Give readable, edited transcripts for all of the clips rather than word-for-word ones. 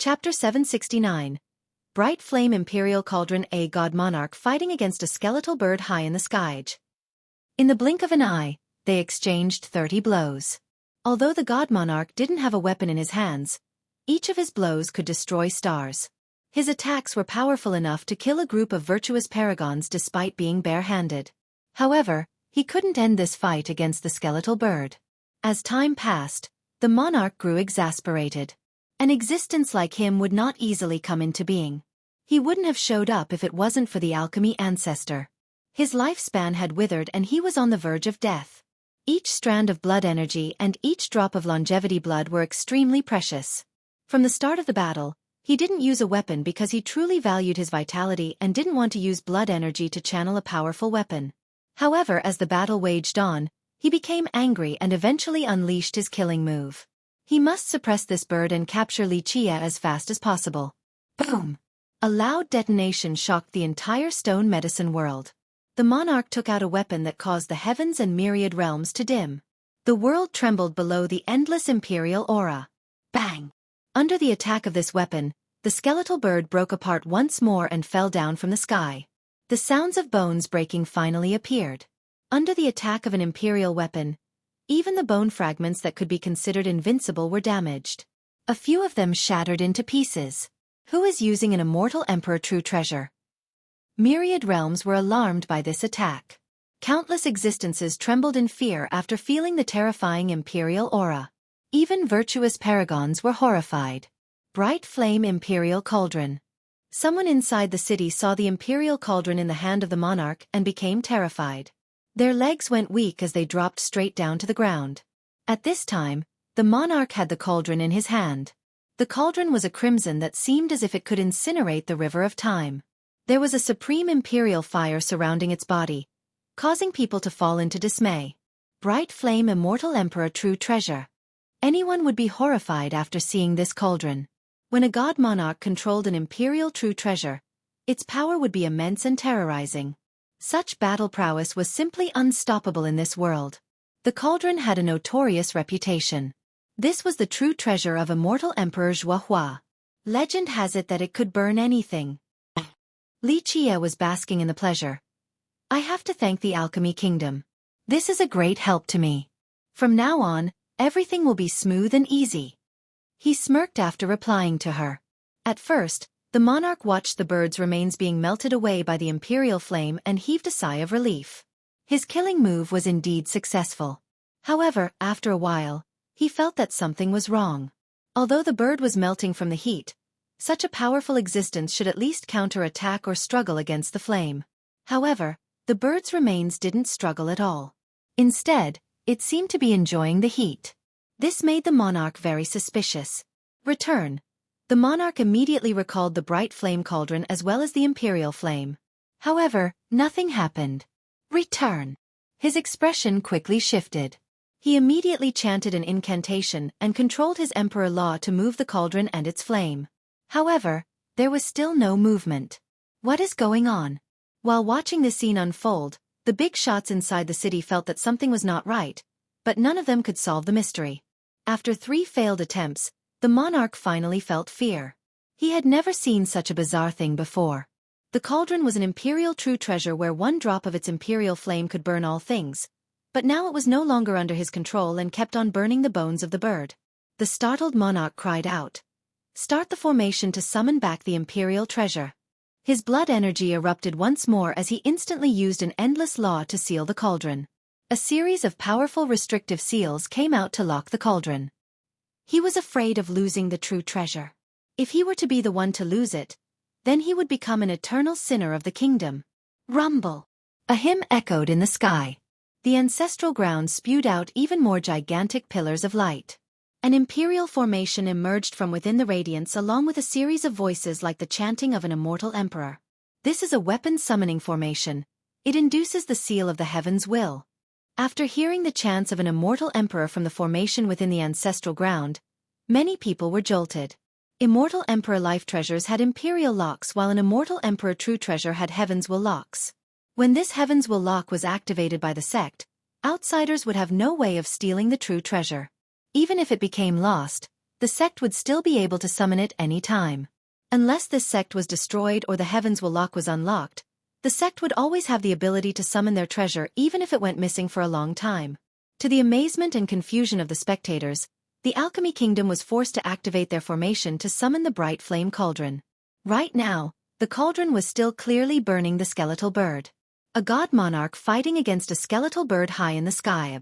Chapter 769. Bright Flame Imperial Cauldron. A god monarch fighting against a skeletal bird high in the sky. In the blink of an eye, they exchanged 30 blows. Although the god monarch didn't have a weapon in his hands, each of his blows could destroy stars. His attacks were powerful enough to kill a group of virtuous paragons despite being bare-handed. However, he couldn't end this fight against the skeletal bird. As time passed, the monarch grew exasperated. An existence like him would not easily come into being. He wouldn't have showed up if it wasn't for the alchemy ancestor. His lifespan had withered and he was on the verge of death. Each strand of blood energy and each drop of longevity blood were extremely precious. From the start of the battle, he didn't use a weapon because he truly valued his vitality and didn't want to use blood energy to channel a powerful weapon. However, as the battle waged on, he became angry and eventually unleashed his killing move. He must suppress this bird and capture Xueqi as fast as possible. Boom! A loud detonation shocked the entire stone medicine world. The monarch took out a weapon that caused the heavens and myriad realms to dim. The world trembled below the endless imperial aura. Bang! Under the attack of this weapon, the skeletal bird broke apart once more and fell down from the sky. The sounds of bones breaking finally appeared. Under the attack of an imperial weapon, even the bone fragments that could be considered invincible were damaged. A few of them shattered into pieces. Who is using an immortal emperor true treasure? Myriad realms were alarmed by this attack. Countless existences trembled in fear after feeling the terrifying imperial aura. Even virtuous paragons were horrified. Bright Flame Imperial Cauldron. Someone inside the city saw the imperial cauldron in the hand of the monarch and became terrified. Their legs went weak as they dropped straight down to the ground. At this time, the monarch had the cauldron in his hand. The cauldron was a crimson that seemed as if it could incinerate the river of time. There was a supreme imperial fire surrounding its body, causing people to fall into dismay. Bright Flame Immortal Emperor True Treasure. Anyone would be horrified after seeing this cauldron. When a god monarch controlled an imperial true treasure, its power would be immense and terrorizing. Such battle prowess was simply unstoppable in this world. The cauldron had a notorious reputation. This was the true treasure of immortal Emperor Xueqi. Legend has it that it could burn anything. Xueqi was basking in the pleasure. I have to thank the Alchemy Kingdom. This is a great help to me. From now on, everything will be smooth and easy. He smirked after replying to her. At first, the monarch watched the bird's remains being melted away by the imperial flame and heaved a sigh of relief. His killing move was indeed successful. However, after a while, he felt that something was wrong. Although the bird was melting from the heat, such a powerful existence should at least counter-attack or struggle against the flame. However, the bird's remains didn't struggle at all. Instead, it seemed to be enjoying the heat. This made the monarch very suspicious. Return. The monarch immediately recalled the bright flame cauldron as well as the imperial flame. However, nothing happened. Return. His expression quickly shifted. He immediately chanted an incantation and controlled his emperor law to move the cauldron and its flame. However, there was still no movement. What is going on? While watching this scene unfold, the big shots inside the city felt that something was not right, but none of them could solve the mystery. After 3 failed attempts, the monarch finally felt fear. He had never seen such a bizarre thing before. The cauldron was an imperial true treasure where one drop of its imperial flame could burn all things, but now it was no longer under his control and kept on burning the bones of the bird. The startled monarch cried out, "Start the formation to summon back the imperial treasure." His blood energy erupted once more as he instantly used an endless law to seal the cauldron. A series of powerful restrictive seals came out to lock the cauldron. He was afraid of losing the true treasure. If he were to be the one to lose it, then he would become an eternal sinner of the kingdom. Rumble! A hymn echoed in the sky. The ancestral ground spewed out even more gigantic pillars of light. An imperial formation emerged from within the radiance along with a series of voices like the chanting of an immortal emperor. This is a weapon summoning formation. It induces the seal of the heaven's will. After hearing the chants of an immortal emperor from the formation within the ancestral ground, many people were jolted. Immortal Emperor life treasures had imperial locks while an immortal emperor true treasure had heaven's will locks. When this heaven's will lock was activated by the sect, outsiders would have no way of stealing the true treasure. Even if it became lost, the sect would still be able to summon it any time. Unless this sect was destroyed or the heavens will lock was unlocked, the sect would always have the ability to summon their treasure even if it went missing for a long time. To the amazement and confusion of the spectators, the Alchemy Kingdom was forced to activate their formation to summon the bright flame cauldron. Right now, the cauldron was still clearly burning the skeletal bird. A god monarch fighting against a skeletal bird high in the sky.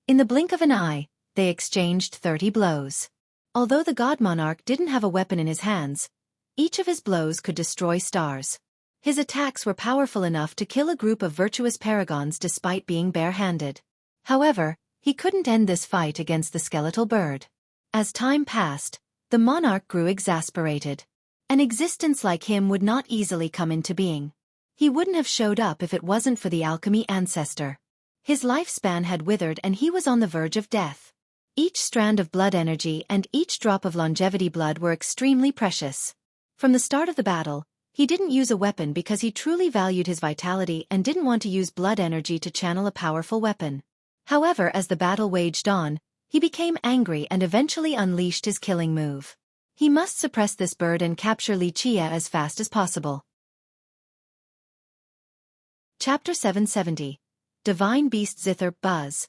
In the blink of an eye, they exchanged 30 blows. Although the god monarch didn't have a weapon in his hands, each of his blows could destroy stars. His attacks were powerful enough to kill a group of virtuous paragons despite being bare-handed. However, he couldn't end this fight against the skeletal bird. As time passed, the monarch grew exasperated. An existence like him would not easily come into being. He wouldn't have showed up if it wasn't for the alchemy ancestor. His lifespan had withered and he was on the verge of death. Each strand of blood energy and each drop of longevity blood were extremely precious. From the start of the battle, he didn't use a weapon because he truly valued his vitality and didn't want to use blood energy to channel a powerful weapon. However, as the battle waged on, he became angry and eventually unleashed his killing move. He must suppress this bird and capture Xueqi as fast as possible. Chapter 770. Divine Beast Zither Buzz.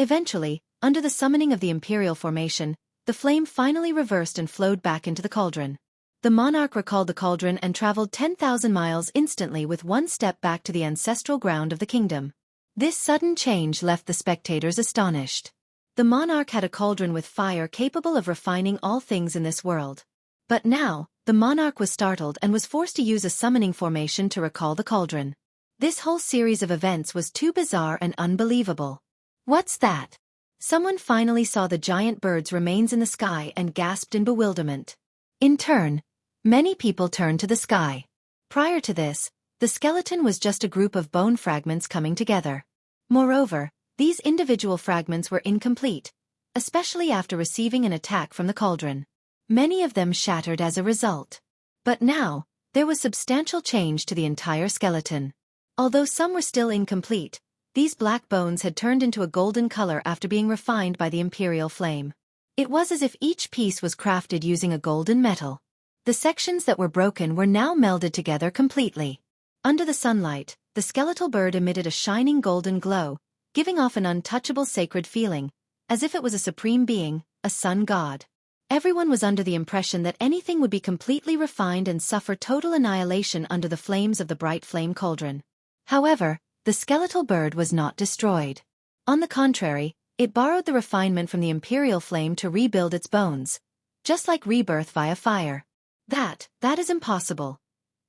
Eventually, under the summoning of the Imperial Formation, the flame finally reversed and flowed back into the cauldron. The monarch recalled the cauldron and traveled 10,000 miles instantly with one step back to the ancestral ground of the kingdom. This sudden change left the spectators astonished. The monarch had a cauldron with fire capable of refining all things in this world. But now, the monarch was startled and was forced to use a summoning formation to recall the cauldron. This whole series of events was too bizarre and unbelievable. What's that? Someone finally saw the giant bird's remains in the sky and gasped in bewilderment. In turn, many people turned to the sky. Prior to this, the skeleton was just a group of bone fragments coming together. Moreover, these individual fragments were incomplete, especially after receiving an attack from the cauldron. Many of them shattered as a result. But now, there was substantial change to the entire skeleton. Although some were still incomplete, these black bones had turned into a golden color after being refined by the imperial flame. It was as if each piece was crafted using a golden metal. The sections that were broken were now melded together completely. Under the sunlight, the skeletal bird emitted a shining golden glow, giving off an untouchable sacred feeling, as if it was a supreme being, a sun god. Everyone was under the impression that anything would be completely refined and suffer total annihilation under the flames of the bright flame cauldron. However, the skeletal bird was not destroyed. On the contrary, it borrowed the refinement from the imperial flame to rebuild its bones, just like rebirth via fire. That is impossible.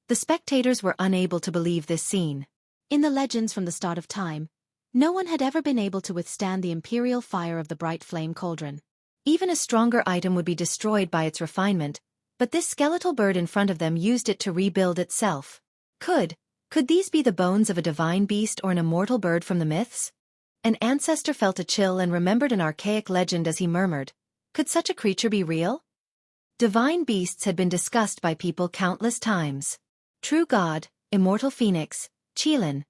The spectators were unable to believe this scene. In the legends from the start of time, no one had ever been able to withstand the imperial fire of the bright flame cauldron. Even a stronger item would be destroyed by its refinement, but this skeletal bird in front of them used it to rebuild itself. Could these be the bones of a divine beast or an immortal bird from the myths? An ancestor felt a chill and remembered an archaic legend as he murmured, could such a creature be real? Divine beasts had been discussed by people countless times. True God, immortal phoenix, Qilin.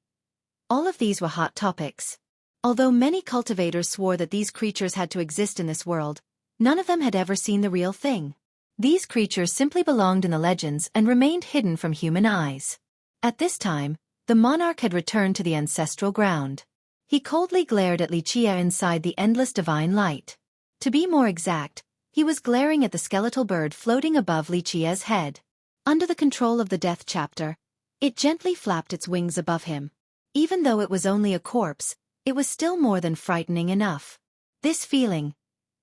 All of these were hot topics. Although many cultivators swore that these creatures had to exist in this world, none of them had ever seen the real thing. These creatures simply belonged in the legends and remained hidden from human eyes. At this time, the monarch had returned to the ancestral ground. He coldly glared at Xueqi inside the endless divine light. To be more exact, he was glaring at the skeletal bird floating above Xueqi's head. Under the control of the Death Chapter, it gently flapped its wings above him. Even though it was only a corpse, it was still more than frightening enough. This feeling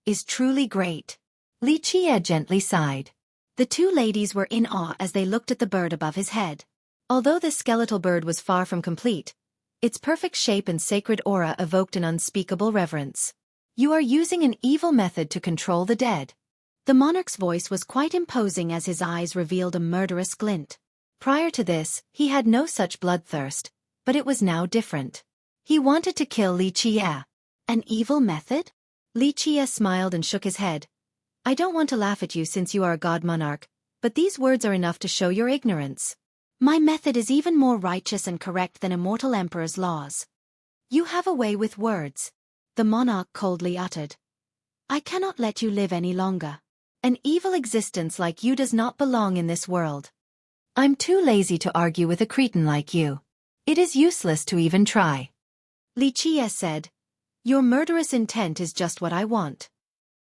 is truly great. Xueqi gently sighed. The two ladies were in awe as they looked at the bird above his head. Although this skeletal bird was far from complete, its perfect shape and sacred aura evoked an unspeakable reverence. You are using an evil method to control the dead. The monarch's voice was quite imposing as his eyes revealed a murderous glint. Prior to this, he had no such bloodthirst, but it was now different. He wanted to kill Xueqi. An evil method? Xueqi smiled and shook his head. I don't want to laugh at you since you are a god monarch, but these words are enough to show your ignorance. My method is even more righteous and correct than immortal emperor's laws. You have a way with words, the monarch coldly uttered. I cannot let you live any longer. An evil existence like you does not belong in this world. I'm too lazy to argue with a cretin like you. It is useless to even try. Xueqi said, your murderous intent is just what I want.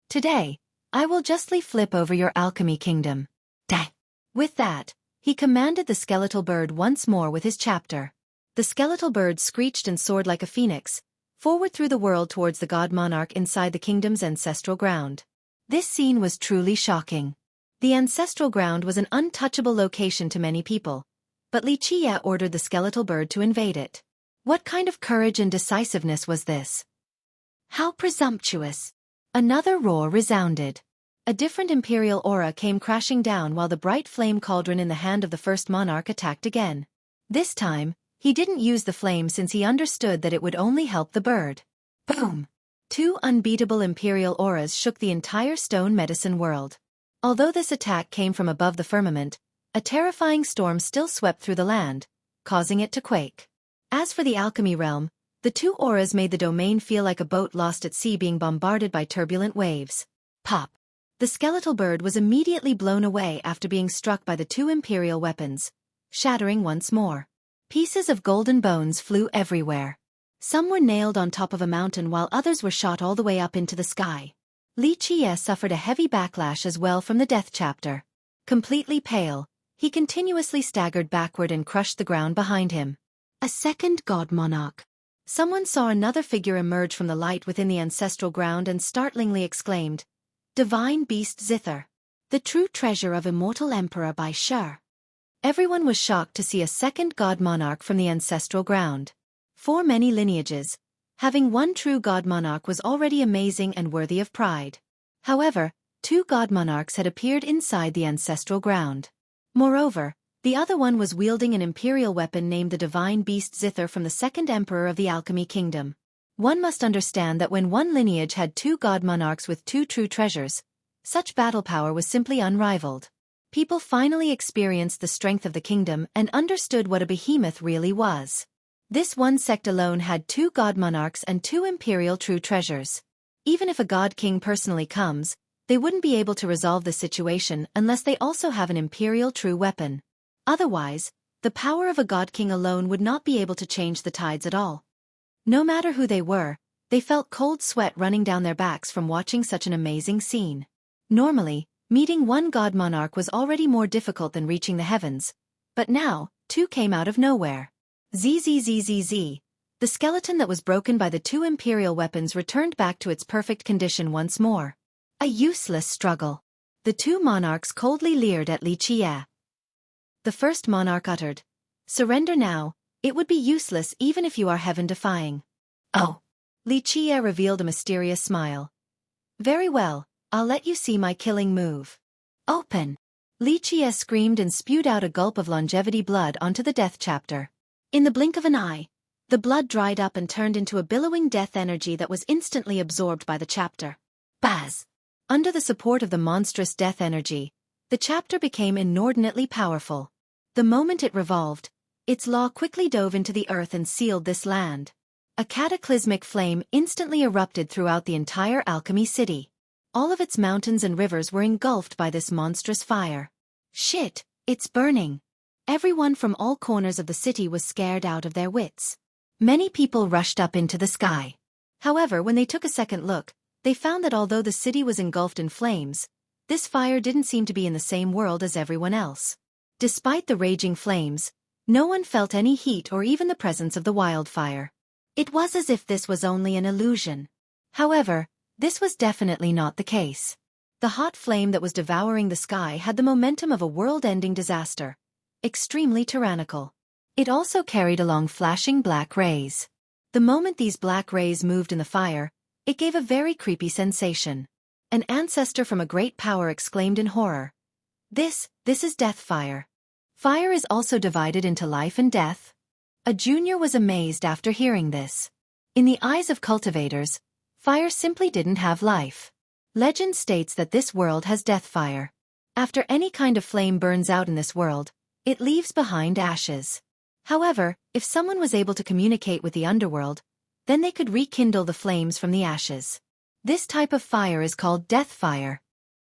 Today, I will justly flip over your alchemy kingdom. Dang. With that, he commanded the skeletal bird once more with his chapter. The skeletal bird screeched and soared like a phoenix, forward through the world towards the god monarch inside the kingdom's ancestral ground. This scene was truly shocking. The ancestral ground was an untouchable location to many people, but Xueqi ordered the skeletal bird to invade it. What kind of courage and decisiveness was this? How presumptuous! Another roar resounded. A different imperial aura came crashing down while the bright flame cauldron in the hand of the first monarch attacked again. This time, he didn't use the flame since he understood that it would only help the bird. Boom! Two unbeatable imperial auras shook the entire stone medicine world. Although this attack came from above the firmament, a terrifying storm still swept through the land, causing it to quake. As for the alchemy realm, the two auras made the domain feel like a boat lost at sea being bombarded by turbulent waves. Pop! The skeletal bird was immediately blown away after being struck by the two imperial weapons, shattering once more. Pieces of golden bones flew everywhere. Some were nailed on top of a mountain while others were shot all the way up into the sky. Xueqi suffered a heavy backlash as well from the death chapter. Completely pale, he continuously staggered backward and crushed the ground behind him. A second god monarch. Someone saw another figure emerge from the light within the ancestral ground and startlingly exclaimed, Divine Beast Zither. The true treasure of immortal emperor by Xueqi. Everyone was shocked to see a second god monarch from the ancestral ground. For many lineages, having one true god monarch was already amazing and worthy of pride. However, two god monarchs had appeared inside the ancestral ground. Moreover, the other one was wielding an imperial weapon named the Divine Beast Zither from the second emperor of the Alchemy Kingdom. One must understand that when one lineage had two god monarchs with two true treasures, such battle power was simply unrivaled. People finally experienced the strength of the kingdom and understood what a behemoth really was. This one sect alone had two god monarchs and two imperial true treasures. Even if a god king personally comes, they wouldn't be able to resolve the situation unless they also have an imperial true weapon. Otherwise, the power of a god king alone would not be able to change the tides at all. No matter who they were, they felt cold sweat running down their backs from watching such an amazing scene. Normally, meeting one god monarch was already more difficult than reaching the heavens, but now, two came out of nowhere. Zzzzz. The skeleton that was broken by the two imperial weapons returned back to its perfect condition once more. A useless struggle. The two monarchs coldly leered at Xueqi. The first monarch uttered, Surrender now, it would be useless even if you are heaven-defying. Oh. Xueqi revealed a mysterious smile. Very well, I'll let you see my killing move. Open. Xueqi screamed and spewed out a gulp of longevity blood onto the death chapter. In the blink of an eye, the blood dried up and turned into a billowing death energy that was instantly absorbed by the chapter. Baz! Under the support of the monstrous death energy, the chapter became inordinately powerful. The moment it revolved, its law quickly dove into the earth and sealed this land. A cataclysmic flame instantly erupted throughout the entire alchemy city. All of its mountains and rivers were engulfed by this monstrous fire. Shit, it's burning! Everyone from all corners of the city was scared out of their wits. Many people rushed up into the sky. However, when they took a second look, they found that although the city was engulfed in flames, this fire didn't seem to be in the same world as everyone else. Despite the raging flames, no one felt any heat or even the presence of the wildfire. It was as if this was only an illusion. However, this was definitely not the case. The hot flame that was devouring the sky had the momentum of a world-ending disaster. Extremely tyrannical. It also carried along flashing black rays. The moment these black rays moved in the fire, it gave a very creepy sensation. An ancestor from a great power exclaimed in horror. This is death fire. Fire is also divided into life and death. A junior was amazed after hearing this. In the eyes of cultivators, fire simply didn't have life. Legend states that this world has death fire. After any kind of flame burns out in this world, it leaves behind ashes. However, if someone was able to communicate with the underworld, then they could rekindle the flames from the ashes. This type of fire is called death fire.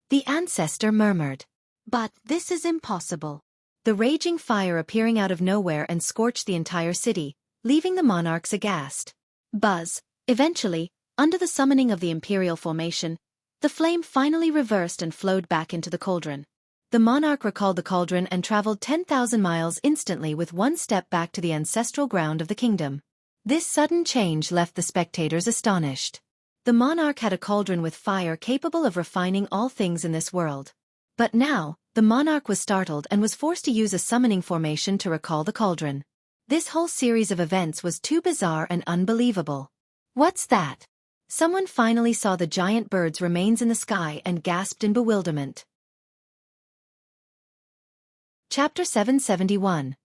The ancestor murmured. But this is impossible. The raging fire appearing out of nowhere and scorched the entire city, leaving the monarchs aghast. Buzz. Eventually, under the summoning of the imperial formation, the flame finally reversed and flowed back into the cauldron. The monarch recalled the cauldron and traveled 10,000 miles instantly with one step back to the ancestral ground of the kingdom. This sudden change left the spectators astonished. The monarch had a cauldron with fire capable of refining all things in this world. But now, the monarch was startled and was forced to use a summoning formation to recall the cauldron. This whole series of events was too bizarre and unbelievable. What's that? Someone finally saw the giant bird's remains in the sky and gasped in bewilderment. Chapter 771.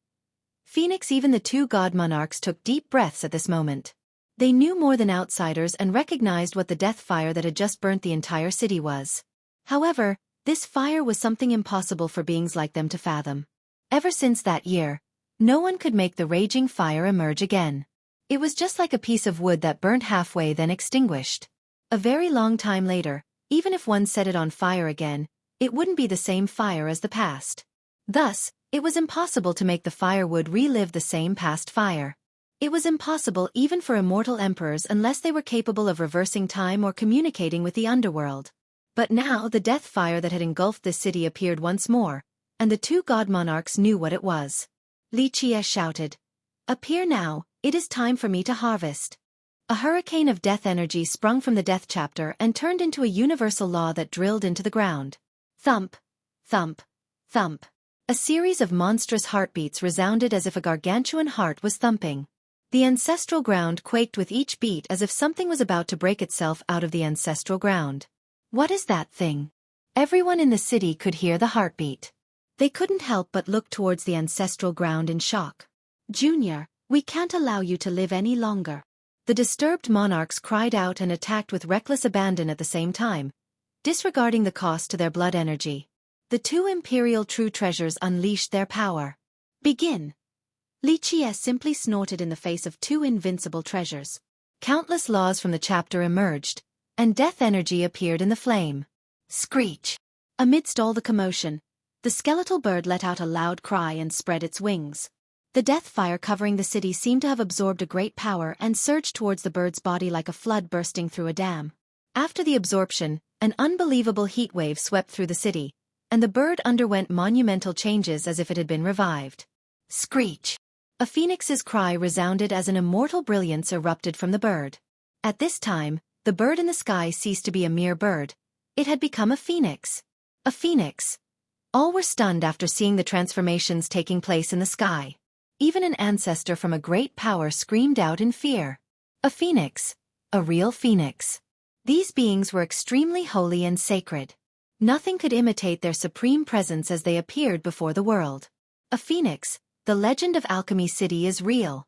Phoenix. Even the two god monarchs took deep breaths at this moment. They knew more than outsiders and recognized what the death fire that had just burnt the entire city was. However, this fire was something impossible for beings like them to fathom. Ever since that year, no one could make the raging fire emerge again. It was just like a piece of wood that burnt halfway then extinguished. A very long time later, even if one set it on fire again, it wouldn't be the same fire as the past. Thus, it was impossible to make the firewood relive the same past fire. It was impossible even for immortal emperors unless they were capable of reversing time or communicating with the underworld. But now the death fire that had engulfed this city appeared once more, and the two god monarchs knew what it was. Xueqi shouted, "Appear now, it is time for me to harvest." A hurricane of death energy sprung from the death chapter and turned into a universal law that drilled into the ground. Thump, thump, thump. A series of monstrous heartbeats resounded as if a gargantuan heart was thumping. The ancestral ground quaked with each beat as if something was about to break itself out of the ancestral ground. What is that thing? Everyone in the city could hear the heartbeat. They couldn't help but look towards the ancestral ground in shock. "Junior, we can't allow you to live any longer." The disturbed monarchs cried out and attacked with reckless abandon at the same time, disregarding the cost to their blood energy. The two imperial true treasures unleashed their power. "Begin." Xueqi simply snorted in the face of two invincible treasures. Countless laws from the chapter emerged, and death energy appeared in the flame. Screech! Amidst all the commotion, the skeletal bird let out a loud cry and spread its wings. The death fire covering the city seemed to have absorbed a great power and surged towards the bird's body like a flood bursting through a dam. After the absorption, an unbelievable heat wave swept through the city, and the bird underwent monumental changes as if it had been revived. Screech! A phoenix's cry resounded as an immortal brilliance erupted from the bird. At this time, the bird in the sky ceased to be a mere bird. It had become a phoenix. A phoenix. All were stunned after seeing the transformations taking place in the sky. Even an ancestor from a great power screamed out in fear. A phoenix. A real phoenix. These beings were extremely holy and sacred. Nothing could imitate their supreme presence as they appeared before the world. A phoenix, the legend of Alchemy City is real.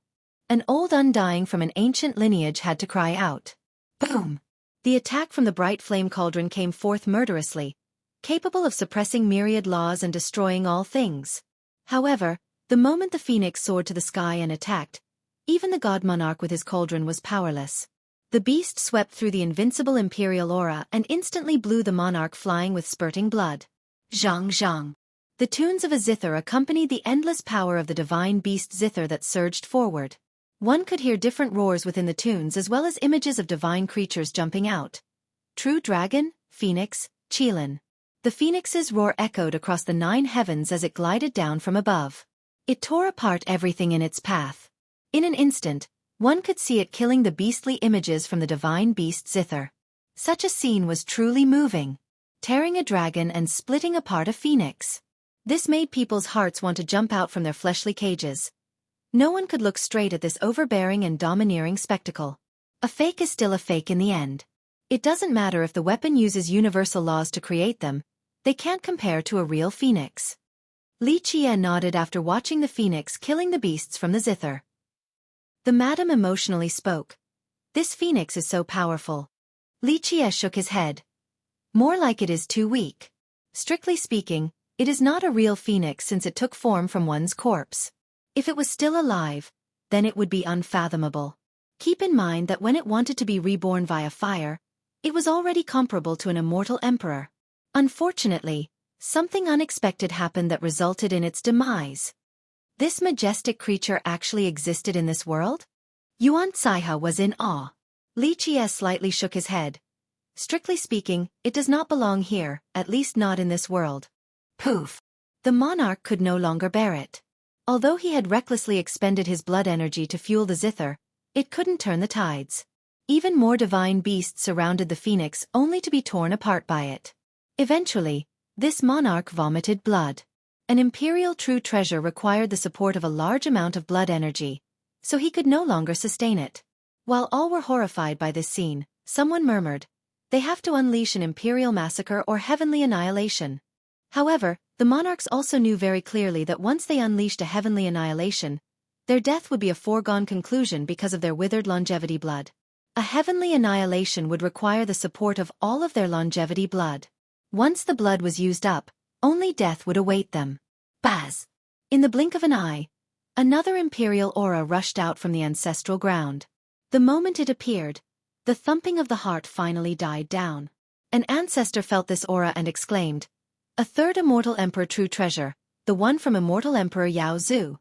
An old undying from an ancient lineage had to cry out. Boom! The attack from the bright flame cauldron came forth murderously, capable of suppressing myriad laws and destroying all things. However, the moment the phoenix soared to the sky and attacked, even the god monarch with his cauldron was powerless. The beast swept through the invincible imperial aura and instantly blew the monarch flying with spurting blood. Zhang zhang. The tunes of a zither accompanied the endless power of the divine beast zither that surged forward. One could hear different roars within the tunes as well as images of divine creatures jumping out. True dragon, phoenix, qilin. The phoenix's roar echoed across the 9 heavens as it glided down from above. It tore apart everything in its path. In an instant, one could see it killing the beastly images from the divine beast zither. Such a scene was truly moving. Tearing a dragon and splitting apart a phoenix. This made people's hearts want to jump out from their fleshly cages. No one could look straight at this overbearing and domineering spectacle. A fake is still a fake in the end. It doesn't matter if the weapon uses universal laws to create them, they can't compare to a real phoenix. Xueqi nodded after watching the phoenix killing the beasts from the zither. The madam emotionally spoke. "This phoenix is so powerful." Xueqi shook his head. "More like it is too weak. Strictly speaking, it is not a real phoenix since it took form from one's corpse. If it was still alive, then it would be unfathomable. Keep in mind that when it wanted to be reborn via fire, It was already comparable to an immortal emperor. Unfortunately, something unexpected happened that resulted in its demise. This majestic creature actually existed in this world? Yuan Caiha was in awe. Li Qie slightly shook his head. Strictly speaking, it does not belong here, at least not in this world. Poof! The monarch could no longer bear it. Although he had recklessly expended his blood energy to fuel the zither, it couldn't turn the tides. Even more divine beasts surrounded the phoenix only to be torn apart by it. Eventually, this monarch vomited blood. An imperial true treasure required the support of a large amount of blood energy, so he could no longer sustain it. While all were horrified by this scene, someone murmured, "They have to unleash an imperial massacre or heavenly annihilation." However, the monarchs also knew very clearly that once they unleashed a heavenly annihilation, their death would be a foregone conclusion because of their withered longevity blood. A heavenly annihilation would require the support of all of their longevity blood. Once the blood was used up, only death would await them. Baz! In the blink of an eye, another imperial aura rushed out from the ancestral ground. The moment it appeared, the thumping of the heart finally died down. An ancestor felt this aura and exclaimed, "A third immortal emperor true treasure, the one from immortal emperor Yao Zhu."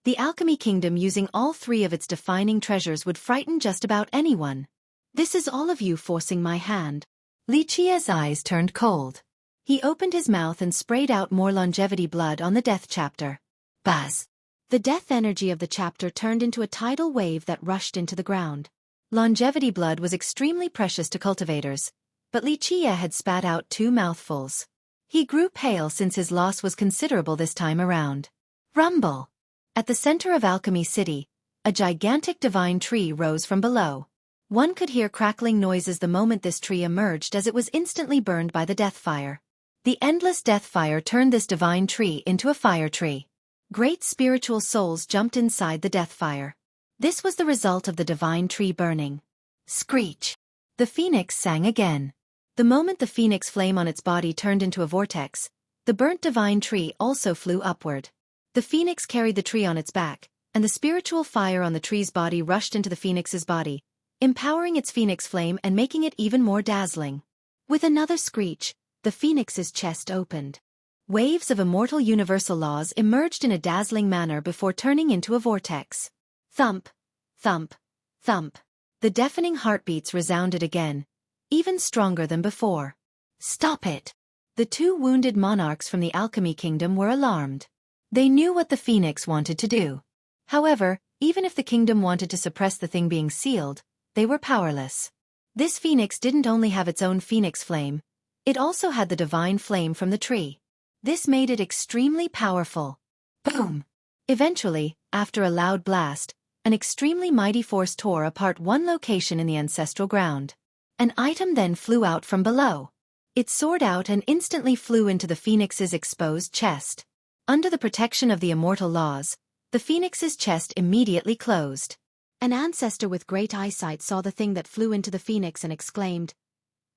The alchemy kingdom using all three of its defining treasures would frighten just about anyone. "This is all of you forcing my hand." Li Qie's eyes turned cold. He opened his mouth and sprayed out more longevity blood on the death chapter. Buzz! The death energy of the chapter turned into a tidal wave that rushed into the ground. Longevity blood was extremely precious to cultivators, but Li Qie had spat out 2 mouthfuls. He grew pale since his loss was considerable this time around. Rumble! At the center of Alchemy City, a gigantic divine tree rose from below. One could hear crackling noises the moment this tree emerged as it was instantly burned by the death fire. The endless death fire turned this divine tree into a fire tree. Great spiritual souls jumped inside the death fire. This was the result of the divine tree burning. Screech! The phoenix sang again. The moment the phoenix flame on its body turned into a vortex, the burnt divine tree also flew upward. The phoenix carried the tree on its back, and the spiritual fire on the tree's body rushed into the phoenix's body, empowering its phoenix flame and making it even more dazzling. With another screech, the phoenix's chest opened. Waves of immortal universal laws emerged in a dazzling manner before turning into a vortex. Thump, thump, thump. The deafening heartbeats resounded again, even stronger than before. Stop it! The 2 wounded monarchs from the Alchemy Kingdom were alarmed. They knew what the phoenix wanted to do. However, even if the kingdom wanted to suppress the thing being sealed, they were powerless. This phoenix didn't only have its own phoenix flame, it also had the divine flame from the tree. This made it extremely powerful. Boom! Eventually, after a loud blast, an extremely mighty force tore apart one location in the ancestral ground. An item then flew out from below. It soared out and instantly flew into the phoenix's exposed chest. Under the protection of the immortal laws, the phoenix's chest immediately closed. An ancestor with great eyesight saw the thing that flew into the phoenix and exclaimed,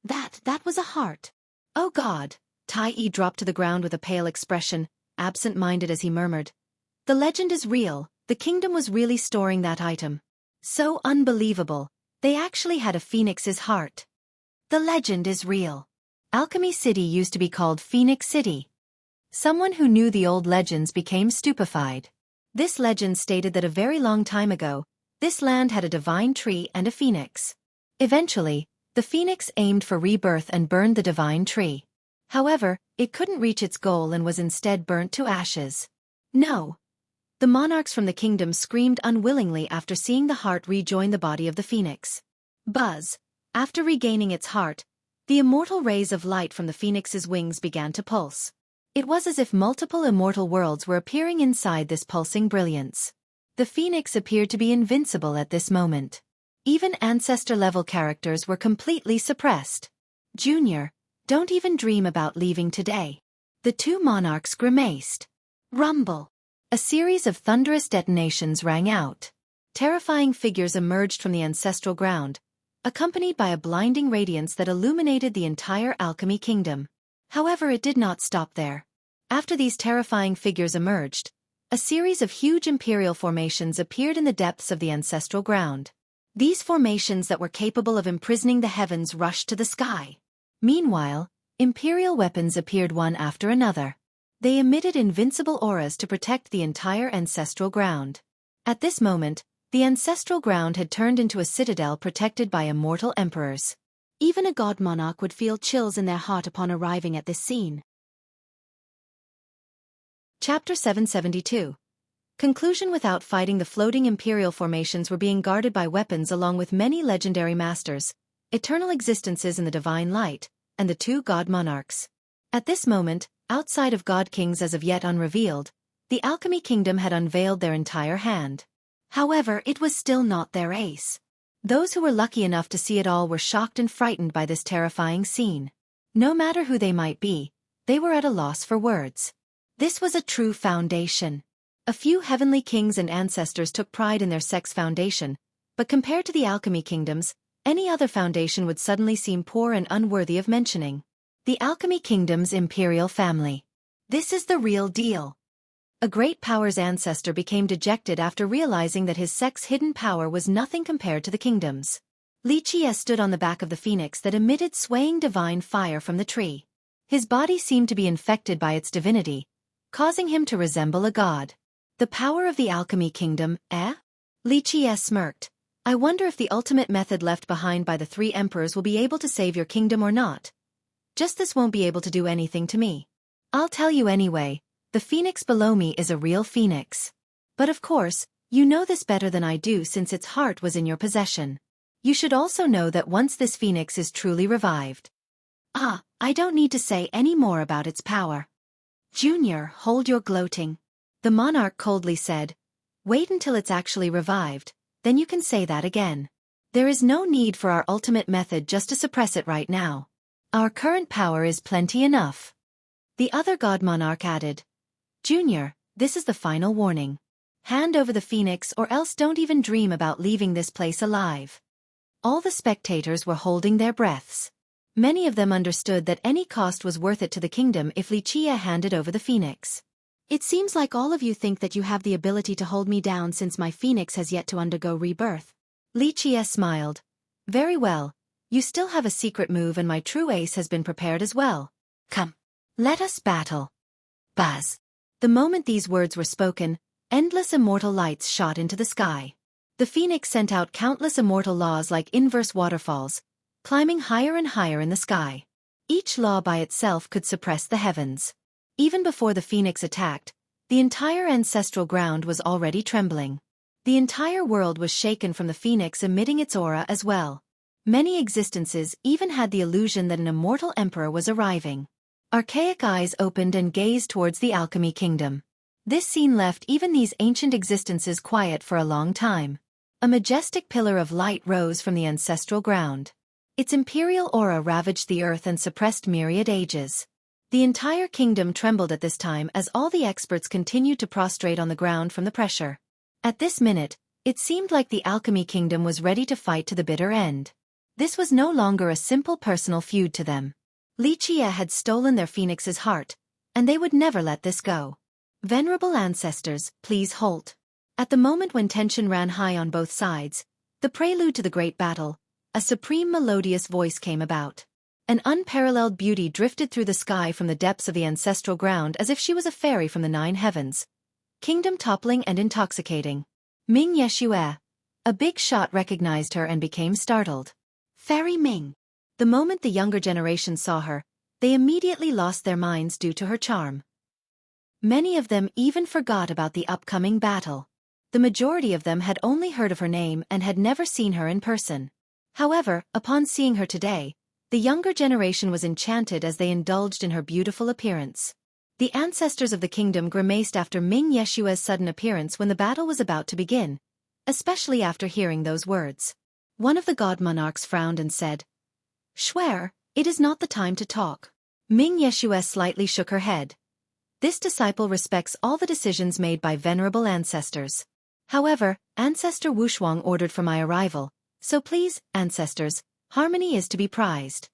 That was a heart." "Oh God!" Tai Yi dropped to the ground with a pale expression, absent-minded as he murmured, "The legend is real, the kingdom was really storing that item. So unbelievable, they actually had a phoenix's heart. The legend is real." Alchemy City used to be called Phoenix City. Someone who knew the old legends became stupefied. This legend stated that a very long time ago, this land had a divine tree and a phoenix. Eventually, the phoenix aimed for rebirth and burned the divine tree. However, it couldn't reach its goal and was instead burnt to ashes. No! The monarchs from the kingdom screamed unwillingly after seeing the heart rejoin the body of the phoenix. Buzz! After regaining its heart, the immortal rays of light from the phoenix's wings began to pulse. It was as if multiple immortal worlds were appearing inside this pulsing brilliance. The phoenix appeared to be invincible at this moment. Even ancestor-level characters were completely suppressed. "Junior, don't even dream about leaving today." The 2 monarchs grimaced. Rumble! A series of thunderous detonations rang out. Terrifying figures emerged from the ancestral ground, accompanied by a blinding radiance that illuminated the entire Alchemy Kingdom. However, it did not stop there. After these terrifying figures emerged, a series of huge imperial formations appeared in the depths of the ancestral ground. These formations that were capable of imprisoning the heavens rushed to the sky. Meanwhile, imperial weapons appeared one after another. They emitted invincible auras to protect the entire ancestral ground. At this moment, the ancestral ground had turned into a citadel protected by immortal emperors. Even a god monarch would feel chills in their heart upon arriving at this scene. Chapter 772. Conclusion. Without fighting, the floating imperial formations were being guarded by weapons along with many legendary masters, eternal existences in the divine light, and the two god monarchs. At this moment, outside of god kings as of yet unrevealed, the alchemy kingdom had unveiled their entire hand. However, it was still not their ace. Those who were lucky enough to see it all were shocked and frightened by this terrifying scene. No matter who they might be, they were at a loss for words. This was a true foundation. A few heavenly kings and ancestors took pride in their sex foundation, but compared to the alchemy kingdoms, any other foundation would suddenly seem poor and unworthy of mentioning. The alchemy kingdom's imperial family. This is the real deal. A great power's ancestor became dejected after realizing that his sect's hidden power was nothing compared to the kingdom's. Xueqi stood on the back of the phoenix that emitted swaying divine fire from the tree. His body seemed to be infected by its divinity, causing him to resemble a god. The power of the alchemy kingdom, eh? Xueqi smirked. I wonder if the ultimate method left behind by the three emperors will be able to save your kingdom or not. Just this won't be able to do anything to me. I'll tell you anyway. The phoenix below me is a real phoenix. But of course, you know this better than I do since its heart was in your possession. You should also know that once this phoenix is truly revived. I don't need to say any more about its power. Junior, hold your gloating. The monarch coldly said. Wait until it's actually revived, then you can say that again. There is no need for our ultimate method just to suppress it right now. Our current power is plenty enough. The other god monarch added. Junior, this is the final warning. Hand over the phoenix or else don't even dream about leaving this place alive. All the spectators were holding their breaths. Many of them understood that any cost was worth it to the kingdom if Xueqi handed over the phoenix. It seems like all of you think that you have the ability to hold me down since my phoenix has yet to undergo rebirth. Xueqi smiled. Very well. You still have a secret move and my true ace has been prepared as well. Come. Let us battle. Buzz. The moment these words were spoken, endless immortal lights shot into the sky. The phoenix sent out countless immortal laws like inverse waterfalls, climbing higher and higher in the sky. Each law by itself could suppress the heavens. Even before the phoenix attacked, the entire ancestral ground was already trembling. The entire world was shaken from the phoenix emitting its aura as well. Many existences even had the illusion that an immortal emperor was arriving. Archaic eyes opened and gazed towards the alchemy kingdom. This scene left even these ancient existences quiet for a long time. A majestic pillar of light rose from the ancestral ground. Its imperial aura ravaged the earth and suppressed myriad ages. The entire kingdom trembled at this time as all the experts continued to prostrate on the ground from the pressure. At this minute, it seemed like the alchemy kingdom was ready to fight to the bitter end. This was no longer a simple personal feud to them. Xueqi had stolen their phoenix's heart, and they would never let this go. Venerable ancestors, please halt. At the moment when tension ran high on both sides, the prelude to the great battle, a supreme melodious voice came about. An unparalleled beauty drifted through the sky from the depths of the ancestral ground as if she was a fairy from the 9 heavens. Kingdom toppling and intoxicating. Ming Yeshue. A big shot recognized her and became startled. Fairy Ming. The moment the younger generation saw her, they immediately lost their minds due to her charm. Many of them even forgot about the upcoming battle. The majority of them had only heard of her name and had never seen her in person. However, upon seeing her today, the younger generation was enchanted as they indulged in her beautiful appearance. The ancestors of the kingdom grimaced after Ming Yeshua's sudden appearance when the battle was about to begin, especially after hearing those words. One of the god monarchs frowned and said, Xueqi, it is not the time to talk. Ming Yeshue slightly shook her head. This disciple respects all the decisions made by venerable ancestors. However, Ancestor Wushuang ordered for my arrival, so please, ancestors, harmony is to be prized.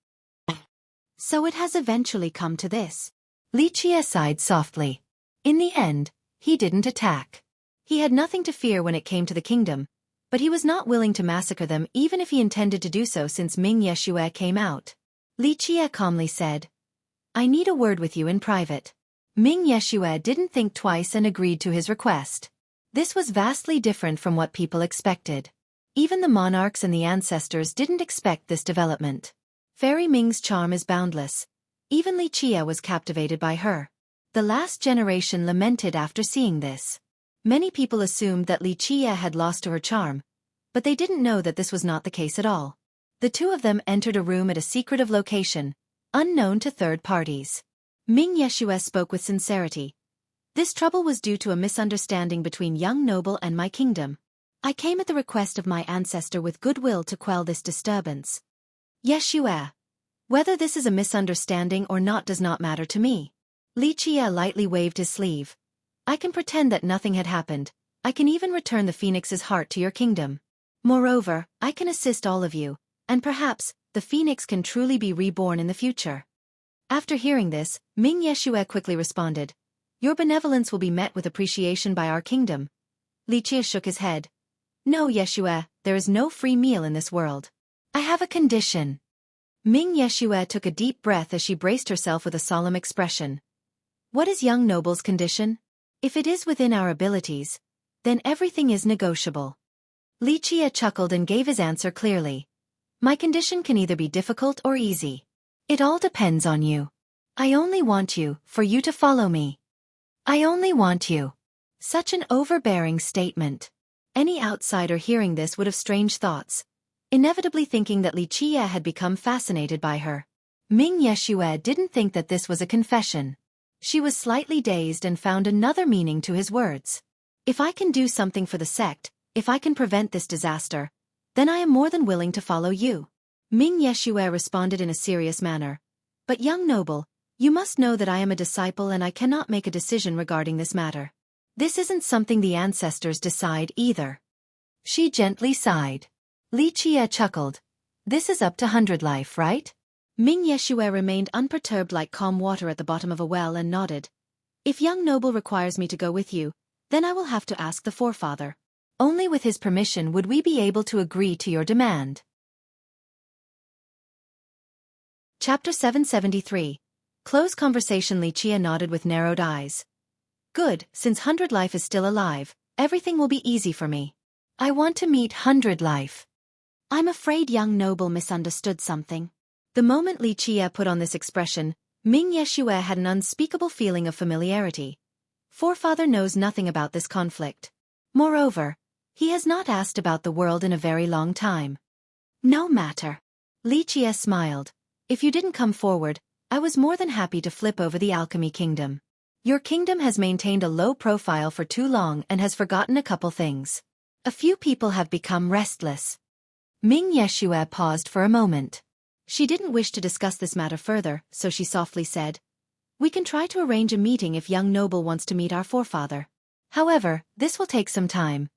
So it has eventually come to this. Xueqi sighed softly. In the end, he didn't attack. He had nothing to fear when it came to the kingdom, but he was not willing to massacre them even if he intended to do so since Ming Yeshue came out. Li Qie calmly said, "I need a word with you in private." Ming Yeshue didn't think twice and agreed to his request. This was vastly different from what people expected. Even the monarchs and the ancestors didn't expect this development. Fairy Ming's charm is boundless. Even Li Qie was captivated by her. The last generation lamented after seeing this. Many people assumed that Li Qie had lost to her charm, but they didn't know that this was not the case at all. The two of them entered a room at a secretive location, unknown to third parties. Ming Yeshue spoke with sincerity. "This trouble was due to a misunderstanding between young noble and my kingdom. I came at the request of my ancestor with goodwill to quell this disturbance." Yeshue. "Whether this is a misunderstanding or not does not matter to me." Li Qie lightly waved his sleeve. "I can pretend that nothing had happened. I can even return the phoenix's heart to your kingdom. Moreover, I can assist all of you, and perhaps, the phoenix can truly be reborn in the future." After hearing this, Ming Yeshue quickly responded, "Your benevolence will be met with appreciation by our kingdom." Li Qie shook his head. "No, Yeshue, there is no free meal in this world. I have a condition." Ming Yeshue took a deep breath as she braced herself with a solemn expression. "What is young noble's condition? If it is within our abilities, then everything is negotiable." Li Qie chuckled and gave his answer clearly. "My condition can either be difficult or easy. It all depends on you. I only want you, for you to follow me. I only want you." Such an overbearing statement. Any outsider hearing this would have strange thoughts, inevitably thinking that Li Qie had become fascinated by her. Ming Yeshue didn't think that this was a confession. She was slightly dazed and found another meaning to his words. "If I can do something for the sect, if I can prevent this disaster, then I am more than willing to follow you." Ming Yeshue responded in a serious manner. "But young noble, you must know that I am a disciple and I cannot make a decision regarding this matter. This isn't something the ancestors decide either." She gently sighed. Li Qie chuckled. "This is up to 100 life, right?" Ming Yeshue remained unperturbed like calm water at the bottom of a well and nodded. "If young noble requires me to go with you, then I will have to ask the forefather. Only with his permission would we be able to agree to your demand." Chapter 773. Close conversation. Li Qie nodded with narrowed eyes. "Good, since 100 life is still alive, everything will be easy for me. I want to meet 100 life." "I'm afraid young noble misunderstood something." The moment Li Qie put on this expression, Ming Yeshue had an unspeakable feeling of familiarity. Forefather knows nothing about this conflict. Moreover, he has not asked about the world in a very long time. "No matter." Li Qie smiled. "If you didn't come forward, I was more than happy to flip over the alchemy kingdom. Your kingdom has maintained a low profile for too long and has forgotten a couple things. A few people have become restless." Ming Yeshue paused for a moment. She didn't wish to discuss this matter further, so she softly said, "We can try to arrange a meeting if young noble wants to meet our forefather. However, this will take some time.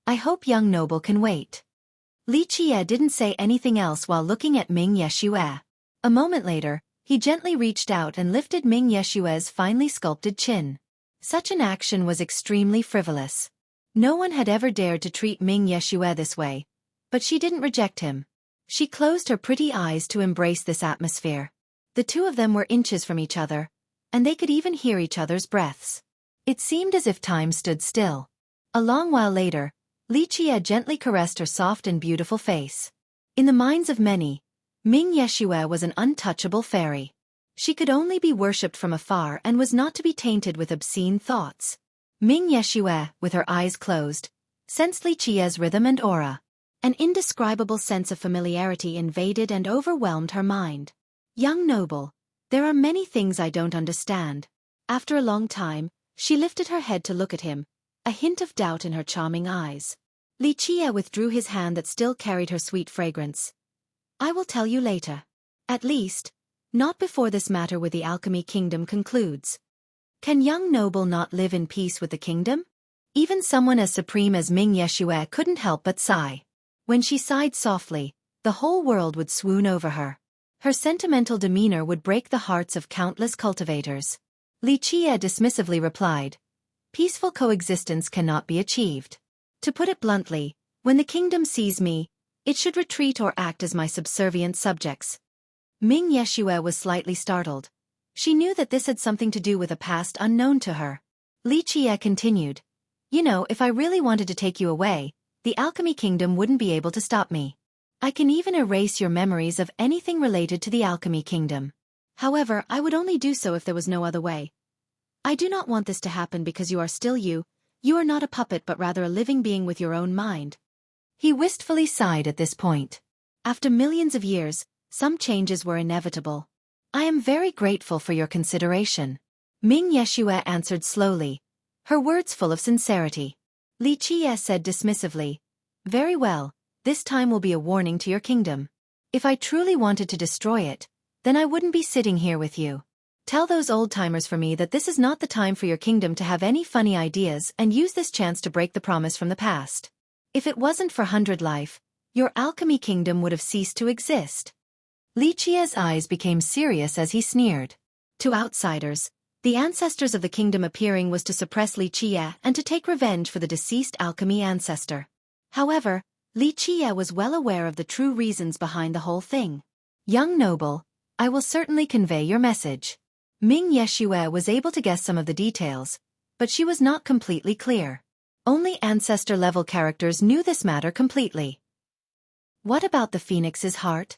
I hope young noble can wait." Li Qie didn't say anything else while looking at Ming Yeshue. A moment later, he gently reached out and lifted Ming Yeshue's finely sculpted chin. Such an action was extremely frivolous. No one had ever dared to treat Ming Yeshue this way, but she didn't reject him. She closed her pretty eyes to embrace this atmosphere. The two of them were inches from each other, and they could even hear each other's breaths. It seemed as if time stood still. A long while later, Li Qie gently caressed her soft and beautiful face. In the minds of many, Ming Yeshue was an untouchable fairy. She could only be worshipped from afar and was not to be tainted with obscene thoughts. Ming Yeshue, with her eyes closed, sensed Li Qie's rhythm and aura. An indescribable sense of familiarity invaded and overwhelmed her mind. "Young noble, there are many things I don't understand." After a long time, she lifted her head to look at him, a hint of doubt in her charming eyes. Li Qie withdrew his hand that still carried her sweet fragrance. "I will tell you later. At least, not before this matter with the alchemy kingdom concludes." Can young noble not live in peace with the kingdom? Even someone as supreme as Ming Yeshue couldn't help but sigh. When she sighed softly, the whole world would swoon over her. Her sentimental demeanor would break the hearts of countless cultivators. Li Qie dismissively replied, "Peaceful coexistence cannot be achieved. To put it bluntly, When the kingdom sees me, it should retreat or act as my subservient subjects. Ming Yeshue was slightly startled. She knew that this had something to do with a past unknown to her. Li Qie continued. You know, if I really wanted to take you away, the alchemy kingdom wouldn't be able to stop me. I can even erase your memories of anything related to the alchemy kingdom. However, I would only do so if there was no other way. I do not want this to happen because you are still you. You are not a puppet but rather a living being with your own mind. He wistfully sighed at this point. After millions of years, some changes were inevitable. I am very grateful for your consideration. Ming Yeshue answered slowly, her words full of sincerity. Li Qie said dismissively, very well, this time will be a warning to your kingdom. If I truly wanted to destroy it, then I wouldn't be sitting here with you. Tell those old-timers for me that this is not the time for your kingdom to have any funny ideas and use this chance to break the promise from the past. If it wasn't for 100 life, your alchemy kingdom would have ceased to exist. Li Qie's eyes became serious as he sneered. To outsiders, the ancestors of the kingdom appearing was to suppress Li Qie and to take revenge for the deceased alchemy ancestor. However, Li Qie was well aware of the true reasons behind the whole thing. Young noble, I will certainly convey your message. Ming Yeshue was able to guess some of the details, but she was not completely clear. Only ancestor-level characters knew this matter completely. What about the phoenix's heart?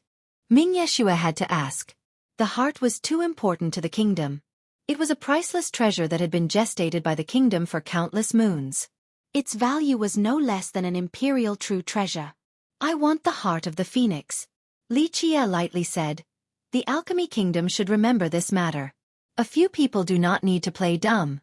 Ming Yeshue had to ask. The heart was too important to the kingdom. It was a priceless treasure that had been gestated by the kingdom for countless moons. Its value was no less than an imperial true treasure. I want the heart of the phoenix. Li Qie lightly said. The alchemy kingdom should remember this matter. A few people do not need to play dumb.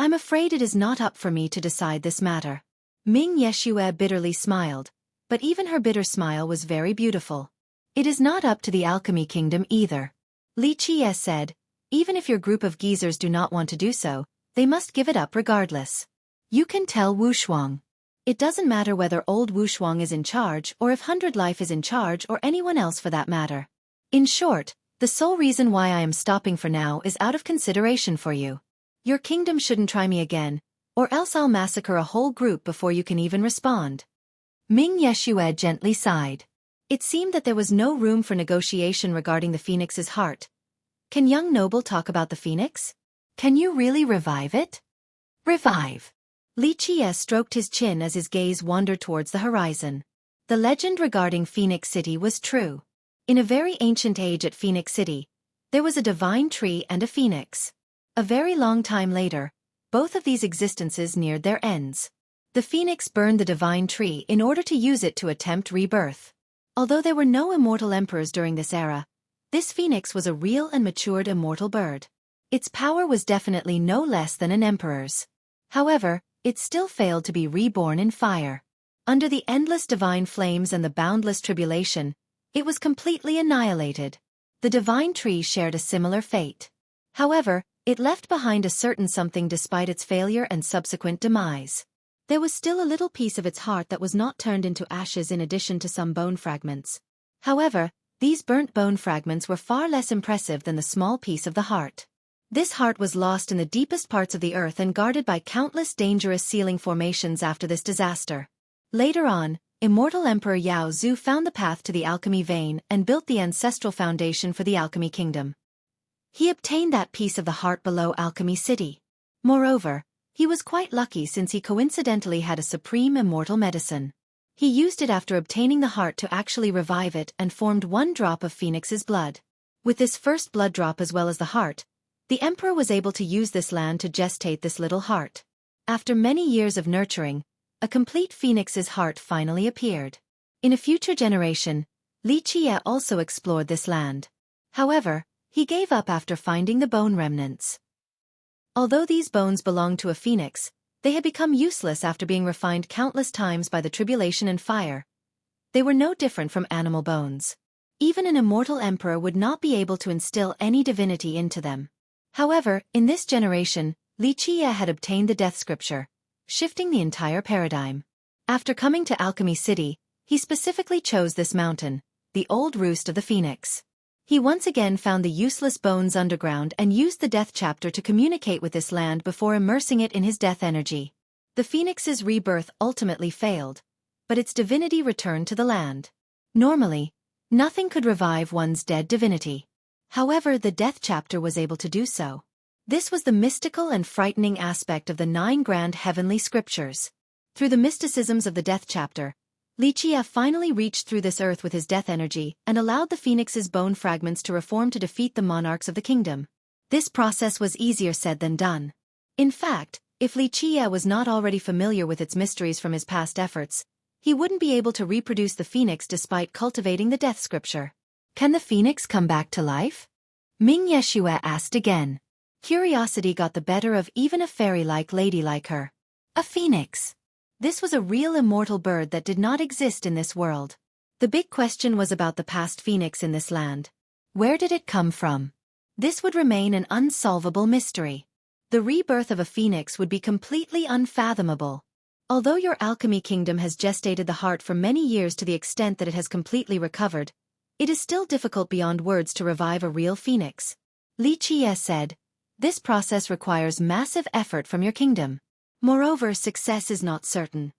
I'm afraid it is not up for me to decide this matter. Ming Yeshue bitterly smiled, but even her bitter smile was very beautiful. It is not up to the alchemy kingdom either. Li Qie said, even if your group of geezers do not want to do so, they must give it up regardless. You can tell Wu Shuang. It doesn't matter whether old Wu Shuang is in charge or if 100 Life is in charge or anyone else for that matter. In short, the sole reason why I am stopping for now is out of consideration for you. Your kingdom shouldn't try me again, or else I'll massacre a whole group before you can even respond. Ming Yeshue gently sighed. It seemed that there was no room for negotiation regarding the phoenix's heart. Can young noble talk about the phoenix? Can you really revive it? Revive. Li Qie stroked his chin as his gaze wandered towards the horizon. The legend regarding Phoenix City was true. In a very ancient age at Phoenix City, there was a divine tree and a phoenix. A very long time later, both of these existences neared their ends. The phoenix burned the divine tree in order to use it to attempt rebirth. Although there were no immortal emperors during this era, this phoenix was a real and matured immortal bird. Its power was definitely no less than an emperor's. However, it still failed to be reborn in fire. Under the endless divine flames and the boundless tribulation, it was completely annihilated. The divine tree shared a similar fate. However, it left behind a certain something despite its failure and subsequent demise. There was still a little piece of its heart that was not turned into ashes in addition to some bone fragments. However, these burnt bone fragments were far less impressive than the small piece of the heart. This heart was lost in the deepest parts of the earth and guarded by countless dangerous sealing formations after this disaster. Later on, Immortal Emperor Yao Zhu found the path to the alchemy vein and built the ancestral foundation for the alchemy kingdom. He obtained that piece of the heart below Alchemy City. Moreover, he was quite lucky since he coincidentally had a supreme immortal medicine. He used it after obtaining the heart to actually revive it and formed one drop of Phoenix's blood. With this first blood drop as well as the heart, the emperor was able to use this land to gestate this little heart. After many years of nurturing, a complete Phoenix's heart finally appeared. In a future generation, Li Qie also explored this land. However, he gave up after finding the bone remnants. Although these bones belonged to a phoenix, they had become useless after being refined countless times by the tribulation and fire. They were no different from animal bones. Even an immortal emperor would not be able to instill any divinity into them. However, in this generation, Li Qie had obtained the death scripture, shifting the entire paradigm. After coming to Alchemy City, he specifically chose this mountain, the old roost of the phoenix. He once again found the useless bones underground and used the death chapter to communicate with this land before immersing it in his death energy. The phoenix's rebirth ultimately failed, but its divinity returned to the land. Normally, nothing could revive one's dead divinity. However, the death chapter was able to do so. This was the mystical and frightening aspect of the 9 grand heavenly scriptures. Through the mysticisms of the death chapter, Xueqi finally reached through this earth with his death energy and allowed the phoenix's bone fragments to reform to defeat the monarchs of the kingdom. This process was easier said than done. In fact, if Xueqi was not already familiar with its mysteries from his past efforts, he wouldn't be able to reproduce the phoenix despite cultivating the death scripture. Can the phoenix come back to life? Ming Yeshue asked again. Curiosity got the better of even a fairy-like lady like her. A phoenix. This was a real immortal bird that did not exist in this world. The big question was about the past phoenix in this land. Where did it come from? This would remain an unsolvable mystery. The rebirth of a phoenix would be completely unfathomable. Although your alchemy kingdom has gestated the heart for many years to the extent that it has completely recovered, it is still difficult beyond words to revive a real phoenix. Xueqi said, this process requires massive effort from your kingdom. Moreover, success is not certain.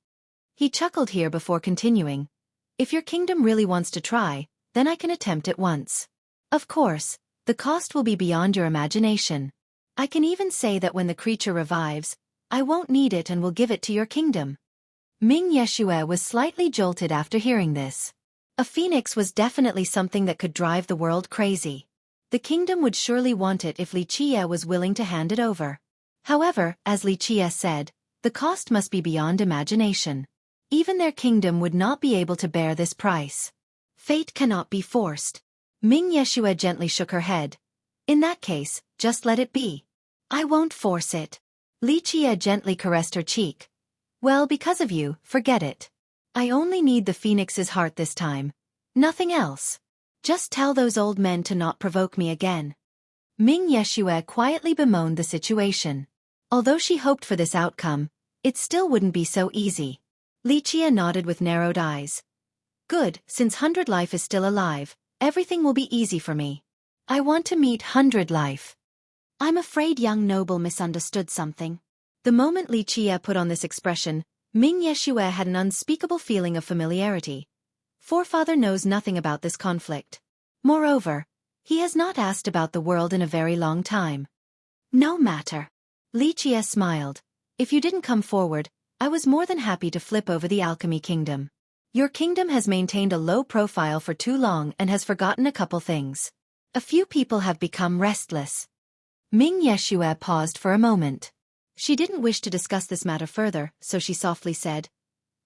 He chuckled here before continuing. If your kingdom really wants to try, then I can attempt it once. Of course, the cost will be beyond your imagination. I can even say that when the creature revives, I won't need it and will give it to your kingdom. Ming Yeshue was slightly jolted after hearing this. A phoenix was definitely something that could drive the world crazy. The kingdom would surely want it if Xueqi was willing to hand it over. However, as Xueqi said, the cost must be beyond imagination. Even their kingdom would not be able to bear this price. Fate cannot be forced. Ming Yeshue gently shook her head. In that case, just let it be. I won't force it. Xueqi gently caressed her cheek. Well, because of you, forget it. I only need the phoenix's heart this time. Nothing else. Just tell those old men to not provoke me again. Ming Yeshue quietly bemoaned the situation. Although she hoped for this outcome, it still wouldn't be so easy. Xueqi nodded with narrowed eyes. Good, since 100 Life is still alive, everything will be easy for me. I want to meet 100 Life. I'm afraid young noble misunderstood something. The moment Xueqi put on this expression, Ming Yeshue had an unspeakable feeling of familiarity. Forefather knows nothing about this conflict. Moreover, he has not asked about the world in a very long time. No matter. Xueqi smiled. If you didn't come forward, I was more than happy to flip over the alchemy kingdom. Your kingdom has maintained a low profile for too long and has forgotten a couple things. A few people have become restless. Ming Yeshue paused for a moment. She didn't wish to discuss this matter further, so she softly said,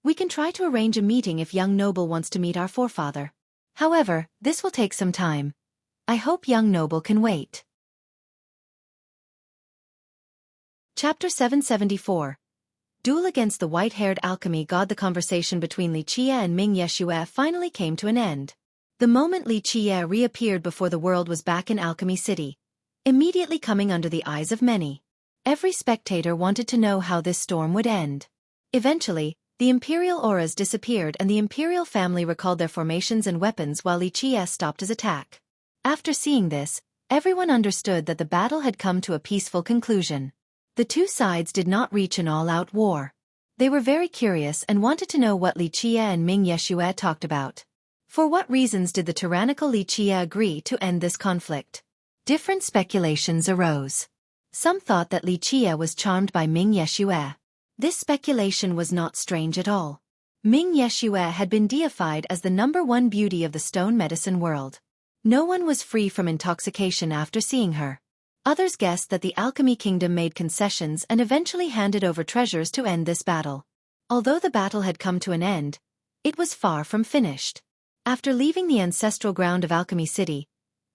we can try to arrange a meeting if young noble wants to meet our forefather. However, this will take some time. I hope young noble can wait. Chapter 774. Duel against the white-haired alchemy god. The conversation between Xueqi and Ming Yeshue finally came to an end. The moment Xueqi reappeared before the world was back in Alchemy City, immediately coming under the eyes of many. Every spectator wanted to know how this storm would end. Eventually, the imperial auras disappeared and the imperial family recalled their formations and weapons while Xueqi stopped his attack. After seeing this, everyone understood that the battle had come to a peaceful conclusion. The two sides did not reach an all-out war. They were very curious and wanted to know what Xueqi and Ming Yeshue talked about. For what reasons did the tyrannical Xueqi agree to end this conflict? Different speculations arose. Some thought that Xueqi was charmed by Ming Yeshue. This speculation was not strange at all. Ming Yeshue had been deified as the #1 beauty of the stone medicine world. No one was free from intoxication after seeing her. Others guessed that the alchemy kingdom made concessions and eventually handed over treasures to end this battle. Although the battle had come to an end, it was far from finished. After leaving the ancestral ground of Alchemy City,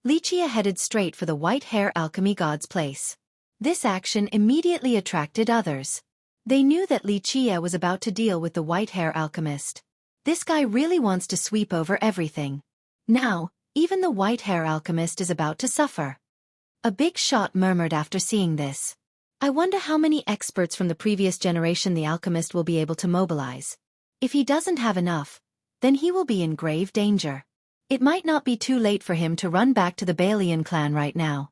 Xueqi headed straight for the white-hair alchemy god's place. This action immediately attracted others. They knew that Xueqi was about to deal with the white-hair alchemist. This guy really wants to sweep over everything. Now, even the white-hair alchemist is about to suffer. A big shot murmured after seeing this. I wonder how many experts from the previous generation the alchemist will be able to mobilize. If he doesn't have enough, then he will be in grave danger. It might not be too late for him to run back to the Balian clan right now.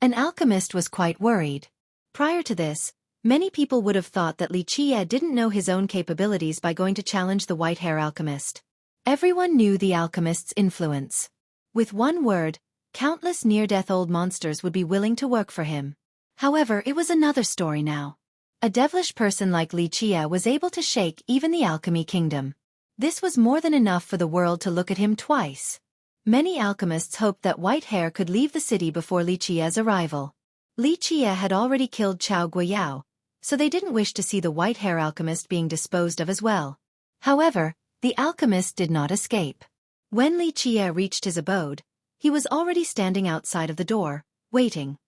An alchemist was quite worried. Prior to this, Many people would have thought that Li Qiye didn't know his own capabilities by going to challenge the white-hair alchemist. Everyone knew the alchemist's influence. With one word, countless near-death old monsters would be willing to work for him. However, it was another story now. A devilish person like Li Qiye was able to shake even the alchemy kingdom. This was more than enough for the world to look at him twice. Many alchemists hoped that white hair could leave the city before Li Qiye's arrival. Li Qiye had already killed Chao Guiyao, so they didn't wish to see the white-hair alchemist being disposed of as well. However, the alchemist did not escape. When Li Qiye reached his abode, he was already standing outside of the door, waiting.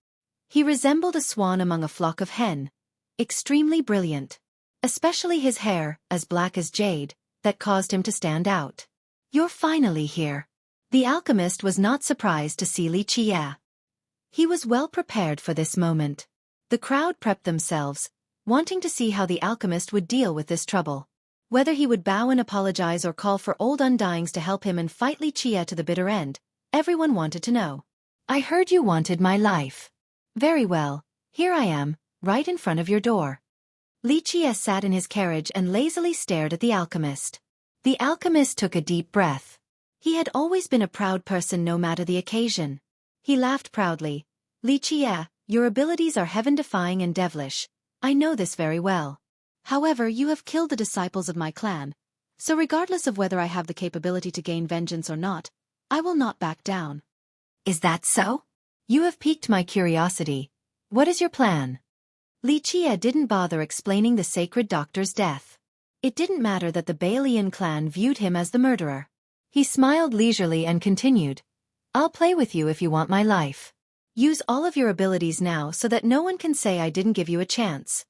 He resembled a swan among a flock of hen, extremely brilliant. Especially his hair, as black as jade, that caused him to stand out. "You're finally here." The alchemist was not surprised to see Li Qiye. He was well prepared for this moment. The crowd prepped themselves, wanting to see how the alchemist would deal with this trouble. Whether he would bow and apologize or call for old Undyings to help him and fight Li Qiye to the bitter end, everyone wanted to know. "I heard you wanted my life. Very well, here I am, right in front of your door." Li Qiye sat in his carriage and lazily stared at the alchemist. The alchemist took a deep breath. He had always been a proud person no matter the occasion. He laughed proudly. "Li Qiye, your abilities are heaven-defying and devilish. I know this very well. However, you have killed the disciples of my clan, so regardless of whether I have the capability to gain vengeance or not, I will not back down." "Is that so? You have piqued my curiosity. What is your plan?" Li Qiye didn't bother explaining the sacred doctor's death. It didn't matter that the Bailian clan viewed him as the murderer. He smiled leisurely and continued, "I'll play with you if you want my life. Use all of your abilities now so that no one can say I didn't give you a chance."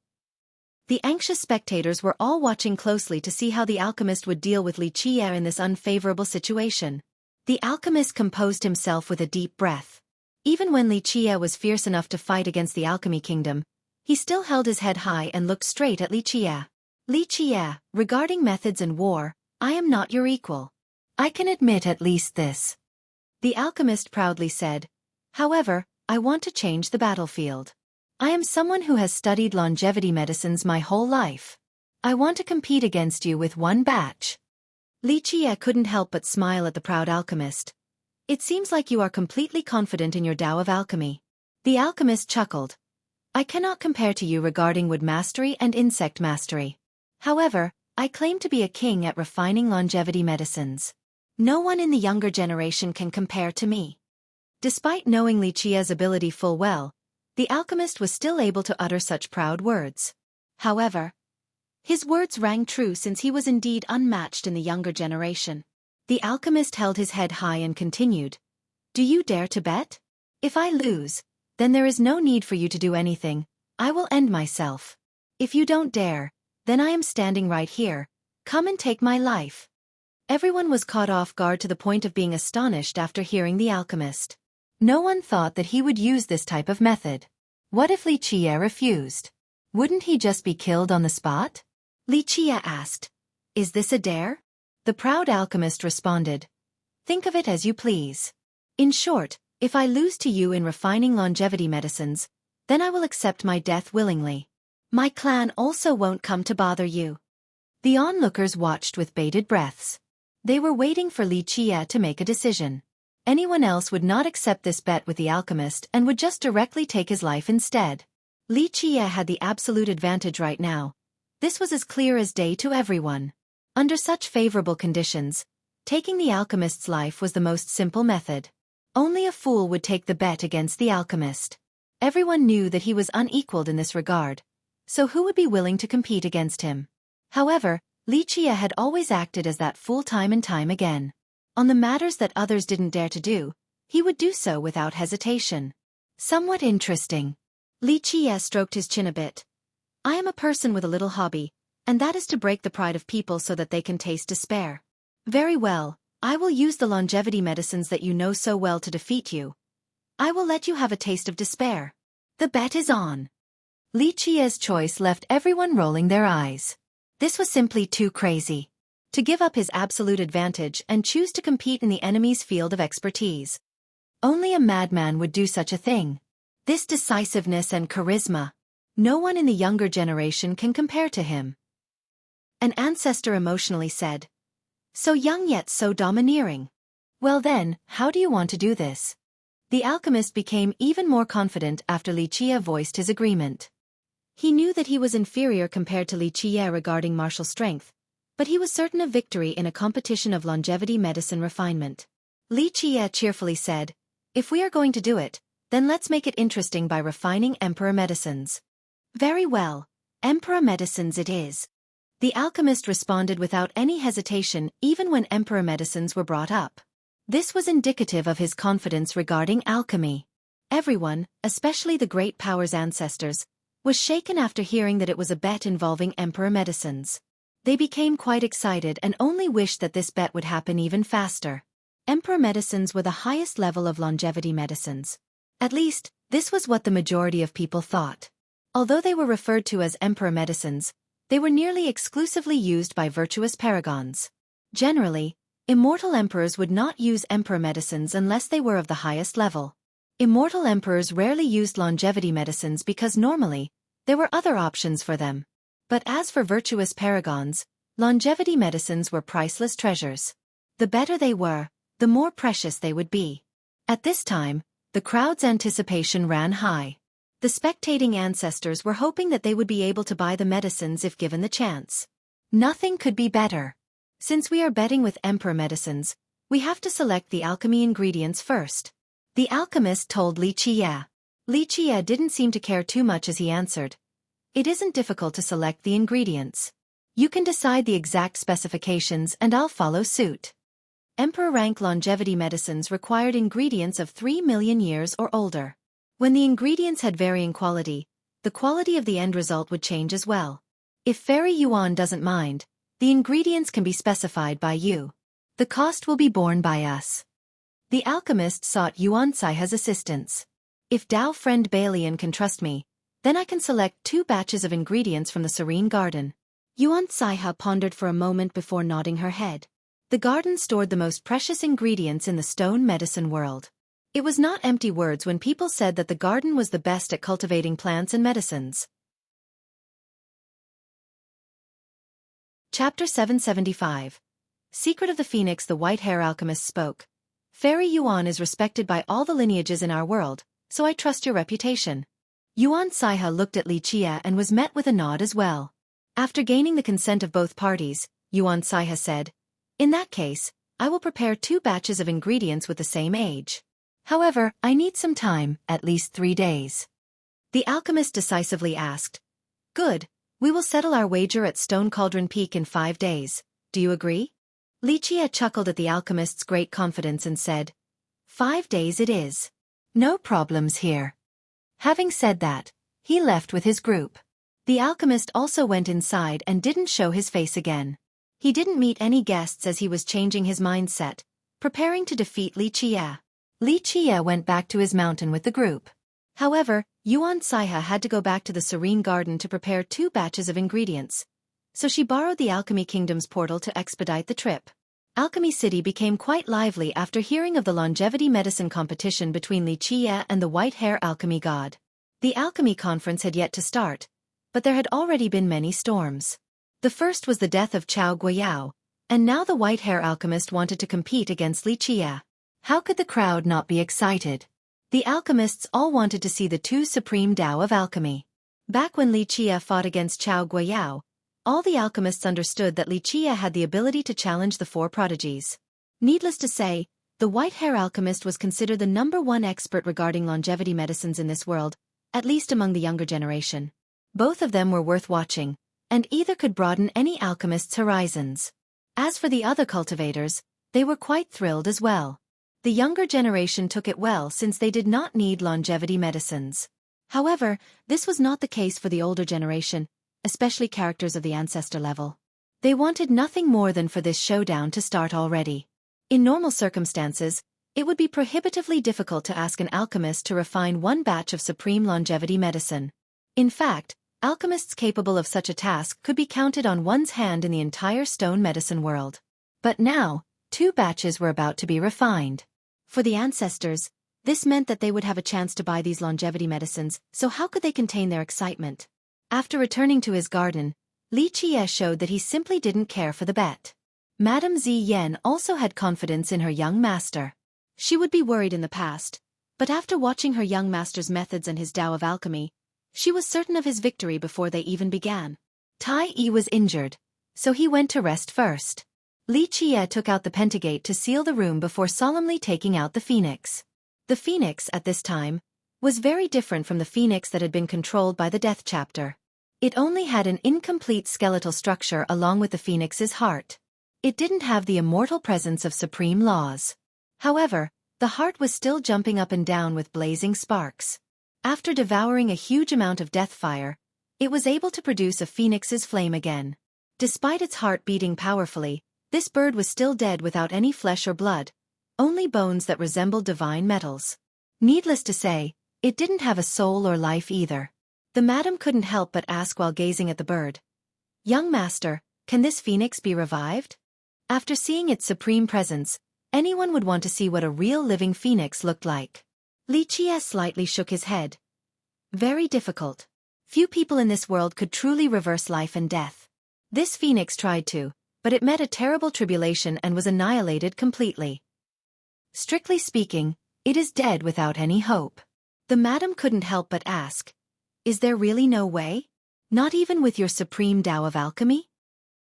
The anxious spectators were all watching closely to see how the alchemist would deal with Li Qiye in this unfavorable situation. The alchemist composed himself with a deep breath. Even when Li Qiye was fierce enough to fight against the alchemy kingdom, he still held his head high and looked straight at Li Qiye. "Li Qiye, regarding methods and war, I am not your equal. I can admit at least this." The alchemist proudly said, "However, I want to change the battlefield. I am someone who has studied longevity medicines my whole life. I want to compete against you with one batch." Li Qiye couldn't help but smile at the proud alchemist. "It seems like you are completely confident in your Tao of alchemy." The alchemist chuckled. "I cannot compare to you regarding wood mastery and insect mastery. However, I claim to be a king at refining longevity medicines. No one in the younger generation can compare to me." Despite knowing Li Qiye's ability full well, the alchemist was still able to utter such proud words. However, his words rang true since he was indeed unmatched in the younger generation. The alchemist held his head high and continued, "Do you dare to bet? If I lose, then there is no need for you to do anything. I will end myself. If you don't dare, then I am standing right here. Come and take my life." Everyone was caught off guard to the point of being astonished after hearing the alchemist. No one thought that he would use this type of method. What if Li Qiye refused? Wouldn't he just be killed on the spot? Li Qiye asked, "Is this a dare?" The proud alchemist responded, "Think of it as you please. In short, if I lose to you in refining longevity medicines, then I will accept my death willingly. My clan also won't come to bother you." The onlookers watched with bated breaths. They were waiting for Li Qiye to make a decision. Anyone else would not accept this bet with the alchemist and would just directly take his life instead. Li Qiye had the absolute advantage right now. This was as clear as day to everyone. Under such favorable conditions, taking the alchemist's life was the most simple method. Only a fool would take the bet against the alchemist. Everyone knew that he was unequaled in this regard, so who would be willing to compete against him? However, Li Qiye had always acted as that fool time and time again. On the matters that others didn't dare to do, he would do so without hesitation. Somewhat interesting. Li Qiye stroked his chin a bit. "I am a person with a little hobby, and that is to break the pride of people so that they can taste despair. Very well, I will use the longevity medicines that you know so well to defeat you. I will let you have a taste of despair. The bet is on." Li Qiye's choice left everyone rolling their eyes. This was simply too crazy. To give up his absolute advantage and choose to compete in the enemy's field of expertise. Only a madman would do such a thing. This decisiveness and charisma. No one in the younger generation can compare to him. An ancestor emotionally said. So young yet so domineering. Well then, how do you want to do this? The alchemist became even more confident after Li Qie voiced his agreement. He knew that he was inferior compared to Li Qie regarding martial strength, but he was certain of victory in a competition of longevity medicine refinement. Li Qie cheerfully said, if we are going to do it, then let's make it interesting by refining emperor medicines. Very well, emperor medicines it is. The alchemist responded without any hesitation even when emperor medicines were brought up. This was indicative of his confidence regarding alchemy. Everyone, especially the great power's ancestors, was shaken after hearing that it was a bet involving emperor medicines. They became quite excited and only wished that this bet would happen even faster. Emperor medicines were the highest level of longevity medicines. At least, this was what the majority of people thought. Although they were referred to as emperor medicines, they were nearly exclusively used by virtuous paragons. Generally, immortal emperors would not use emperor medicines unless they were of the highest level. Immortal emperors rarely used longevity medicines because normally, there were other options for them. But as for virtuous paragons, longevity medicines were priceless treasures. The better they were, the more precious they would be. At this time, the crowd's anticipation ran high. The spectating ancestors were hoping that they would be able to buy the medicines if given the chance. Nothing could be better. Since we are betting with emperor medicines, we have to select the alchemy ingredients first. The alchemist told Li Qie. Li Qie didn't seem to care too much as he answered. It isn't difficult to select the ingredients. You can decide the exact specifications and I'll follow suit. Emperor rank longevity medicines required ingredients of 3 million years or older. When the ingredients had varying quality, the quality of the end result would change as well. If Fairy Yuan doesn't mind, the ingredients can be specified by you. The cost will be borne by us. The alchemist sought Yuan Saiha's assistance. If Dao friend Balian can trust me, then I can select 2 batches of ingredients from the Serene Garden. Yuan Saiha pondered for a moment before nodding her head. The garden stored the most precious ingredients in the stone medicine world. It was not empty words when people said that the garden was the best at cultivating plants and medicines. Chapter 775. Secret of the Phoenix. The white-hair alchemist spoke. Fairy Yuan is respected by all the lineages in our world, so I trust your reputation. Yuan Saiha looked at Li Qie and was met with a nod as well. After gaining the consent of both parties, Yuan Saiha said, in that case, I will prepare 2 batches of ingredients with the same age. However, I need some time, at least 3 days. The alchemist decisively asked. Good, we will settle our wager at Stone Cauldron Peak in 5 days. Do you agree? Li Qie chuckled at the alchemist's great confidence and said, 5 days it is. No problems here. Having said that, he left with his group. The alchemist also went inside and didn't show his face again. He didn't meet any guests as he was changing his mindset, preparing to defeat Li Qie. Li Qie went back to his mountain with the group. However, Yuan Saiha had to go back to the Serene Garden to prepare 2 batches of ingredients, so she borrowed the Alchemy Kingdom's portal to expedite the trip. Alchemy City became quite lively after hearing of the longevity medicine competition between Li Qie and the white-hair alchemy god. The alchemy conference had yet to start, but there had already been many storms. The first was the death of Chao Guiyao, and now the white-hair alchemist wanted to compete against Li Qie. How could the crowd not be excited? The alchemists all wanted to see the 2 supreme Tao of alchemy. Back when Li Qie fought against Chao Guiyao, all the alchemists understood that Li Qie had the ability to challenge the 4 prodigies. Needless to say, the white-hair alchemist was considered the #1 expert regarding longevity medicines in this world, at least among the younger generation. Both of them were worth watching, and either could broaden any alchemist's horizons. As for the other cultivators, they were quite thrilled as well. The younger generation took it well since they did not need longevity medicines. However, this was not the case for the older generation, especially characters of the ancestor level. They wanted nothing more than for this showdown to start already. In normal circumstances, it would be prohibitively difficult to ask an alchemist to refine 1 batch of supreme longevity medicine. In fact, alchemists capable of such a task could be counted on one's hand in the entire stone medicine world. But now, 2 batches were about to be refined. For the ancestors, This meant that they would have a chance to buy these longevity medicines, so how could they contain their excitement? After returning to his garden, Li Qie showed that he simply didn't care for the bet. Madame Ziyan also had confidence in her young master. She would be worried in the past, but after watching her young master's methods and his Tao of alchemy, she was certain of his victory before they even began. Tai Yi was injured, so he went to rest first. Li Qie took out the pentagate to seal the room before solemnly taking out the phoenix. The phoenix, at this time, was very different from the phoenix that had been controlled by the death chapter. It only had an incomplete skeletal structure along with the phoenix's heart. It didn't have the immortal presence of supreme laws. However, the heart was still jumping up and down with blazing sparks. After devouring a huge amount of death fire, it was able to produce a phoenix's flame again. Despite its heart beating powerfully, this bird was still dead without any flesh or blood, only bones that resembled divine metals. Needless to say, it didn't have a soul or life either. The madam couldn't help but ask while gazing at the bird, "Young master, can this phoenix be revived?" After seeing its supreme presence, anyone would want to see what a real living phoenix looked like. Li Qie slightly shook his head. Very difficult. Few people in this world could truly reverse life and death. This phoenix tried to, but it met a terrible tribulation and was annihilated completely. Strictly speaking, it is dead without any hope. The madam couldn't help but ask, "Is there really no way? Not even with your supreme Tao of alchemy?"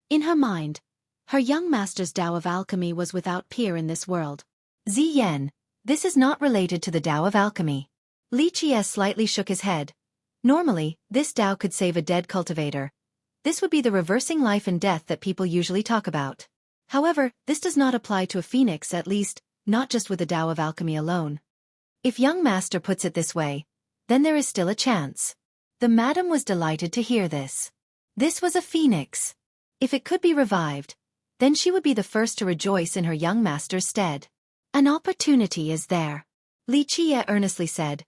In her mind, her young master's Tao of alchemy was without peer in this world. Ziyan, this is not related to the Tao of alchemy. Li Qie slightly shook his head. Normally, this Tao could save a dead cultivator. This would be the reversing life and death that people usually talk about. However, this does not apply to a phoenix, at least, not just with the Tao of alchemy alone. If young master puts it this way, then there is still a chance. The madam was delighted to hear this. This was a phoenix. If it could be revived, then she would be the first to rejoice in her young master's stead. An opportunity is there. Li Qie earnestly said.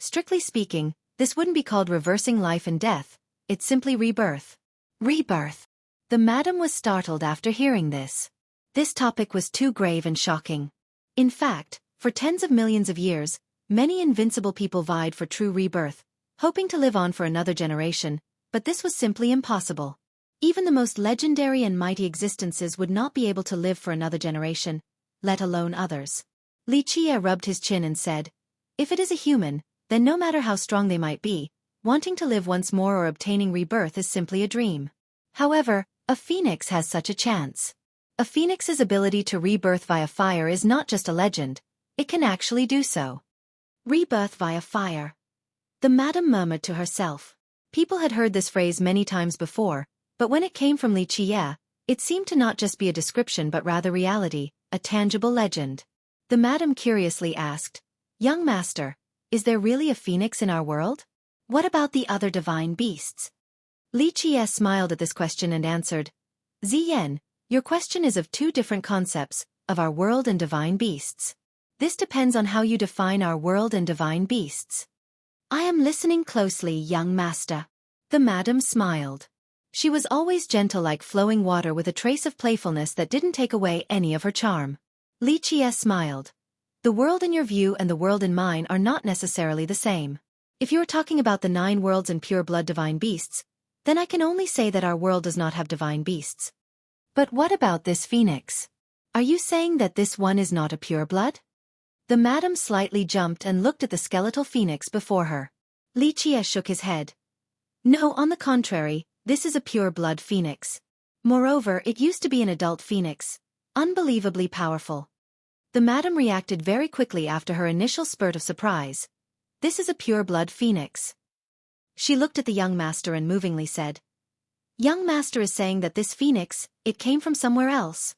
Strictly speaking, this wouldn't be called reversing life and death, it's simply rebirth. Rebirth. The madam was startled after hearing this. This topic was too grave and shocking. In fact, for tens of millions of years, many invincible people vied for true rebirth, hoping to live on for another generation, but this was simply impossible. Even the most legendary and mighty existences would not be able to live for another generation, let alone others. Li Qie rubbed his chin and said, "If it is a human, then no matter how strong they might be, wanting to live once more or obtaining rebirth is simply a dream. However, a phoenix has such a chance. A phoenix's ability to rebirth via fire is not just a legend, it can actually do so." Rebirth via fire. The madam murmured to herself. People had heard this phrase many times before, but when it came from Li Qie, it seemed to not just be a description but rather reality, a tangible legend. The madam curiously asked, "Young master, is there really a phoenix in our world? What about the other divine beasts?" Li Qie smiled at this question and answered, "Ziyan, your question is of two different concepts, of our world and divine beasts. This depends on how you define our world and divine beasts." "I am listening closely, young master." The madam smiled. She was always gentle like flowing water with a trace of playfulness that didn't take away any of her charm. Li Qie smiled. "The world in your view and the world in mine are not necessarily the same. If you are talking about the 9 worlds and pure blood divine beasts, then I can only say that our world does not have divine beasts. But what about this phoenix? Are you saying that this one is not a pure blood?" The madam slightly jumped and looked at the skeletal phoenix before her. Li Qie shook his head. "No, on the contrary, this is a pure blood phoenix. Moreover, it used to be an adult phoenix, unbelievably powerful." The madam reacted very quickly after her initial spurt of surprise. "This is a pure blood phoenix." She looked at the young master and movingly said, "Young master is saying that this phoenix, it came from somewhere else."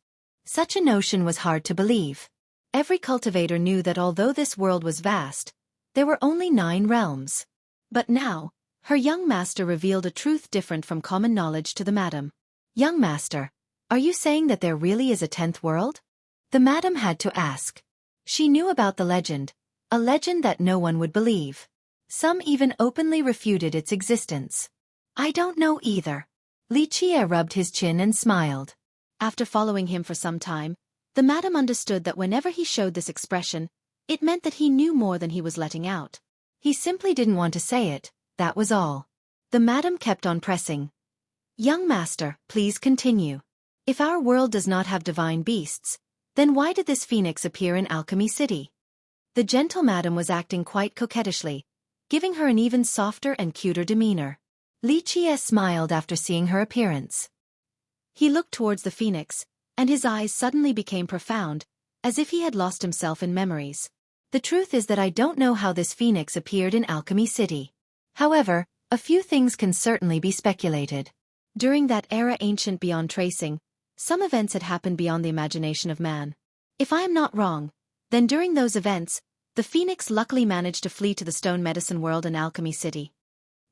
Such a notion was hard to believe. Every cultivator knew that although this world was vast, there were only 9 realms. But now, her young master revealed a truth different from common knowledge to the madam. "Young master, are you saying that there really is a 10th world?" The madam had to ask. She knew about the legend, a legend that no one would believe. Some even openly refuted its existence. "I don't know either." Li Qie rubbed his chin and smiled. After following him for some time, the madam understood that whenever he showed this expression, It meant that he knew more than he was letting out. He simply didn't want to say it, that was all. The madam kept on pressing. Young master, please continue. If our world does not have divine beasts, then why did this phoenix appear in Alchemy City? The gentle madam was acting quite coquettishly, giving her an even softer and cuter demeanor. Xueqi smiled after seeing her appearance. He looked towards the phoenix, and his eyes suddenly became profound, as if he had lost himself in memories. The truth is that I don't know how this phoenix appeared in Alchemy City. However, a few things can certainly be speculated. During that era ancient beyond tracing, some events had happened beyond the imagination of man. If I am not wrong, then during those events, the phoenix luckily managed to flee to the stone medicine world in Alchemy City.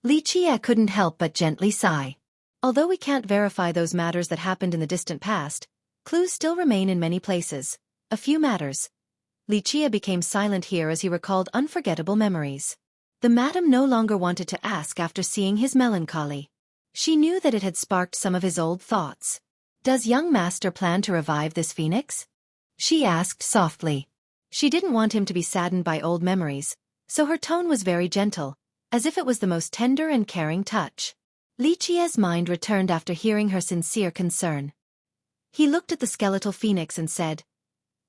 Xueqi couldn't help but gently sigh. Although we can't verify those matters that happened in the distant past, clues still remain in many places. A few matters. Xueqi became silent here as he recalled unforgettable memories. The madam no longer wanted to ask after seeing his melancholy. She knew that it had sparked some of his old thoughts. Does young master plan to revive this phoenix? She asked softly. She didn't want him to be saddened by old memories, so her tone was very gentle, as if it was the most tender and caring touch. Xueqi's mind returned after hearing her sincere concern. He looked at the skeletal phoenix and said,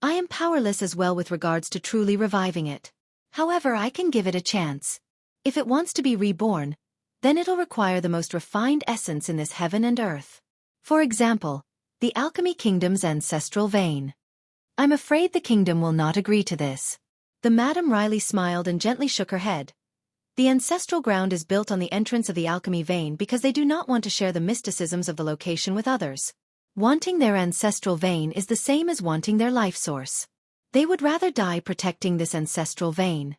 I am powerless as well with regards to truly reviving it. However, I can give it a chance. If it wants to be reborn, then it'll require the most refined essence in this heaven and earth. For example, the Alchemy Kingdom's ancestral vein. I'm afraid the kingdom will not agree to this. The Madam Riley smiled and gently shook her head. The ancestral ground is built on the entrance of the alchemy vein because they do not want to share the mysticisms of the location with others. Wanting their ancestral vein is the same as wanting their life source. They would rather die protecting this ancestral vein.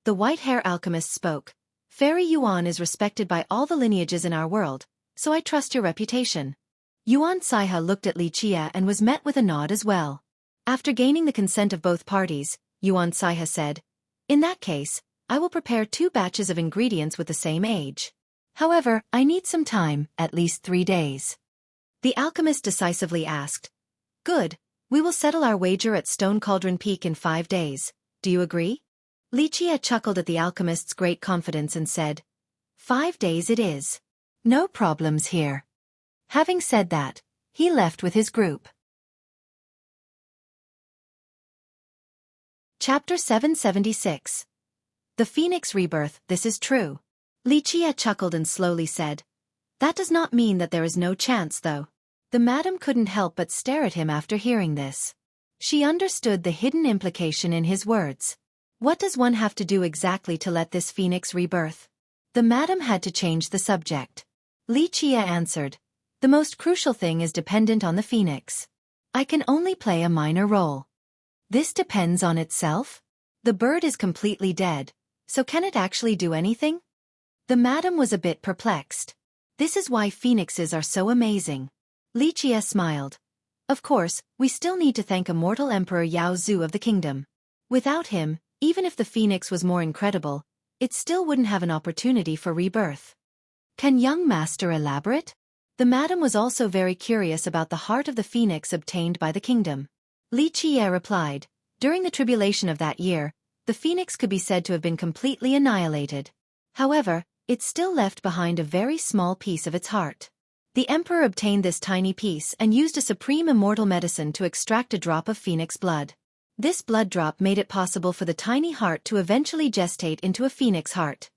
The white-hair alchemist spoke. Fairy Yuan is respected by all the lineages in our world, so I trust your reputation. Yuan Saiha looked at Xueqi and was met with a nod as well. After gaining the consent of both parties, Yuan Saiha said, In that case, I will prepare 2 batches of ingredients with the same age. However, I need some time, at least 3 days. The alchemist decisively asked, Good, we will settle our wager at Stone Cauldron Peak in 5 days. Do you agree? Xueqi chuckled at the alchemist's great confidence and said, 5 days it is. No problems here. Having said that, he left with his group. Chapter 776. The Phoenix Rebirth, this is true. Xueqi chuckled and slowly said, That does not mean that there is no chance though. The madam couldn't help but stare at him after hearing this. She understood the hidden implication in his words. What does one have to do exactly to let this phoenix rebirth? The madam had to change the subject. Xueqi answered, The most crucial thing is dependent on the phoenix. I can only play a minor role. This depends on itself? The bird is completely dead, so can it actually do anything? The madam was a bit perplexed. This is why phoenixes are so amazing. Xueqi smiled. Of course, we still need to thank immortal Emperor Yao Zhu of the kingdom. Without him, even if the phoenix was more incredible, it still wouldn't have an opportunity for rebirth. Can young master elaborate? The madam was also very curious about the heart of the phoenix obtained by the kingdom. Xueqi replied, During the tribulation of that year, the phoenix could be said to have been completely annihilated. However, it still left behind a very small piece of its heart. The emperor obtained this tiny piece and used a supreme immortal medicine to extract a drop of phoenix blood. This blood drop made it possible for the tiny heart to eventually gestate into a phoenix heart.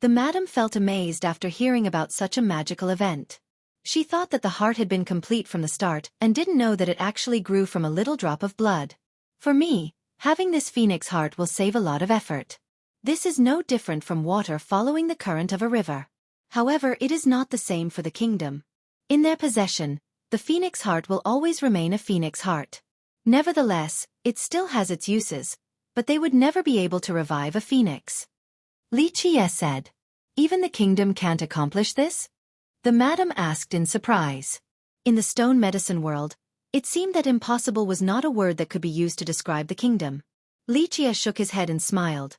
The madam felt amazed after hearing about such a magical event. She thought that the heart had been complete from the start and didn't know that it actually grew from a little drop of blood. For me, having this phoenix heart will save a lot of effort. This is no different from water following the current of a river. However, it is not the same for the kingdom. In their possession, the phoenix heart will always remain a phoenix heart. Nevertheless, it still has its uses, but they would never be able to revive a phoenix. Xueqi said, Even the kingdom can't accomplish this? The madam asked in surprise. In the stone medicine world, it seemed that impossible was not a word that could be used to describe the kingdom. Xueqi shook his head and smiled.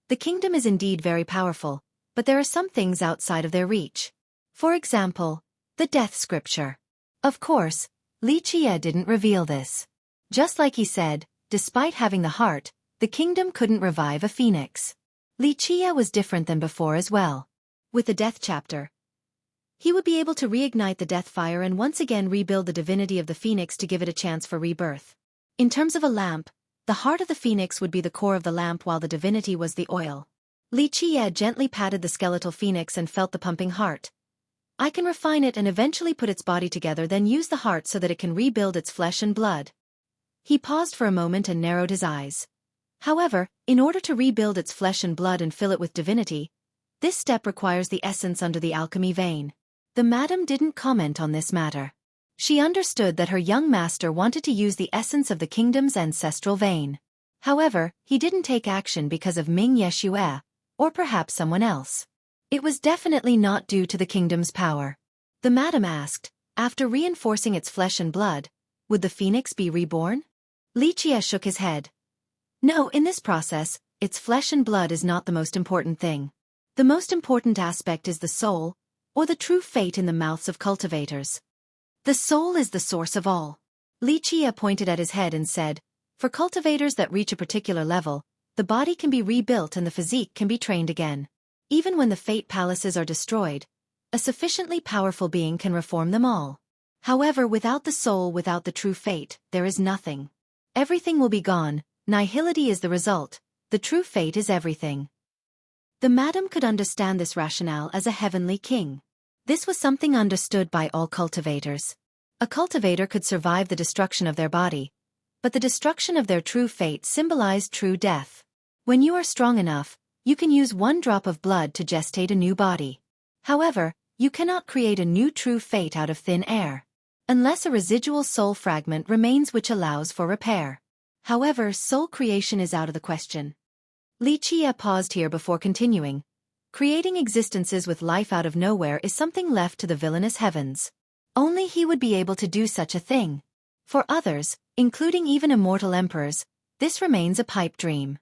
The kingdom is indeed very powerful, but there are some things outside of their reach. For example, the death scripture. Of course, Xueqi didn't reveal this. Just like he said, despite having the heart, the kingdom couldn't revive a phoenix. Li Qie was different than before as well. With the death chapter, he would be able to reignite the death fire and once again rebuild the divinity of the phoenix to give it a chance for rebirth. In terms of a lamp, the heart of the phoenix would be the core of the lamp while the divinity was the oil. Li Qie gently patted the skeletal phoenix and felt the pumping heart. I can refine it and eventually put its body together, then use the heart so that it can rebuild its flesh and blood. He paused for a moment and narrowed his eyes. However, in order to rebuild its flesh and blood and fill it with divinity, this step requires the essence under the alchemy vein. The madam didn't comment on this matter. She understood that her young master wanted to use the essence of the kingdom's ancestral vein. However, he didn't take action because of Ming Yeshue, or perhaps someone else. It was definitely not due to the kingdom's power. The madam asked, after reinforcing its flesh and blood, would the phoenix be reborn? Li Qie shook his head. No, in this process, its flesh and blood is not the most important thing. The most important aspect is the soul, or the true fate in the mouths of cultivators. The soul is the source of all. Li Qie pointed at his head and said, for cultivators that reach a particular level, the body can be rebuilt and the physique can be trained again. Even when the fate palaces are destroyed, a sufficiently powerful being can reform them all. However, without the soul, without the true fate, there is nothing. Everything will be gone, nihility is the result, the true fate is everything. The madam could understand this rationale as a heavenly king. This was something understood by all cultivators. A cultivator could survive the destruction of their body, but the destruction of their true fate symbolized true death. When you are strong enough, you can use one drop of blood to gestate a new body. However, you cannot create a new true fate out of thin air, unless a residual soul fragment remains which allows for repair. However, soul creation is out of the question. Li Qie paused here before continuing. Creating existences with life out of nowhere is something left to the villainous heavens. Only he would be able to do such a thing. For others, including even immortal emperors, this remains a pipe dream.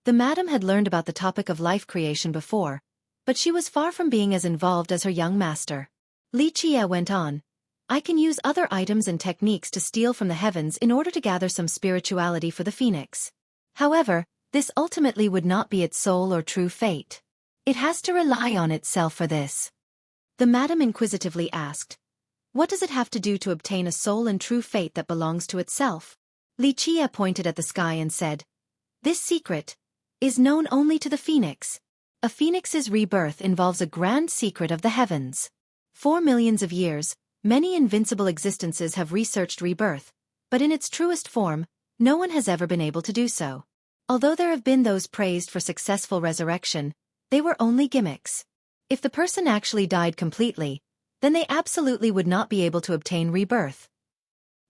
The madam had learned about the topic of life creation before, but she was far from being as involved as her young master. Li Qie went on, I can use other items and techniques to steal from the heavens in order to gather some spirituality for the phoenix. However, this ultimately would not be its soul or true fate. It has to rely on itself for this. The madam inquisitively asked, what does it have to do to obtain a soul and true fate that belongs to itself? Li Qie pointed at the sky and said, this secret is known only to the phoenix. A phoenix's rebirth involves a grand secret of the heavens. For millions of years, many invincible existences have researched rebirth, but in its truest form, no one has ever been able to do so. Although there have been those praised for successful resurrection, they were only gimmicks. If the person actually died completely, then they absolutely would not be able to obtain rebirth.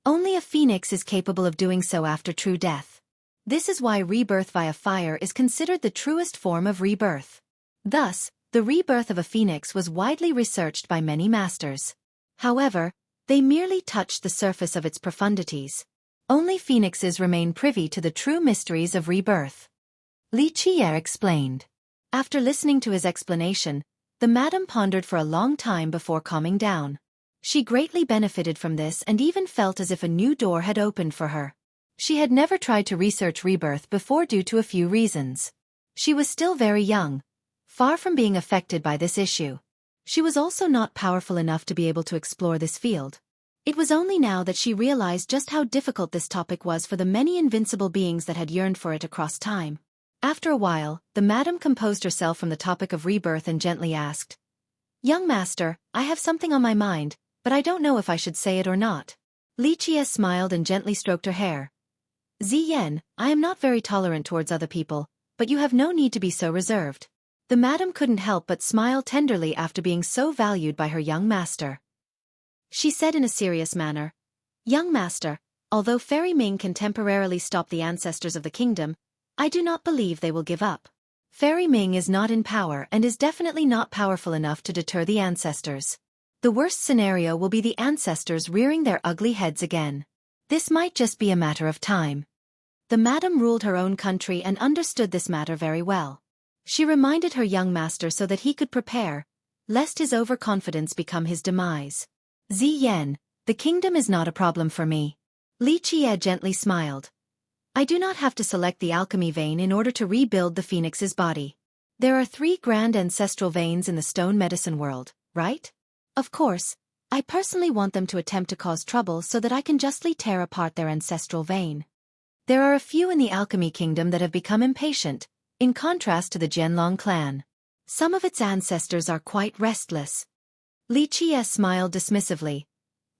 Only a phoenix is capable of doing so after true death. This is why rebirth via fire is considered the truest form of rebirth. Thus, the rebirth of a phoenix was widely researched by many masters. However, they merely touched the surface of its profundities. Only phoenixes remain privy to the true mysteries of rebirth. Li Qie explained. After listening to his explanation, the madam pondered for a long time before calming down. She greatly benefited from this and even felt as if a new door had opened for her. She had never tried to research rebirth before due to a few reasons. She was still very young, far from being affected by this issue. She was also not powerful enough to be able to explore this field. It was only now that she realized just how difficult this topic was for the many invincible beings that had yearned for it across time. After a while, the madam composed herself from the topic of rebirth and gently asked, young master, I have something on my mind, but I don't know if I should say it or not. Li Qie smiled and gently stroked her hair. Ziyan, I am not very tolerant towards other people, but you have no need to be so reserved. The madam couldn't help but smile tenderly after being so valued by her young master. She said in a serious manner, young master, although Fairy Ming can temporarily stop the ancestors of the kingdom, I do not believe they will give up. Fairy Ming is not in power and is definitely not powerful enough to deter the ancestors. The worst scenario will be the ancestors rearing their ugly heads again. This might just be a matter of time. The madam ruled her own country and understood this matter very well. She reminded her young master so that he could prepare, lest his overconfidence become his demise. Ziyan, the kingdom is not a problem for me. Li Qie gently smiled. I do not have to select the alchemy vein in order to rebuild the phoenix's body. There are 3 grand ancestral veins in the stone medicine world, right? Of course, I personally want them to attempt to cause trouble so that I can justly tear apart their ancestral vein. There are a few in the alchemy kingdom that have become impatient, in contrast to the Jianlong clan. Some of its ancestors are quite restless. Li Qie smiled dismissively.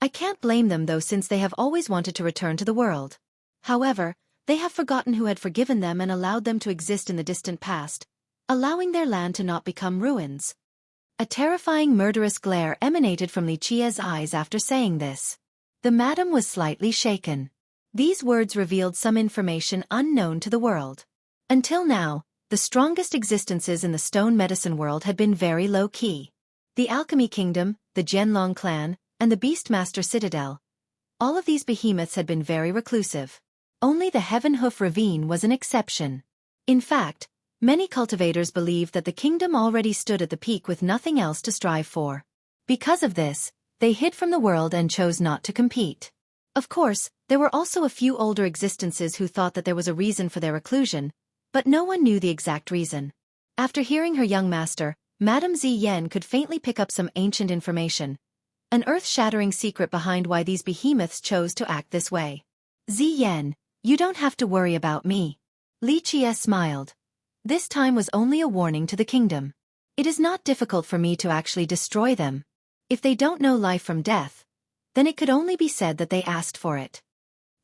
I can't blame them though, since they have always wanted to return to the world. However, they have forgotten who had forgiven them and allowed them to exist in the distant past, allowing their land to not become ruins. A terrifying murderous glare emanated from Li Qie's eyes after saying this. The madam was slightly shaken. These words revealed some information unknown to the world. Until now, the strongest existences in the stone medicine world had been very low-key. The Alchemy Kingdom, the Jianlong clan, and the Beastmaster Citadel. All of these behemoths had been very reclusive. Only the Heaven Hoof Ravine was an exception. In fact, many cultivators believed that the kingdom already stood at the peak with nothing else to strive for. Because of this, they hid from the world and chose not to compete. Of course, there were also a few older existences who thought that there was a reason for their reclusion, but no one knew the exact reason. After hearing her young master, Madame Ziyan could faintly pick up some ancient information. An earth-shattering secret behind why these behemoths chose to act this way. Ziyan, you don't have to worry about me. Li Qie smiled. This time was only a warning to the kingdom. It is not difficult for me to actually destroy them. If they don't know life from death, then it could only be said that they asked for it.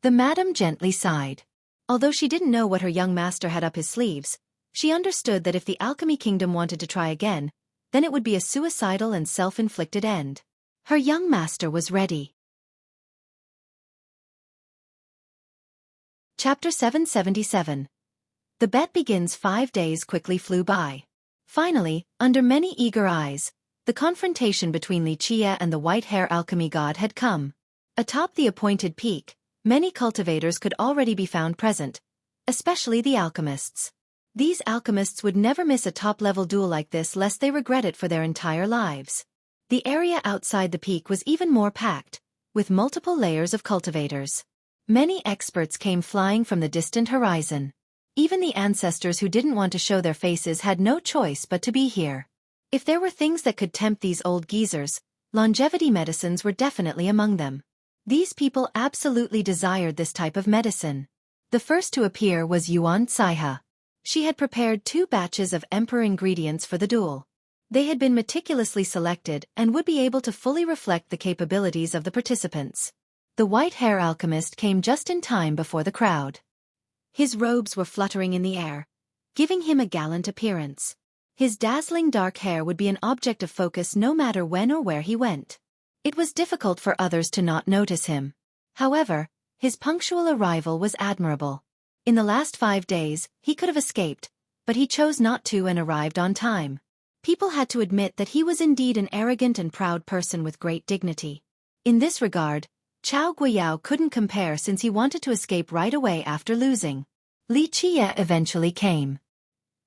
The madam gently sighed. Although she didn't know what her young master had up his sleeves, she understood that if the Alchemy Kingdom wanted to try again, then it would be a suicidal and self-inflicted end. Her young master was ready. Chapter 777. The bet begins. 5 days quickly flew by. Finally, under many eager eyes, the confrontation between Li Qie and the white-hair alchemy god had come. Atop the appointed peak, many cultivators could already be found present, especially the alchemists. These alchemists would never miss a top-level duel like this lest they regret it for their entire lives. The area outside the peak was even more packed, with multiple layers of cultivators. Many experts came flying from the distant horizon. Even the ancestors who didn't want to show their faces had no choice but to be here. If there were things that could tempt these old geezers, longevity medicines were definitely among them. These people absolutely desired this type of medicine. The first to appear was Yuan Caihe. She had prepared 2 batches of emperor ingredients for the duel. They had been meticulously selected and would be able to fully reflect the capabilities of the participants. The white-hair alchemist came just in time before the crowd. His robes were fluttering in the air, giving him a gallant appearance. His dazzling dark hair would be an object of focus no matter when or where he went. It was difficult for others to not notice him. However, his punctual arrival was admirable. In the last 5 days, he could have escaped, but he chose not to and arrived on time. People had to admit that he was indeed an arrogant and proud person with great dignity. In this regard, Chao Guiyao couldn't compare since he wanted to escape right away after losing. Li Qie eventually came.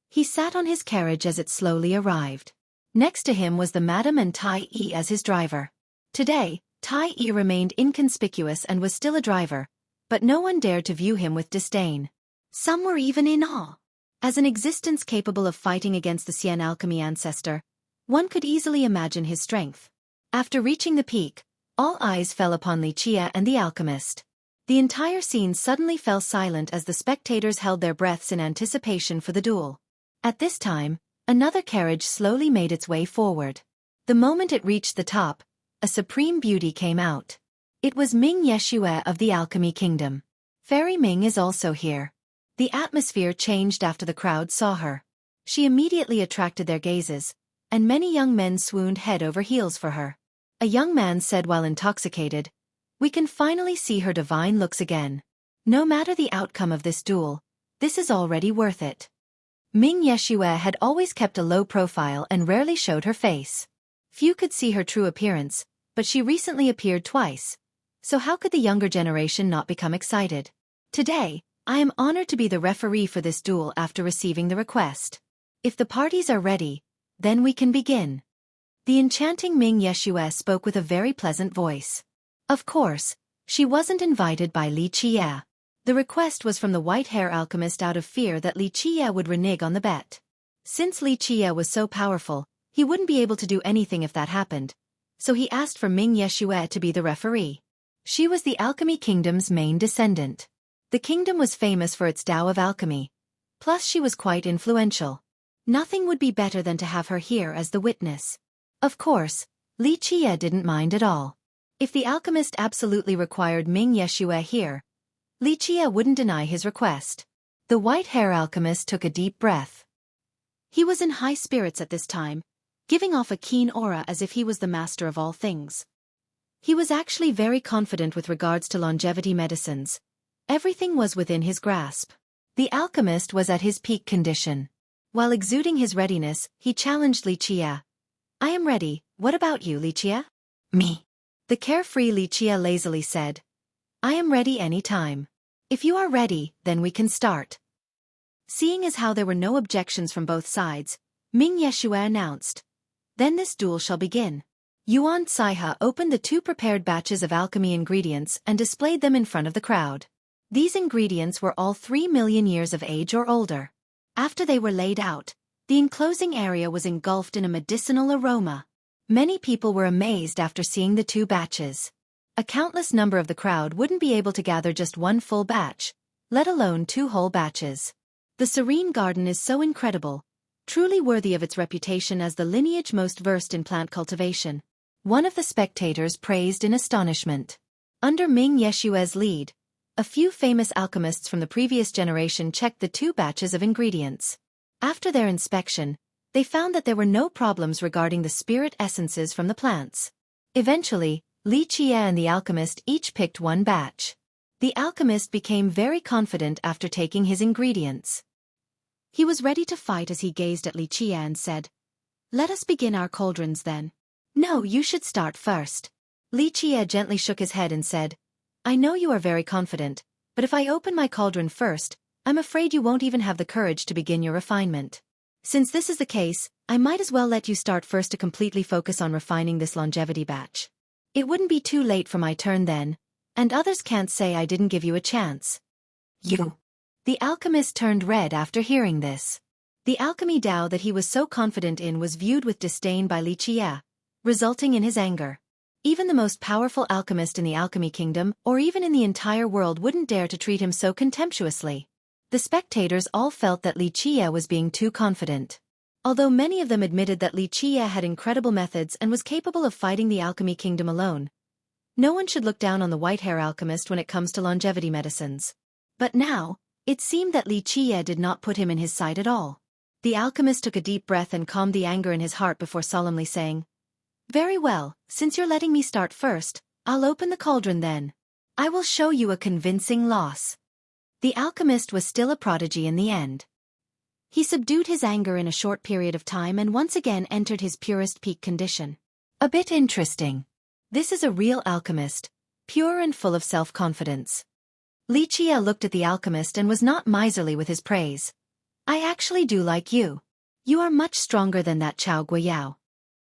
He sat on his carriage as it slowly arrived. Next to him was the madam and Tai Yi as his driver. Today, Tai Yi remained inconspicuous and was still a driver, but no one dared to view him with disdain. Some were even in awe. As an existence capable of fighting against the Xian alchemy ancestor, one could easily imagine his strength. After reaching the peak, all eyes fell upon Li Qie and the alchemist. The entire scene suddenly fell silent as the spectators held their breaths in anticipation for the duel. At this time, another carriage slowly made its way forward. The moment it reached the top, a supreme beauty came out. It was Ming Yeshue of the Alchemy Kingdom. Fairy Ming is also here. The atmosphere changed after the crowd saw her. She immediately attracted their gazes, and many young men swooned head over heels for her. A young man said while intoxicated, "We can finally see her divine looks again. No matter the outcome of this duel, this is already worth it." Ming Yeshue had always kept a low profile and rarely showed her face. Few could see her true appearance, but she recently appeared twice. So how could the younger generation not become excited? Today, I am honored to be the referee for this duel after receiving the request. If the parties are ready, then we can begin. The enchanting Ming Yeshue spoke with a very pleasant voice. Of course, she wasn't invited by Li Qie. The request was from the white-hair alchemist out of fear that Li Qiye would renege on the bet. Since Li Qiye was so powerful, he wouldn't be able to do anything if that happened, so he asked for Ming Yeshue to be the referee. She was the Alchemy Kingdom's main descendant. The kingdom was famous for its Tao of alchemy, plus she was quite influential. Nothing would be better than to have her here as the witness. Of course, Li Qiye didn't mind at all. If the alchemist absolutely required Ming Yeshue here, Li Qiye wouldn't deny his request. The white-hair alchemist took a deep breath. He was in high spirits at this time, giving off a keen aura as if he was the master of all things. He was actually very confident with regards to longevity medicines. Everything was within his grasp. The alchemist was at his peak condition. While exuding his readiness, he challenged Li Qiye. "I am ready, what about you, Li Qiye?" "Me." The carefree Li Qiye lazily said. "I am ready any time. If you are ready, then we can start." Seeing as how there were no objections from both sides, Ming Yeshue announced, "Then this duel shall begin." Yuan Caihe opened the 2 prepared batches of alchemy ingredients and displayed them in front of the crowd. These ingredients were all 3 million years of age or older. After they were laid out, the enclosing area was engulfed in a medicinal aroma. Many people were amazed after seeing the 2 batches. A countless number of the crowd wouldn't be able to gather just 1 full batch, let alone 2 whole batches. The serene garden is so incredible, truly worthy of its reputation as the lineage most versed in plant cultivation. One of the spectators praised in astonishment. Under Ming Yeshue's lead, a few famous alchemists from the previous generation checked the 2 batches of ingredients. After their inspection, they found that there were no problems regarding the spirit essences from the plants. Eventually, Li Qiye and the alchemist each picked 1 batch. The alchemist became very confident after taking his ingredients. He was ready to fight as he gazed at Li Qiye and said, "Let us begin our cauldrons then." "No, you should start first." Li Qiye gently shook his head and said, "I know you are very confident, but if I open my cauldron first, I'm afraid you won't even have the courage to begin your refinement. Since this is the case, I might as well let you start first to completely focus on refining this longevity batch. It wouldn't be too late for my turn then, and others can't say I didn't give you a chance." "You." The alchemist turned red after hearing this. The alchemy Tao that he was so confident in was viewed with disdain by Li Qiye, resulting in his anger. Even the most powerful alchemist in the Alchemy Kingdom, or even in the entire world, wouldn't dare to treat him so contemptuously. The spectators all felt that Li Qiye was being too confident. Although many of them admitted that Li Qiye had incredible methods and was capable of fighting the Alchemy Kingdom alone, no one should look down on the white-hair alchemist when it comes to longevity medicines. But now, it seemed that Li Qiye did not put him in his sight at all. The alchemist took a deep breath and calmed the anger in his heart before solemnly saying, "Very well, since you're letting me start first, I'll open the cauldron then. I will show you a convincing loss." The alchemist was still a prodigy in the end. He subdued his anger in a short period of time and once again entered his purest peak condition. A bit interesting. This is a real alchemist, pure and full of self-confidence. Li Qiye looked at the alchemist and was not miserly with his praise. "I actually do like you. You are much stronger than that Chao Guiyao."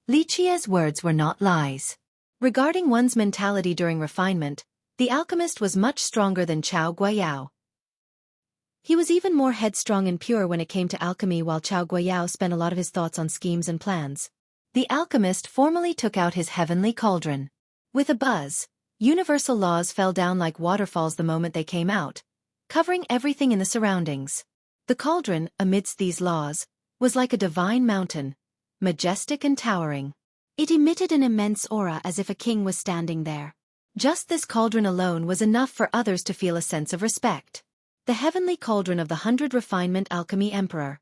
Li Qiye's words were not lies. Regarding one's mentality during refinement, the alchemist was much stronger than Chao Guiyao. He was even more headstrong and pure when it came to alchemy, while Chao Guiyao spent a lot of his thoughts on schemes and plans. The alchemist formally took out his heavenly cauldron. With a buzz, universal laws fell down like waterfalls the moment they came out, covering everything in the surroundings. The cauldron, amidst these laws, was like a divine mountain, majestic and towering. It emitted an immense aura as if a king was standing there. Just this cauldron alone was enough for others to feel a sense of respect. The heavenly cauldron of the 100 Refinement Alchemy Emperor.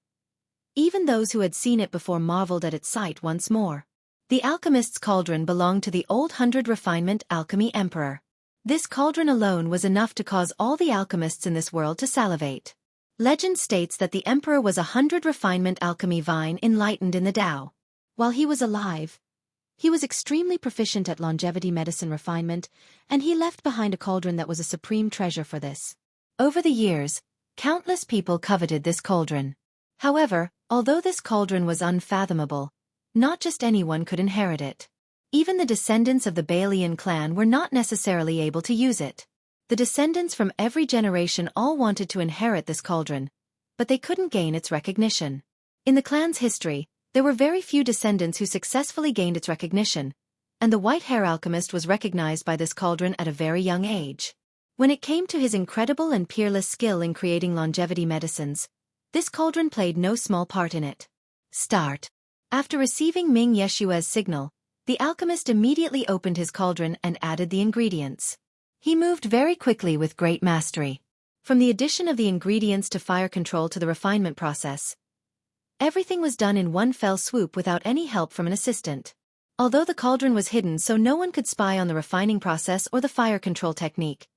Even those who had seen it before marveled at its sight once more. The alchemist's cauldron belonged to the old 100 Refinement Alchemy Emperor. This cauldron alone was enough to cause all the alchemists in this world to salivate. Legend states that the emperor was a 100 Refinement Alchemy vine enlightened in the Tao. While he was alive, he was extremely proficient at longevity medicine refinement, and he left behind a cauldron that was a supreme treasure for this. Over the years, countless people coveted this cauldron. However, although this cauldron was unfathomable, not just anyone could inherit it. Even the descendants of the Balian clan were not necessarily able to use it. The descendants from every generation all wanted to inherit this cauldron, but they couldn't gain its recognition. In the clan's history, there were very few descendants who successfully gained its recognition, and the white-hair alchemist was recognized by this cauldron at a very young age. When it came to his incredible and peerless skill in creating longevity medicines, this cauldron played no small part in it. Start. After receiving Ming Yeshua's signal, the alchemist immediately opened his cauldron and added the ingredients. He moved very quickly with great mastery. From the addition of the ingredients to fire control to the refinement process, everything was done in one fell swoop without any help from an assistant. Although the cauldron was hidden so no one could spy on the refining process or the fire control technique,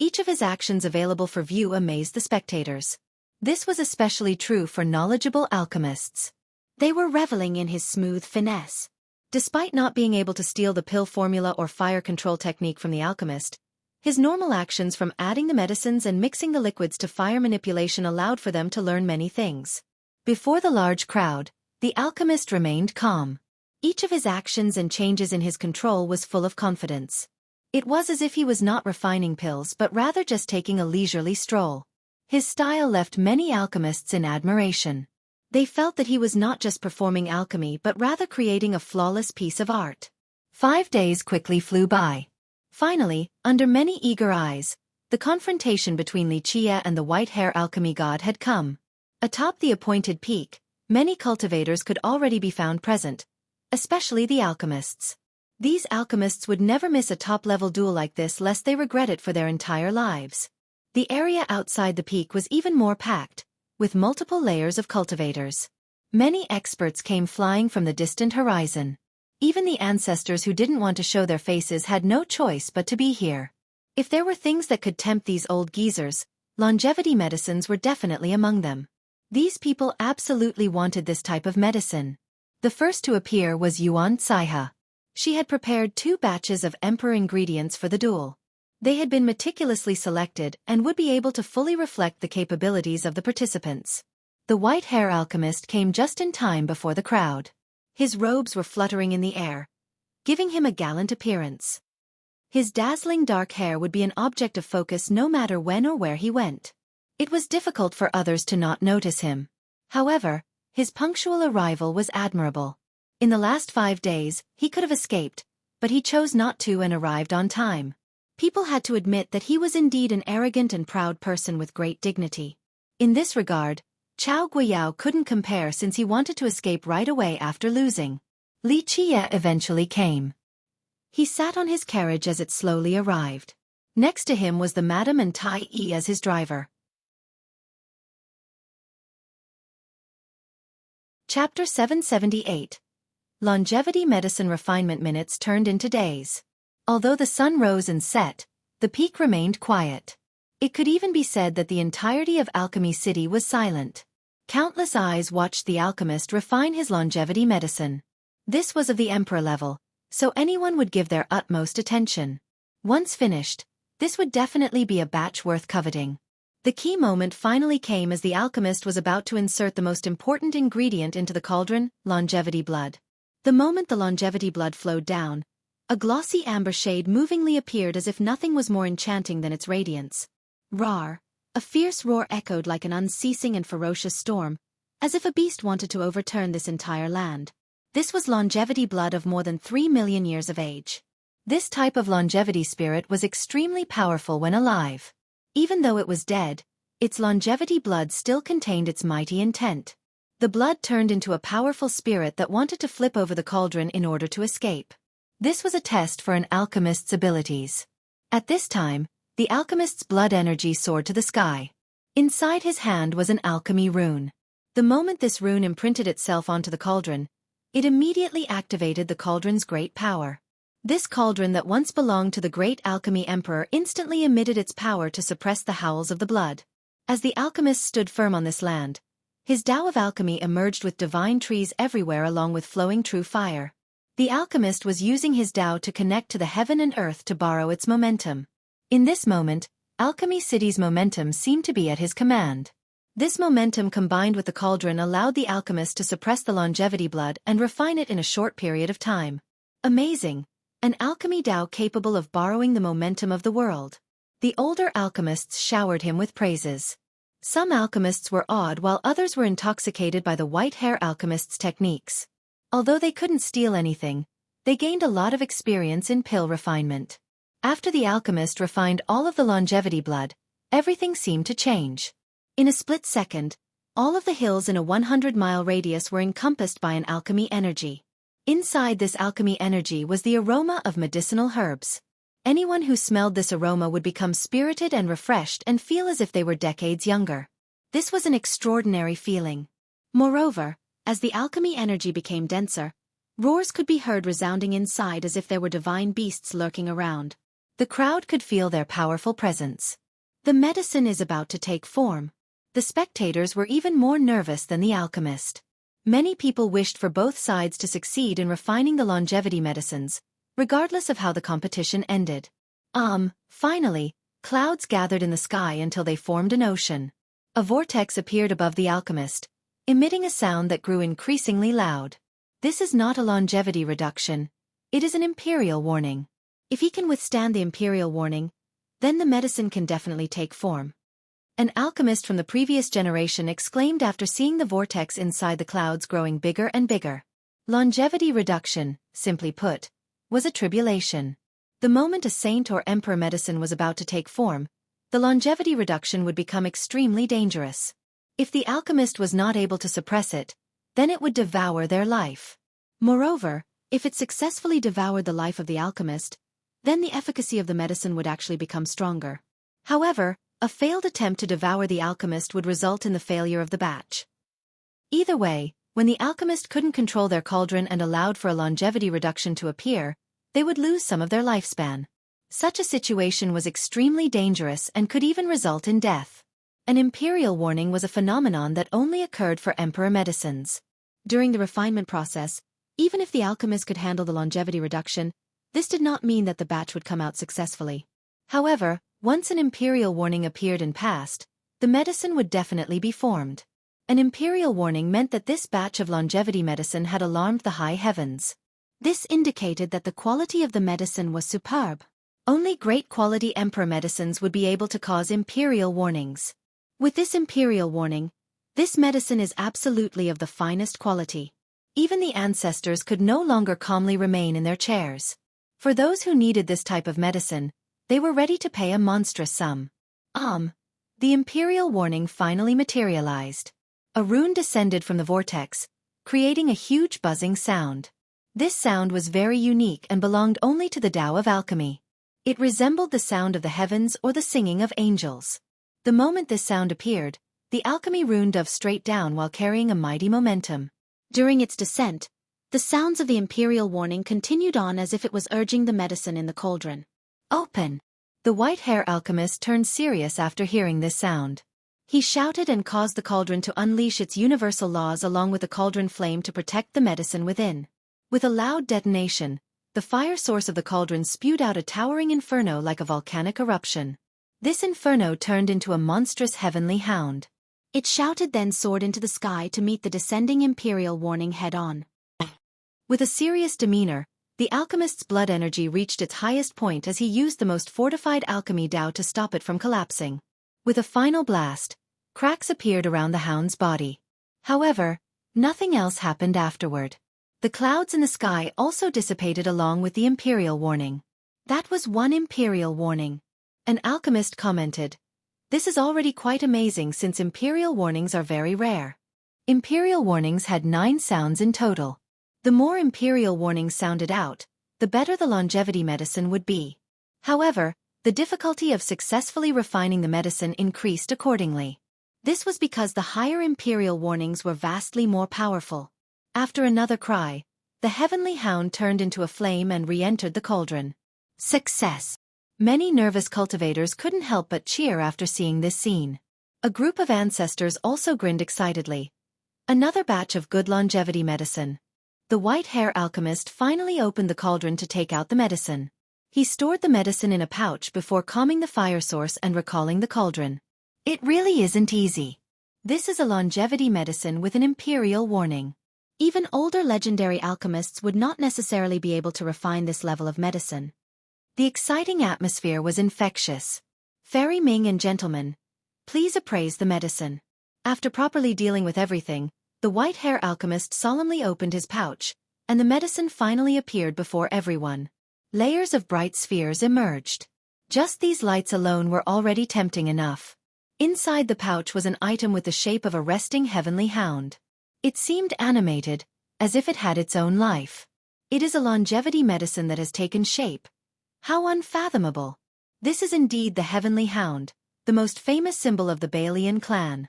each of his actions available for view amazed the spectators. This was especially true for knowledgeable alchemists. They were reveling in his smooth finesse. Despite not being able to steal the pill formula or fire control technique from the alchemist, his normal actions from adding the medicines and mixing the liquids to fire manipulation allowed for them to learn many things. Before the large crowd, the alchemist remained calm. Each of his actions and changes in his control was full of confidence. It was as if he was not refining pills but rather just taking a leisurely stroll. His style left many alchemists in admiration. They felt that he was not just performing alchemy but rather creating a flawless piece of art. 5 days quickly flew by. Finally, under many eager eyes, the confrontation between Xueqi and the white-hair alchemy god had come. Atop the appointed peak, many cultivators could already be found present, especially the alchemists. These alchemists would never miss a top-level duel like this lest they regret it for their entire lives. The area outside the peak was even more packed, with multiple layers of cultivators. Many experts came flying from the distant horizon. Even the ancestors who didn't want to show their faces had no choice but to be here. If there were things that could tempt these old geezers, longevity medicines were definitely among them. These people absolutely wanted this type of medicine. The first to appear was Yuan Caihe. She had prepared 2 batches of emperor ingredients for the duel. They had been meticulously selected and would be able to fully reflect the capabilities of the participants. The white-hair alchemist came just in time before the crowd. His robes were fluttering in the air, giving him a gallant appearance. His dazzling dark hair would be an object of focus no matter when or where he went. It was difficult for others to not notice him. However, his punctual arrival was admirable. In the last 5 days, he could have escaped, but he chose not to and arrived on time. People had to admit that he was indeed an arrogant and proud person with great dignity. In this regard, Chao Guiyao couldn't compare since he wanted to escape right away after losing. Xueqi eventually came. He sat on his carriage as it slowly arrived. Next to him was the madam and Tai Yi as his driver. Chapter 778. Longevity Medicine Refinement Minutes turned into days. Although the sun rose and set, the peak remained quiet. It could even be said that the entirety of Alchemy City was silent. Countless eyes watched the alchemist refine his longevity medicine. This was of the emperor level, so anyone would give their utmost attention. Once finished, this would definitely be a batch worth coveting. The key moment finally came as the alchemist was about to insert the most important ingredient into the cauldron, longevity blood. The moment the longevity blood flowed down, a glossy amber shade movingly appeared as if nothing was more enchanting than its radiance. Rar! A fierce roar echoed like an unceasing and ferocious storm, as if a beast wanted to overturn this entire land. This was longevity blood of more than 3 million years of age. This type of longevity spirit was extremely powerful when alive. Even though it was dead, its longevity blood still contained its mighty intent. The blood turned into a powerful spirit that wanted to flip over the cauldron in order to escape. This was a test for an alchemist's abilities. At this time, the alchemist's blood energy soared to the sky. Inside his hand was an alchemy rune. The moment this rune imprinted itself onto the cauldron, it immediately activated the cauldron's great power. This cauldron that once belonged to the great alchemy emperor instantly emitted its power to suppress the howls of the blood. As the alchemist stood firm on this land, his Tao of alchemy emerged with divine trees everywhere along with flowing true fire. The alchemist was using his Tao to connect to the heaven and earth to borrow its momentum. In this moment, Alchemy City's momentum seemed to be at his command. This momentum combined with the cauldron allowed the alchemist to suppress the longevity blood and refine it in a short period of time. Amazing! An alchemy Tao capable of borrowing the momentum of the world. The older alchemists showered him with praises. Some alchemists were awed while others were intoxicated by the white-hair alchemist's techniques. Although they couldn't steal anything, they gained a lot of experience in pill refinement. After the alchemist refined all of the longevity blood, everything seemed to change. In a split second, all of the hills in a 100-mile radius were encompassed by an alchemy energy. Inside this alchemy energy was the aroma of medicinal herbs. Anyone who smelled this aroma would become spirited and refreshed and feel as if they were decades younger. This was an extraordinary feeling. Moreover, as the alchemy energy became denser, roars could be heard resounding inside as if there were divine beasts lurking around. The crowd could feel their powerful presence. The medicine is about to take form. The spectators were even more nervous than the alchemist. Many people wished for both sides to succeed in refining the longevity medicines, regardless of how the competition ended. Finally, clouds gathered in the sky until they formed an ocean. A vortex appeared above the alchemist, emitting a sound that grew increasingly loud. This is not a longevity reduction, it is an imperial warning. If he can withstand the imperial warning, then the medicine can definitely take form. An alchemist from the previous generation exclaimed after seeing the vortex inside the clouds growing bigger and bigger. Longevity reduction, simply put, was a tribulation. The moment a saint or emperor medicine was about to take form, the longevity reduction would become extremely dangerous. If the alchemist was not able to suppress it, then it would devour their life. Moreover, if it successfully devoured the life of the alchemist, then the efficacy of the medicine would actually become stronger. However, a failed attempt to devour the alchemist would result in the failure of the batch. Either way, when the alchemist couldn't control their cauldron and allowed for a longevity reduction to appear, they would lose some of their lifespan. Such a situation was extremely dangerous and could even result in death. An imperial warning was a phenomenon that only occurred for emperor medicines. During the refinement process, even if the alchemist could handle the longevity reduction, this did not mean that the batch would come out successfully. However, once an imperial warning appeared and passed, the medicine would definitely be formed. An imperial warning meant that this batch of longevity medicine had alarmed the high heavens. This indicated that the quality of the medicine was superb. Only great quality emperor medicines would be able to cause imperial warnings. With this imperial warning, this medicine is absolutely of the finest quality. Even the ancestors could no longer calmly remain in their chairs. For those who needed this type of medicine, they were ready to pay a monstrous sum. The imperial warning finally materialized. A rune descended from the vortex, creating a huge buzzing sound. This sound was very unique and belonged only to the Tao of alchemy. It resembled the sound of the heavens or the singing of angels. The moment this sound appeared, the alchemy rune dove straight down while carrying a mighty momentum. During its descent, the sounds of the imperial warning continued on as if it was urging the medicine in the cauldron. Open! The white-hair alchemist turned serious after hearing this sound. He shouted and caused the cauldron to unleash its universal laws along with the cauldron flame to protect the medicine within. With a loud detonation, the fire source of the cauldron spewed out a towering inferno like a volcanic eruption. This inferno turned into a monstrous heavenly hound. It shouted then soared into the sky to meet the descending imperial warning head-on. With a serious demeanor, the alchemist's blood energy reached its highest point as he used the most fortified alchemy Tao to stop it from collapsing. With a final blast, cracks appeared around the hound's body. However, nothing else happened afterward. The clouds in the sky also dissipated along with the imperial warning. That was one imperial warning. An alchemist commented, "This is already quite amazing since imperial warnings are very rare." Imperial warnings had 9 sounds in total. The more imperial warnings sounded out, the better the longevity medicine would be. However, the difficulty of successfully refining the medicine increased accordingly. This was because the higher imperial warnings were vastly more powerful. After another cry, the heavenly hound turned into a flame and re-entered the cauldron. Success! Many nervous cultivators couldn't help but cheer after seeing this scene. A group of ancestors also grinned excitedly. Another batch of good longevity medicine. The white-hair alchemist finally opened the cauldron to take out the medicine. He stored the medicine in a pouch before calming the fire source and recalling the cauldron. It really isn't easy. This is a longevity medicine with an imperial warning. Even older legendary alchemists would not necessarily be able to refine this level of medicine. The exciting atmosphere was infectious. Fairy Ming and gentlemen, please appraise the medicine. After properly dealing with everything, the white-hair alchemist solemnly opened his pouch, and the medicine finally appeared before everyone. Layers of bright spheres emerged. Just these lights alone were already tempting enough. Inside the pouch was an item with the shape of a resting heavenly hound. It seemed animated, as if it had its own life. It is a longevity medicine that has taken shape. How unfathomable! This is indeed the heavenly hound, the most famous symbol of the Balian clan.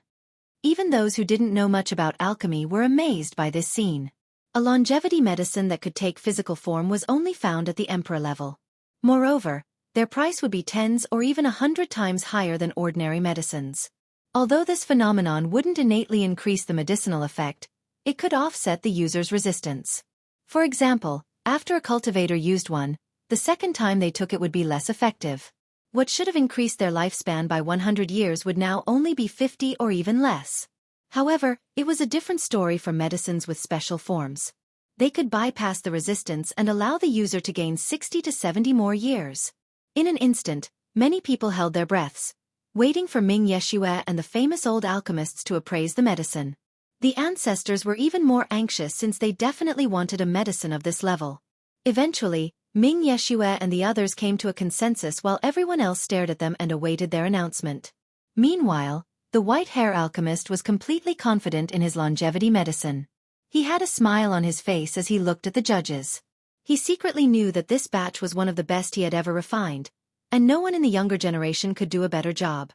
Even those who didn't know much about alchemy were amazed by this scene. A longevity medicine that could take physical form was only found at the emperor level. Moreover, their price would be 10 or even 100 times higher than ordinary medicines. Although this phenomenon wouldn't innately increase the medicinal effect, it could offset the user's resistance. For example, after a cultivator used one, the second time they took it would be less effective. What should have increased their lifespan by 100 years would now only be 50 or even less. However, it was a different story for medicines with special forms. They could bypass the resistance and allow the user to gain 60 to 70 more years. In an instant, many people held their breaths, waiting for Ming Yeshue and the famous old alchemists to appraise the medicine. The ancestors were even more anxious since they definitely wanted a medicine of this level. Eventually, Ming Yeshue and the others came to a consensus while everyone else stared at them and awaited their announcement. Meanwhile, the white-hair alchemist was completely confident in his longevity medicine. He had a smile on his face as he looked at the judges. He secretly knew that this batch was one of the best he had ever refined, and no one in the younger generation could do a better job.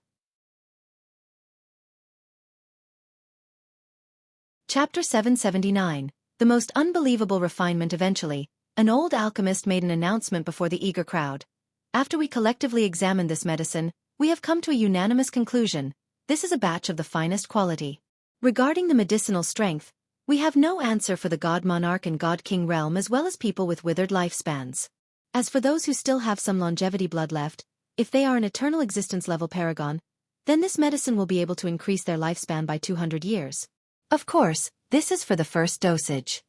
Chapter 779, The Most Unbelievable Refinement. Eventually, an old alchemist made an announcement before the eager crowd. After we collectively examined this medicine, we have come to a unanimous conclusion. This is a batch of the finest quality. Regarding the medicinal strength, we have no answer for the God Monarch and God King realm as well as people with withered lifespans. As for those who still have some longevity blood left, if they are an eternal existence level paragon, then this medicine will be able to increase their lifespan by 200 years. Of course, this is for the first dosage.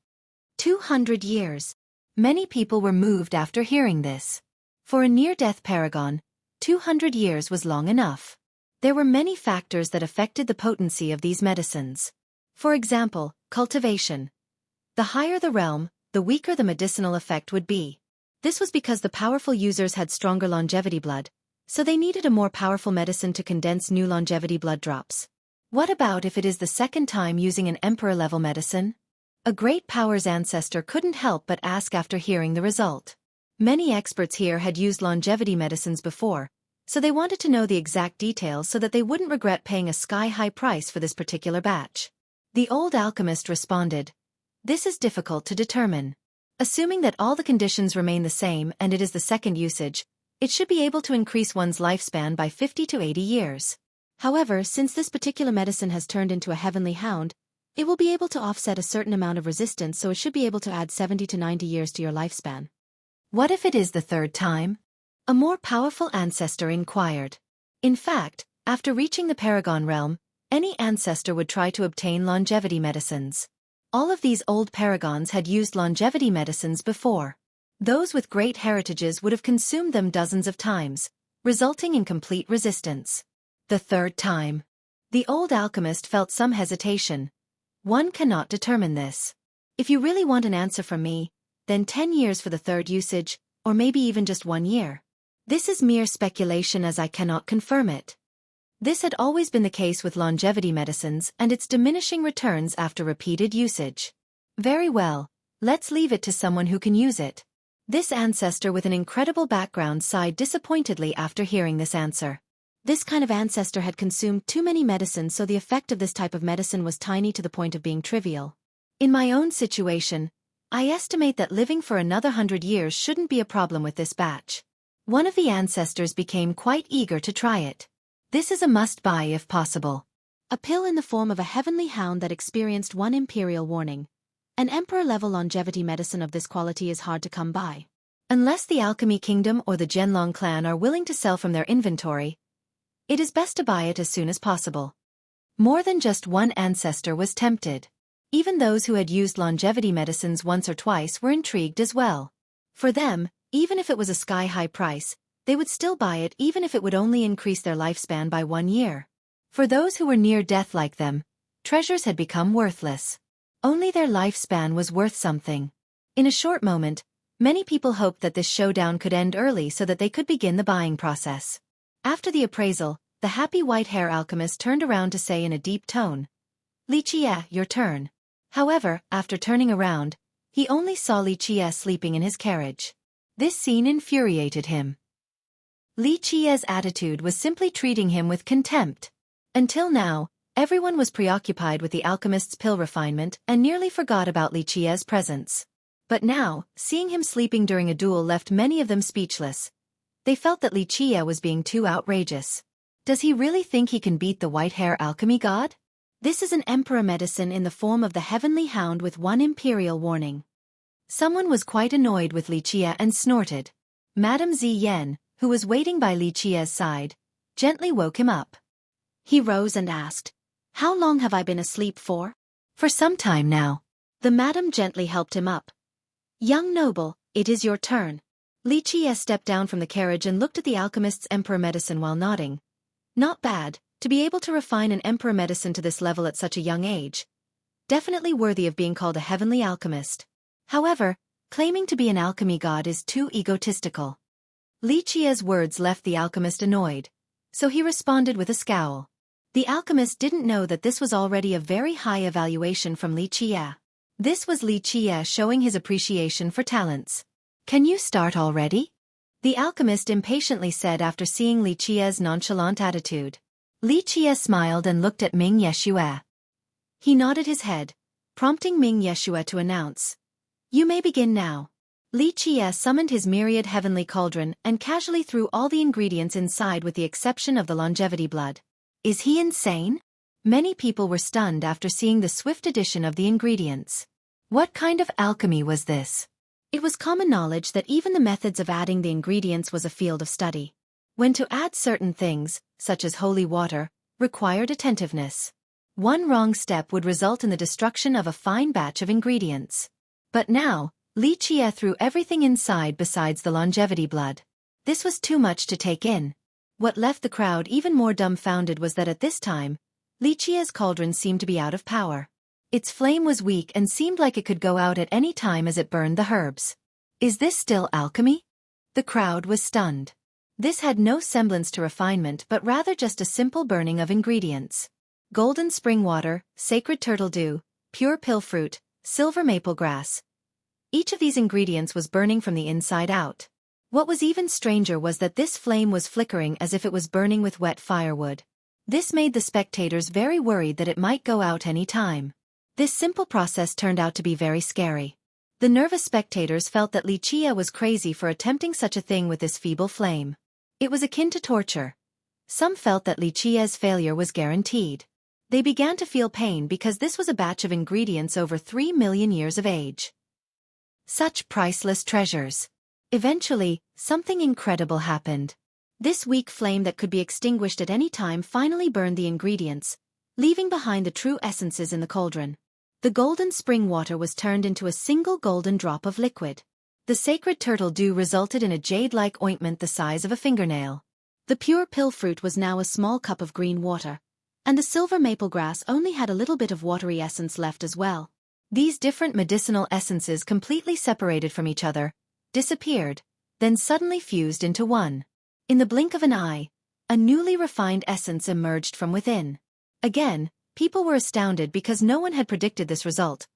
200 years. Many people were moved after hearing this. For a near-death paragon, 200 years was long enough. There were many factors that affected the potency of these medicines. For example, cultivation. The higher the realm, the weaker the medicinal effect would be. This was because the powerful users had stronger longevity blood, so they needed a more powerful medicine to condense new longevity blood drops. What about if it is the second time using an emperor-level medicine? A great power's ancestor couldn't help but ask after hearing the result. Many experts here had used longevity medicines before, so they wanted to know the exact details so that they wouldn't regret paying a sky-high price for this particular batch. The old alchemist responded, "This is difficult to determine. Assuming that all the conditions remain the same and it is the second usage, it should be able to increase one's lifespan by 50 to 80 years. However, since this particular medicine has turned into a heavenly hound, it will be able to offset a certain amount of resistance, so it should be able to add 70 to 90 years to your lifespan." What if it is the third time? A more powerful ancestor inquired. In fact, after reaching the Paragon realm, any ancestor would try to obtain longevity medicines. All of these old paragons had used longevity medicines before. Those with great heritages would have consumed them dozens of times, resulting in complete resistance. The third time. The old alchemist felt some hesitation. One cannot determine this. If you really want an answer from me, then 10 years for the third usage, or maybe even just 1 year. This is mere speculation as I cannot confirm it. This had always been the case with longevity medicines and its diminishing returns after repeated usage. Very well, let's leave it to someone who can use it. This ancestor with an incredible background sighed disappointedly after hearing this answer. This kind of ancestor had consumed too many medicines, so the effect of this type of medicine was tiny to the point of being trivial. In my own situation, I estimate that living for another 100 years shouldn't be a problem with this batch. One of the ancestors became quite eager to try it. This is a must-buy if possible. A pill in the form of a heavenly hound that experienced 1 imperial warning. An emperor-level longevity medicine of this quality is hard to come by. Unless the Alchemy Kingdom or the Zhenlong clan are willing to sell from their inventory, it is best to buy it as soon as possible. More than just one ancestor was tempted. Even those who had used longevity medicines once or twice were intrigued as well. For them, even if it was a sky-high price, they would still buy it even if it would only increase their lifespan by 1 year. For those who were near death like them, treasures had become worthless. Only their lifespan was worth something. In a short moment, many people hoped that this showdown could end early so that they could begin the buying process. After the appraisal, the happy white-hair alchemist turned around to say in a deep tone, "Li Qie, your turn." However, after turning around, he only saw Li Qie sleeping in his carriage. This scene infuriated him. Li Qie's attitude was simply treating him with contempt. Until now, everyone was preoccupied with the alchemist's pill refinement and nearly forgot about Li Qie's presence. But now, seeing him sleeping during a duel left many of them speechless. They felt that Li Qie was being too outrageous. Does he really think he can beat the white-hair alchemy god? This is an emperor medicine in the form of the heavenly hound with 1 imperial warning. Someone was quite annoyed with Li Qie and snorted. Madame Ziyan, who was waiting by Li Qie's side, gently woke him up. He rose and asked, "How long have I been asleep for?" "For some time now." The madam gently helped him up. "Young noble, it is your turn." Li Qie stepped down from the carriage and looked at the alchemist's emperor medicine while nodding. Not bad, to be able to refine an emperor medicine to this level at such a young age. Definitely worthy of being called a heavenly alchemist. However, claiming to be an alchemy god is too egotistical. Li Qie's words left the alchemist annoyed, so he responded with a scowl. The alchemist didn't know that this was already a very high evaluation from Li Qie. This was Li Qie showing his appreciation for talents. "Can you start already?" The alchemist impatiently said after seeing Li Qie's nonchalant attitude. Li Qie smiled and looked at Ming Yeshue. He nodded his head, prompting Ming Yeshue to announce, "You may begin now." Li Qie summoned his myriad heavenly cauldron and casually threw all the ingredients inside with the exception of the longevity blood. Is he insane? Many people were stunned after seeing the swift addition of the ingredients. What kind of alchemy was this? It was common knowledge that even the methods of adding the ingredients was a field of study. When to add certain things, such as holy water, required attentiveness. One wrong step would result in the destruction of a fine batch of ingredients. But now, Li Qie threw everything inside besides the longevity blood. This was too much to take in. What left the crowd even more dumbfounded was that at this time, Li Qie's cauldron seemed to be out of power. Its flame was weak and seemed like it could go out at any time as it burned the herbs. Is this still alchemy? The crowd was stunned. This had no semblance to refinement but rather just a simple burning of ingredients. Golden spring water, sacred turtle dew, pure pill fruit, silver maple grass. Each of these ingredients was burning from the inside out. What was even stranger was that this flame was flickering as if it was burning with wet firewood. This made the spectators very worried that it might go out any time. This simple process turned out to be very scary. The nervous spectators felt that Li Qie was crazy for attempting such a thing with this feeble flame. It was akin to torture. Some felt that Li Qie's failure was guaranteed. They began to feel pain because this was a batch of ingredients over 3 million years of age. Such priceless treasures. Eventually, something incredible happened. This weak flame that could be extinguished at any time finally burned the ingredients, leaving behind the true essences in the cauldron. The golden spring water was turned into a single golden drop of liquid. The sacred turtle dew resulted in a jade-like ointment the size of a fingernail. The pure pill fruit was now a small cup of green water, and the silver maple grass only had a little bit of watery essence left as well. These different medicinal essences completely separated from each other, disappeared, then suddenly fused into one. In the blink of an eye, a newly refined essence emerged from within. Again, people were astounded because no one had predicted this result,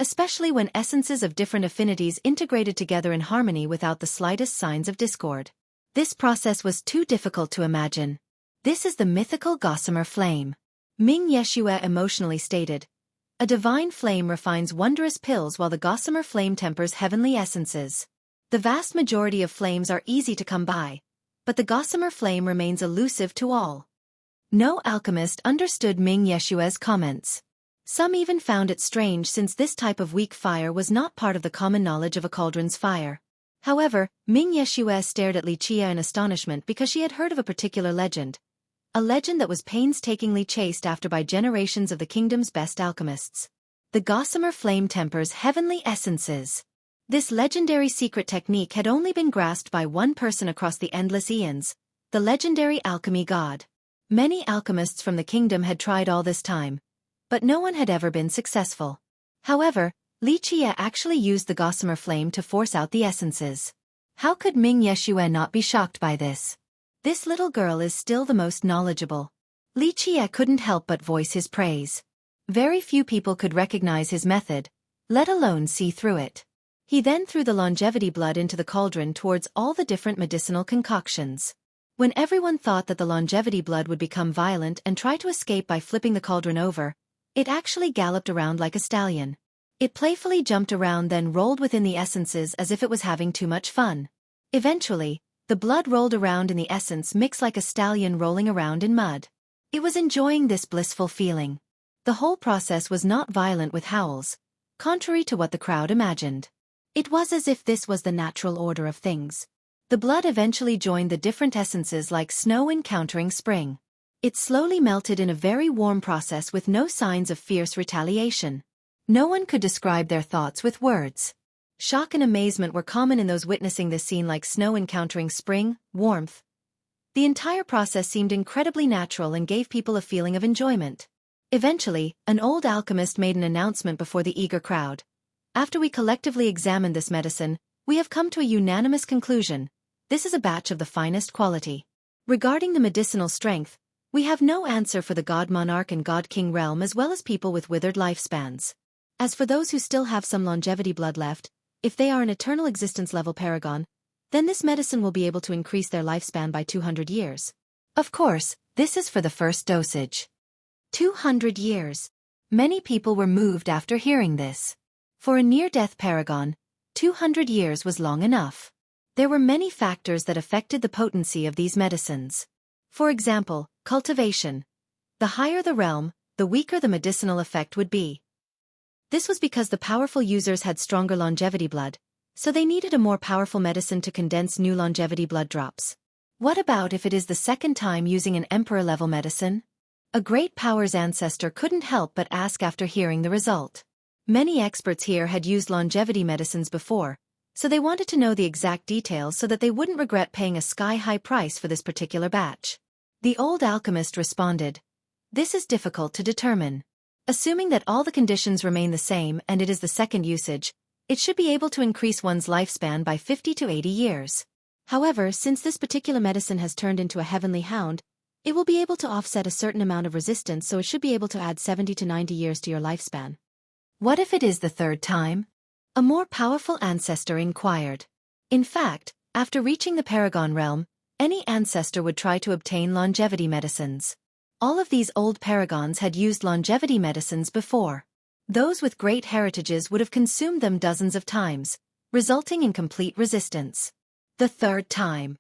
especially when essences of different affinities integrated together in harmony without the slightest signs of discord. This process was too difficult to imagine. This is the mythical gossamer flame. Ming Yeshue emotionally stated, "A divine flame refines wondrous pills while the gossamer flame tempers heavenly essences. The vast majority of flames are easy to come by, but the gossamer flame remains elusive to all." No alchemist understood Ming Yeshue's comments. Some even found it strange since this type of weak fire was not part of the common knowledge of a cauldron's fire. However, Ming Yeshue stared at Li Qie in astonishment because she had heard of a particular legend. A legend that was painstakingly chased after by generations of the kingdom's best alchemists. The gossamer flame tempers heavenly essences. This legendary secret technique had only been grasped by one person across the endless eons, the legendary alchemy god. Many alchemists from the kingdom had tried all this time, but no one had ever been successful. However, Li Qie actually used the gossamer flame to force out the essences. How could Ming Yeshue not be shocked by this? This little girl is still the most knowledgeable. Li Qie couldn't help but voice his praise. Very few people could recognize his method, let alone see through it. He then threw the longevity blood into the cauldron towards all the different medicinal concoctions. When everyone thought that the longevity blood would become violent and try to escape by flipping the cauldron over, it actually galloped around like a stallion. It playfully jumped around, then rolled within the essences as if it was having too much fun. Eventually, the blood rolled around in the essence mix like a stallion rolling around in mud. It was enjoying this blissful feeling. The whole process was not violent with howls, contrary to what the crowd imagined. It was as if this was the natural order of things. The blood eventually joined the different essences like snow encountering spring. It slowly melted in a very warm process with no signs of fierce retaliation. No one could describe their thoughts with words. Shock and amazement were common in those witnessing this scene, like snow encountering spring, warmth. The entire process seemed incredibly natural and gave people a feeling of enjoyment. Eventually, an old alchemist made an announcement before the eager crowd. After we collectively examined this medicine, we have come to a unanimous conclusion. This is a batch of the finest quality. Regarding the medicinal strength, we have no answer for the God Monarch and God King realm, as well as people with withered lifespans. As for those who still have some longevity blood left, if they are an eternal existence level paragon, then this medicine will be able to increase their lifespan by 200 years. Of course, this is for the first dosage. 200 years. Many people were moved after hearing this. For a near-death paragon, 200 years was long enough. There were many factors that affected the potency of these medicines. For example, cultivation. The higher the realm, the weaker the medicinal effect would be. This was because the powerful users had stronger longevity blood, so they needed a more powerful medicine to condense new longevity blood drops. What about if it is the second time using an emperor-level medicine? A great power's ancestor couldn't help but ask after hearing the result. Many experts here had used longevity medicines before, so they wanted to know the exact details so that they wouldn't regret paying a sky-high price for this particular batch. The old alchemist responded, "This is difficult to determine. Assuming that all the conditions remain the same and it is the second usage, it should be able to increase one's lifespan by 50 to 80 years. However, since this particular medicine has turned into a heavenly hound, it will be able to offset a certain amount of resistance, so it should be able to add 70 to 90 years to your lifespan." What if it is the third time? A more powerful ancestor inquired. In fact, after reaching the Paragon realm, any ancestor would try to obtain longevity medicines. All of these old paragons had used longevity medicines before. Those with great heritages would have consumed them dozens of times, resulting in complete resistance. The third time.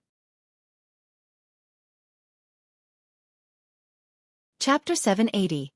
Chapter 780.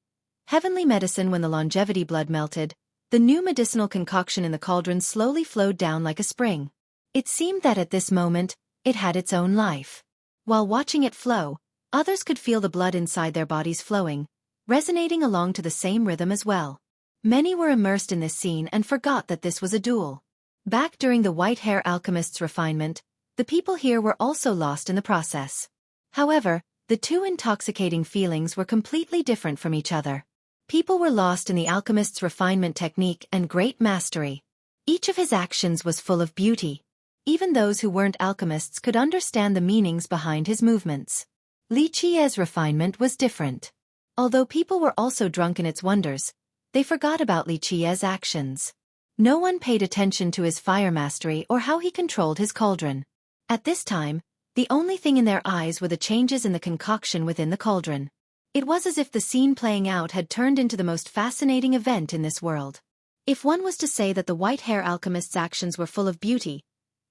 Heavenly medicine. When the longevity blood melted, the new medicinal concoction in the cauldron slowly flowed down like a spring. It seemed that at this moment, it had its own life. While watching it flow, others could feel the blood inside their bodies flowing, resonating along to the same rhythm as well. Many were immersed in this scene and forgot that this was a duel. Back during the white-hair alchemist's refinement, the people here were also lost in the process. However, the two intoxicating feelings were completely different from each other. People were lost in the alchemist's refinement technique and great mastery. Each of his actions was full of beauty. Even those who weren't alchemists could understand the meanings behind his movements. Li Qie's refinement was different. Although people were also drunk in its wonders, they forgot about Li Qie's actions. No one paid attention to his fire mastery or how he controlled his cauldron. At this time, the only thing in their eyes were the changes in the concoction within the cauldron. It was as if the scene playing out had turned into the most fascinating event in this world. If one was to say that the white-hair alchemist's actions were full of beauty,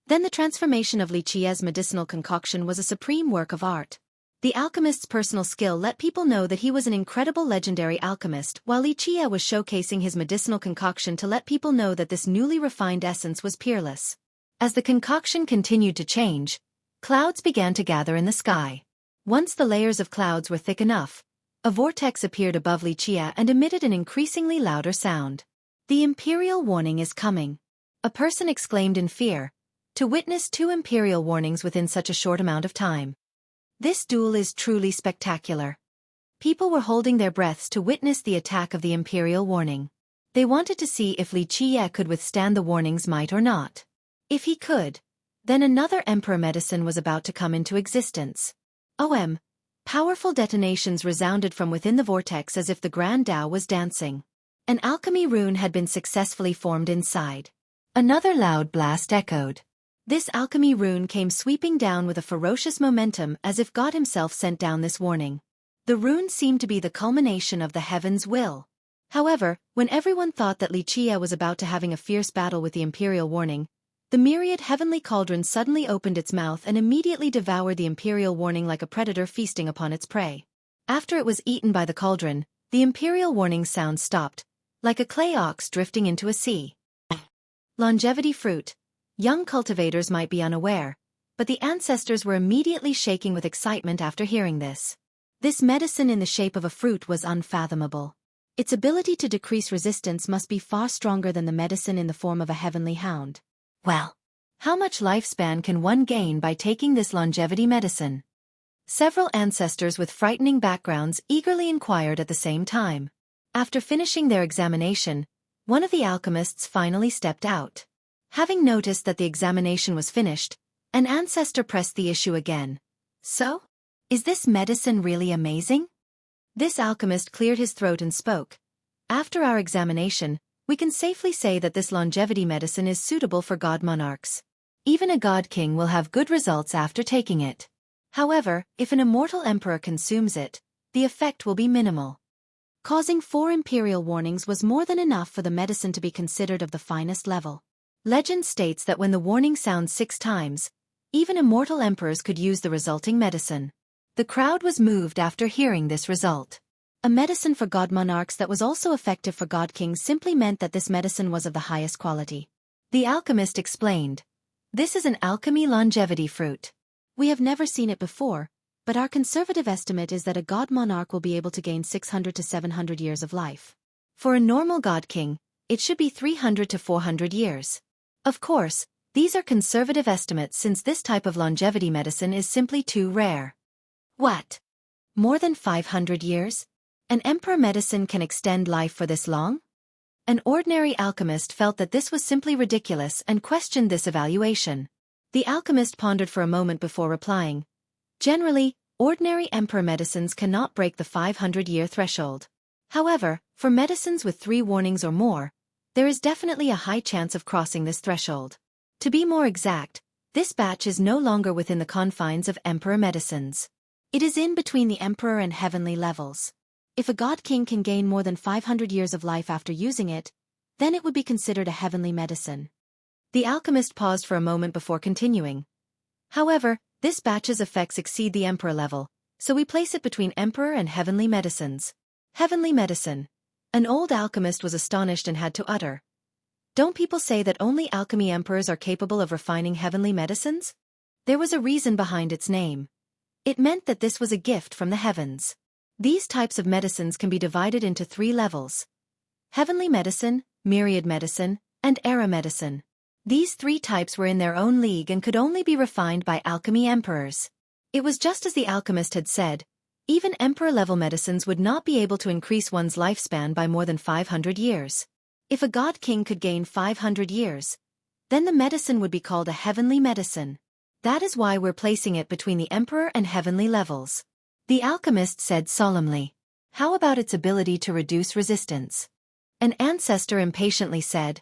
then the transformation of Li Qie's medicinal concoction was a supreme work of art. The alchemist's personal skill let people know that he was an incredible legendary alchemist, while Li Qie was showcasing his medicinal concoction to let people know that this newly refined essence was peerless. As the concoction continued to change, clouds began to gather in the sky. Once the layers of clouds were thick enough, a vortex appeared above Li Qie and emitted an increasingly louder sound. The imperial warning is coming. a person exclaimed in fear, to witness 2 imperial warnings within such a short amount of time. This duel is truly spectacular. People were holding their breaths to witness the attack of the imperial warning. They wanted to see if Xueqi could withstand the warning's might or not. If he could, then another emperor medicine was about to come into existence. Powerful detonations resounded from within the vortex as if the Grand Tao was dancing. An alchemy rune had been successfully formed inside. Another loud blast echoed. This alchemy rune came sweeping down with a ferocious momentum as if God himself sent down this warning. The rune seemed to be the culmination of the heaven's will. However, when everyone thought that Xueqi was about to having a fierce battle with the imperial warning, the myriad heavenly cauldron suddenly opened its mouth and immediately devoured the imperial warning like a predator feasting upon its prey. After it was eaten by the cauldron, the imperial warning sound stopped, like a clay ox drifting into a sea. Longevity fruit. Young cultivators might be unaware, but the ancestors were immediately shaking with excitement after hearing this. This medicine in the shape of a fruit was unfathomable. Its ability to decrease resistance must be far stronger than the medicine in the form of a heavenly hound. Well, how much lifespan can one gain by taking this longevity medicine? Several ancestors with frightening backgrounds eagerly inquired at the same time. After finishing their examination, one of the alchemists finally stepped out. Having noticed that the examination was finished, an ancestor pressed the issue again. So? Is this medicine really amazing? This alchemist cleared his throat and spoke. After our examination, we can safely say that this longevity medicine is suitable for god monarchs. Even a god king will have good results after taking it. However, if an immortal emperor consumes it, the effect will be minimal. Causing 4 imperial warnings was more than enough for the medicine to be considered of the finest level. Legend states that when the warning sounds 6 times, even immortal emperors could use the resulting medicine. The crowd was moved after hearing this result. A medicine for god monarchs that was also effective for god kings simply meant that this medicine was of the highest quality. The alchemist explained, "This is an alchemy longevity fruit. We have never seen it before, but our conservative estimate is that a god monarch will be able to gain 600 to 700 years of life. For a normal god king, it should be 300 to 400 years. Of course, these are conservative estimates since this type of longevity medicine is simply too rare." What? More than 500 years? An emperor medicine can extend life for this long? An ordinary alchemist felt that this was simply ridiculous and questioned this evaluation. The alchemist pondered for a moment before replying. Generally, ordinary emperor medicines cannot break the 500-year threshold. However, for medicines with 3 warnings or more, there is definitely a high chance of crossing this threshold. To be more exact, this batch is no longer within the confines of emperor medicines. It is in between the emperor and heavenly levels. If a god king can gain more than 500 years of life after using it, then it would be considered a heavenly medicine. The alchemist paused for a moment before continuing. However, this batch's effects exceed the emperor level, so we place it between emperor and heavenly medicines. Heavenly medicine. An old alchemist was astonished and had to utter. Don't people say that only alchemy emperors are capable of refining heavenly medicines? There was a reason behind its name. It meant that this was a gift from the heavens. These types of medicines can be divided into 3 levels: heavenly medicine, myriad medicine, and era medicine. These 3 types were in their own league and could only be refined by alchemy emperors. It was just as the alchemist had said, even emperor-level medicines would not be able to increase one's lifespan by more than 500 years. If a god king could gain 500 years, then the medicine would be called a heavenly medicine. That is why we're placing it between the emperor and heavenly levels. The alchemist said solemnly. How about its ability to reduce resistance? An ancestor impatiently said,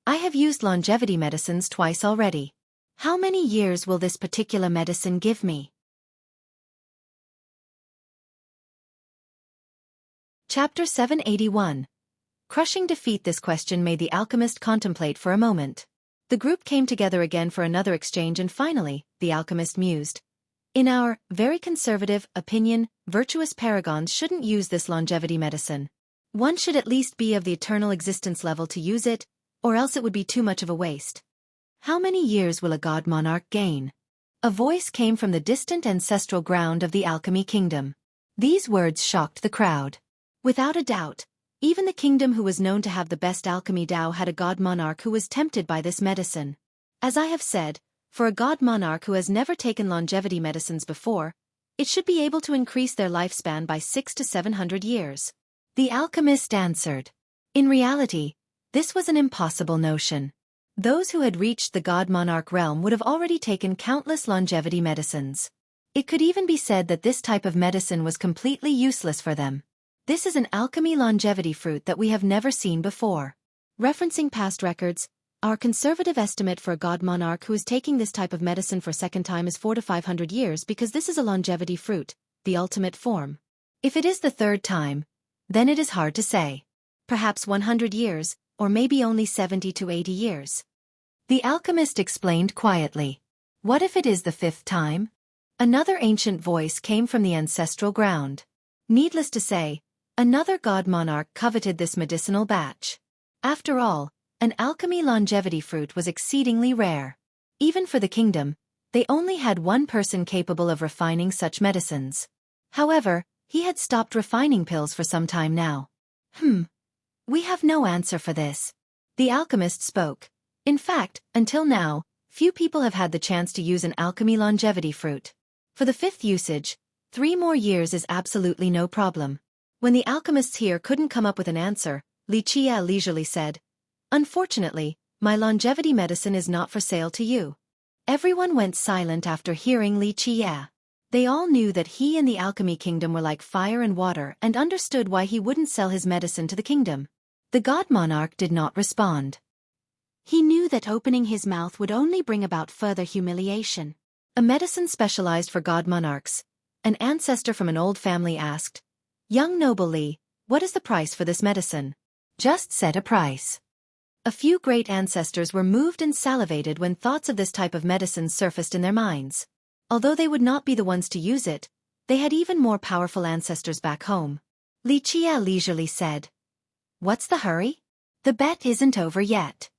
I have used longevity medicines twice already. How many years will this particular medicine give me? Chapter 781. Crushing defeat. This question made the alchemist contemplate for a moment. The group came together again for another exchange and finally, the alchemist mused. In our very conservative opinion, virtuous paragons shouldn't use this longevity medicine. One should at least be of the eternal existence level to use it, or else it would be too much of a waste. How many years will a god monarch gain? A voice came from the distant ancestral ground of the alchemy kingdom. These words shocked the crowd. Without a doubt, Even the kingdom who was known to have the best alchemy Tao had a god monarch who was tempted by this medicine. As I have said, for a god monarch who has never taken longevity medicines before, it should be able to increase their lifespan by 600 to 700 years. The alchemist answered. In reality, this was an impossible notion. Those who had reached the god monarch realm would have already taken countless longevity medicines. It could even be said that this type of medicine was completely useless for them. This is an alchemy longevity fruit that we have never seen before. Referencing past records, our conservative estimate for a god monarch who is taking this type of medicine for second time is 400 to 500 years because this is a longevity fruit, the ultimate form. If it is the third time, then it is hard to say. Perhaps 100 years, or maybe only 70 to 80 years. The alchemist explained quietly. What if it is the fifth time? Another ancient voice came from the ancestral ground. Needless to say, another god monarch coveted this medicinal batch. After all, an alchemy longevity fruit was exceedingly rare. Even for the kingdom, they only had one person capable of refining such medicines. However, he had stopped refining pills for some time now. We have no answer for this. The alchemist spoke. In fact, until now, few people have had the chance to use an alchemy longevity fruit. For the fifth usage, 3 more years is absolutely no problem. When the alchemists here couldn't come up with an answer, Xueqi leisurely said, Unfortunately, my longevity medicine is not for sale to you. Everyone went silent after hearing Xueqi. They all knew that he and the alchemy kingdom were like fire and water and understood why he wouldn't sell his medicine to the kingdom. The god monarch did not respond. He knew that opening his mouth would only bring about further humiliation. A medicine specialized for god monarchs, an ancestor from an old family asked, Young noble Li, what is the price for this medicine? Just set a price. A few great ancestors were moved and salivated when thoughts of this type of medicine surfaced in their minds. Although they would not be the ones to use it, they had even more powerful ancestors back home. Xueqi leisurely said, What's the hurry? The bet isn't over yet.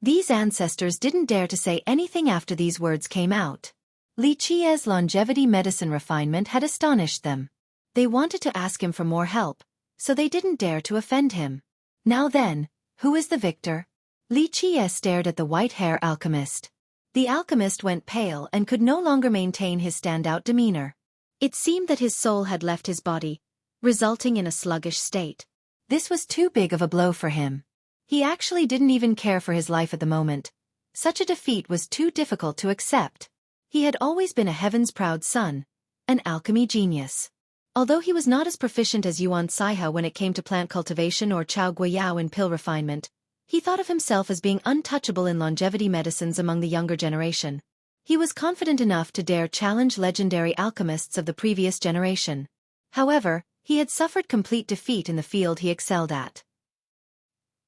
These ancestors didn't dare to say anything after these words came out. Xueqi's longevity medicine refinement had astonished them. They wanted to ask him for more help, so they didn't dare to offend him. Now then, who is the victor? Xueqi stared at the white-hair alchemist. The alchemist went pale and could no longer maintain his standout demeanor. It seemed that his soul had left his body, resulting in a sluggish state. This was too big of a blow for him. He actually didn't even care for his life at the moment. Such a defeat was too difficult to accept. He had always been a heaven's-proud son, an alchemy genius. Although he was not as proficient as Yuan Saihe when it came to plant cultivation or Xueqi in pill refinement, he thought of himself as being untouchable in longevity medicines among the younger generation. He was confident enough to dare challenge legendary alchemists of the previous generation. However, he had suffered complete defeat in the field he excelled at.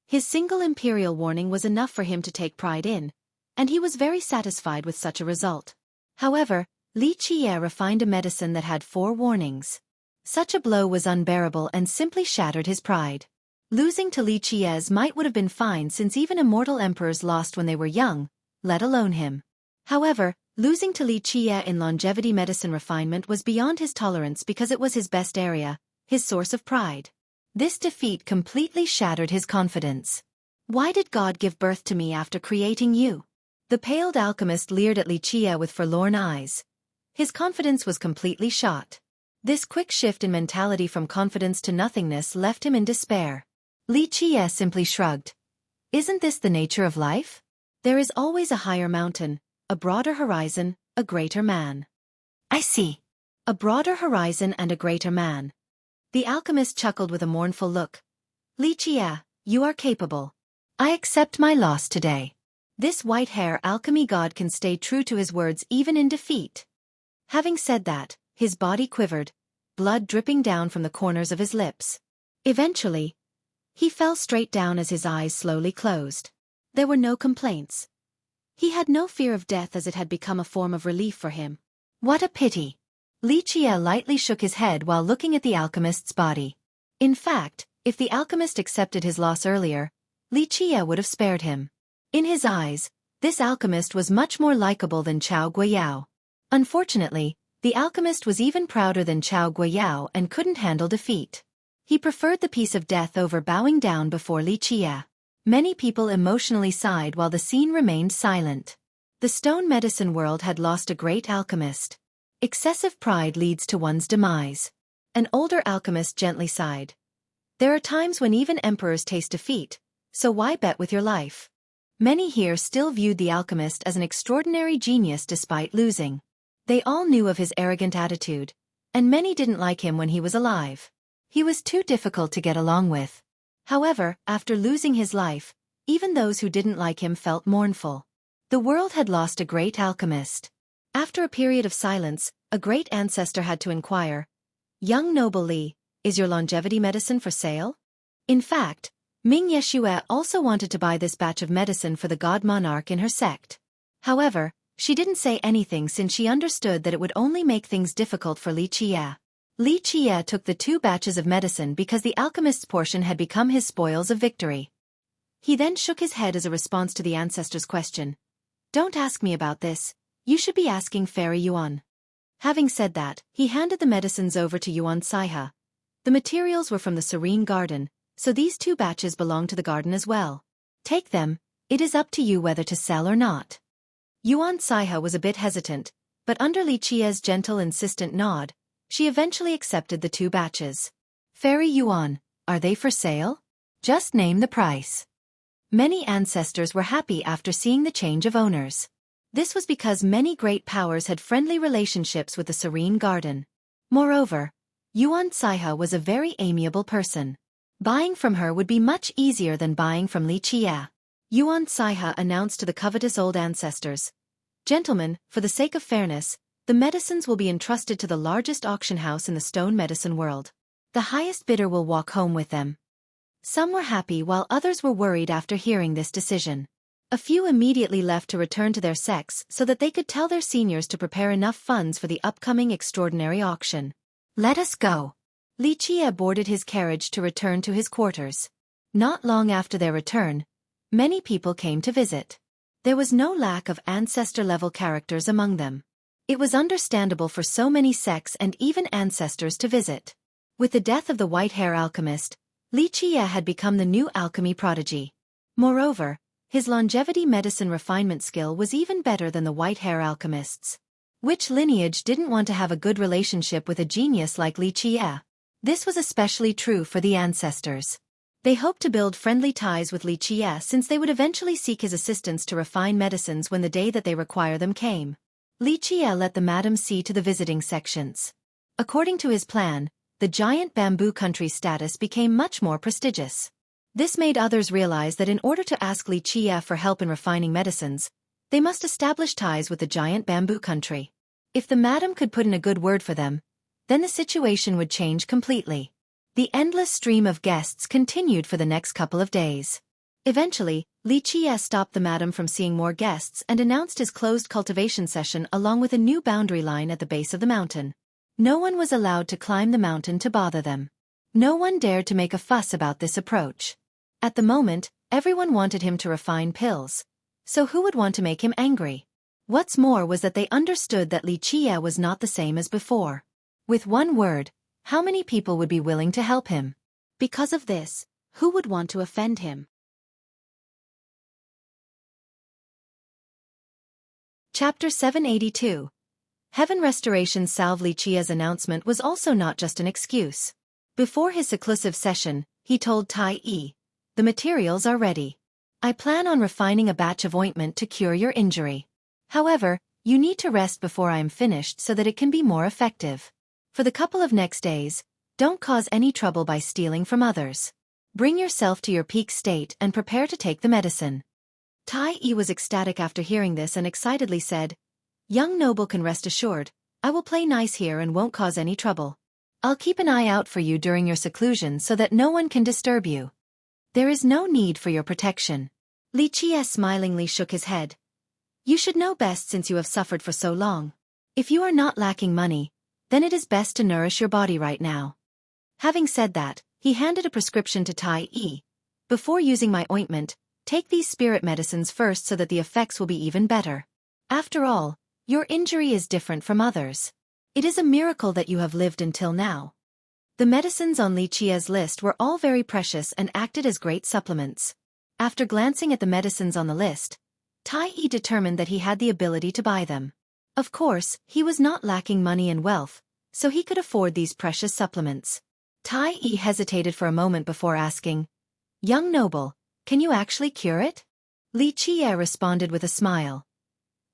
His single imperial warning was enough for him to take pride in, and he was very satisfied with such a result. However, Xueqi refined a medicine that had 4 warnings. Such a blow was unbearable and simply shattered his pride. Losing to Xueqi's might would have been fine since even immortal emperors lost when they were young, let alone him. However, losing to Xueqi in longevity medicine refinement was beyond his tolerance because it was his best area, his source of pride. This defeat completely shattered his confidence. Why did God give birth to me after creating you? The paled alchemist leered at Xueqi with forlorn eyes. His confidence was completely shot. This quick shift in mentality from confidence to nothingness left him in despair. Xueqi simply shrugged. Isn't this the nature of life? There is always a higher mountain, a broader horizon, a greater man. I see. A broader horizon and a greater man. The alchemist chuckled with a mournful look. Xueqi, you are capable. I accept my loss today. This white-hair alchemy god can stay true to his words even in defeat. Having said that, his body quivered, blood dripping down from the corners of his lips. Eventually, he fell straight down as his eyes slowly closed. There were no complaints. He had no fear of death as it had become a form of relief for him. What a pity. Xueqi lightly shook his head while looking at the alchemist's body. In fact, if the alchemist accepted his loss earlier, Xueqi would have spared him. In his eyes, this alchemist was much more likable than Xueqi. Unfortunately, the alchemist was even prouder than Xueqi and couldn't handle defeat. He preferred the peace of death over bowing down before Li Qie. Many people emotionally sighed while the scene remained silent. The stone medicine world had lost a great alchemist. Excessive pride leads to one's demise. An older alchemist gently sighed. There are times when even emperors taste defeat, so why bet with your life? Many here still viewed the alchemist as an extraordinary genius despite losing. They all knew of his arrogant attitude, and many didn't like him when he was alive. He was too difficult to get along with. However, after losing his life, even those who didn't like him felt mournful. The world had lost a great alchemist. After a period of silence, a great ancestor had to inquire, "Young noble Li, is your longevity medicine for sale?" In fact, Ming Yeshue also wanted to buy this batch of medicine for the god monarch in her sect. However, she didn't say anything since she understood that it would only make things difficult for Li Qie. Li Qie took the 2 batches of medicine because the alchemist's portion had become his spoils of victory. He then shook his head as a response to the ancestor's question. "Don't ask me about this, you should be asking Fairy Yuan." Having said that, he handed the medicines over to Yuan Saiha. The materials were from the Serene Garden, so these 2 batches belong to the garden as well. Take them, it is up to you whether to sell or not. Yuan Saiha was a bit hesitant, but under Li Qie's gentle insistent nod, she eventually accepted the 2 batches. "Fairy Yuan, are they for sale? Just name the price." Many ancestors were happy after seeing the change of owners. This was because many great powers had friendly relationships with the Serene Garden. Moreover, Yuan Saiha was a very amiable person. Buying from her would be much easier than buying from Li Qie. Yuan Saiha announced to the covetous old ancestors, "Gentlemen, for the sake of fairness, the medicines will be entrusted to the largest auction house in the stone medicine world. The highest bidder will walk home with them." Some were happy while others were worried after hearing this decision. A few immediately left to return to their sects so that they could tell their seniors to prepare enough funds for the upcoming extraordinary auction. "Let us go." Li Qie boarded his carriage to return to his quarters. Not long after their return, many people came to visit. There was no lack of ancestor-level characters among them. It was understandable for so many sects and even ancestors to visit. With the death of the white-hair alchemist, Li Qie had become the new alchemy prodigy. Moreover, his longevity medicine refinement skill was even better than the white-hair alchemists. Which lineage didn't want to have a good relationship with a genius like Li Qie? This was especially true for the ancestors. They hoped to build friendly ties with Li Qie since they would eventually seek his assistance to refine medicines when the day that they require them came. Li Qie let the madam see to the visiting sections. According to his plan, the giant bamboo country's status became much more prestigious. This made others realize that in order to ask Li Qie for help in refining medicines, they must establish ties with the giant bamboo country. If the madam could put in a good word for them, then the situation would change completely. The endless stream of guests continued for the next couple of days. Eventually, Li Qie stopped the madam from seeing more guests and announced his closed cultivation session along with a new boundary line at the base of the mountain. No one was allowed to climb the mountain to bother them. No one dared to make a fuss about this approach. At the moment, everyone wanted him to refine pills. So who would want to make him angry? What's more was that they understood that Li Qie was not the same as before. With one word, how many people would be willing to help him? Because of this, who would want to offend him? Chapter 782. Heaven Restoration Salve. Li Qie's announcement was also not just an excuse. Before his seclusive session, he told Tai Yi, "The materials are ready. I plan on refining a batch of ointment to cure your injury. However, you need to rest before I am finished so that it can be more effective. For the couple of next days, don't cause any trouble by stealing from others. Bring yourself to your peak state and prepare to take the medicine." Tai Yi was ecstatic after hearing this and excitedly said, "Young noble can rest assured, I will play nice here and won't cause any trouble. I'll keep an eye out for you during your seclusion so that no one can disturb you. There is no need for your protection." Li Qie smilingly shook his head. "You should know best since you have suffered for so long. If you are not lacking money, then it is best to nourish your body right now." Having said that, he handed a prescription to Tai Yi. "Before using my ointment, take these spirit medicines first so that the effects will be even better. After all, your injury is different from others. It is a miracle that you have lived until now." The medicines on Li Qi's list were all very precious and acted as great supplements. After glancing at the medicines on the list, Tai Yi determined that he had the ability to buy them. Of course, he was not lacking money and wealth, so he could afford these precious supplements. Tai Yi hesitated for a moment before asking, "Young noble, can you actually cure it?" Li Qie responded with a smile.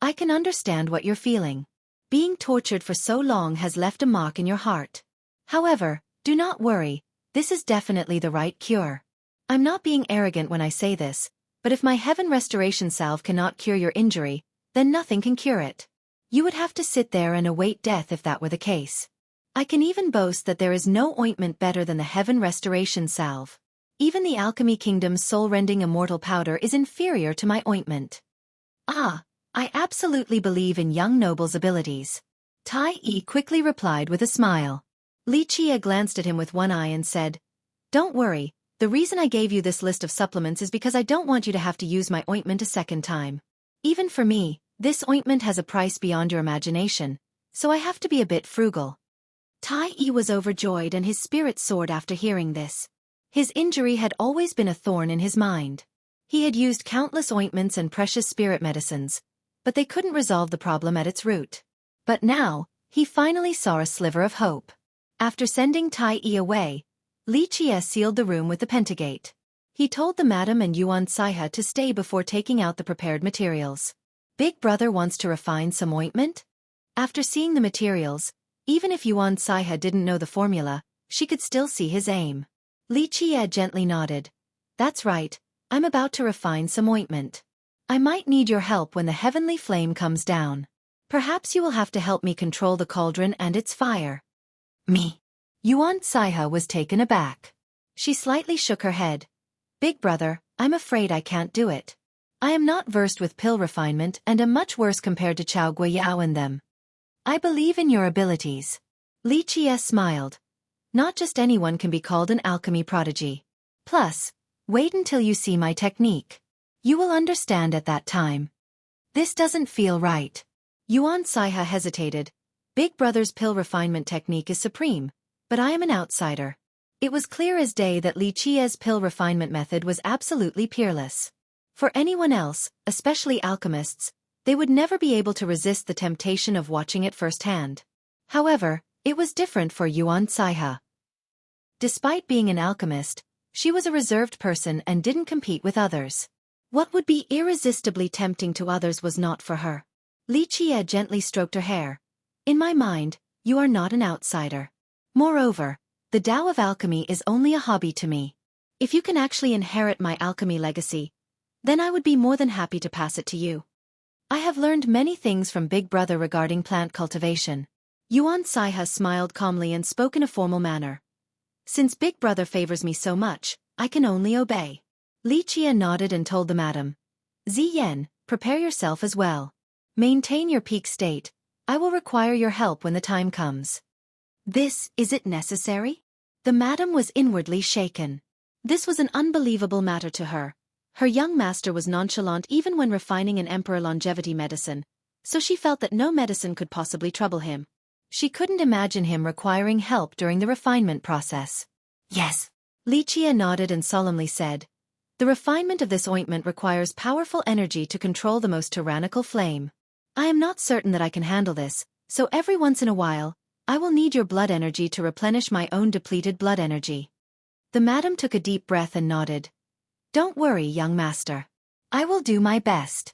"I can understand what you're feeling. Being tortured for so long has left a mark in your heart. However, do not worry, this is definitely the right cure. I'm not being arrogant when I say this, but if my heaven restoration salve cannot cure your injury, then nothing can cure it. You would have to sit there and await death if that were the case. I can even boast that there is no ointment better than the heaven restoration salve. Even the alchemy kingdom's soul-rending immortal powder is inferior to my ointment." "Ah, I absolutely believe in young noble's abilities," Tai Yi quickly replied with a smile. Li Qie glanced at him with one eye and said, "Don't worry, the reason I gave you this list of supplements is because I don't want you to have to use my ointment a second time. Even for me, this ointment has a price beyond your imagination, so I have to be a bit frugal." Tai Yi was overjoyed and his spirit soared after hearing this. His injury had always been a thorn in his mind. He had used countless ointments and precious spirit medicines, but they couldn't resolve the problem at its root. But now, he finally saw a sliver of hope. After sending Tai Yi away, Li Qie sealed the room with the pentagate. He told the madam and Yuan Saiha to stay before taking out the prepared materials. "Big brother wants to refine some ointment?" After seeing the materials, even if Yuan Saiha didn't know the formula, she could still see his aim. Li Qie gently nodded. "That's right, I'm about to refine some ointment. I might need your help when the heavenly flame comes down. Perhaps you will have to help me control the cauldron and its fire." "Me?" Yuan Saiha was taken aback. She slightly shook her head. "Big brother, I'm afraid I can't do it. I am not versed with pill refinement and am much worse compared to Chao Guiyao and them." "I believe in your abilities." Li Qie smiled. "Not just anyone can be called an alchemy prodigy. Plus, wait until you see my technique. You will understand at that time." "This doesn't feel right." Yuan Saiha hesitated. "Big brother's pill refinement technique is supreme, but I am an outsider." It was clear as day that Li Qie's pill refinement method was absolutely peerless. For anyone else, especially alchemists, they would never be able to resist the temptation of watching it firsthand. However, it was different for Yuan Saiha. Despite being an alchemist, she was a reserved person and didn't compete with others. What would be irresistibly tempting to others was not for her. Li Qie gently stroked her hair. "In my mind, you are not an outsider. Moreover, the Tao of alchemy is only a hobby to me. If you can actually inherit my alchemy legacy, then I would be more than happy to pass it to you. I have learned many things from Big Brother regarding plant cultivation." Yuan Saiha smiled calmly and spoke in a formal manner. "Since Big Brother favors me so much, I can only obey." Li Qie nodded and told the madam, "Ziyan, prepare yourself as well. Maintain your peak state. I will require your help when the time comes." Is it necessary?" The madam was inwardly shaken. This was an unbelievable matter to her. Her young master was nonchalant even when refining an emperor longevity medicine, so she felt that no medicine could possibly trouble him. She couldn't imagine him requiring help during the refinement process. "Yes." Li Qie nodded and solemnly said, "The refinement of this ointment requires powerful energy to control the most tyrannical flame. I am not certain that I can handle this, so every once in a while, I will need your blood energy to replenish my own depleted blood energy." The madam took a deep breath and nodded. "Don't worry, young master. I will do my best."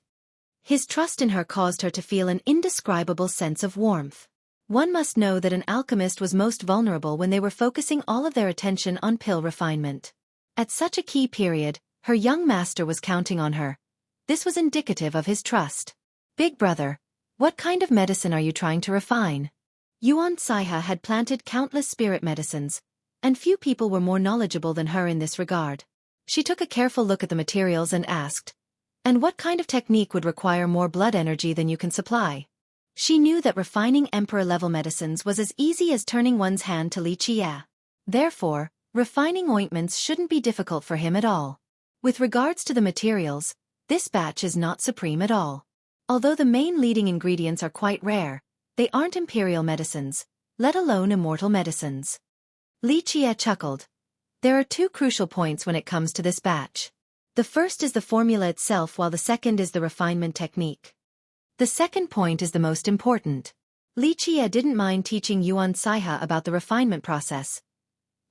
His trust in her caused her to feel an indescribable sense of warmth. One must know that an alchemist was most vulnerable when they were focusing all of their attention on pill refinement. At such a key period, her young master was counting on her. This was indicative of his trust. "Big brother, what kind of medicine are you trying to refine?" Yuan Saiha had planted countless spirit medicines, and few people were more knowledgeable than her in this regard. She took a careful look at the materials and asked, "And what kind of technique would require more blood energy than you can supply?" She knew that refining emperor-level medicines was as easy as turning one's hand to Li Qie. Therefore, refining ointments shouldn't be difficult for him at all. With regards to the materials, this batch is not supreme at all. Although the main leading ingredients are quite rare, they aren't imperial medicines, let alone immortal medicines. Li Qie chuckled. There are two crucial points when it comes to this batch. The first is the formula itself while the second is the refinement technique. The second point is the most important. Li Qie didn't mind teaching Yuan Saiha about the refinement process.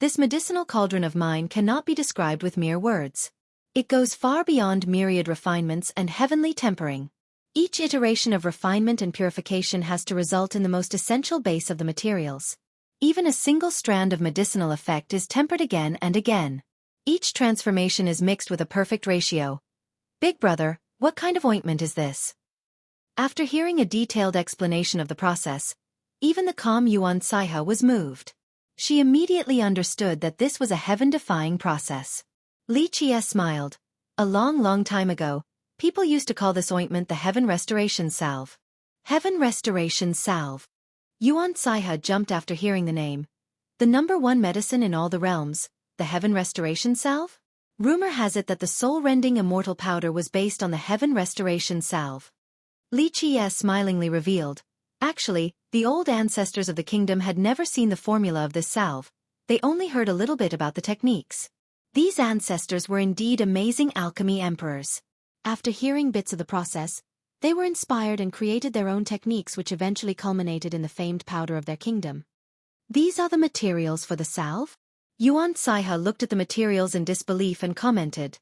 This medicinal cauldron of mine cannot be described with mere words. It goes far beyond myriad refinements and heavenly tempering. Each iteration of refinement and purification has to result in the most essential base of the materials. Even a single strand of medicinal effect is tempered again and again. Each transformation is mixed with a perfect ratio. Big brother, what kind of ointment is this? After hearing a detailed explanation of the process, even the calm Yuan Saiha was moved. She immediately understood that this was a heaven-defying process. Li Qie smiled. A long time ago, people used to call this ointment the Heaven Restoration Salve. Heaven Restoration Salve. Yuan Saiha jumped after hearing the name. The #1 medicine in all the realms, the Heaven Restoration Salve? Rumor has it that the soul-rending immortal powder was based on the Heaven Restoration Salve. Li Qie smilingly revealed. Actually, the old ancestors of the kingdom had never seen the formula of this salve. They only heard a little bit about the techniques. These ancestors were indeed amazing alchemy emperors. After hearing bits of the process, they were inspired and created their own techniques which eventually culminated in the famed powder of their kingdom. These are the materials for the salve? Yuan Saiha looked at the materials in disbelief and commented.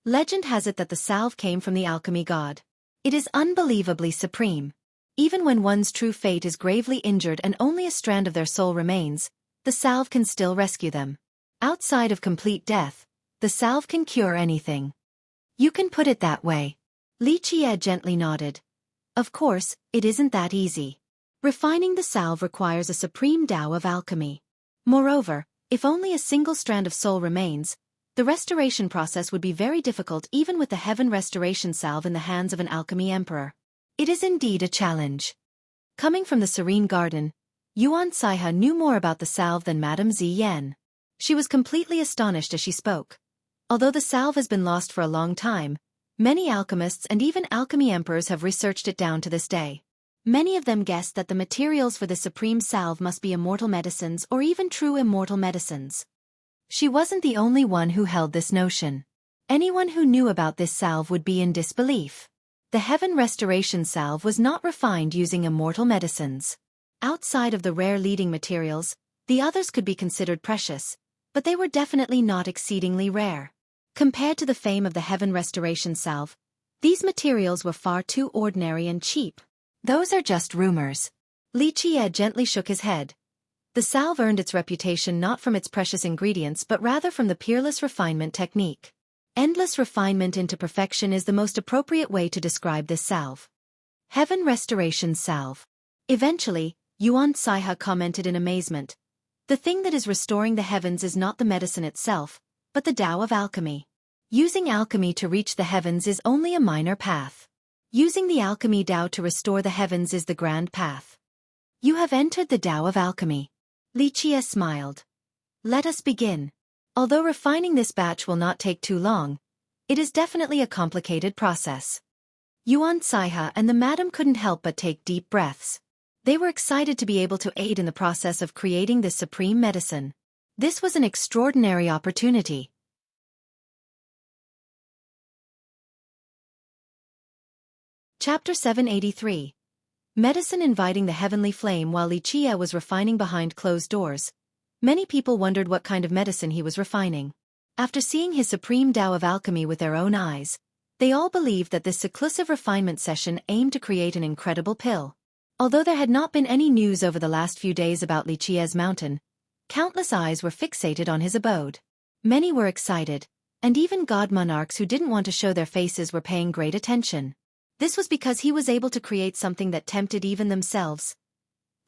Legend has it that the salve came from the alchemy god. It is unbelievably supreme. Even when one's true fate is gravely injured and only a strand of their soul remains, the salve can still rescue them. Outside of complete death, the salve can cure anything. You can put it that way. Li Qie gently nodded. Of course, it isn't that easy. Refining the salve requires a supreme Tao of alchemy. Moreover, if only a single strand of soul remains, the restoration process would be very difficult even with the Heaven Restoration Salve in the hands of an alchemy emperor. It is indeed a challenge. Coming from the Serene Garden, Yuan Saiha knew more about the salve than Madame Ziyan. She was completely astonished as she spoke. Although the salve has been lost for a long time, many alchemists and even alchemy emperors have researched it down to this day. Many of them guessed that the materials for the supreme salve must be immortal medicines or even true immortal medicines. She wasn't the only one who held this notion. Anyone who knew about this salve would be in disbelief. The Heaven Restoration Salve was not refined using immortal medicines. Outside of the rare leading materials, the others could be considered precious, but they were definitely not exceedingly rare. Compared to the fame of the Heaven Restoration Salve, these materials were far too ordinary and cheap. Those are just rumors. Li Qie gently shook his head. The salve earned its reputation not from its precious ingredients but rather from the peerless refinement technique. Endless refinement into perfection is the most appropriate way to describe this salve. Heaven Restoration Salve. Eventually, Yuan Saiha commented in amazement. The thing that is restoring the heavens is not the medicine itself, but the Tao of alchemy. Using alchemy to reach the heavens is only a minor path. Using the alchemy Tao to restore the heavens is the grand path. You have entered the Tao of alchemy. Li Qie smiled. Let us begin. Although refining this batch will not take too long, it is definitely a complicated process. Yuan Saiha and the madam couldn't help but take deep breaths. They were excited to be able to aid in the process of creating this supreme medicine. This was an extraordinary opportunity. Chapter 783. Medicine inviting the heavenly flame. While Li Qie was refining behind closed doors, many people wondered what kind of medicine he was refining. After seeing his supreme Tao of alchemy with their own eyes, they all believed that this seclusive refinement session aimed to create an incredible pill. Although there had not been any news over the last few days about Li Qie's mountain, countless eyes were fixated on his abode. Many were excited, and even god monarchs who didn't want to show their faces were paying great attention. This was because he was able to create something that tempted even themselves.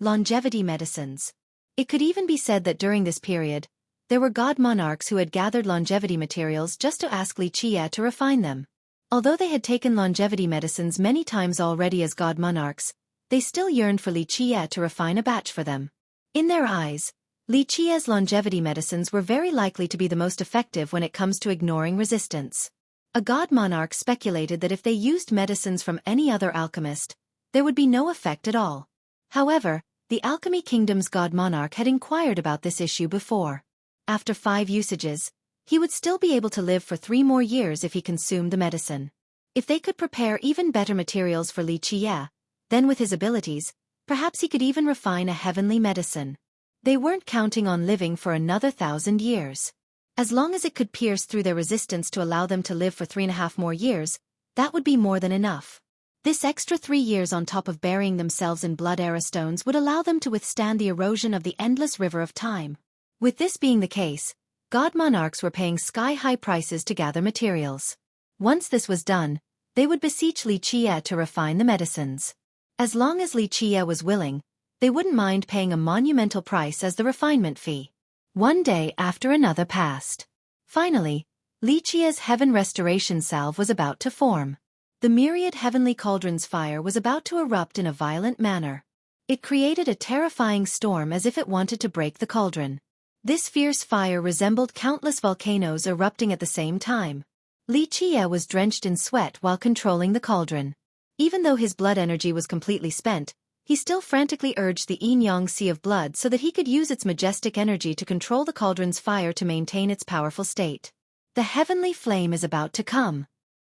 Longevity medicines. It could even be said that during this period, there were god monarchs who had gathered longevity materials just to ask Li Qie to refine them. Although they had taken longevity medicines many times already as god monarchs, they still yearned for Li Qie to refine a batch for them. In their eyes, Li Qie's longevity medicines were very likely to be the most effective when it comes to ignoring resistance. A god monarch speculated that if they used medicines from any other alchemist, there would be no effect at all. However, The Alchemy Kingdom's god monarch had inquired about this issue before. After 5 usages, he would still be able to live for 3 more years if he consumed the medicine. If they could prepare even better materials for Li Qie, then with his abilities, perhaps he could even refine a heavenly medicine. They weren't counting on living for another 1,000 years. As long as it could pierce through their resistance to allow them to live for 3.5 more years, that would be more than enough. This extra 3 years on top of burying themselves in blood era stones would allow them to withstand the erosion of the endless river of time. With this being the case, god monarchs were paying sky-high prices to gather materials. Once this was done, they would beseech Li Qie to refine the medicines. As long as Li Qie was willing, they wouldn't mind paying a monumental price as the refinement fee. One day after another passed. Finally, Li Qie's heaven restoration salve was about to form. The myriad heavenly cauldron's fire was about to erupt in a violent manner. It created a terrifying storm as if it wanted to break the cauldron. This fierce fire resembled countless volcanoes erupting at the same time. Li Qie was drenched in sweat while controlling the cauldron. Even though his blood energy was completely spent, he still frantically urged the yin-yang sea of blood so that he could use its majestic energy to control the cauldron's fire to maintain its powerful state. The heavenly flame is about to come,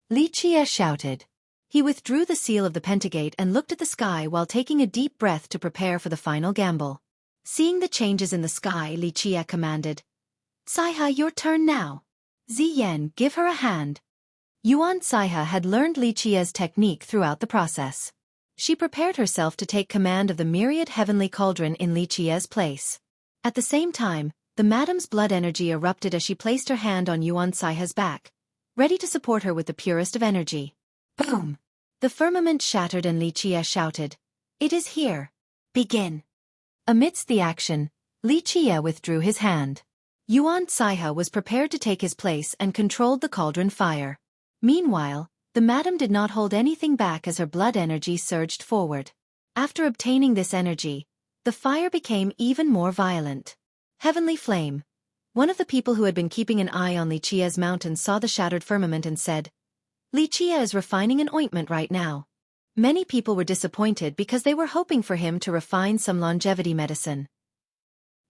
Li Qie shouted. He withdrew the seal of the pentagate and looked at the sky while taking a deep breath to prepare for the final gamble. Seeing the changes in the sky, Li Qie commanded, "Saiha, your turn now. Ziyan, give her a hand." Yuan Saiha had learned Li Qie's technique throughout the process. She prepared herself to take command of the myriad heavenly cauldron in Li Qie's place. At the same time, the madam's blood energy erupted as she placed her hand on Yuan Saiha's back, ready to support her with the purest of energy. Boom! The firmament shattered and Li Qie shouted, "It is here. Begin." Amidst the action, Li Qie withdrew his hand. Yuan Saiha was prepared to take his place and controlled the cauldron fire. Meanwhile, the madam did not hold anything back as her blood energy surged forward. After obtaining this energy, the fire became even more violent. Heavenly Flame. One of the people who had been keeping an eye on Li Qie's mountain saw the shattered firmament and said, "Li Qie is refining an ointment right now." Many people were disappointed because they were hoping for him to refine some longevity medicine.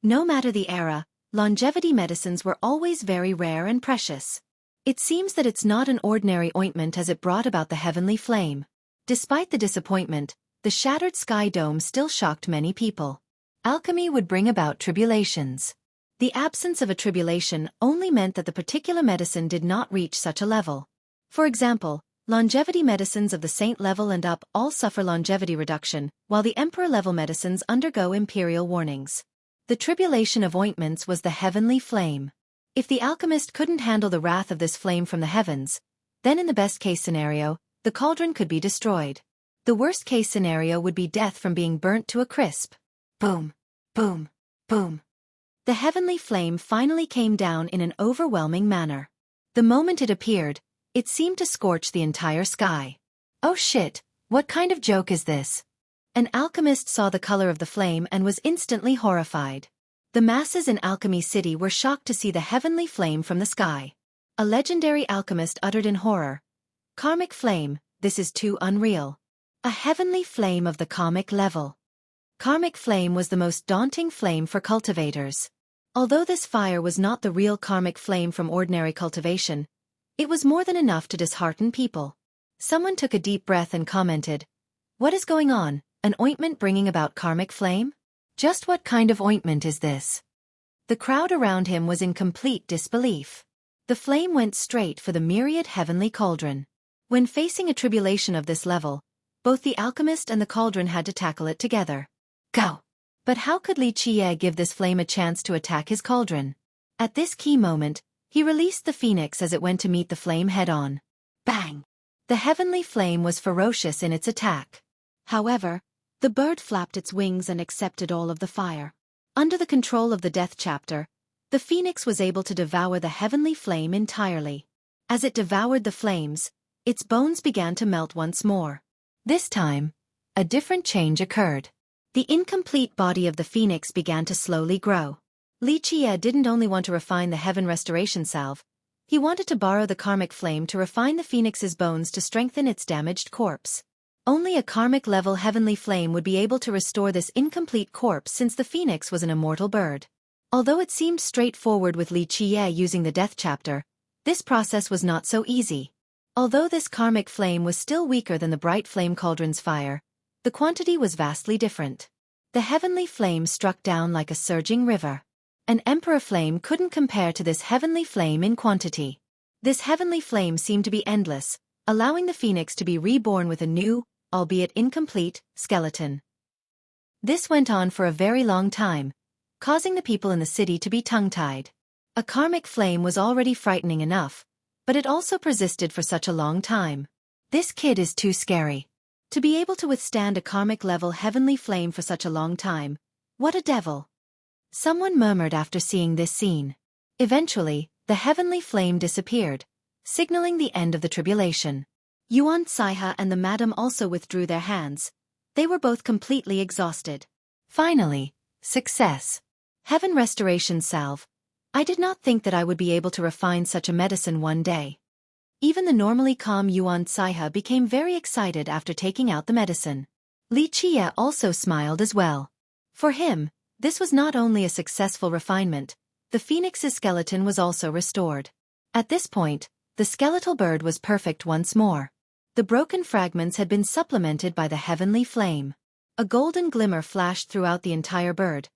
No matter the era, longevity medicines were always very rare and precious. It seems that it's not an ordinary ointment as it brought about the heavenly flame. Despite the disappointment, the shattered sky dome still shocked many people. Alchemy would bring about tribulations. The absence of a tribulation only meant that the particular medicine did not reach such a level. For example, longevity medicines of the saint level and up all suffer longevity reduction, while the emperor level medicines undergo imperial warnings. The tribulation of ointments was the heavenly flame. If the alchemist couldn't handle the wrath of this flame from the heavens, then in the best-case scenario, the cauldron could be destroyed. The worst-case scenario would be death from being burnt to a crisp. Boom, boom, boom. The heavenly flame finally came down in an overwhelming manner. The moment it appeared, it seemed to scorch the entire sky. Oh shit, what kind of joke is this? An alchemist saw the color of the flame and was instantly horrified. The masses in Alchemy City were shocked to see the heavenly flame from the sky. A legendary alchemist uttered in horror, "Karmic flame, this is too unreal. A heavenly flame of the karmic level." Karmic flame was the most daunting flame for cultivators. Although this fire was not the real karmic flame from ordinary cultivation, it was more than enough to dishearten people. Someone took a deep breath and commented, "What is going on? An ointment bringing about karmic flame? Just what kind of ointment is this?" The crowd around him was in complete disbelief. The flame went straight for the myriad heavenly cauldron. When facing a tribulation of this level, both the alchemist and the cauldron had to tackle it together. Go! But how could Li Qie give this flame a chance to attack his cauldron? At this key moment, he released the phoenix as it went to meet the flame head-on. Bang! The heavenly flame was ferocious in its attack. However, the bird flapped its wings and accepted all of the fire. Under the control of the Death Chapter, the phoenix was able to devour the heavenly flame entirely. As it devoured the flames, its bones began to melt once more. This time, a different change occurred. The incomplete body of the phoenix began to slowly grow. Li Qie didn't only want to refine the heaven restoration salve, he wanted to borrow the karmic flame to refine the phoenix's bones to strengthen its damaged corpse. Only a karmic-level heavenly flame would be able to restore this incomplete corpse since the phoenix was an immortal bird. Although it seemed straightforward with Li Qiye using the death chapter, this process was not so easy. Although this karmic flame was still weaker than the bright flame cauldron's fire, the quantity was vastly different. The heavenly flame struck down like a surging river. An emperor flame couldn't compare to this heavenly flame in quantity. This heavenly flame seemed to be endless, allowing the phoenix to be reborn with a new, albeit incomplete, skeleton. This went on for a very long time, causing the people in the city to be tongue-tied. A karmic flame was already frightening enough, but it also persisted for such a long time. This kid is too scary. To be able to withstand a karmic-level heavenly flame for such a long time, what a devil! Someone murmured after seeing this scene. Eventually, the heavenly flame disappeared, signaling the end of the tribulation. Yuan Saiha and the madam also withdrew their hands. They were both completely exhausted. Finally, success. Heaven restoration salve. I did not think that I would be able to refine such a medicine one day. Even the normally calm Yuan Saiha became very excited after taking out the medicine. Li Qiye also smiled as well. For him, this was not only a successful refinement, the phoenix's skeleton was also restored. At this point, the skeletal bird was perfect once more. The broken fragments had been supplemented by the heavenly flame. A golden glimmer flashed throughout the entire bird,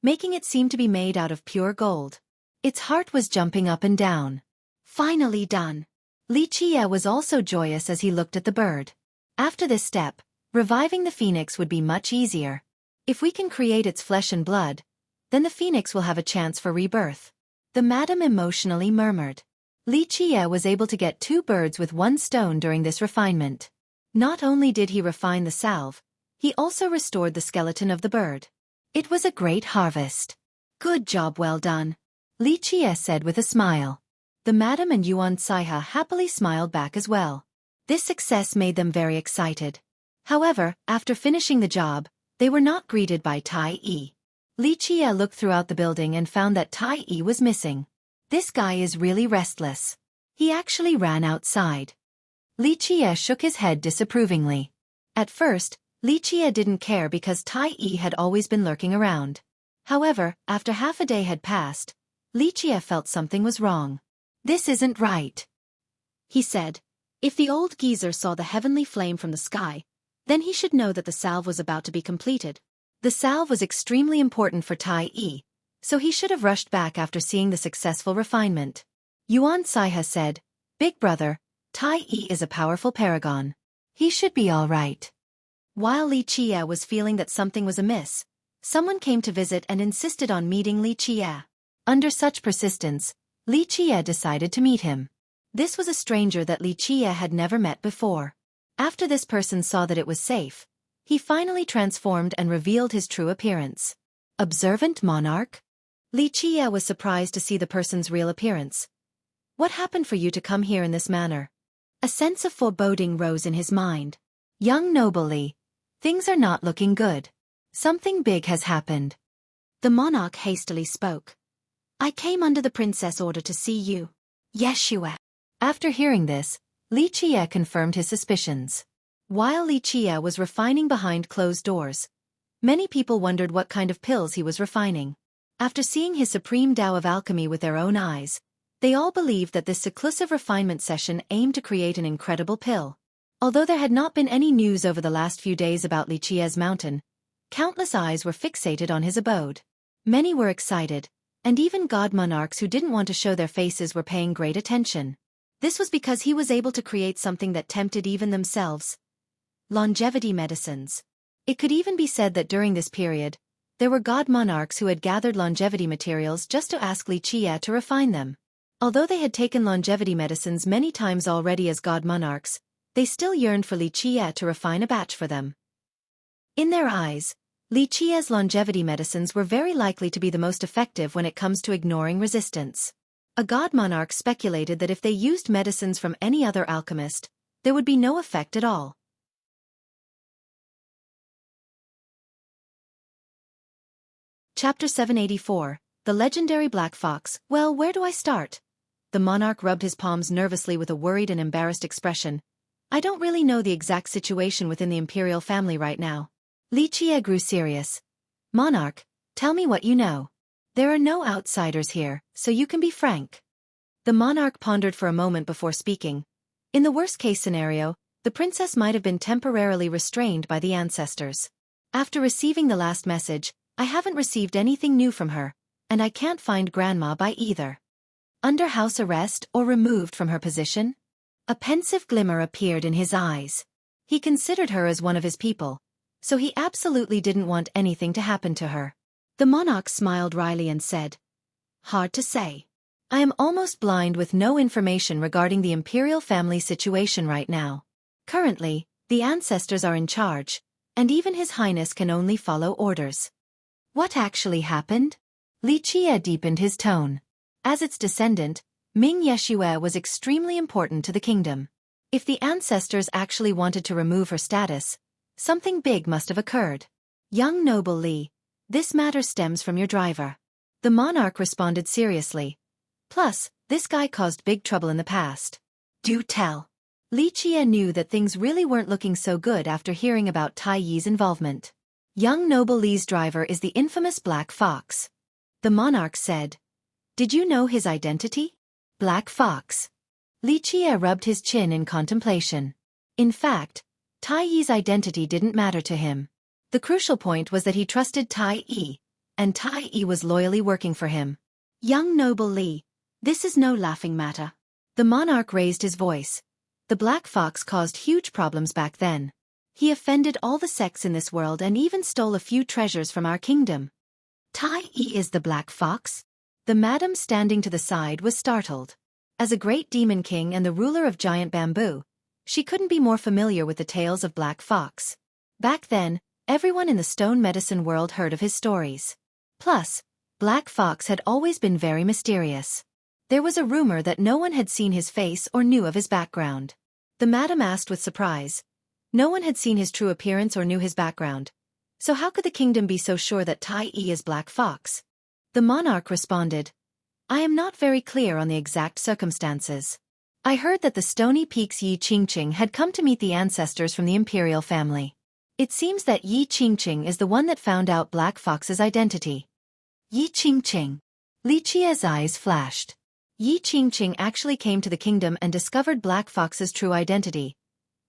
making it seem to be made out of pure gold. Its heart was jumping up and down. Finally done. Li Qiye was also joyous as he looked at the bird. After this step, reviving the phoenix would be much easier. If we can create its flesh and blood, then the phoenix will have a chance for rebirth. The madam emotionally murmured. Li Qiye was able to get 2 birds with 1 stone during this refinement. Not only did he refine the salve, he also restored the skeleton of the bird. It was a great harvest. Good job, well done, Li Qiye said with a smile. The madam and Yuan Saiha happily smiled back as well. This success made them very excited. However, after finishing the job, they were not greeted by Tai Yi. Li Qiye looked throughout the building and found that Tai Yi was missing. This guy is really restless. He actually ran outside. Li Qiye shook his head disapprovingly. At first, Li Qiye didn't care because Tai Yi had always been lurking around. However, after half a day had passed, Li Qiye felt something was wrong. This isn't right, he said. If the old geezer saw the heavenly flame from the sky, then he should know that the salve was about to be completed. The salve was extremely important for Tai Yi, so he should have rushed back after seeing the successful refinement. Yuan Saiha said, "Big brother, Tai Yi is a powerful paragon. He should be all right." While Li Qiye was feeling that something was amiss, someone came to visit and insisted on meeting Li Qiye. Under such persistence, Li Qiye decided to meet him. This was a stranger that Li Qiye had never met before. After this person saw that it was safe, he finally transformed and revealed his true appearance. Observant monarch? Li Qiye was surprised to see the person's real appearance. What happened for you to come here in this manner? A sense of foreboding rose in his mind. Young noble Li, things are not looking good. Something big has happened. The monarch hastily spoke. I came under the princess' order to see you. Yeshua. After hearing this, Li Qiye confirmed his suspicions. While Li Qiye was refining behind closed doors, many people wondered what kind of pills he was refining. After seeing his supreme Tao of alchemy with their own eyes, they all believed that this seclusive refinement session aimed to create an incredible pill. Although there had not been any news over the last few days about Li Qiye's mountain, countless eyes were fixated on his abode. Many were excited, and even god monarchs who didn't want to show their faces were paying great attention. This was because he was able to create something that tempted even themselves. Longevity medicines. It could even be said that during this period, there were god monarchs who had gathered longevity materials just to ask Li Qiye to refine them. Although they had taken longevity medicines many times already as god monarchs, they still yearned for Li Qiye to refine a batch for them. In their eyes, Li Qiye's longevity medicines were very likely to be the most effective when it comes to ignoring resistance. A god monarch speculated that if they used medicines from any other alchemist, there would be no effect at all. Chapter 784, The Legendary Black Fox. Well, where do I start? The monarch rubbed his palms nervously with a worried and embarrassed expression. I don't really know the exact situation within the imperial family right now. Li Qie grew serious. Monarch, tell me what you know. There are no outsiders here, so you can be frank. The monarch pondered for a moment before speaking. In the worst-case scenario, the princess might have been temporarily restrained by the ancestors. After receiving the last message, I haven't received anything new from her, and I can't find Grandma by either. Under house arrest or removed from her position? A pensive glimmer appeared in his eyes. He considered her as one of his people, so he absolutely didn't want anything to happen to her. The monarch smiled wryly and said, "Hard to say. I am almost blind with no information regarding the imperial family situation right now. Currently, the ancestors are in charge, and even His Highness can only follow orders." What actually happened? Li Qie deepened his tone. As its descendant, Ming Yeshue was extremely important to the kingdom. If the ancestors actually wanted to remove her status, something big must have occurred. Young noble Li, this matter stems from your driver. The monarch responded seriously. Plus, this guy caused big trouble in the past. Do tell. Li Qie knew that things really weren't looking so good after hearing about Tai Yi's involvement. Young noble Li's driver is the infamous Black Fox. The monarch said. Did you know his identity? Black Fox. Li Qie rubbed his chin in contemplation. In fact, Tai Yi's identity didn't matter to him. The crucial point was that he trusted Tai Yi, and Tai Yi was loyally working for him. Young noble Li, this is no laughing matter. The monarch raised his voice. The Black Fox caused huge problems back then. He offended all the sects in this world and even stole a few treasures from our kingdom. Tai Yi is the Black Fox? The madam standing to the side was startled. As a great demon king and the ruler of giant bamboo, she couldn't be more familiar with the tales of Black Fox. Back then, everyone in the stone medicine world heard of his stories. Plus, Black Fox had always been very mysterious. There was a rumor that no one had seen his face or knew of his background. The madam asked with surprise. No one had seen his true appearance or knew his background. So how could the kingdom be so sure that Tai Yi is Black Fox? The monarch responded. I am not very clear on the exact circumstances. I heard that the Stony Peak's Yi Qingqing had come to meet the ancestors from the imperial family. It seems that Yi Qingqing is the one that found out Black Fox's identity. Yi Qingqing. Li Qie's eyes flashed. Yi Qingqing actually came to the kingdom and discovered Black Fox's true identity.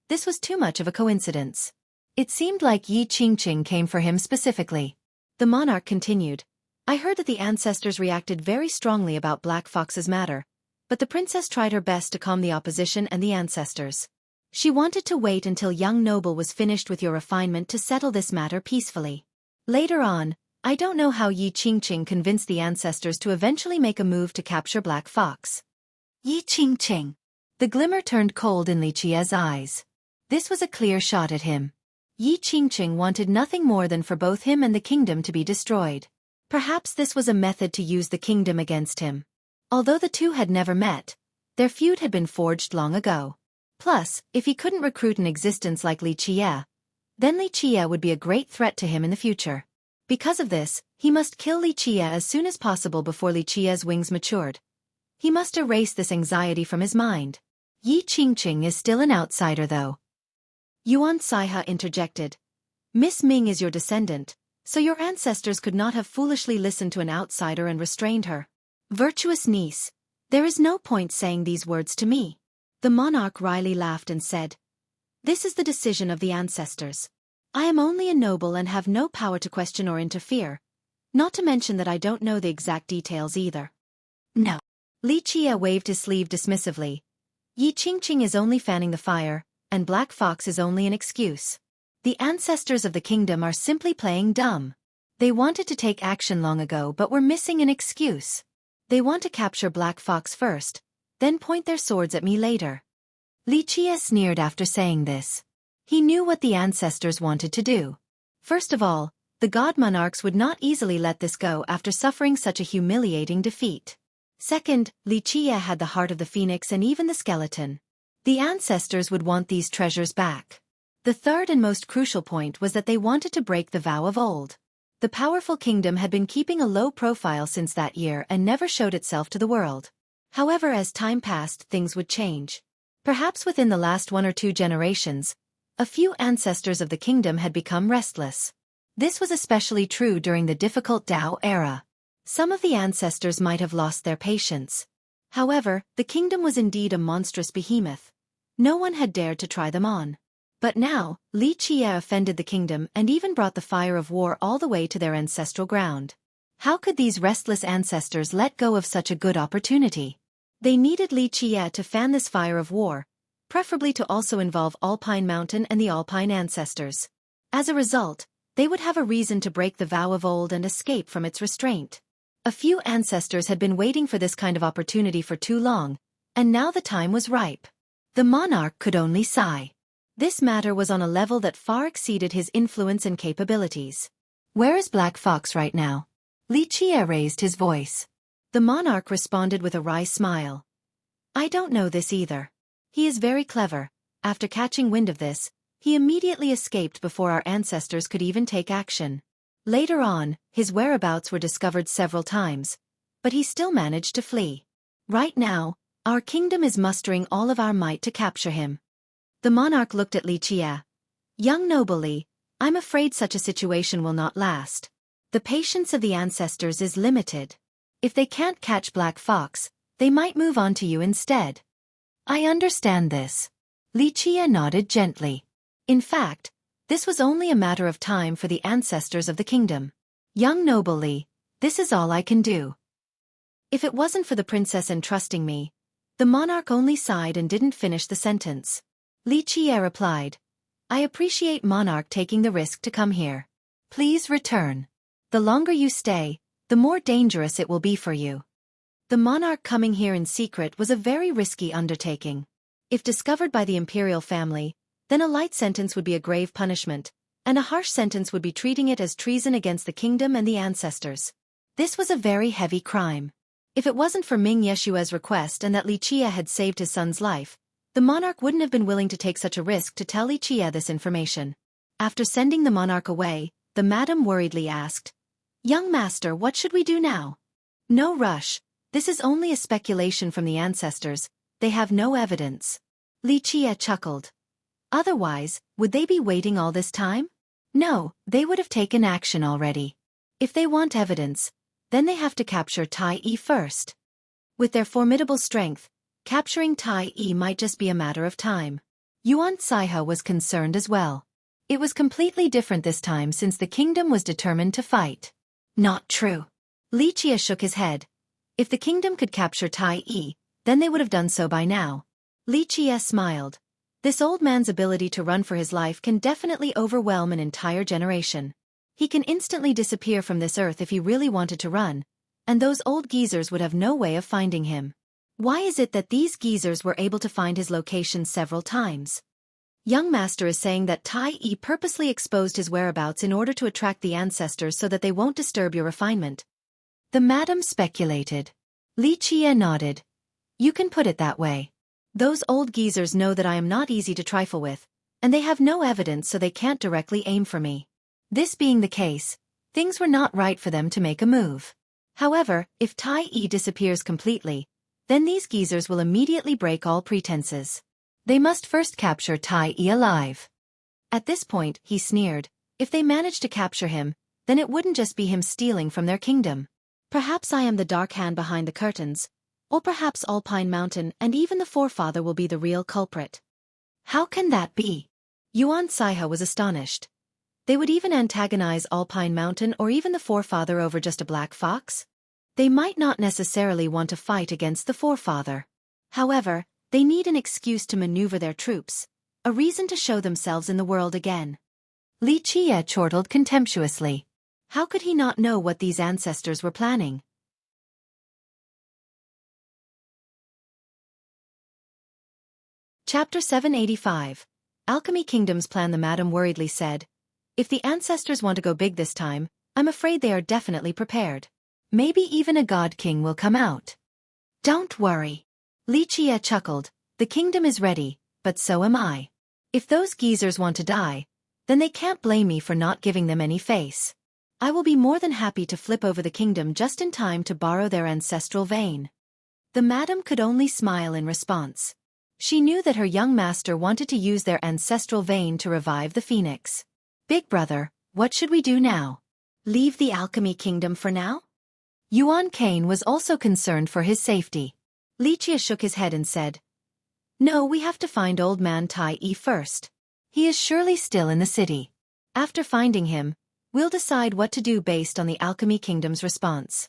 This was too much of a coincidence. It seemed like Yi Qingqing came for him specifically. The monarch continued. I heard that the ancestors reacted very strongly about Black Fox's matter, but the princess tried her best to calm the opposition and the ancestors. She wanted to wait until young noble was finished with your refinement to settle this matter peacefully. Later on, I don't know how Yi Qingqing convinced the ancestors to eventually make a move to capture Black Fox. Yi Qingqing. The glimmer turned cold in Li Qie's eyes. This was a clear shot at him. Yi Qingqing wanted nothing more than for both him and the kingdom to be destroyed. Perhaps this was a method to use the kingdom against him. Although the two had never met, their feud had been forged long ago. Plus, if he couldn't recruit an existence like Li Qie, then Li Qie would be a great threat to him in the future. Because of this, he must kill Li Qie as soon as possible before Li Qie's wings matured. He must erase this anxiety from his mind. Yi Qingqing is still an outsider though. Yuan Saiha interjected. Miss Ming is your descendant, so your ancestors could not have foolishly listened to an outsider and restrained her. Virtuous niece, there is no point saying these words to me. The monarch wryly laughed and said, This is the decision of the ancestors. I am only a noble and have no power to question or interfere, not to mention that I don't know the exact details either. No. Li Qie waved his sleeve dismissively. Yi Qingqing is only fanning the fire, and Black Fox is only an excuse. The ancestors of the kingdom are simply playing dumb. They wanted to take action long ago but were missing an excuse. They want to capture Black Fox first, then point their swords at me later. Li Qie sneered after saying this. He knew what the ancestors wanted to do. First of all, the god monarchs would not easily let this go after suffering such a humiliating defeat. Second, Li Qie had the heart of the phoenix and even the skeleton. The ancestors would want these treasures back. The third and most crucial point was that they wanted to break the vow of old. The powerful kingdom had been keeping a low profile since that year and never showed itself to the world. However, as time passed, things would change. Perhaps within the last 1 or 2 generations, a few ancestors of the kingdom had become restless. This was especially true during the difficult Tao era. Some of the ancestors might have lost their patience. However, the kingdom was indeed a monstrous behemoth. No one had dared to try them on. But now, Li Qie offended the kingdom and even brought the fire of war all the way to their ancestral ground. How could these restless ancestors let go of such a good opportunity? They needed Li Qie to fan this fire of war, preferably to also involve Alpine Mountain and the Alpine ancestors. As a result, they would have a reason to break the vow of old and escape from its restraint. A few ancestors had been waiting for this kind of opportunity for too long, and now the time was ripe. The monarch could only sigh. This matter was on a level that far exceeded his influence and capabilities. "Where is Black Fox right now?" Li Qie raised his voice. The monarch responded with a wry smile. "I don't know this either. He is very clever. After catching wind of this, he immediately escaped before our ancestors could even take action. Later on, his whereabouts were discovered several times, but he still managed to flee. Right now, our kingdom is mustering all of our might to capture him." The monarch looked at Li Qie. "Young noble Li, I'm afraid such a situation will not last. The patience of the ancestors is limited. If they can't catch Black Fox, they might move on to you instead." "I understand this." Li Qie nodded gently. In fact, this was only a matter of time for the ancestors of the kingdom. "Young noble Li, this is all I can do. If it wasn't for the princess entrusting me..." The monarch only sighed and didn't finish the sentence. Li Qie replied, "I appreciate monarch taking the risk to come here. Please return. The longer you stay, the more dangerous it will be for you." The monarch coming here in secret was a very risky undertaking. If discovered by the imperial family, then a light sentence would be a grave punishment, and a harsh sentence would be treating it as treason against the kingdom and the ancestors. This was a very heavy crime. If it wasn't for Ming Yeshua's request and that Li Qie had saved his son's life, the monarch wouldn't have been willing to take such a risk to tell Li Qie this information. After sending the monarch away, the madam worriedly asked, "Young master, what should we do now?" "No rush. This is only a speculation from the ancestors. They have no evidence." Li Qie chuckled. "Otherwise, would they be waiting all this time?" "No, they would have taken action already. If they want evidence, then they have to capture Tai Yi first. With their formidable strength, capturing Tai Yi might just be a matter of time." Yuan Saihe was concerned as well. It was completely different this time since the kingdom was determined to fight. "Not true." Li Qie shook his head. If the kingdom could capture Tai Yi, then they would have done so by now. Li Qie smiled. This old man's ability to run for his life can definitely overwhelm an entire generation. He can instantly disappear from this earth if he really wanted to run, and those old geezers would have no way of finding him. Why is it that these geezers were able to find his location several times? Young master is saying that Tai Yi purposely exposed his whereabouts in order to attract the ancestors so that they won't disturb your refinement. The madam speculated. Li Qie nodded. "You can put it that way. Those old geezers know that I am not easy to trifle with, and they have no evidence so they can't directly aim for me. This being the case, things were not right for them to make a move. However, if Tai Yi disappears completely, then these geezers will immediately break all pretenses. They must first capture Tai Yi alive." At this point, he sneered, if they managed to capture him, then it wouldn't just be him stealing from their kingdom. Perhaps I am the dark hand behind the curtains, or perhaps Alpine Mountain and even the forefather will be the real culprit. How can that be? Yuan Saihe was astonished. They would even antagonize Alpine Mountain or even the forefather over just a black fox? They might not necessarily want to fight against the forefather. However, they need an excuse to maneuver their troops, a reason to show themselves in the world again. Li Qie chortled contemptuously. How could he not know what these ancestors were planning? Chapter 785. Alchemy Kingdom's Plan. The madam worriedly said, "If the ancestors want to go big this time, I'm afraid they are definitely prepared. Maybe even a god king will come out." "Don't worry." Li Qie chuckled. "The kingdom is ready, but so am I. If those geezers want to die, then they can't blame me for not giving them any face. I will be more than happy to flip over the kingdom just in time to borrow their ancestral vein." The madam could only smile in response. She knew that her young master wanted to use their ancestral vein to revive the phoenix. Big brother, what should we do now? Leave the alchemy kingdom for now? Yuan Kane was also concerned for his safety. Li Jie shook his head and said, No, we have to find old man Tai Yi first. He is surely still in the city. After finding him, we'll decide what to do based on the alchemy kingdom's response.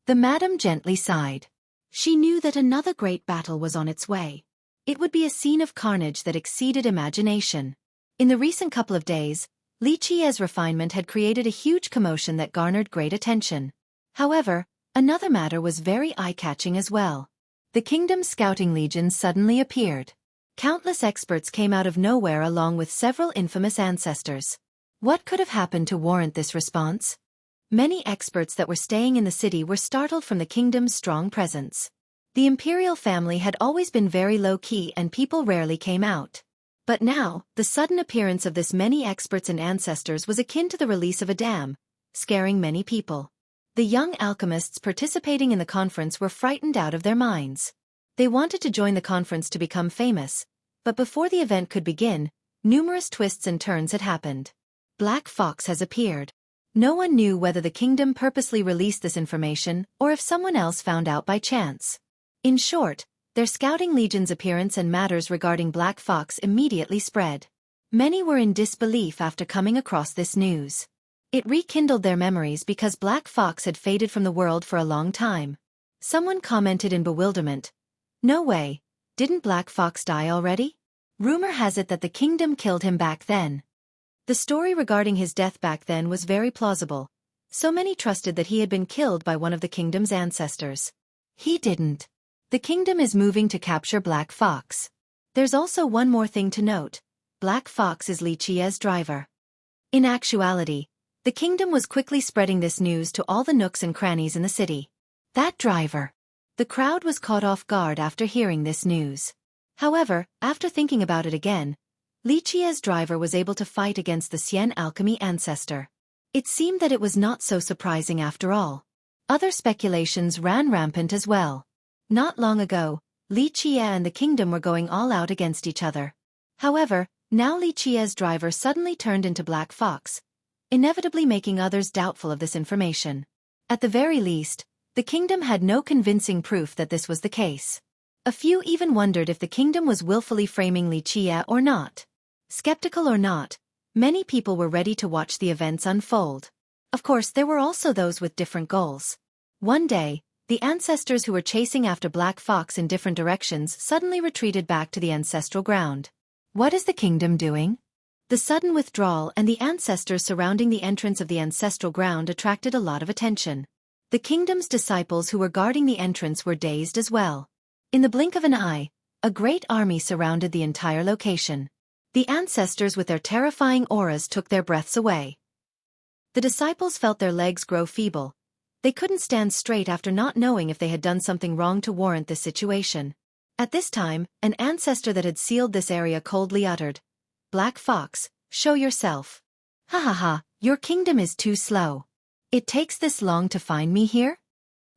The madam gently sighed. She knew that another great battle was on its way. It would be a scene of carnage that exceeded imagination. In the recent couple of days, Li Jie's refinement had created a huge commotion that garnered great attention. However, another matter was very eye-catching as well. The kingdom's scouting legion suddenly appeared. Countless experts came out of nowhere along with several infamous ancestors. What could have happened to warrant this response? Many experts that were staying in the city were startled from the kingdom's strong presence. The imperial family had always been very low-key and people rarely came out. But now, the sudden appearance of this many experts and ancestors was akin to the release of a dam, scaring many people. The young alchemists participating in the conference were frightened out of their minds. They wanted to join the conference to become famous, but before the event could begin, numerous twists and turns had happened. Black Fox has appeared. No one knew whether the kingdom purposely released this information or if someone else found out by chance. In short, their scouting legion's appearance and matters regarding Black Fox immediately spread. Many were in disbelief after coming across this news. It rekindled their memories because Black Fox had faded from the world for a long time. Someone commented in bewilderment, No way, didn't Black Fox die already? Rumor has it that the kingdom killed him back then. The story regarding his death back then was very plausible. So many trusted that he had been killed by one of the kingdom's ancestors. He didn't. The kingdom is moving to capture Black Fox. There's also one more thing to note. Black Fox is Li Jie's driver. In actuality, the kingdom was quickly spreading this news to all the nooks and crannies in the city. That driver. The crowd was caught off guard after hearing this news. However, after thinking about it again, Li Jie's driver was able to fight against the Xian alchemy ancestor. It seemed that it was not so surprising after all. Other speculations ran rampant as well. Not long ago, Li Jie and the kingdom were going all out against each other. However, now Li Jie's driver suddenly turned into Black Fox, inevitably making others doubtful of this information. At the very least, the kingdom had no convincing proof that this was the case. A few even wondered if the kingdom was willfully framing Li Jie or not. Skeptical or not, many people were ready to watch the events unfold. Of course, there were also those with different goals. One day, the ancestors who were chasing after Black Fox in different directions suddenly retreated back to the ancestral ground. What is the kingdom doing? The sudden withdrawal and the ancestors surrounding the entrance of the ancestral ground attracted a lot of attention. The kingdom's disciples who were guarding the entrance were dazed as well. In the blink of an eye, a great army surrounded the entire location. The ancestors with their terrifying auras took their breaths away. The disciples felt their legs grow feeble. They couldn't stand straight after not knowing if they had done something wrong to warrant this situation. At this time, an ancestor that had sealed this area coldly uttered, Black Fox, show yourself. Ha ha ha, your kingdom is too slow. It takes this long to find me here?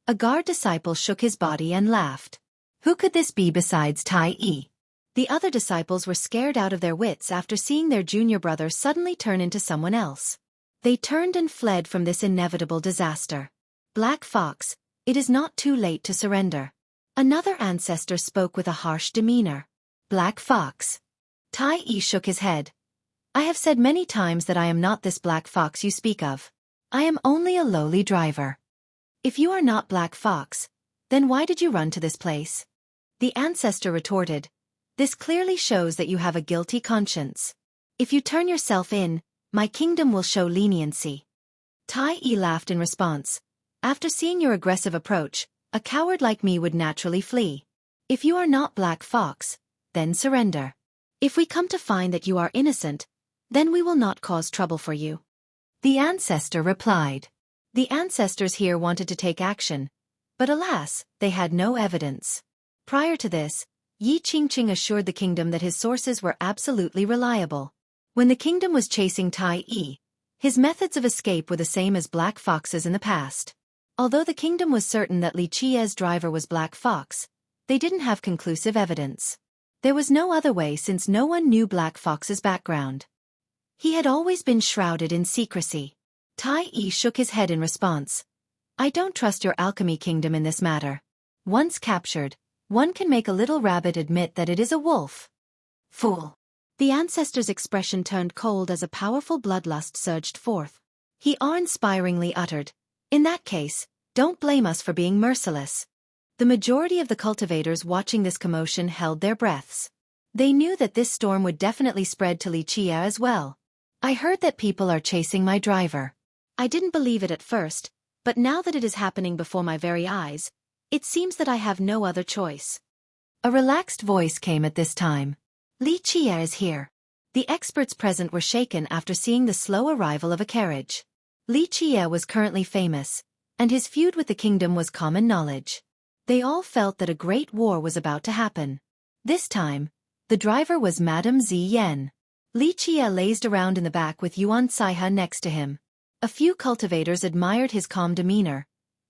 A guard disciple shook his body and laughed. Who could this be besides Tai Yi? The other disciples were scared out of their wits after seeing their junior brother suddenly turn into someone else. They turned and fled from this inevitable disaster. Black Fox, it is not too late to surrender. Another ancestor spoke with a harsh demeanor. Black Fox. Tai Yi shook his head. I have said many times that I am not this Black Fox you speak of. I am only a lowly driver. If you are not Black Fox, then why did you run to this place? The ancestor retorted. This clearly shows that you have a guilty conscience. If you turn yourself in, my kingdom will show leniency. Tai Yi laughed in response. After seeing your aggressive approach, a coward like me would naturally flee. If you are not Black Fox, then surrender. If we come to find that you are innocent, then we will not cause trouble for you. The ancestor replied. The ancestors here wanted to take action, but alas, they had no evidence. Prior to this, Yi Qingqing assured the kingdom that his sources were absolutely reliable. When the kingdom was chasing Tai Yi, his methods of escape were the same as Black Fox's in the past. Although the kingdom was certain that Li Jie's driver was Black Fox, they didn't have conclusive evidence. There was no other way since no one knew Black Fox's background. He had always been shrouded in secrecy. Tai Yi shook his head in response. I don't trust your alchemy kingdom in this matter. Once captured, one can make a little rabbit admit that it is a wolf. Fool. The ancestor's expression turned cold as a powerful bloodlust surged forth. He awe-inspiringly uttered, in that case, don't blame us for being merciless. The majority of the cultivators watching this commotion held their breaths. They knew that this storm would definitely spread to Xueqi as well. I heard that people are chasing my driver. I didn't believe it at first, but now that it is happening before my very eyes, it seems that I have no other choice. A relaxed voice came at this time. Xueqi is here. The experts present were shaken after seeing the slow arrival of a carriage. Xueqi was currently famous, and his feud with the kingdom was common knowledge. They all felt that a great war was about to happen. This time, the driver was Madame Ziyan. Xueqi lazed around in the back with Yuan Saiha next to him. A few cultivators admired his calm demeanor,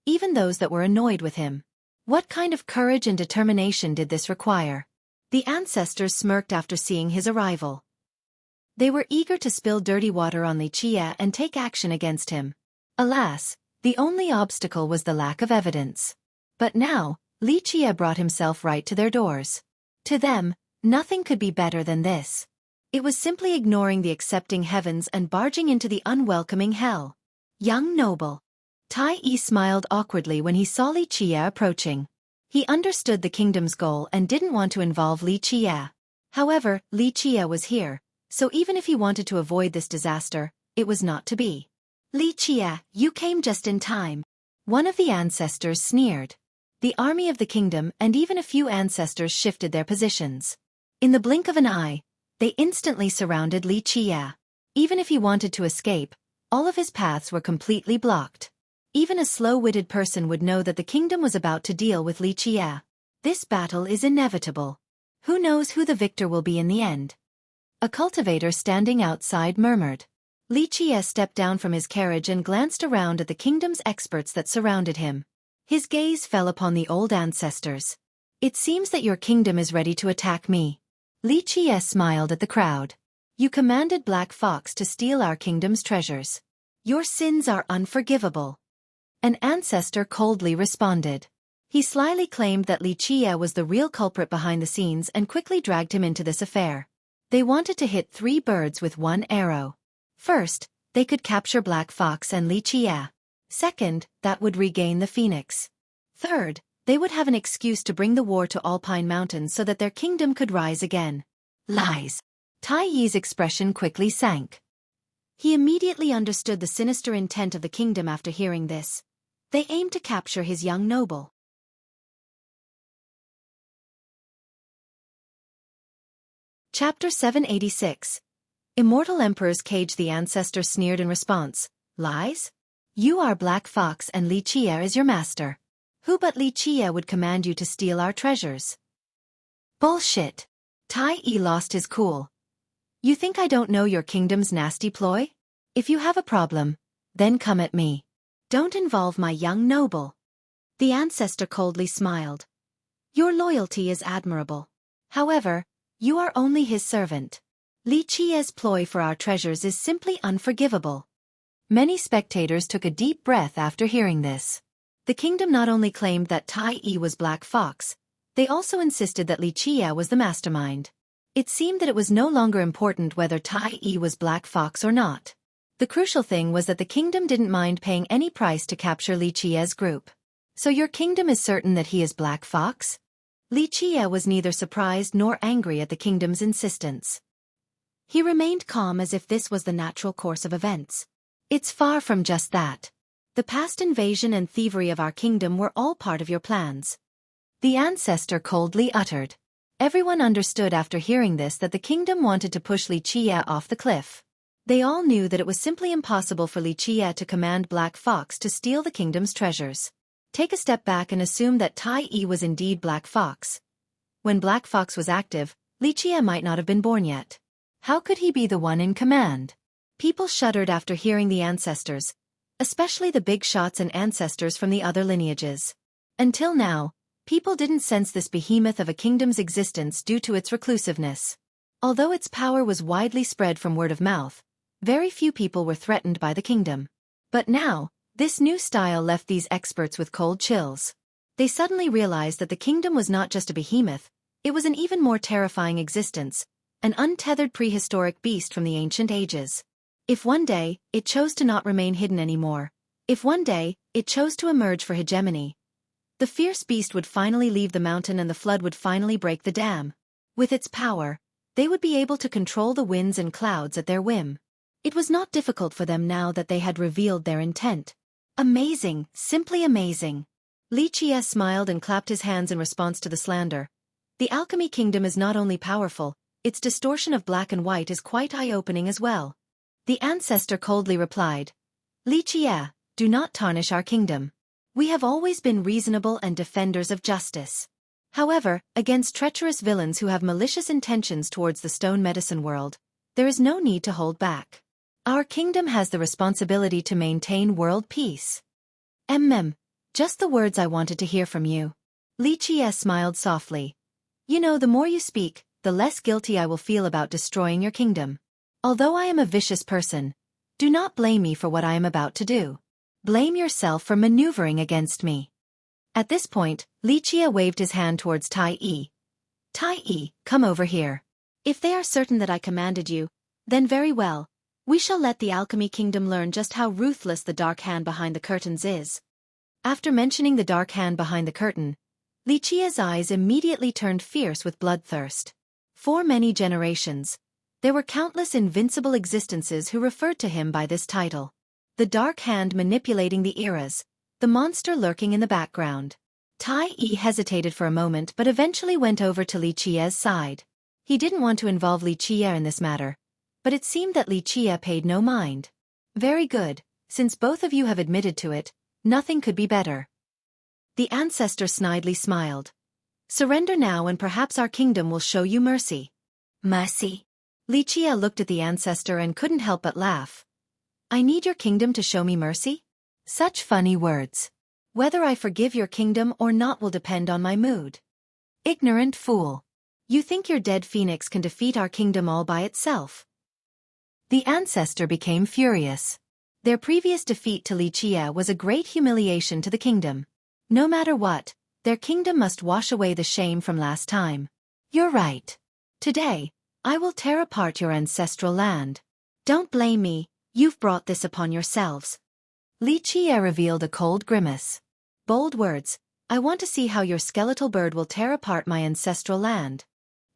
even those that were annoyed with him. What kind of courage and determination did this require? The ancestors smirked after seeing his arrival. They were eager to spill dirty water on Xueqi and take action against him. Alas, the only obstacle was the lack of evidence. But now, Xueqi brought himself right to their doors. To them, nothing could be better than this. It was simply ignoring the accepting heavens and barging into the unwelcoming hell. Young noble. Tai Yi smiled awkwardly when he saw Xueqi approaching. He understood the kingdom's goal and didn't want to involve Xueqi. However, Xueqi was here, so even if he wanted to avoid this disaster, it was not to be. Xueqi, you came just in time. One of the ancestors sneered. The army of the kingdom and even a few ancestors shifted their positions. In the blink of an eye, they instantly surrounded Xueqi. Even if he wanted to escape, all of his paths were completely blocked. Even a slow-witted person would know that the kingdom was about to deal with Xueqi. This battle is inevitable. Who knows who the victor will be in the end? A cultivator standing outside murmured. Xueqi stepped down from his carriage and glanced around at the kingdom's experts that surrounded him. His gaze fell upon the old ancestors. It seems that your kingdom is ready to attack me. Xueqi smiled at the crowd. You commanded Black Fox to steal our kingdom's treasures. Your sins are unforgivable. An ancestor coldly responded. He slyly claimed that Xueqi was the real culprit behind the scenes and quickly dragged him into this affair. They wanted to hit 3 birds with 1 arrow. First, they could capture Black Fox and Xueqi. Second, that would regain the phoenix. Third, they would have an excuse to bring the war to Alpine Mountains so that their kingdom could rise again. Lies. Tai Yi's expression quickly sank. He immediately understood the sinister intent of the kingdom after hearing this. They aimed to capture his young noble. Chapter 786. Immortal Emperor's Cage. The ancestor sneered in response. Lies? You are Black Fox and Xueqi is your master. Who but Xueqi would command you to steal our treasures? Bullshit. Tai Yi lost his cool. You think I don't know your kingdom's nasty ploy? If you have a problem, then come at me. Don't involve my young noble. The ancestor coldly smiled. Your loyalty is admirable. However, you are only his servant. Xueqi's ploy for our treasures is simply unforgivable. Many spectators took a deep breath after hearing this. The kingdom not only claimed that Tai Yi was Black Fox, they also insisted that Xueqi was the mastermind. It seemed that it was no longer important whether Tai Yi was Black Fox or not. The crucial thing was that the kingdom didn't mind paying any price to capture Xueqi's group. So your kingdom is certain that he is Black Fox? Xueqi was neither surprised nor angry at the kingdom's insistence. He remained calm as if this was the natural course of events. It's far from just that. The past invasion and thievery of our kingdom were all part of your plans. The ancestor coldly uttered. Everyone understood after hearing this that the kingdom wanted to push Xueqi off the cliff. They all knew that it was simply impossible for Xueqi to command Black Fox to steal the kingdom's treasures. Take a step back and assume that Tai Yi was indeed Black Fox. When Black Fox was active, Xueqi might not have been born yet. How could he be the one in command? People shuddered after hearing the ancestors, especially the big shots and ancestors from the other lineages. Until now, People didn't sense this behemoth of a kingdom's existence due to its reclusiveness. Although its power was widely spread from word of mouth, very few people were threatened by the kingdom. But now, this new style left these experts with cold chills. They suddenly realized that the kingdom was not just a behemoth, it was an even more terrifying existence, an untethered prehistoric beast from the ancient ages. If one day, it chose to not remain hidden anymore, if one day, it chose to emerge for hegemony, the fierce beast would finally leave the mountain and the flood would finally break the dam. With its power, they would be able to control the winds and clouds at their whim. It was not difficult for them now that they had revealed their intent. Amazing, simply amazing. Xueqi smiled and clapped his hands in response to the slander. The alchemy kingdom is not only powerful, its distortion of black and white is quite eye-opening as well. The ancestor coldly replied, Xueqi, do not tarnish our kingdom. We have always been reasonable and defenders of justice. However, against treacherous villains who have malicious intentions towards the stone medicine world, there is no need to hold back. Our kingdom has the responsibility to maintain world peace. Just the words I wanted to hear from you. Xueqi smiled softly. You know, the more you speak, the less guilty I will feel about destroying your kingdom. Although I am a vicious person, do not blame me for what I am about to do. Blame yourself for maneuvering against me. At this point, Xueqi waved his hand towards Tai Yi. Tai Yi, come over here. If they are certain that I commanded you, then very well. We shall let the alchemy kingdom learn just how ruthless the dark hand behind the curtains is. After mentioning the dark hand behind the curtain, Xueqi's eyes immediately turned fierce with bloodthirst. For many generations, there were countless invincible existences who referred to him by this title. The dark hand manipulating the eras, the monster lurking in the background. Tai Yi hesitated for a moment but eventually went over to Xueqi's side. He didn't want to involve Xueqi in this matter, but it seemed that Xueqi paid no mind. Very good, since both of you have admitted to it, nothing could be better. The ancestor snidely smiled. Surrender now and perhaps our kingdom will show you mercy. Mercy? Xueqi looked at the ancestor and couldn't help but laugh. I need your kingdom to show me mercy? Such funny words. Whether I forgive your kingdom or not will depend on my mood. Ignorant fool. You think your dead phoenix can defeat our kingdom all by itself? The ancestor became furious. Their previous defeat to Xueqi was a great humiliation to the kingdom. No matter what, their kingdom must wash away the shame from last time. You're right. Today, I will tear apart your ancestral land. Don't blame me. You've brought this upon yourselves. Xueqi revealed a cold grimace. Bold words, I want to see how your skeletal bird will tear apart my ancestral land.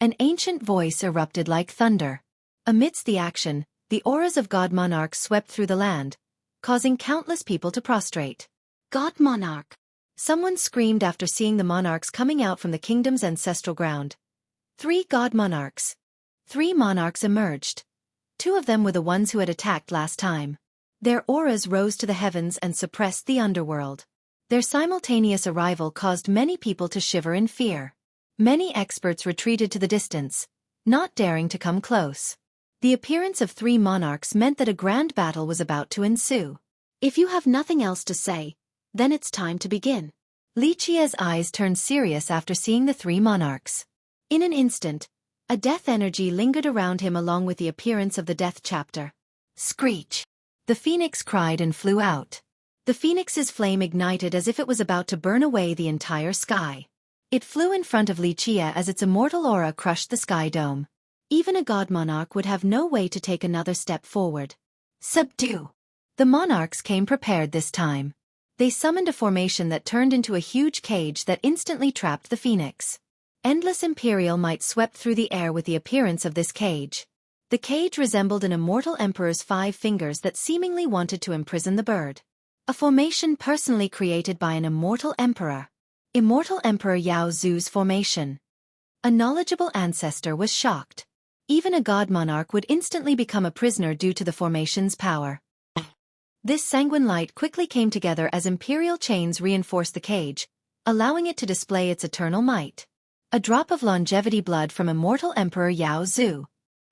An ancient voice erupted like thunder. Amidst the action, the auras of God Monarchs swept through the land, causing countless people to prostrate. God Monarch! Someone screamed after seeing the monarchs coming out from the kingdom's ancestral ground. 3 God Monarchs. 3 monarchs emerged. 2 of them were the ones who had attacked last time. Their auras rose to the heavens and suppressed the underworld. Their simultaneous arrival caused many people to shiver in fear. Many experts retreated to the distance, not daring to come close. The appearance of 3 monarchs meant that a grand battle was about to ensue. If you have nothing else to say, then it's time to begin. Xueqi's eyes turned serious after seeing the 3 monarchs. In an instant, a death energy lingered around him along with the appearance of the death chapter. Screech! The phoenix cried and flew out. The phoenix's flame ignited as if it was about to burn away the entire sky. It flew in front of Xueqi as its immortal aura crushed the sky dome. Even a god monarch would have no way to take another step forward. Subdue! The monarchs came prepared this time. They summoned a formation that turned into a huge cage that instantly trapped the phoenix. Endless imperial might swept through the air with the appearance of this cage. The cage resembled an immortal emperor's 5 fingers that seemingly wanted to imprison the bird. A formation personally created by an immortal emperor. Immortal Emperor Yao Zu's formation. A knowledgeable ancestor was shocked. Even a god monarch would instantly become a prisoner due to the formation's power. This sanguine light quickly came together as imperial chains reinforced the cage, allowing it to display its eternal might. A drop of longevity blood from immortal Emperor Yao Zu.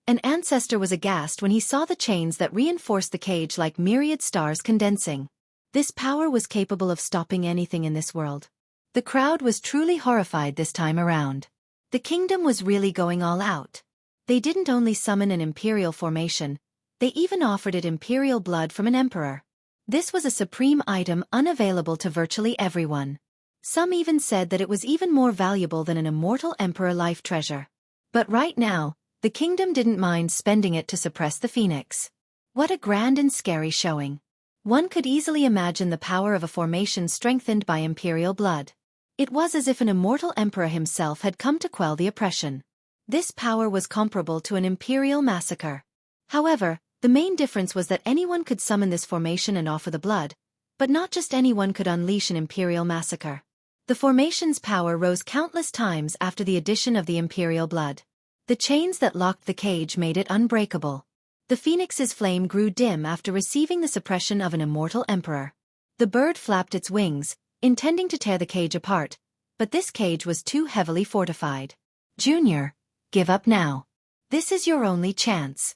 An ancestor was aghast when he saw the chains that reinforced the cage like myriad stars condensing. This power was capable of stopping anything in this world. The crowd was truly horrified this time around. The kingdom was really going all out. They didn't only summon an imperial formation, they even offered it imperial blood from an emperor. This was a supreme item unavailable to virtually everyone. Some even said that it was even more valuable than an immortal emperor life treasure. But right now, the kingdom didn't mind spending it to suppress the phoenix. What a grand and scary showing. One could easily imagine the power of a formation strengthened by imperial blood. It was as if an immortal emperor himself had come to quell the oppression. This power was comparable to an imperial massacre. However, the main difference was that anyone could summon this formation and offer the blood, but not just anyone could unleash an imperial massacre. The formation's power rose countless times after the addition of the imperial blood. The chains that locked the cage made it unbreakable. The phoenix's flame grew dim after receiving the suppression of an immortal emperor. The bird flapped its wings, intending to tear the cage apart, but this cage was too heavily fortified. Junior, give up now. This is your only chance.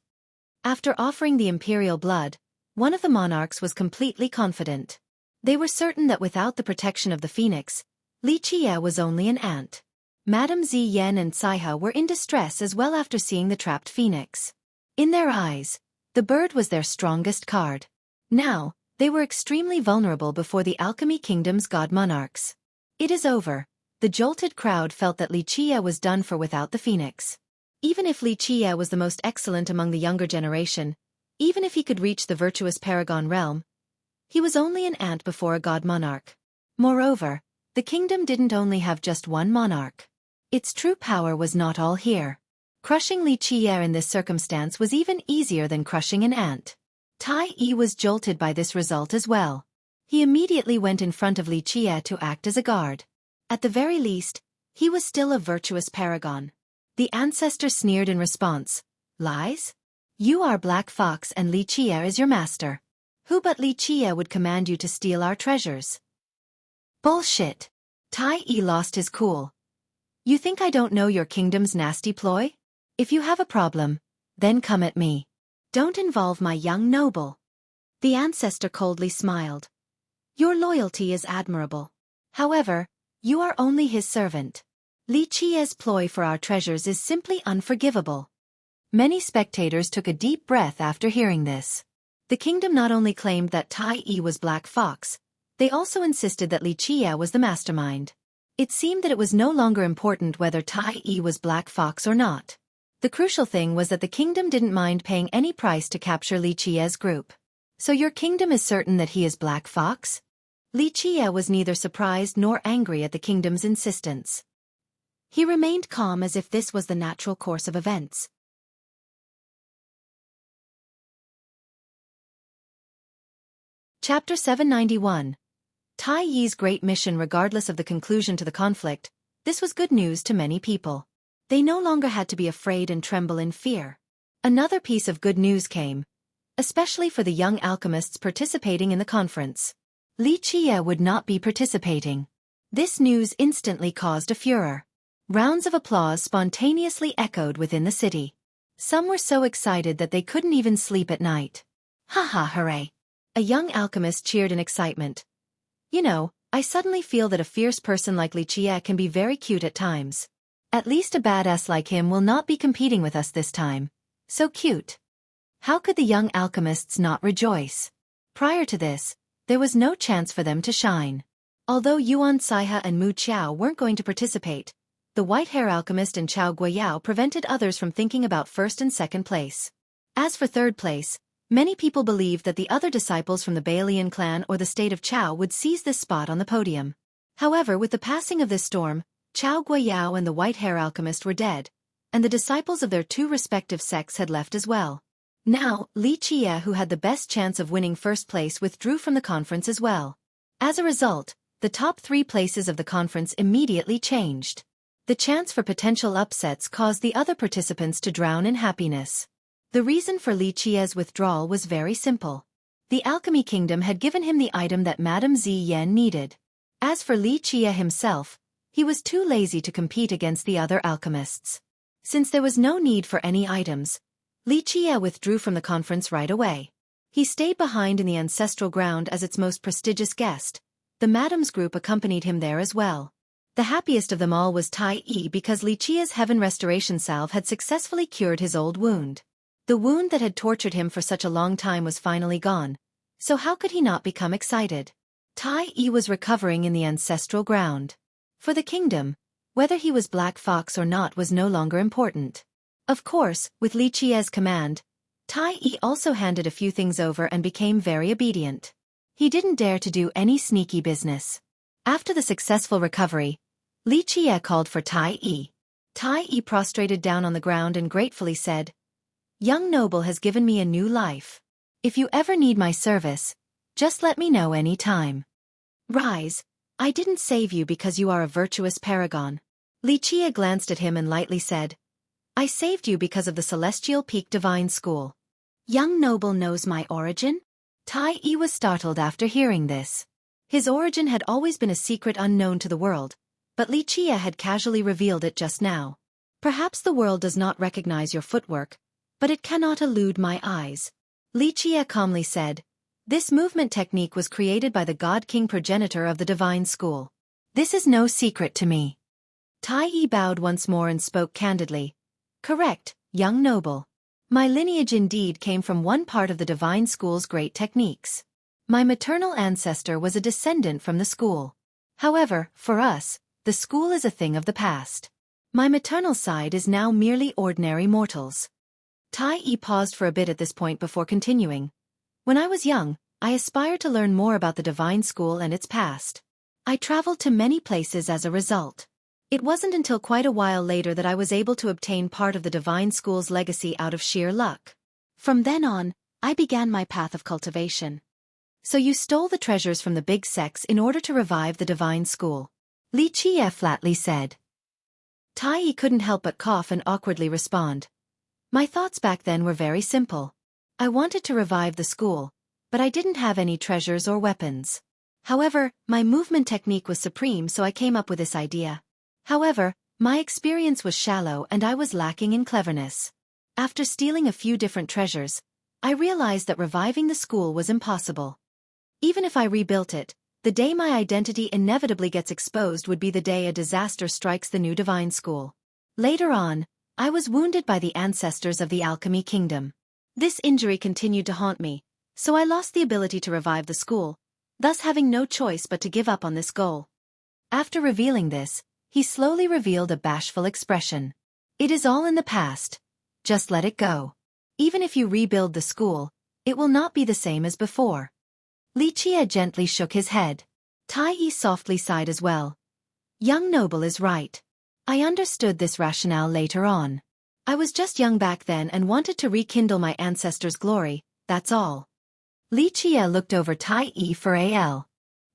After offering the imperial blood, one of the monarchs was completely confident. They were certain that without the protection of the phoenix, Li Qie was only an ant. Madame Ziyan and Saiha were in distress as well after seeing the trapped phoenix. In their eyes, the bird was their strongest card. Now, they were extremely vulnerable before the Alchemy Kingdom's god monarchs. It is over. The jolted crowd felt that Li Qie was done for without the phoenix. Even if Li Qie was the most excellent among the younger generation, even if he could reach the virtuous paragon realm, he was only an ant before a god monarch. Moreover, the kingdom didn't only have just one monarch. Its true power was not all here. Crushing Li Qie in this circumstance was even easier than crushing an ant. Tai Yi was jolted by this result as well. He immediately went in front of Li Qie to act as a guard. At the very least, he was still a virtuous paragon. The ancestor sneered in response. Lies? You are Black Fox and Li Qie is your master. Who but Li Qie would command you to steal our treasures? Bullshit. Tai Yi lost his cool. You think I don't know your kingdom's nasty ploy? If you have a problem, then come at me. Don't involve my young noble. The ancestor coldly smiled. Your loyalty is admirable. However, you are only his servant. Li Qie's ploy for our treasures is simply unforgivable. Many spectators took a deep breath after hearing this. The kingdom not only claimed that Tai Yi was Black Fox, they also insisted that Li Qie was the mastermind. It seemed that it was no longer important whether Tai Yi was Black Fox or not. The crucial thing was that the kingdom didn't mind paying any price to capture Li Qie's group. So your kingdom is certain that he is Black Fox? Li Qie was neither surprised nor angry at the kingdom's insistence. He remained calm as if this was the natural course of events. Chapter 791. Tai Yi's great mission. Regardless of the conclusion to the conflict, this was good news to many people. They no longer had to be afraid and tremble in fear. Another piece of good news came, especially for the young alchemists participating in the conference. Li Qie would not be participating. This news instantly caused a furor. Rounds of applause spontaneously echoed within the city. Some were so excited that they couldn't even sleep at night. Haha, hooray! A young alchemist cheered in excitement. You know, I suddenly feel that a fierce person like Li Qie can be very cute at times. At least a badass like him will not be competing with us this time. So cute. How could the young alchemists not rejoice? Prior to this, there was no chance for them to shine. Although Yuan Saiha and Mu Qiao weren't going to participate, the white-hair alchemist and Chao Guiyao prevented others from thinking about first and second place. As for third place, many people believed that the other disciples from the Baelian clan or the state of Chao would seize this spot on the podium. However, with the passing of this storm, Chao Guiyao and the white-hair alchemist were dead, and the disciples of their two respective sects had left as well. Now, Li Qie, who had the best chance of winning first place, withdrew from the conference as well. As a result, the top 3 places of the conference immediately changed. The chance for potential upsets caused the other participants to drown in happiness. The reason for Li Qie's withdrawal was very simple. The Alchemy Kingdom had given him the item that Madame Ziyan needed. As for Li Qie himself, he was too lazy to compete against the other alchemists. Since there was no need for any items, Li Qie withdrew from the conference right away. He stayed behind in the ancestral ground as its most prestigious guest, The madam's group accompanied him there as well. The happiest of them all was Tai Yi because Li Qia's heaven restoration salve had successfully cured his old wound. The wound that had tortured him for such a long time was finally gone, so how could he not become excited? Tai Yi was recovering in the ancestral ground. For the kingdom, whether he was Black Fox or not was no longer important. Of course, with Li Qia's command, Tai Yi also handed a few things over and became very obedient. He didn't dare to do any sneaky business. After the successful recovery, Li Qia called for Tai Yi. Tai Yi prostrated down on the ground and gratefully said, "Young noble has given me a new life. If you ever need my service, just let me know any time. Rise, I didn't save you because you are a virtuous paragon." Li Qia glanced at him and lightly said, "I saved you because of the Celestial Peak Divine School." Young noble knows my origin? Tai Yi was startled after hearing this. His origin had always been a secret unknown to the world, but Li Qia had casually revealed it just now. "Perhaps the world does not recognize your footwork, but it cannot elude my eyes," Li Qia calmly said. "This movement technique was created by the God King progenitor of the Divine School. This is no secret to me." Tai Yi bowed once more and spoke candidly. "Correct, young noble. My lineage indeed came from one part of the Divine School's great techniques. My maternal ancestor was a descendant from the school. However, for us, the school is a thing of the past. My maternal side is now merely ordinary mortals." Tai Yi paused for a bit at this point before continuing. "When I was young, I aspired to learn more about the Divine School and its past. I traveled to many places as a result. It wasn't until quite a while later that I was able to obtain part of the Divine School's legacy out of sheer luck. From then on, I began my path of cultivation." "So you stole the treasures from the big sects in order to revive the Divine School?" Li Qia flatly said. Tai Yi couldn't help but cough and awkwardly respond. "My thoughts back then were very simple. I wanted to revive the school, but I didn't have any treasures or weapons. However, my movement technique was supreme, so I came up with this idea. However, my experience was shallow and I was lacking in cleverness. After stealing a few different treasures, I realized that reviving the school was impossible. Even if I rebuilt it, the day my identity inevitably gets exposed would be the day a disaster strikes the new Divine School. Later on, I was wounded by the ancestors of the Alchemy Kingdom. This injury continued to haunt me, so I lost the ability to revive the school, thus having no choice but to give up on this goal." After revealing this, he slowly revealed a bashful expression. "It is all in the past. Just let it go. Even if you rebuild the school, it will not be the same as before." Li Qia gently shook his head. Tai Yi softly sighed as well. "Young noble is right. I understood this rationale later on. I was just young back then and wanted to rekindle my ancestors' glory, that's all." Li Qia looked over Tai Yi for a.l.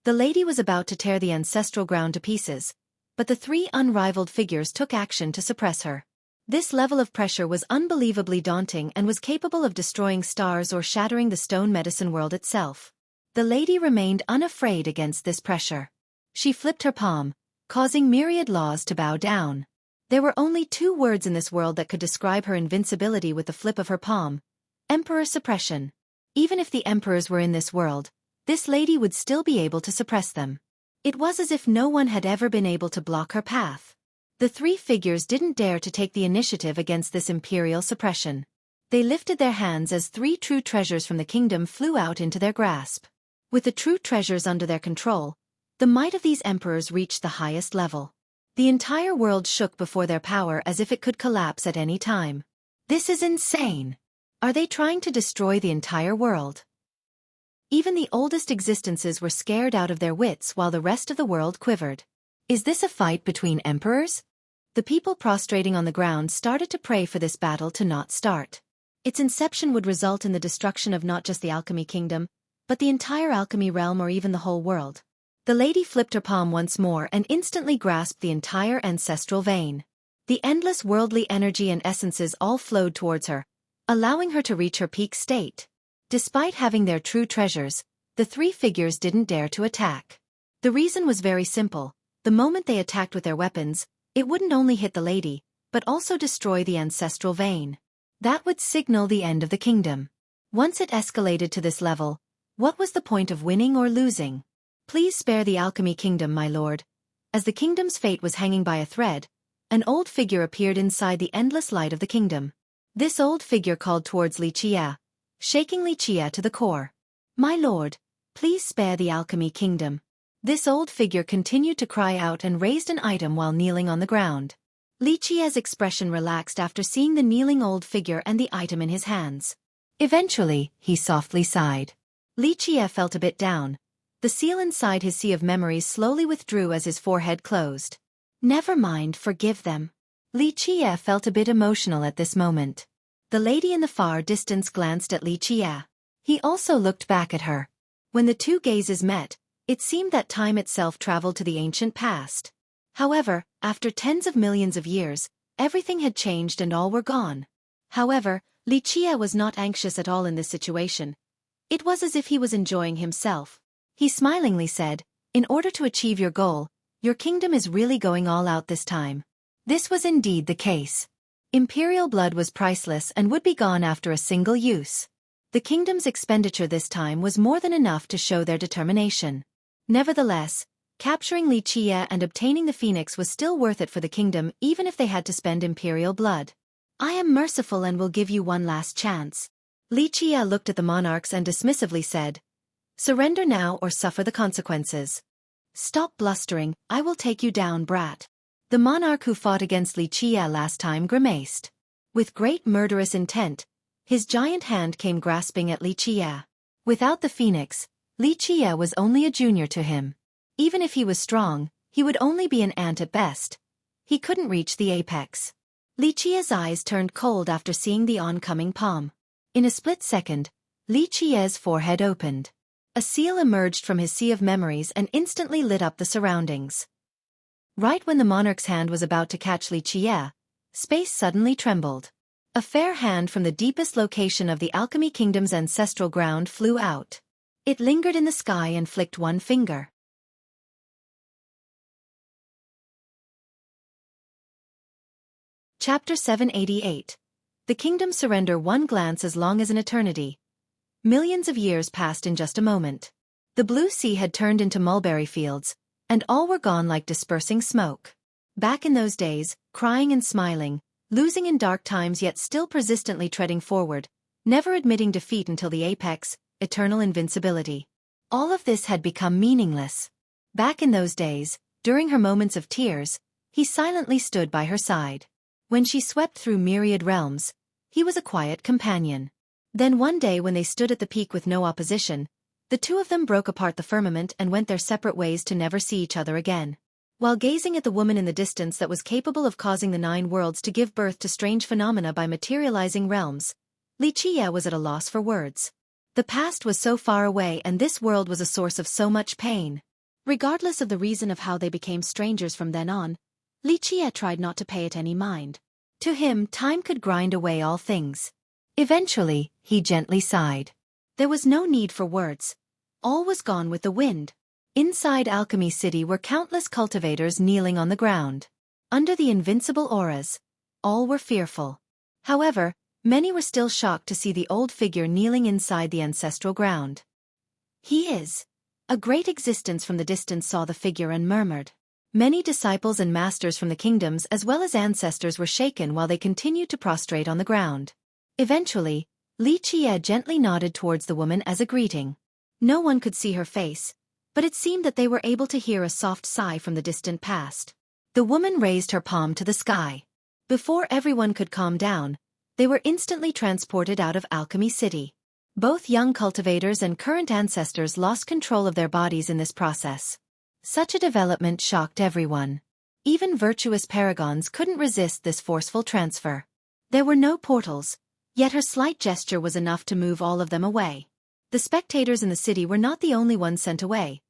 The lady was about to tear the ancestral ground to pieces, but the three unrivaled figures took action to suppress her. This level of pressure was unbelievably daunting and was capable of destroying stars or shattering the stone medicine world itself. The lady remained unafraid against this pressure. She flipped her palm, causing myriad laws to bow down. There were only 2 words in this world that could describe her invincibility with the flip of her palm: Emperor Suppression. Even if the emperors were in this world, this lady would still be able to suppress them. It was as if no one had ever been able to block her path. The 3 figures didn't dare to take the initiative against this imperial suppression. They lifted their hands as 3 true treasures from the kingdom flew out into their grasp. With the true treasures under their control, the might of these emperors reached the highest level. The entire world shook before their power as if it could collapse at any time. This is insane. Are they trying to destroy the entire world? Even the oldest existences were scared out of their wits while the rest of the world quivered. Is this a fight between emperors? The people prostrating on the ground started to pray for this battle to not start. Its inception would result in the destruction of not just the alchemy kingdom, but the entire alchemy realm or even the whole world. The lady flipped her palm once more and instantly grasped the entire ancestral vein. The endless worldly energy and essences all flowed towards her, allowing her to reach her peak state. Despite having their true treasures, the 3 figures didn't dare to attack. The reason was very simple: the moment they attacked with their weapons, it wouldn't only hit the lady, but also destroy the ancestral vein. That would signal the end of the kingdom. Once it escalated to this level, what was the point of winning or losing? Please spare the alchemy kingdom, my lord. As the kingdom's fate was hanging by a thread, an old figure appeared inside the endless light of the kingdom. This old figure called towards Li Qie, shaking Li Qie to the core. My lord, please spare the alchemy kingdom. This old figure continued to cry out and raised an item while kneeling on the ground. Li Qie's expression relaxed after seeing the kneeling old figure and the item in his hands. Eventually, he softly sighed. Li Qie felt a bit down. The seal inside his sea of memories slowly withdrew as his forehead closed. Never mind, forgive them. Li Qie felt a bit emotional at this moment. The lady in the far distance glanced at Li Qie. He also looked back at her. When the two gazes met, it seemed that time itself traveled to the ancient past. However, after tens of millions of years, everything had changed and all were gone. However, Li Qie was not anxious at all in this situation. It was as if he was enjoying himself. He smilingly said, "In order to achieve your goal, your kingdom is really going all out this time." This was indeed the case. Imperial blood was priceless and would be gone after a single use. The kingdom's expenditure this time was more than enough to show their determination. Nevertheless, capturing Li Qie and obtaining the phoenix was still worth it for the kingdom even if they had to spend imperial blood. I am merciful and will give you one last chance. Li Qie looked at the monarchs and dismissively said, "Surrender now or suffer the consequences." "Stop blustering, I will take you down, brat." The monarch who fought against Li Qie last time grimaced. With great murderous intent, his giant hand came grasping at Li Qie. Without the phoenix, Li Qie was only a junior to him. Even if he was strong, he would only be an ant at best. He couldn't reach the apex. Li Qie's eyes turned cold after seeing the oncoming palm. In a split second, Li Qie's forehead opened. A seal emerged from his sea of memories and instantly lit up the surroundings. Right when the monarch's hand was about to catch Li Qie, space suddenly trembled. A fair hand from the deepest location of the Alchemy Kingdom's ancestral ground flew out. It lingered in the sky and flicked one finger. Chapter 788. The Kingdom Surrender. One glance as long as an eternity. Millions of years passed in just a moment. The blue sea had turned into mulberry fields, and all were gone like dispersing smoke. Back in those days, crying and smiling, losing in dark times yet still persistently treading forward, never admitting defeat until the apex, eternal invincibility. All of this had become meaningless. Back in those days, during her moments of tears, he silently stood by her side. When she swept through myriad realms, he was a quiet companion. Then one day when they stood at the peak with no opposition, the two of them broke apart the firmament and went their separate ways to never see each other again. While gazing at the woman in the distance that was capable of causing the 9 worlds to give birth to strange phenomena by materializing realms, Li Qie was at a loss for words. The past was so far away and this world was a source of so much pain. Regardless of the reason of how they became strangers from then on, Li Qie tried not to pay it any mind. To him, time could grind away all things. Eventually, he gently sighed. There was no need for words. All was gone with the wind. Inside Alchemy City were countless cultivators kneeling on the ground. Under the invincible auras, all were fearful. However, many were still shocked to see the old figure kneeling inside the ancestral ground. "He is." A great existence from the distance saw the figure and murmured. Many disciples and masters from the kingdoms as well as ancestors were shaken while they continued to prostrate on the ground. Eventually, Li Qie gently nodded towards the woman as a greeting. No one could see her face, but it seemed that they were able to hear a soft sigh from the distant past. The woman raised her palm to the sky. Before everyone could calm down, they were instantly transported out of Alchemy City. Both young cultivators and current ancestors lost control of their bodies in this process. Such a development shocked everyone. Even virtuous paragons couldn't resist this forceful transfer. There were no portals, yet her slight gesture was enough to move all of them away. The spectators in the city were not the only ones sent away.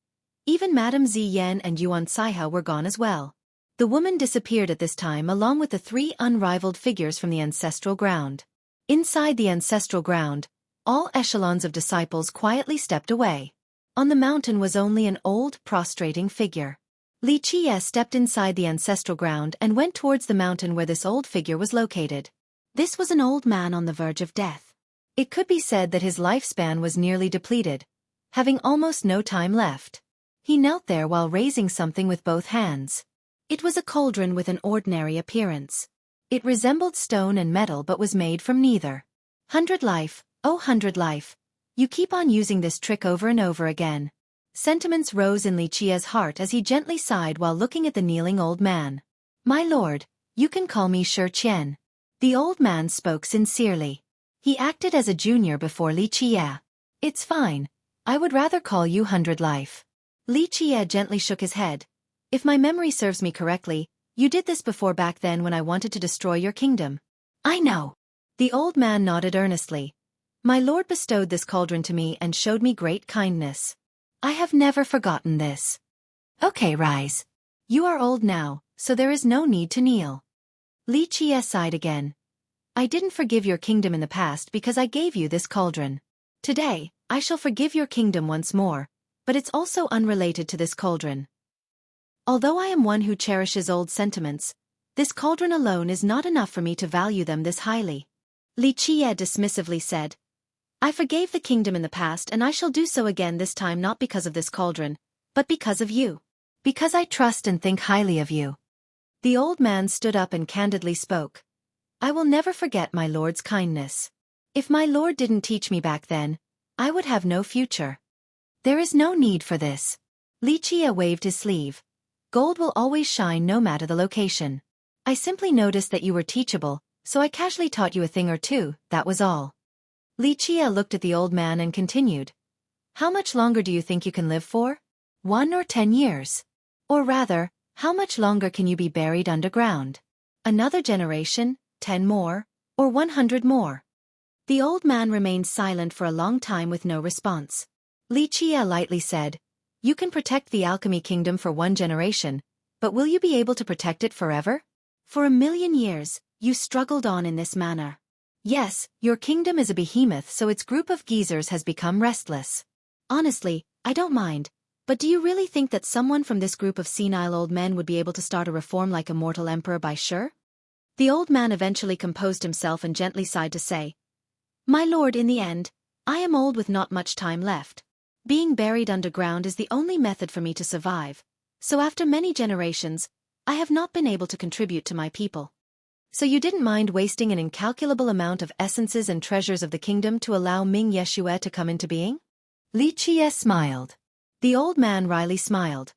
Even Madame Ziyan and Yuan Saiha were gone as well. The woman disappeared at this time along with the 3 unrivaled figures from the ancestral ground. Inside the ancestral ground, all echelons of disciples quietly stepped away. On the mountain was only an old, prostrating figure. Li Qie stepped inside the ancestral ground and went towards the mountain where this old figure was located. This was an old man on the verge of death. It could be said that his lifespan was nearly depleted, having almost no time left. He knelt there while raising something with both hands. It was a cauldron with an ordinary appearance. It resembled stone and metal but was made from neither. 100 life, oh 100 life. You keep on using this trick over and over again. Sentiments rose in Li Qia's heart as he gently sighed while looking at the kneeling old man. My lord, you can call me Xueqi. The old man spoke sincerely. He acted as a junior before Li Qia. It's fine. I would rather call you 100 life. Li Qia gently shook his head. If my memory serves me correctly, you did this before back then when I wanted to destroy your kingdom. I know. The old man nodded earnestly. My lord bestowed this cauldron to me and showed me great kindness. I have never forgotten this. Okay, rise. You are old now, so there is no need to kneel. Li Qia sighed again. I didn't forgive your kingdom in the past because I gave you this cauldron. Today, I shall forgive your kingdom once more, but it's also unrelated to this cauldron. Although I am one who cherishes old sentiments, this cauldron alone is not enough for me to value them this highly. Li Qia dismissively said, I forgave the kingdom in the past and I shall do so again this time not because of this cauldron, but because of you. Because I trust and think highly of you. The old man stood up and candidly spoke. I will never forget my lord's kindness. If my lord didn't teach me back then, I would have no future. There is no need for this. Li Qia waved his sleeve. Gold will always shine no matter the location. I simply noticed that you were teachable, so I casually taught you a thing or two, that was all. Li Qia looked at the old man and continued. How much longer do you think you can live for? 1 or 10 years? Or rather, how much longer can you be buried underground? Another generation, 10 more, or 100 more? The old man remained silent for a long time with no response. Li Qia lightly said, You can protect the alchemy kingdom for 1 generation, but will you be able to protect it forever? For 1,000,000 years, you struggled on in this manner. Yes, your kingdom is a behemoth so its group of geezers has become restless. Honestly, I don't mind, but do you really think that someone from this group of senile old men would be able to start a reform like a mortal emperor by sure? The old man eventually composed himself and gently sighed to say, My lord, in the end, I am old with not much time left. Being buried underground is the only method for me to survive, so after many generations, I have not been able to contribute to my people. So you didn't mind wasting an incalculable amount of essences and treasures of the kingdom to allow Ming Yeshue to come into being? Li Qia smiled. The old man wryly smiled.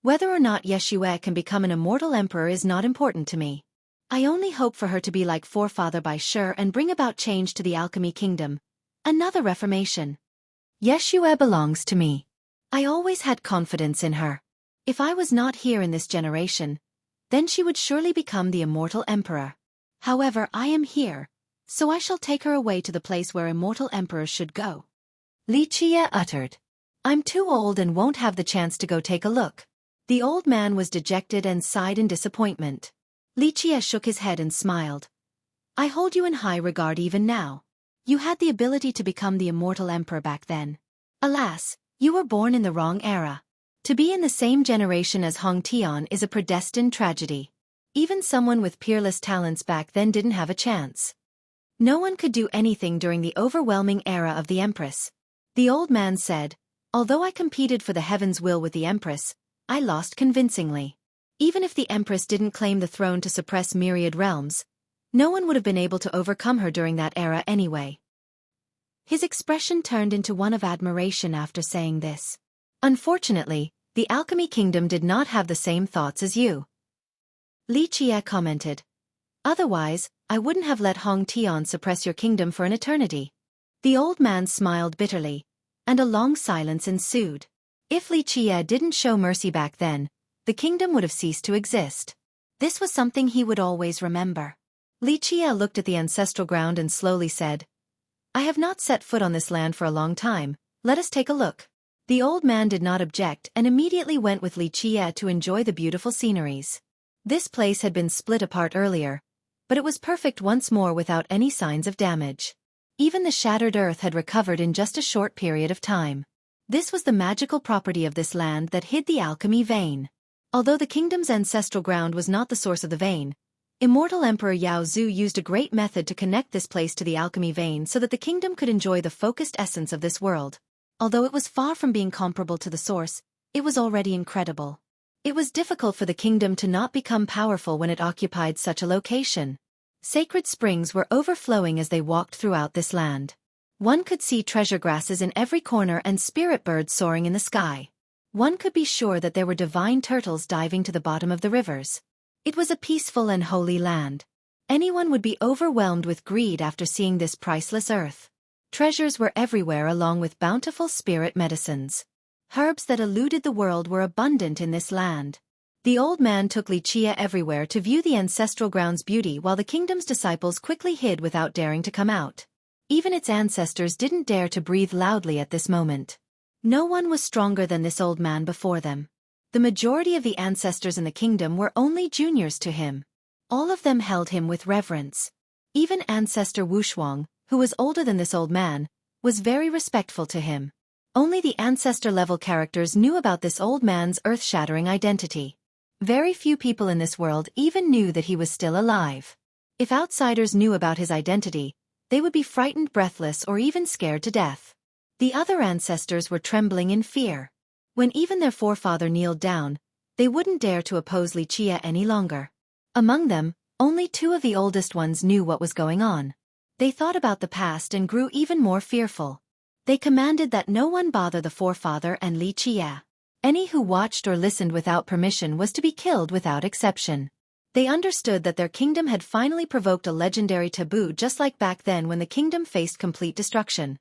Whether or not Yeshue can become an immortal emperor is not important to me. I only hope for her to be like forefather by sure and bring about change to the alchemy kingdom. Another reformation. Yeshue belongs to me. I always had confidence in her. If I was not here in this generation, then she would surely become the immortal emperor. However, I am here, so I shall take her away to the place where immortal emperors should go. Li Qia uttered. I'm too old and won't have the chance to go take a look. The old man was dejected and sighed in disappointment. Li Qia shook his head and smiled. I hold you in high regard even now. You had the ability to become the immortal emperor back then. Alas, you were born in the wrong era. To be in the same generation as Hong Tian is a predestined tragedy. Even someone with peerless talents back then didn't have a chance. No one could do anything during the overwhelming era of the Empress. The old man said, Although I competed for the heaven's will with the Empress, I lost convincingly. Even if the Empress didn't claim the throne to suppress myriad realms, no one would have been able to overcome her during that era anyway. His expression turned into one of admiration after saying this. Unfortunately, the alchemy kingdom did not have the same thoughts as you. Li Qia commented. Otherwise, I wouldn't have let Hong Tian suppress your kingdom for an eternity. The old man smiled bitterly, and a long silence ensued. If Li Qia didn't show mercy back then, the kingdom would have ceased to exist. This was something he would always remember. Li Qia looked at the ancestral ground and slowly said, I have not set foot on this land for a long time, let us take a look. The old man did not object and immediately went with Li Qia to enjoy the beautiful sceneries. This place had been split apart earlier, but it was perfect once more without any signs of damage. Even the shattered earth had recovered in just a short period of time. This was the magical property of this land that hid the alchemy vein. Although the kingdom's ancestral ground was not the source of the vein, Immortal Emperor Yao Zhu used a great method to connect this place to the alchemy vein so that the kingdom could enjoy the focused essence of this world. Although it was far from being comparable to the source, it was already incredible. It was difficult for the kingdom to not become powerful when it occupied such a location. Sacred springs were overflowing as they walked throughout this land. One could see treasure grasses in every corner and spirit birds soaring in the sky. One could be sure that there were divine turtles diving to the bottom of the rivers. It was a peaceful and holy land. Anyone would be overwhelmed with greed after seeing this priceless earth. Treasures were everywhere along with bountiful spirit medicines. Herbs that eluded the world were abundant in this land. The old man took Xueqi everywhere to view the ancestral ground's beauty while the kingdom's disciples quickly hid without daring to come out. Even its ancestors didn't dare to breathe loudly at this moment. No one was stronger than this old man before them. The majority of the ancestors in the kingdom were only juniors to him. All of them held him with reverence. Even ancestor Wuxuang, who was older than this old man, was very respectful to him. Only the ancestor-level characters knew about this old man's earth-shattering identity. Very few people in this world even knew that he was still alive. If outsiders knew about his identity, they would be frightened breathless or even scared to death. The other ancestors were trembling in fear. When even their forefather kneeled down, they wouldn't dare to oppose Xueqi any longer. Among them, only 2 of the oldest ones knew what was going on. They thought about the past and grew even more fearful. They commanded that no one bother the forefather and Xueqi. Any who watched or listened without permission was to be killed without exception. They understood that their kingdom had finally provoked a legendary taboo just like back then when the kingdom faced complete destruction.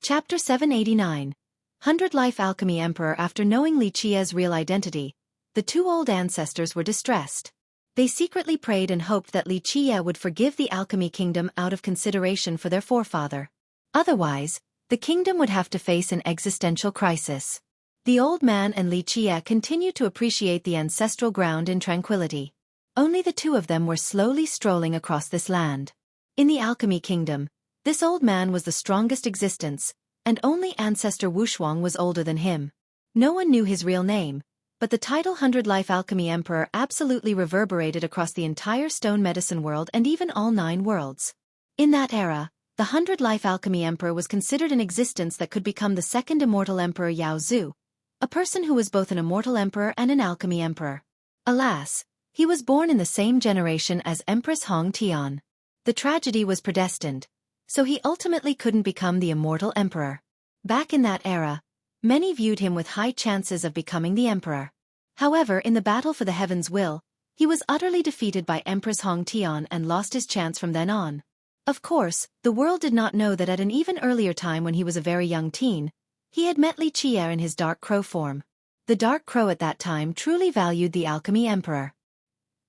Chapter 789. 100 Life Alchemy Emperor. After knowing Xueqi's real identity, the 2 old ancestors were distressed. They secretly prayed and hoped that Xueqi would forgive the alchemy kingdom out of consideration for their forefather. Otherwise, the kingdom would have to face an existential crisis. The old man and Xueqi continued to appreciate the ancestral ground in tranquility. Only the 2 of them were slowly strolling across this land. In the alchemy kingdom, this old man was the strongest existence, and only ancestor Wuxuang was older than him. No one knew his real name, but the title 100 Life Alchemy Emperor absolutely reverberated across the entire stone medicine world and even all 9 worlds. In that era, the 100 Life Alchemy Emperor was considered an existence that could become the second immortal emperor Yao Zu, a person who was both an immortal emperor and an alchemy emperor. Alas, he was born in the same generation as Empress Hong Tian. The tragedy was predestined, so he ultimately couldn't become the immortal emperor. Back in that era, many viewed him with high chances of becoming the emperor. However, in the battle for the heaven's will, he was utterly defeated by Empress Hong Tian and lost his chance from then on. Of course, the world did not know that at an even earlier time when he was a very young teen, he had met Xueqi in his dark crow form. The dark crow at that time truly valued the alchemy emperor.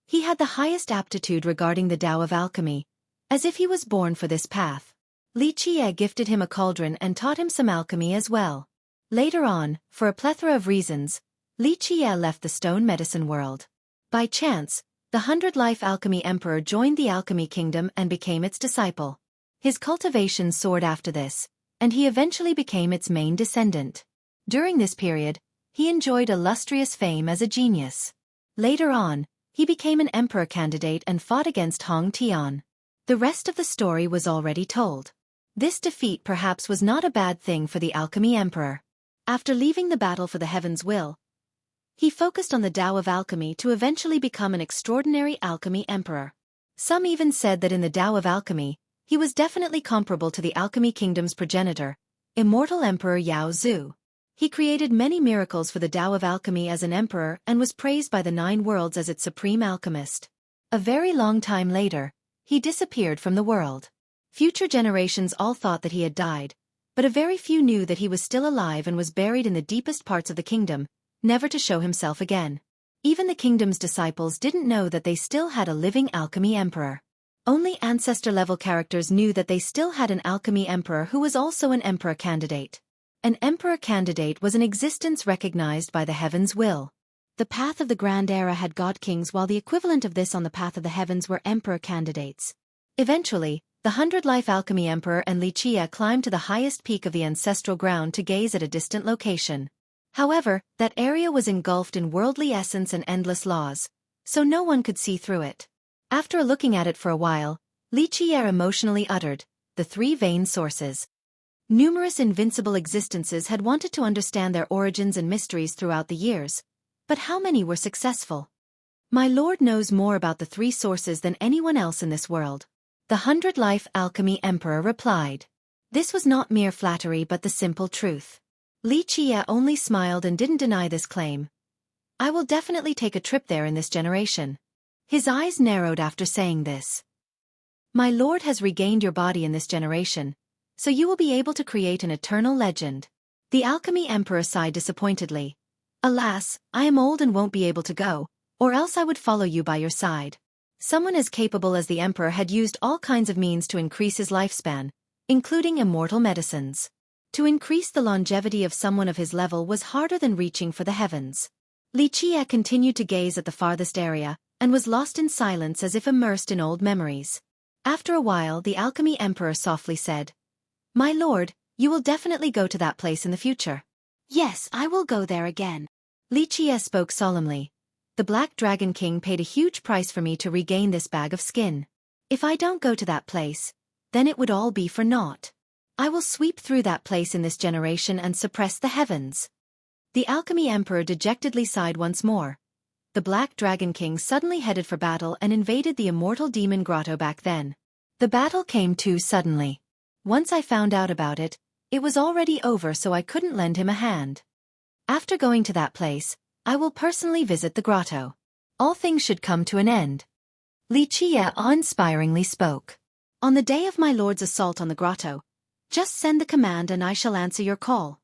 He had the highest aptitude regarding the Tao of alchemy, as if he was born for this path. Xueqi gifted him a cauldron and taught him some alchemy as well. Later on, for a plethora of reasons, Xueqi left the stone medicine world. By chance, the 100 Life Alchemy Emperor joined the alchemy kingdom and became its disciple. His cultivation soared after this, and he eventually became its main descendant. During this period, he enjoyed illustrious fame as a genius. Later on, he became an emperor candidate and fought against Hong Tian. The rest of the story was already told. This defeat perhaps was not a bad thing for the alchemy emperor. After leaving the battle for the heaven's will, he focused on the Tao of alchemy to eventually become an extraordinary alchemy emperor. Some even said that in the Tao of alchemy, he was definitely comparable to the alchemy kingdom's progenitor, immortal emperor Yao Zu. He created many miracles for the Tao of alchemy as an emperor and was praised by the 9 worlds as its supreme alchemist. A very long time later, he disappeared from the world. Future generations all thought that he had died, but a very few knew that he was still alive and was buried in the deepest parts of the kingdom, never to show himself again. Even the kingdom's disciples didn't know that they still had a living alchemy emperor. Only ancestor-level characters knew that they still had an alchemy emperor who was also an emperor candidate. An emperor candidate was an existence recognized by the heaven's will. The path of the Grand Era had god kings while the equivalent of this on the path of the heavens were emperor candidates. Eventually, the 100 Life Alchemy Emperor and Xueqi climbed to the highest peak of the ancestral ground to gaze at a distant location. However, that area was engulfed in worldly essence and endless laws, so no one could see through it. After looking at it for a while, Xueqi emotionally uttered, the three vein sources. Numerous invincible existences had wanted to understand their origins and mysteries throughout the years, but how many were successful? My lord knows more about the three sources than anyone else in this world. The 100-Life Alchemy Emperor replied. This was not mere flattery but the simple truth. Li Qie only smiled and didn't deny this claim. I will definitely take a trip there in this generation. His eyes narrowed after saying this. My lord has regained your body in this generation, so you will be able to create an eternal legend. The Alchemy Emperor sighed disappointedly. Alas, I am old and won't be able to go, or else I would follow you by your side. Someone as capable as the Emperor had used all kinds of means to increase his lifespan, including immortal medicines. To increase the longevity of someone of his level was harder than reaching for the heavens. Li Qie continued to gaze at the farthest area, and was lost in silence as if immersed in old memories. After a while the Alchemy Emperor softly said, My lord, you will definitely go to that place in the future. Yes, I will go there again. Li Qie spoke solemnly. The Black Dragon King paid a huge price for me to regain this bag of skin. If I don't go to that place, then it would all be for naught. I will sweep through that place in this generation and suppress the heavens. The Alchemy Emperor dejectedly sighed once more. The Black Dragon King suddenly headed for battle and invaded the immortal demon grotto back then. The battle came too suddenly. Once I found out about it, it was already over, so I couldn't lend him a hand. After going to that place, I will personally visit the grotto. All things should come to an end. Li Qie awe-inspiringly spoke. On the day of my lord's assault on the grotto, just send the command and I shall answer your call.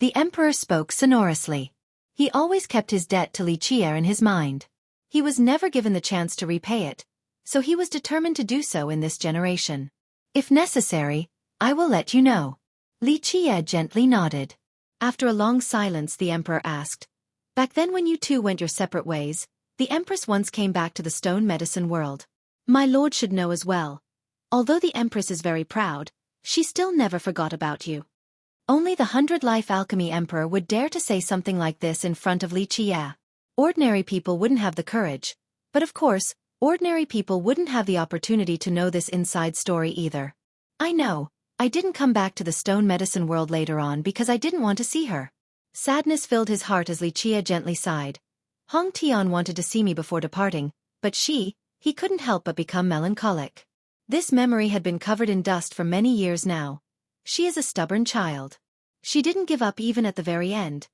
The Emperor spoke sonorously. He always kept his debt to Li Qie in his mind. He was never given the chance to repay it, so he was determined to do so in this generation. If necessary, I will let you know. Li Qie gently nodded. After a long silence the Emperor asked, Back then when you two went your separate ways, the Empress once came back to the stone medicine world. My lord should know as well. Although the Empress is very proud, she still never forgot about you. Only the 100-Life Alchemy Emperor would dare to say something like this in front of Li Qie. Ordinary people wouldn't have the courage, but of course, ordinary people wouldn't have the opportunity to know this inside story either. I know, I didn't come back to the stone medicine world later on because I didn't want to see her. Sadness filled his heart as Li Qie gently sighed. Hong Tian wanted to see me before departing, but he couldn't help but become melancholic. This memory had been covered in dust for many years now. She is a stubborn child. She didn't give up even at the very end.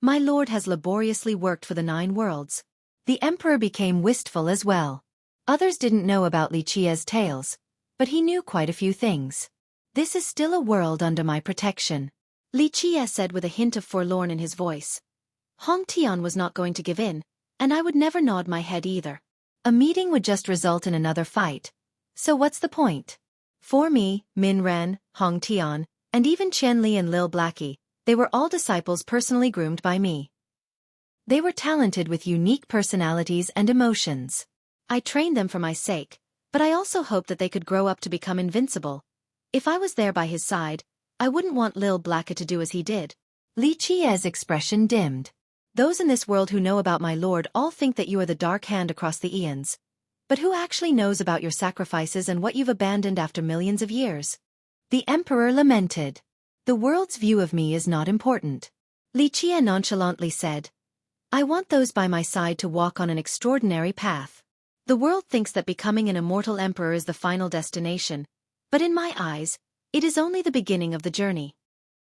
My lord has laboriously worked for the 9 worlds. The Emperor became wistful as well. Others didn't know about Li Qie's tales, but he knew quite a few things. This is still a world under my protection. Li Qie said with a hint of forlorn in his voice. Hong Tian was not going to give in, and I would never nod my head either. A meeting would just result in another fight. So what's the point? For me, Min Ren, Hong Tian, and even Qian Li and Lil Blackie, they were all disciples personally groomed by me. They were talented with unique personalities and emotions. I trained them for my sake, but I also hoped that they could grow up to become invincible. If I was there by his side, I wouldn't want Lil Blackie to do as he did. Li Qie's expression dimmed. Those in this world who know about my lord all think that you are the dark hand across the eons. But who actually knows about your sacrifices and what you've abandoned after millions of years? The Emperor lamented. The world's view of me is not important. Li Qie nonchalantly said. I want those by my side to walk on an extraordinary path. The world thinks that becoming an immortal emperor is the final destination, but in my eyes, it is only the beginning of the journey.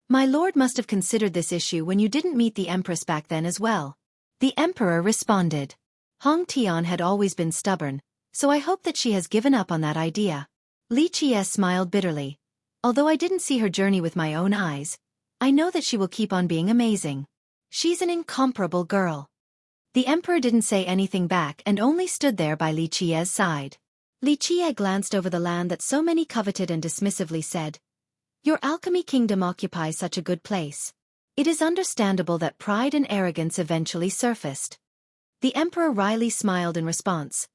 My lord must have considered this issue when you didn't meet the Empress back then as well. The Emperor responded. Hong Tian had always been stubborn, so I hope that she has given up on that idea. Li Qie smiled bitterly. Although I didn't see her journey with my own eyes, I know that she will keep on being amazing. She's an incomparable girl. The Emperor didn't say anything back and only stood there by Li Qie's side. Li Qie glanced over the land that so many coveted and dismissively said, Your alchemy kingdom occupies such a good place. It is understandable that pride and arrogance eventually surfaced. The Emperor wryly smiled in response.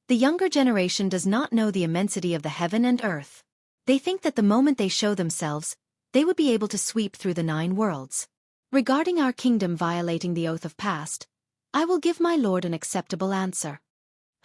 The younger generation does not know the immensity of the heaven and earth. They think that the moment they show themselves, they would be able to sweep through the 9 worlds. Regarding our kingdom violating the oath of past, I will give my lord an acceptable answer.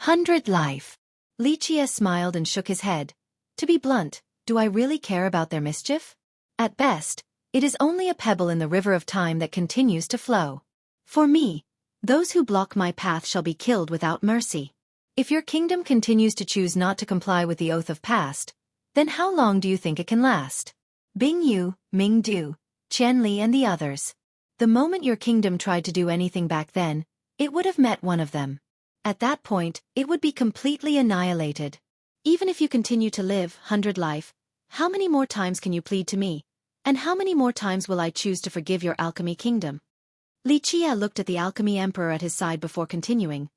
100 life. Li Qie smiled and shook his head. To be blunt, do I really care about their mischief? At best, it is only a pebble in the river of time that continues to flow. For me, those who block my path shall be killed without mercy. If your kingdom continues to choose not to comply with the oath of past, then how long do you think it can last? Bing Yu, Ming Du, Qian Li and the others. The moment your kingdom tried to do anything back then, it would have met one of them. At that point, it would be completely annihilated. Even if you continue to live 100 life, how many more times can you plead to me? And how many more times will I choose to forgive your alchemy kingdom? Li Qie looked at the alchemy emperor at his side before continuing.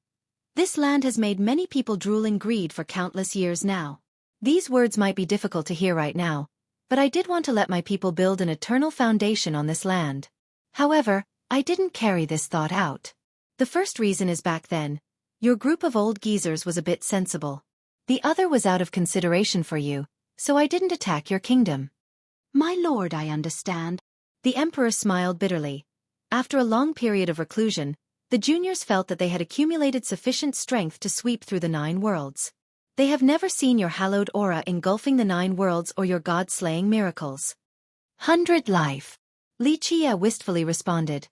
This land has made many people drool in greed for countless years now. These words might be difficult to hear right now, but I did want to let my people build an eternal foundation on this land. However, I didn't carry this thought out. The first reason is back then, your group of old geezers was a bit sensible. The other was out of consideration for you, so I didn't attack your kingdom. My lord, I understand. The emperor smiled bitterly. After a long period of reclusion, the juniors felt that they had accumulated sufficient strength to sweep through the 9 worlds. They have never seen your hallowed aura engulfing the 9 worlds or your god-slaying miracles. 100 life. Li Qie wistfully responded.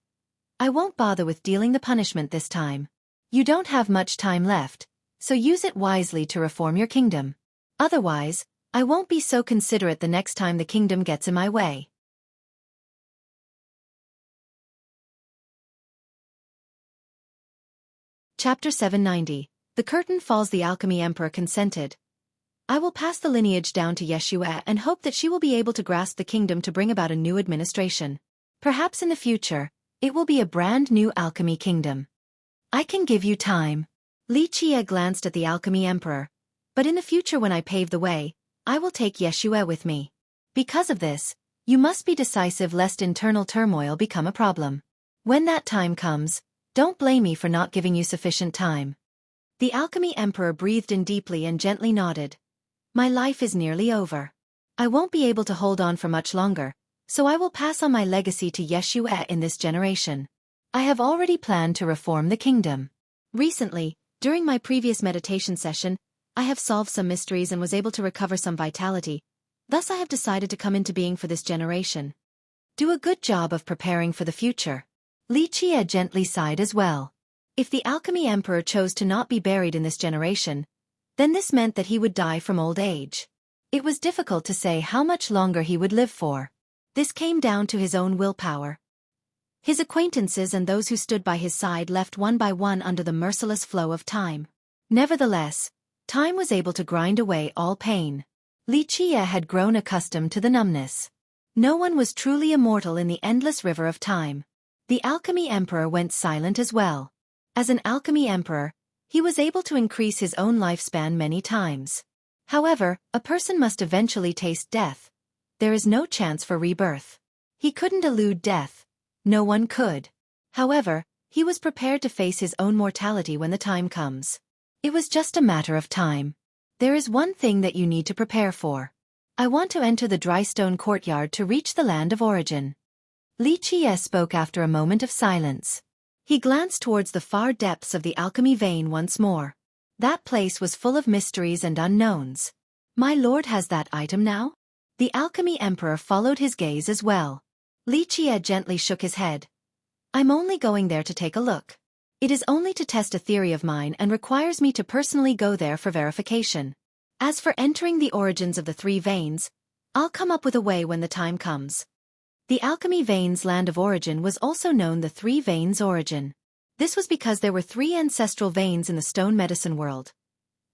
I won't bother with dealing the punishment this time. You don't have much time left, so use it wisely to reform your kingdom. Otherwise, I won't be so considerate the next time the kingdom gets in my way. Chapter 790. The curtain falls. The alchemy emperor consented. I will pass the lineage down to Xueqi and hope that she will be able to grasp the kingdom to bring about a new administration. Perhaps in the future, it will be a brand new alchemy kingdom. I can give you time. Li Qie glanced at the alchemy emperor. But in the future when I pave the way, I will take Xueqi with me. Because of this, you must be decisive lest internal turmoil become a problem. When that time comes, don't blame me for not giving you sufficient time. The alchemy emperor breathed in deeply and gently nodded. My life is nearly over. I won't be able to hold on for much longer, so I will pass on my legacy to Xueqi in this generation. I have already planned to reform the kingdom. Recently, during my previous meditation session, I have solved some mysteries and was able to recover some vitality. Thus I have decided to come into being for this generation. Do a good job of preparing for the future. Li Qie gently sighed as well. If the alchemy emperor chose to not be buried in this generation, then this meant that he would die from old age. It was difficult to say how much longer he would live for. This came down to his own willpower. His acquaintances and those who stood by his side left one by one under the merciless flow of time. Nevertheless, time was able to grind away all pain. Li Qie had grown accustomed to the numbness. No one was truly immortal in the endless river of time. The alchemy emperor went silent as well. As an alchemy emperor, he was able to increase his own lifespan many times. However, a person must eventually taste death. There is no chance for rebirth. He couldn't elude death. No one could. However, he was prepared to face his own mortality when the time comes. It was just a matter of time. There is one thing that you need to prepare for. I want to enter the dry stone courtyard to reach the land of origin. Li Qie spoke after a moment of silence. He glanced towards the far depths of the alchemy vein once more. That place was full of mysteries and unknowns. My lord has that item now? The alchemy emperor followed his gaze as well. Li Qie gently shook his head. I'm only going there to take a look. It is only to test a theory of mine and requires me to personally go there for verification. As for entering the origins of the 3 veins, I'll come up with a way when the time comes. The alchemy veins' land of origin was also known the 3 veins origin. This was because there were 3 ancestral veins in the stone medicine world.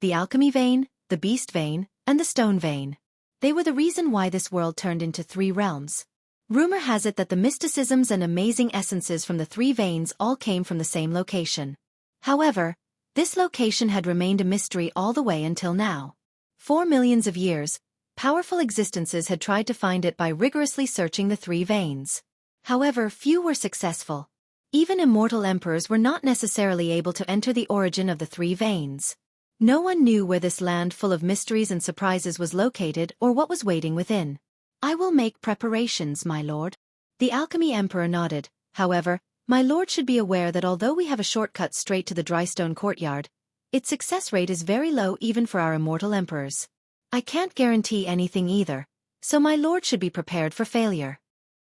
The alchemy vein, the beast vein, and the stone vein. They were the reason why this world turned into 3 realms. Rumor has it that the mysticisms and amazing essences from the 3 veins all came from the same location. However, this location had remained a mystery all the way until now. For millions of years, powerful existences had tried to find it by rigorously searching the 3 veins. However, few were successful. Even immortal emperors were not necessarily able to enter the origin of the 3 veins. No one knew where this land full of mysteries and surprises was located or what was waiting within. I will make preparations, my lord. The alchemy emperor nodded. However, my lord should be aware that although we have a shortcut straight to the dry stone courtyard, its success rate is very low even for our immortal emperors. I can't guarantee anything either, so my lord should be prepared for failure.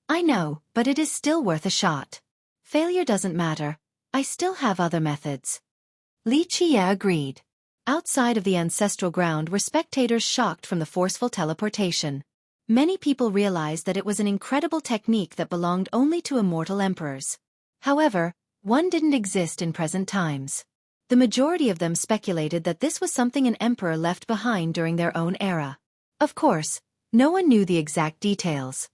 I know, but it is still worth a shot. Failure doesn't matter, I still have other methods. Li Qie agreed. Outside of the ancestral ground were spectators shocked from the forceful teleportation. Many people realized that it was an incredible technique that belonged only to immortal emperors. However, one didn't exist in present times. The majority of them speculated that this was something an emperor left behind during their own era. Of course, no one knew the exact details.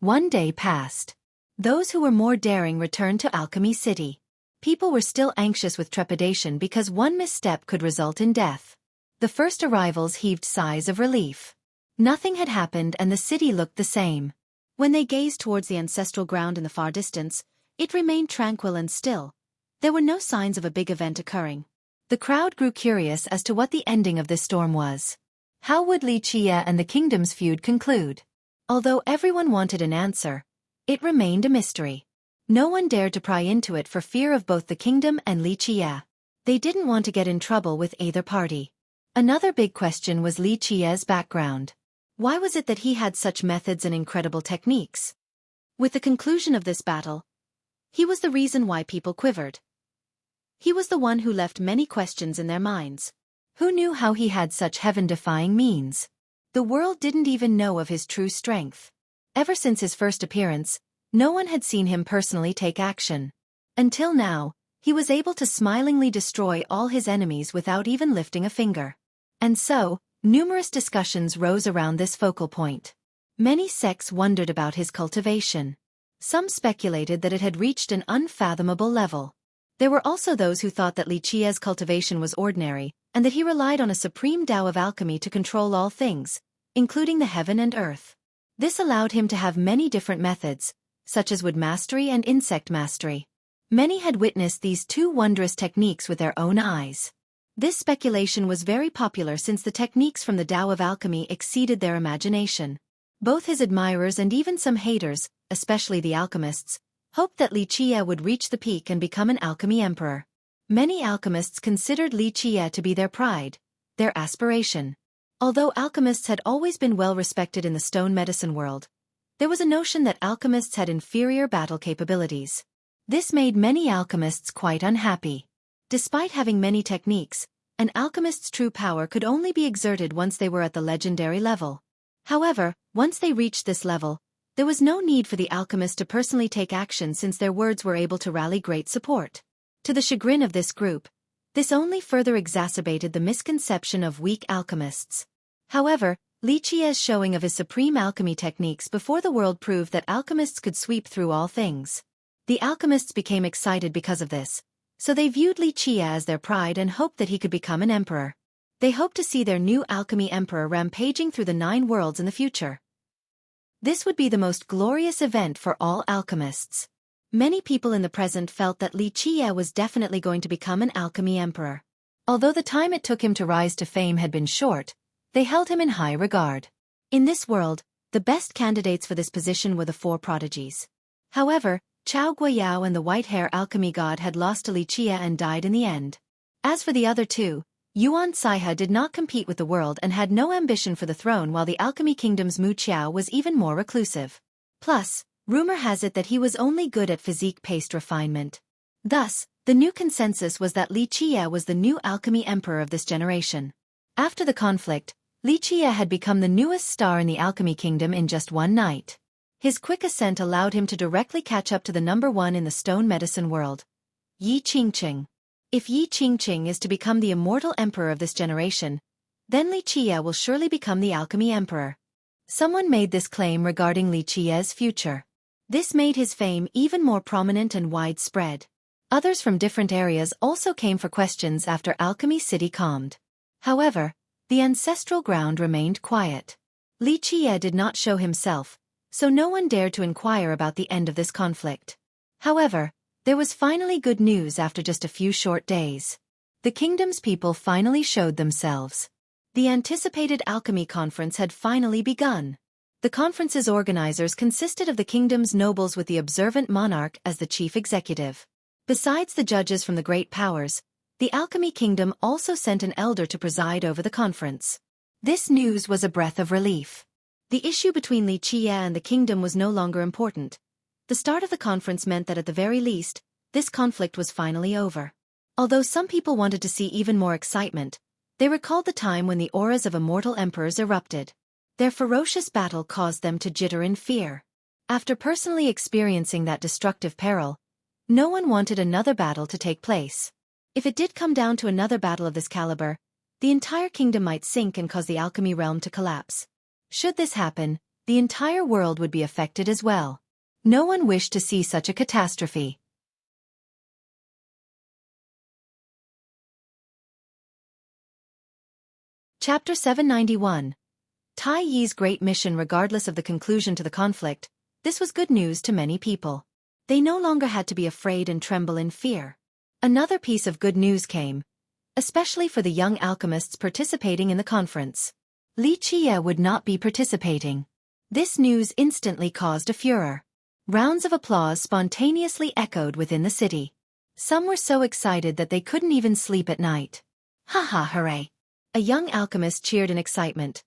One day passed. Those who were more daring returned to Alchemy City. People were still anxious with trepidation because one misstep could result in death. The first arrivals heaved sighs of relief. Nothing had happened and the city looked the same. When they gazed towards the ancestral ground in the far distance, it remained tranquil and still. There were no signs of a big event occurring. The crowd grew curious as to what the ending of this storm was. How would Li Qie and the kingdom's feud conclude? Although everyone wanted an answer, it remained a mystery. No one dared to pry into it for fear of both the kingdom and Li Qie. They didn't want to get in trouble with either party. Another big question was Li Qie's background. Why was it that he had such methods and incredible techniques? With the conclusion of this battle, he was the reason why people quivered. He was the one who left many questions in their minds. Who knew how he had such heaven-defying means? The world didn't even know of his true strength. Ever since his first appearance, no one had seen him personally take action. Until now, he was able to smilingly destroy all his enemies without even lifting a finger. And so, numerous discussions rose around this focal point. Many sects wondered about his cultivation. Some speculated that it had reached an unfathomable level. There were also those who thought that Li Qie's cultivation was ordinary, and that he relied on a supreme Tao of alchemy to control all things, including the heaven and earth. This allowed him to have many different methods, such as wood mastery and insect mastery. Many had witnessed these two wondrous techniques with their own eyes. This speculation was very popular since the techniques from the Tao of alchemy exceeded their imagination. Both his admirers and even some haters, especially the alchemists, hoped that Li Qie would reach the peak and become an alchemy emperor. Many alchemists considered Li Qie to be their pride, their aspiration. Although alchemists had always been well respected in the stone medicine world, there was a notion that alchemists had inferior battle capabilities. This made many alchemists quite unhappy. Despite having many techniques, an alchemist's true power could only be exerted once they were at the legendary level. However, once they reached this level, there was no need for the alchemist to personally take action since their words were able to rally great support. To the chagrin of this group, this only further exacerbated the misconception of weak alchemists. However, Li Qie's showing of his supreme alchemy techniques before the world proved that alchemists could sweep through all things. The alchemists became excited because of this, so they viewed Li Qie as their pride and hoped that he could become an emperor. They hoped to see their new alchemy emperor rampaging through the 9 worlds in the future. This would be the most glorious event for all alchemists. Many people in the present felt that Li Qie was definitely going to become an alchemy emperor. Although the time it took him to rise to fame had been short, they held him in high regard. In this world, the best candidates for this position were the 4 prodigies. However, Chao Guiyao and the white-hair alchemy god had lost to Li Qie and died in the end. As for the other 2, Yuan Saihe did not compete with the world and had no ambition for the throne, while the alchemy kingdom's Mu Qiao was even more reclusive. Plus, rumor has it that he was only good at physique-based refinement. Thus, the new consensus was that Li Qie was the new alchemy emperor of this generation. After the conflict, Li Qie had become the newest star in the alchemy kingdom in just one night. His quick ascent allowed him to directly catch up to the number 1 in the stone medicine world, Yi Qingqing. If Yi Qingqing is to become the immortal emperor of this generation, then Li Qie will surely become the alchemy emperor. Someone made this claim regarding Li Qie's future. This made his fame even more prominent and widespread. Others from different areas also came for questions after Alchemy City calmed. However, the ancestral ground remained quiet. Li Qie did not show himself, so no one dared to inquire about the end of this conflict. However, there was finally good news after just a few short days. The kingdom's people finally showed themselves. The anticipated alchemy conference had finally begun. The conference's organizers consisted of the kingdom's nobles with the observant monarch as the chief executive. Besides the judges from the great powers, the alchemy kingdom also sent an elder to preside over the conference. This news was a breath of relief. The issue between Li Qiye and the kingdom was no longer important. The start of the conference meant that at the very least, this conflict was finally over. Although some people wanted to see even more excitement, they recalled the time when the auras of immortal emperors erupted. Their ferocious battle caused them to jitter in fear. After personally experiencing that destructive peril, no one wanted another battle to take place. If it did come down to another battle of this caliber, the entire kingdom might sink and cause the alchemy realm to collapse. Should this happen, the entire world would be affected as well. No one wished to see such a catastrophe. Chapter 791. Tai Yi's great mission. Regardless of the conclusion to the conflict, this was good news to many people. They no longer had to be afraid and tremble in fear. Another piece of good news came, especially for the young alchemists participating in the conference. Li Qiye would not be participating. This news instantly caused a furor. Rounds of applause spontaneously echoed within the city. Some were so excited that they couldn't even sleep at night. Ha ha, hooray! A young alchemist cheered in excitement.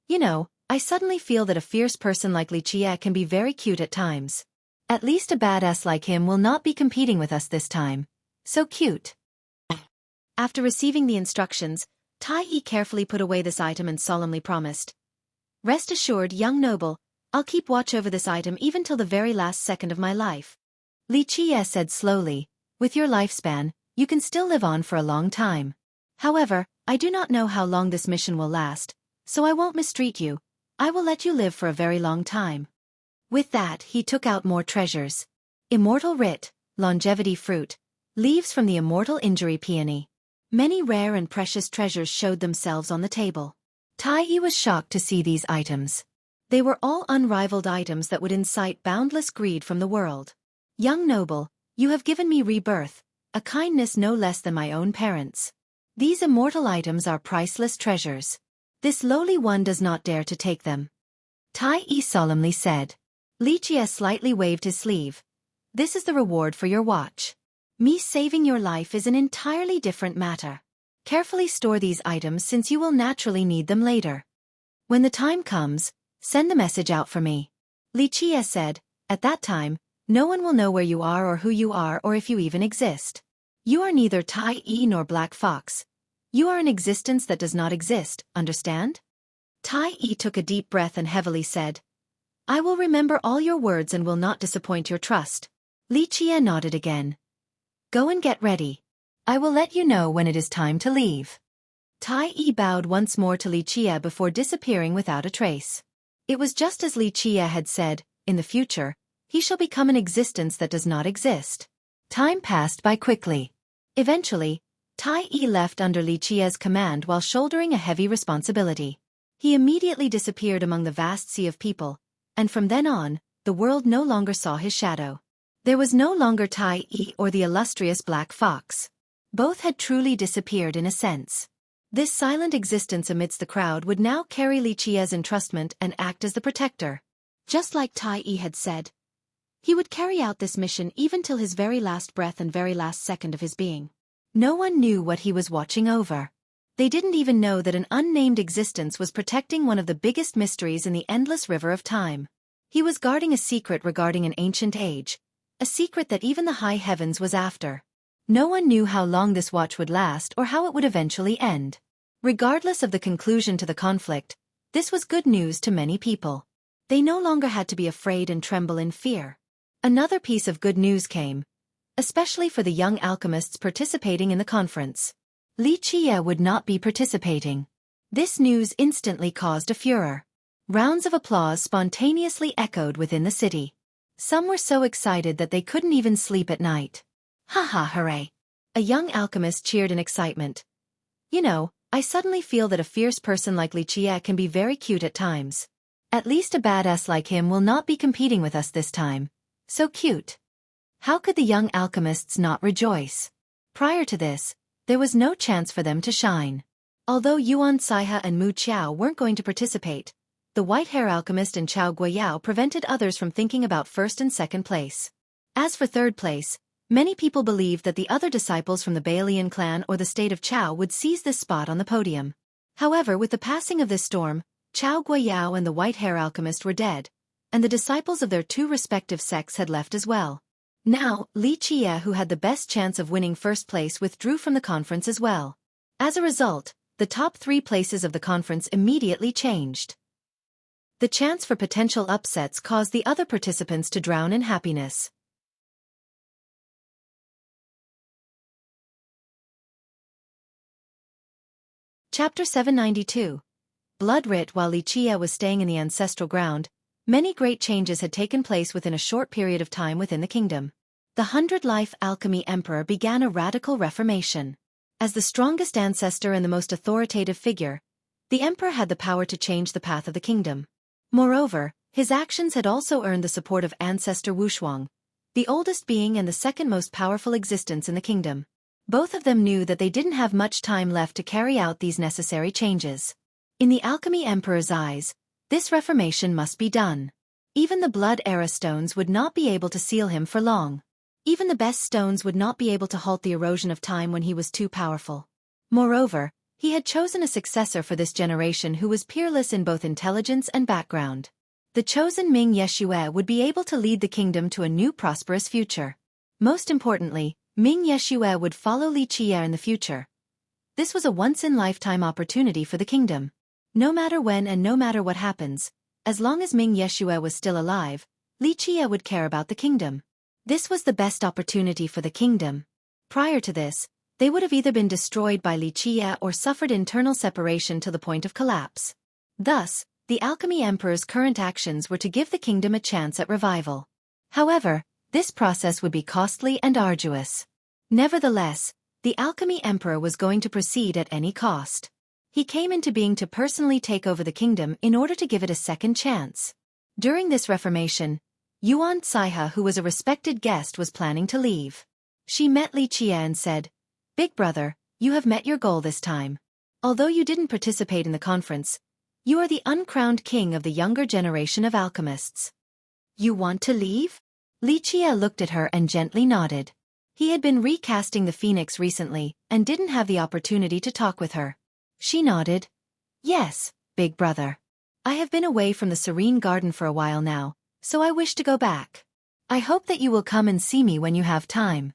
You know, I suddenly feel that a fierce person like Li Qiye can be very cute at times. At least a badass like him will not be competing with us this time. So cute. After receiving the instructions, Tai Yi carefully put away this item and solemnly promised. Rest assured, young noble, I'll keep watch over this item even till the very last second of my life. Li Qiye said slowly, with your lifespan, you can still live on for a long time. However, I do not know how long this mission will last, so I won't mistreat you. I will let you live for a very long time. With that, he took out more treasures. Immortal Writ, Longevity Fruit, leaves from the Immortal Injury Peony. Many rare and precious treasures showed themselves on the table. Tai Yi was shocked to see these items. They were all unrivaled items that would incite boundless greed from the world. Young noble, you have given me rebirth, a kindness no less than my own parents. These immortal items are priceless treasures. This lowly one does not dare to take them. Tai Yi solemnly said. Li Qiye slightly waved his sleeve. This is the reward for your watch. Me saving your life is an entirely different matter. Carefully store these items since you will naturally need them later. When the time comes, send the message out for me. Li Qiye said, at that time, no one will know where you are or who you are or if you even exist. You are neither Tai Yi nor Black Fox. You are an existence that does not exist, understand? Tai Yi took a deep breath and heavily said, I will remember all your words and will not disappoint your trust. Li Qiye nodded again. Go and get ready. I will let you know when it is time to leave. Tai Yi bowed once more to Li Qiye before disappearing without a trace. It was just as Li Qiye had said, in the future, he shall become an existence that does not exist. Time passed by quickly. Eventually, Tai Yi left under Li Qiye's command while shouldering a heavy responsibility. He immediately disappeared among the vast sea of people, and from then on, the world no longer saw his shadow. There was no longer Tai Yi or the illustrious Black Fox. Both had truly disappeared in a sense. This silent existence amidst the crowd would now carry Li Qiye's entrustment and act as the protector. Just like Tai Yi had said, he would carry out this mission even till his very last breath and very last second of his being. No one knew what he was watching over. They didn't even know that an unnamed existence was protecting one of the biggest mysteries in the endless river of time. He was guarding a secret regarding an ancient age, a secret that even the high heavens was after. No one knew how long this watch would last or how it would eventually end. Regardless of the conclusion to the conflict, this was good news to many people. They no longer had to be afraid and tremble in fear. Another piece of good news came, especially for the young alchemists participating in the conference. Li Qiye would not be participating. This news instantly caused a furor. Rounds of applause spontaneously echoed within the city. Some were so excited that they couldn't even sleep at night. Ha ha, hooray! A young alchemist cheered in excitement. You know, I suddenly feel that a fierce person like Li Qiye can be very cute at times. At least a badass like him will not be competing with us this time. So cute. How could the young alchemists not rejoice? Prior to this, there was no chance for them to shine. Although Yuan Saihe and Mu Qiao weren't going to participate, the white-hair alchemist and Chao Guiyao prevented others from thinking about first and second place. As for third place, many people believed that the other disciples from the Baelian clan or the state of Chao would seize this spot on the podium. However, with the passing of this storm, Chao Guiyao and the white-hair alchemist were dead, and the disciples of their two respective sects had left as well. Now, Li Qie, who had the best chance of winning first place, withdrew from the conference as well. As a result, the top 3 places of the conference immediately changed. The chance for potential upsets caused the other participants to drown in happiness. Chapter 792. Blood writ. While Li Qie was staying in the ancestral ground, many great changes had taken place within a short period of time within the kingdom. The 100-life alchemy emperor began a radical reformation. As the strongest ancestor and the most authoritative figure, the emperor had the power to change the path of the kingdom. Moreover, his actions had also earned the support of ancestor Wushuang, the oldest being and the second most powerful existence in the kingdom. Both of them knew that they didn't have much time left to carry out these necessary changes. In the alchemy emperor's eyes, this reformation must be done. Even the blood era stones would not be able to seal him for long. Even the best stones would not be able to halt the erosion of time when he was too powerful. Moreover, he had chosen a successor for this generation who was peerless in both intelligence and background. The chosen Ming Yeshue would be able to lead the kingdom to a new prosperous future. Most importantly, Ming Yeshue would follow Li Qie in the future. This was a once-in-lifetime opportunity for the kingdom. No matter when and no matter what happens, as long as Ming Yeshue was still alive, Li Qie would care about the kingdom. This was the best opportunity for the kingdom. Prior to this, they would have either been destroyed by Li Qie or suffered internal separation to the point of collapse. Thus, the alchemy emperor's current actions were to give the kingdom a chance at revival. However, this process would be costly and arduous. Nevertheless, the alchemy emperor was going to proceed at any cost. He came into being to personally take over the kingdom in order to give it a second chance. During this reformation, Yuan Caihe, who was a respected guest, was planning to leave. She met Li Qie and said, "Big brother, you have met your goal this time. Although you didn't participate in the conference, you are the uncrowned king of the younger generation of alchemists. You want to leave?" Li Qie looked at her and gently nodded. He had been recasting the Phoenix recently and didn't have the opportunity to talk with her. She nodded. "Yes, big brother. I have been away from the Serene Garden for a while now, so I wish to go back. I hope that you will come and see me when you have time.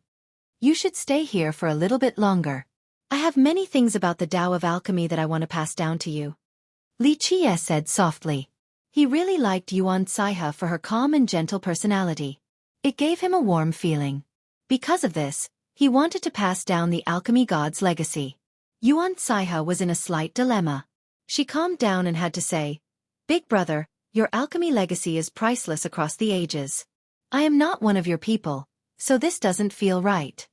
You should stay here for a little bit longer. I have many things about the Tao of alchemy that I want to pass down to you." Li Qie said softly. He really liked Yuan Caihe for her calm and gentle personality. It gave him a warm feeling. Because of this, he wanted to pass down the alchemy god's legacy. Yuan Caihe was in a slight dilemma. She calmed down and had to say, "Big brother, your alchemy legacy is priceless across the ages. I am not one of your people, so this doesn't feel right."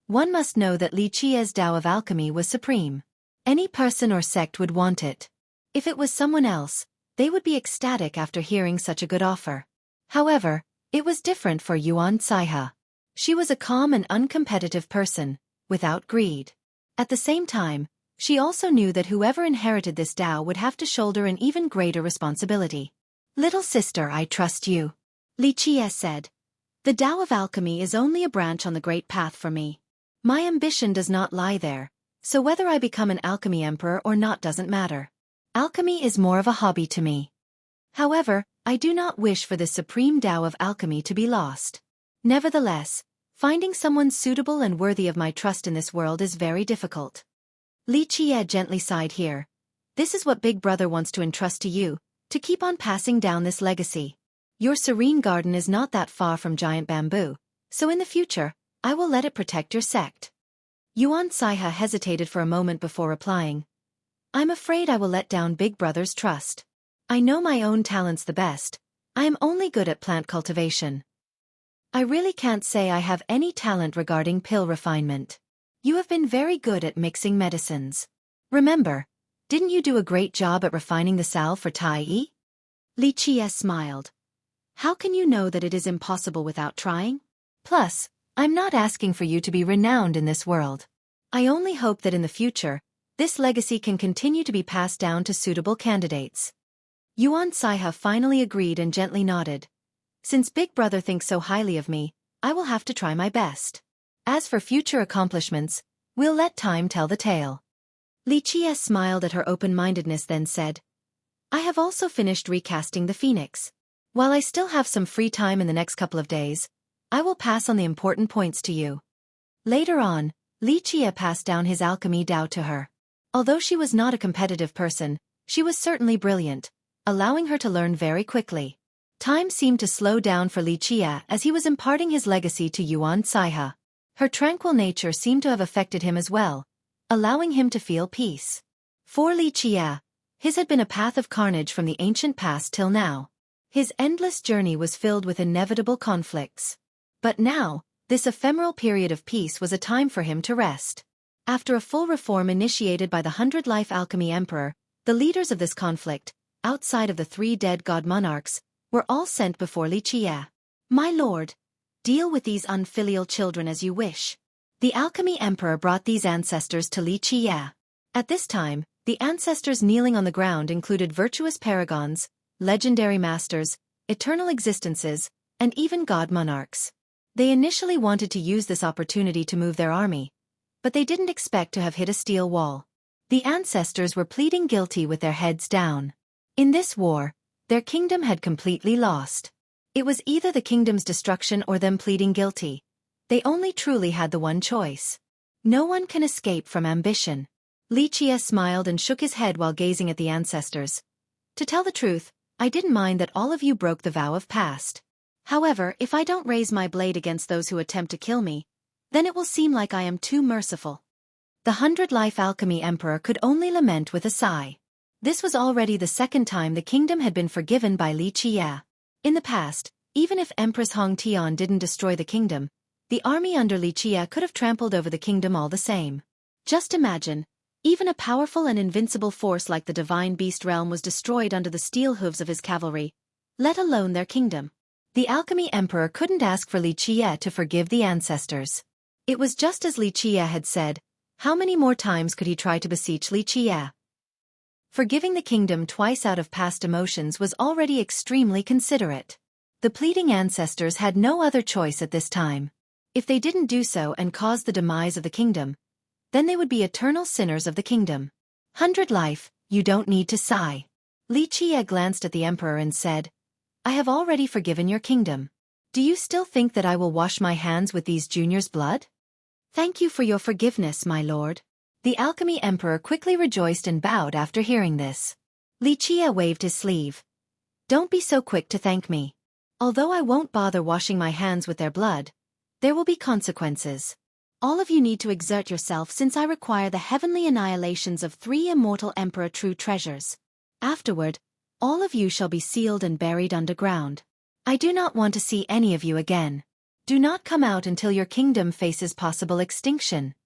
One must know that Li Qie's Tao of alchemy was supreme. Any person or sect would want it. If it was someone else, they would be ecstatic after hearing such a good offer. However, it was different for Yuan Caihe. She was a calm and uncompetitive person, without greed. At the same time, she also knew that whoever inherited this Tao would have to shoulder an even greater responsibility. "Little sister, I trust you," Li Qie said. "The Tao of alchemy is only a branch on the great path for me. My ambition does not lie there, so whether I become an alchemy emperor or not doesn't matter. Alchemy is more of a hobby to me. However, I do not wish for this supreme Tao of alchemy to be lost. Nevertheless, finding someone suitable and worthy of my trust in this world is very difficult." Li Qie gently sighed here. "This is what Big Brother wants to entrust to you, to keep on passing down this legacy. Your serene garden is not that far from giant bamboo, so in the future, I will let it protect your sect." Yuan Caihe hesitated for a moment before replying. "I'm afraid I will let down Big Brother's trust. I know my own talents the best. I am only good at plant cultivation. I really can't say I have any talent regarding pill refinement. You have been very good at mixing medicines. Remember, didn't you do a great job at refining the salve for Tai Yi?" Li Qie smiled. "How can you know that it is impossible without trying? Plus, I'm not asking for you to be renowned in this world. I only hope that in the future, this legacy can continue to be passed down to suitable candidates." Yuan Caihe finally agreed and gently nodded. "Since Big Brother thinks so highly of me, I will have to try my best. As for future accomplishments, we'll let time tell the tale." Li Qie smiled at her open-mindedness then said, I have also finished recasting the Phoenix. While I still have some free time in the next couple of days, I will pass on the important points to you. Later on, Li Qie passed down his alchemy Dao to her. Although she was not a competitive person, she was certainly brilliant, allowing her to learn very quickly. Time seemed to slow down for Li Qie as he was imparting his legacy to Yuan Caihe. Her tranquil nature seemed to have affected him as well, allowing him to feel peace. For Li Qie, his had been a path of carnage from the ancient past till now. His endless journey was filled with inevitable conflicts. But now, this ephemeral period of peace was a time for him to rest. After a full reform initiated by the 100-life alchemy emperor, the leaders of this conflict, outside of the 3 dead god monarchs, were all sent before Li Qie. My lord, deal with these unfilial children as you wish. The alchemy emperor brought these ancestors to Li Qie. At this time, the ancestors kneeling on the ground included virtuous paragons, legendary masters, eternal existences, and even god monarchs. They initially wanted to use this opportunity to move their army, but they didn't expect to have hit a steel wall. The ancestors were pleading guilty with their heads down. In this war, their kingdom had completely lost. It was either the kingdom's destruction or them pleading guilty. They only truly had the one choice. No one can escape from ambition. Li Qie smiled and shook his head while gazing at the ancestors. To tell the truth, I didn't mind that all of you broke the vow of past. However, if I don't raise my blade against those who attempt to kill me, then it will seem like I am too merciful. The 100-life alchemy emperor could only lament with a sigh. This was already the second time the kingdom had been forgiven by Li Qie. In the past, even if Empress Hong Tian didn't destroy the kingdom, the army under Li Qie could have trampled over the kingdom all the same. Just imagine, even a powerful and invincible force like the divine beast realm was destroyed under the steel hooves of his cavalry, let alone their kingdom. The alchemy emperor couldn't ask for Li Qie to forgive the ancestors. It was just as Li Qie had said. How many more times could he try to beseech Li Qie? Forgiving the kingdom twice out of past emotions was already extremely considerate. The pleading ancestors had no other choice at this time. If they didn't do so and cause the demise of the kingdom, then they would be eternal sinners of the kingdom. 100 life, you don't need to sigh. Li Qie glanced at the emperor and said, I have already forgiven your kingdom. Do you still think that I will wash my hands with these juniors' blood? Thank you for your forgiveness, my lord. The alchemy emperor quickly rejoiced and bowed after hearing this. Li Qie waved his sleeve. Don't be so quick to thank me. Although I won't bother washing my hands with their blood, there will be consequences. All of you need to exert yourself since I require the heavenly annihilations of 3 immortal emperor true treasures. Afterward, all of you shall be sealed and buried underground. I do not want to see any of you again. Do not come out until your kingdom faces possible extinction.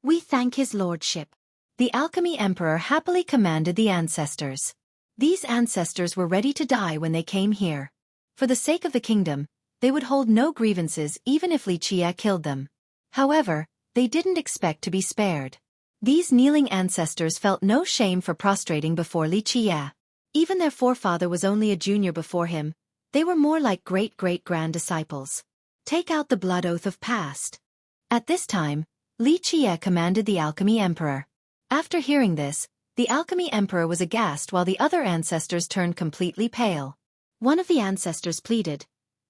We thank his lordship. The alchemy emperor happily commanded the ancestors. These ancestors were ready to die when they came here. For the sake of the kingdom, they would hold no grievances even if Li Qie killed them. However, they didn't expect to be spared. These kneeling ancestors felt no shame for prostrating before Li Qie. Even their forefather was only a junior before him. They were more like great-great-grand disciples. Take out the blood oath of past. At this time, Li Qie commanded the alchemy emperor. After hearing this, the alchemy emperor was aghast while the other ancestors turned completely pale. One of the ancestors pleaded,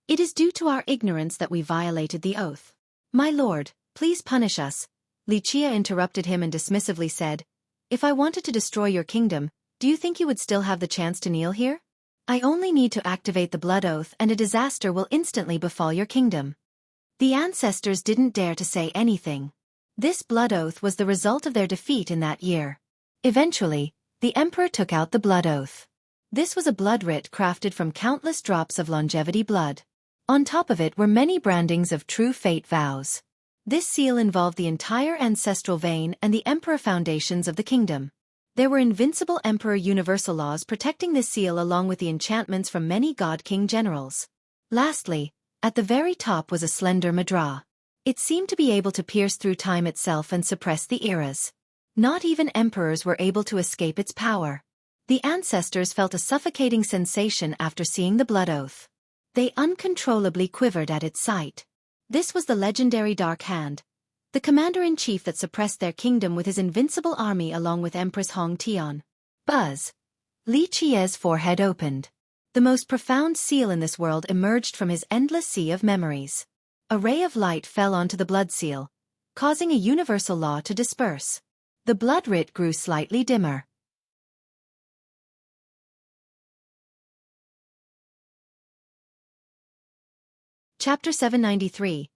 It is due to our ignorance that we violated the oath. My lord, please punish us. Li Qie interrupted him and dismissively said, If I wanted to destroy your kingdom, do you think you would still have the chance to kneel here? I only need to activate the blood oath and a disaster will instantly befall your kingdom. The ancestors didn't dare to say anything. This blood oath was the result of their defeat in that year. Eventually, the emperor took out the blood oath. This was a blood writ crafted from countless drops of longevity blood. On top of it were many brandings of true fate vows. This seal involved the entire ancestral vein and the emperor foundations of the kingdom. There were invincible emperor universal laws protecting this seal along with the enchantments from many god-king generals. Lastly, at the very top was a slender madra. It seemed to be able to pierce through time itself and suppress the eras. Not even emperors were able to escape its power. The ancestors felt a suffocating sensation after seeing the blood oath. They uncontrollably quivered at its sight. This was the legendary Dark Hand, the commander-in-chief that suppressed their kingdom with his invincible army along with Empress Hong Tian. Buzz. Li Qiye's forehead opened. The most profound seal in this world emerged from his endless sea of memories. A ray of light fell onto the blood seal, causing a universal law to disperse. The blood rit grew slightly dimmer. Chapter 793.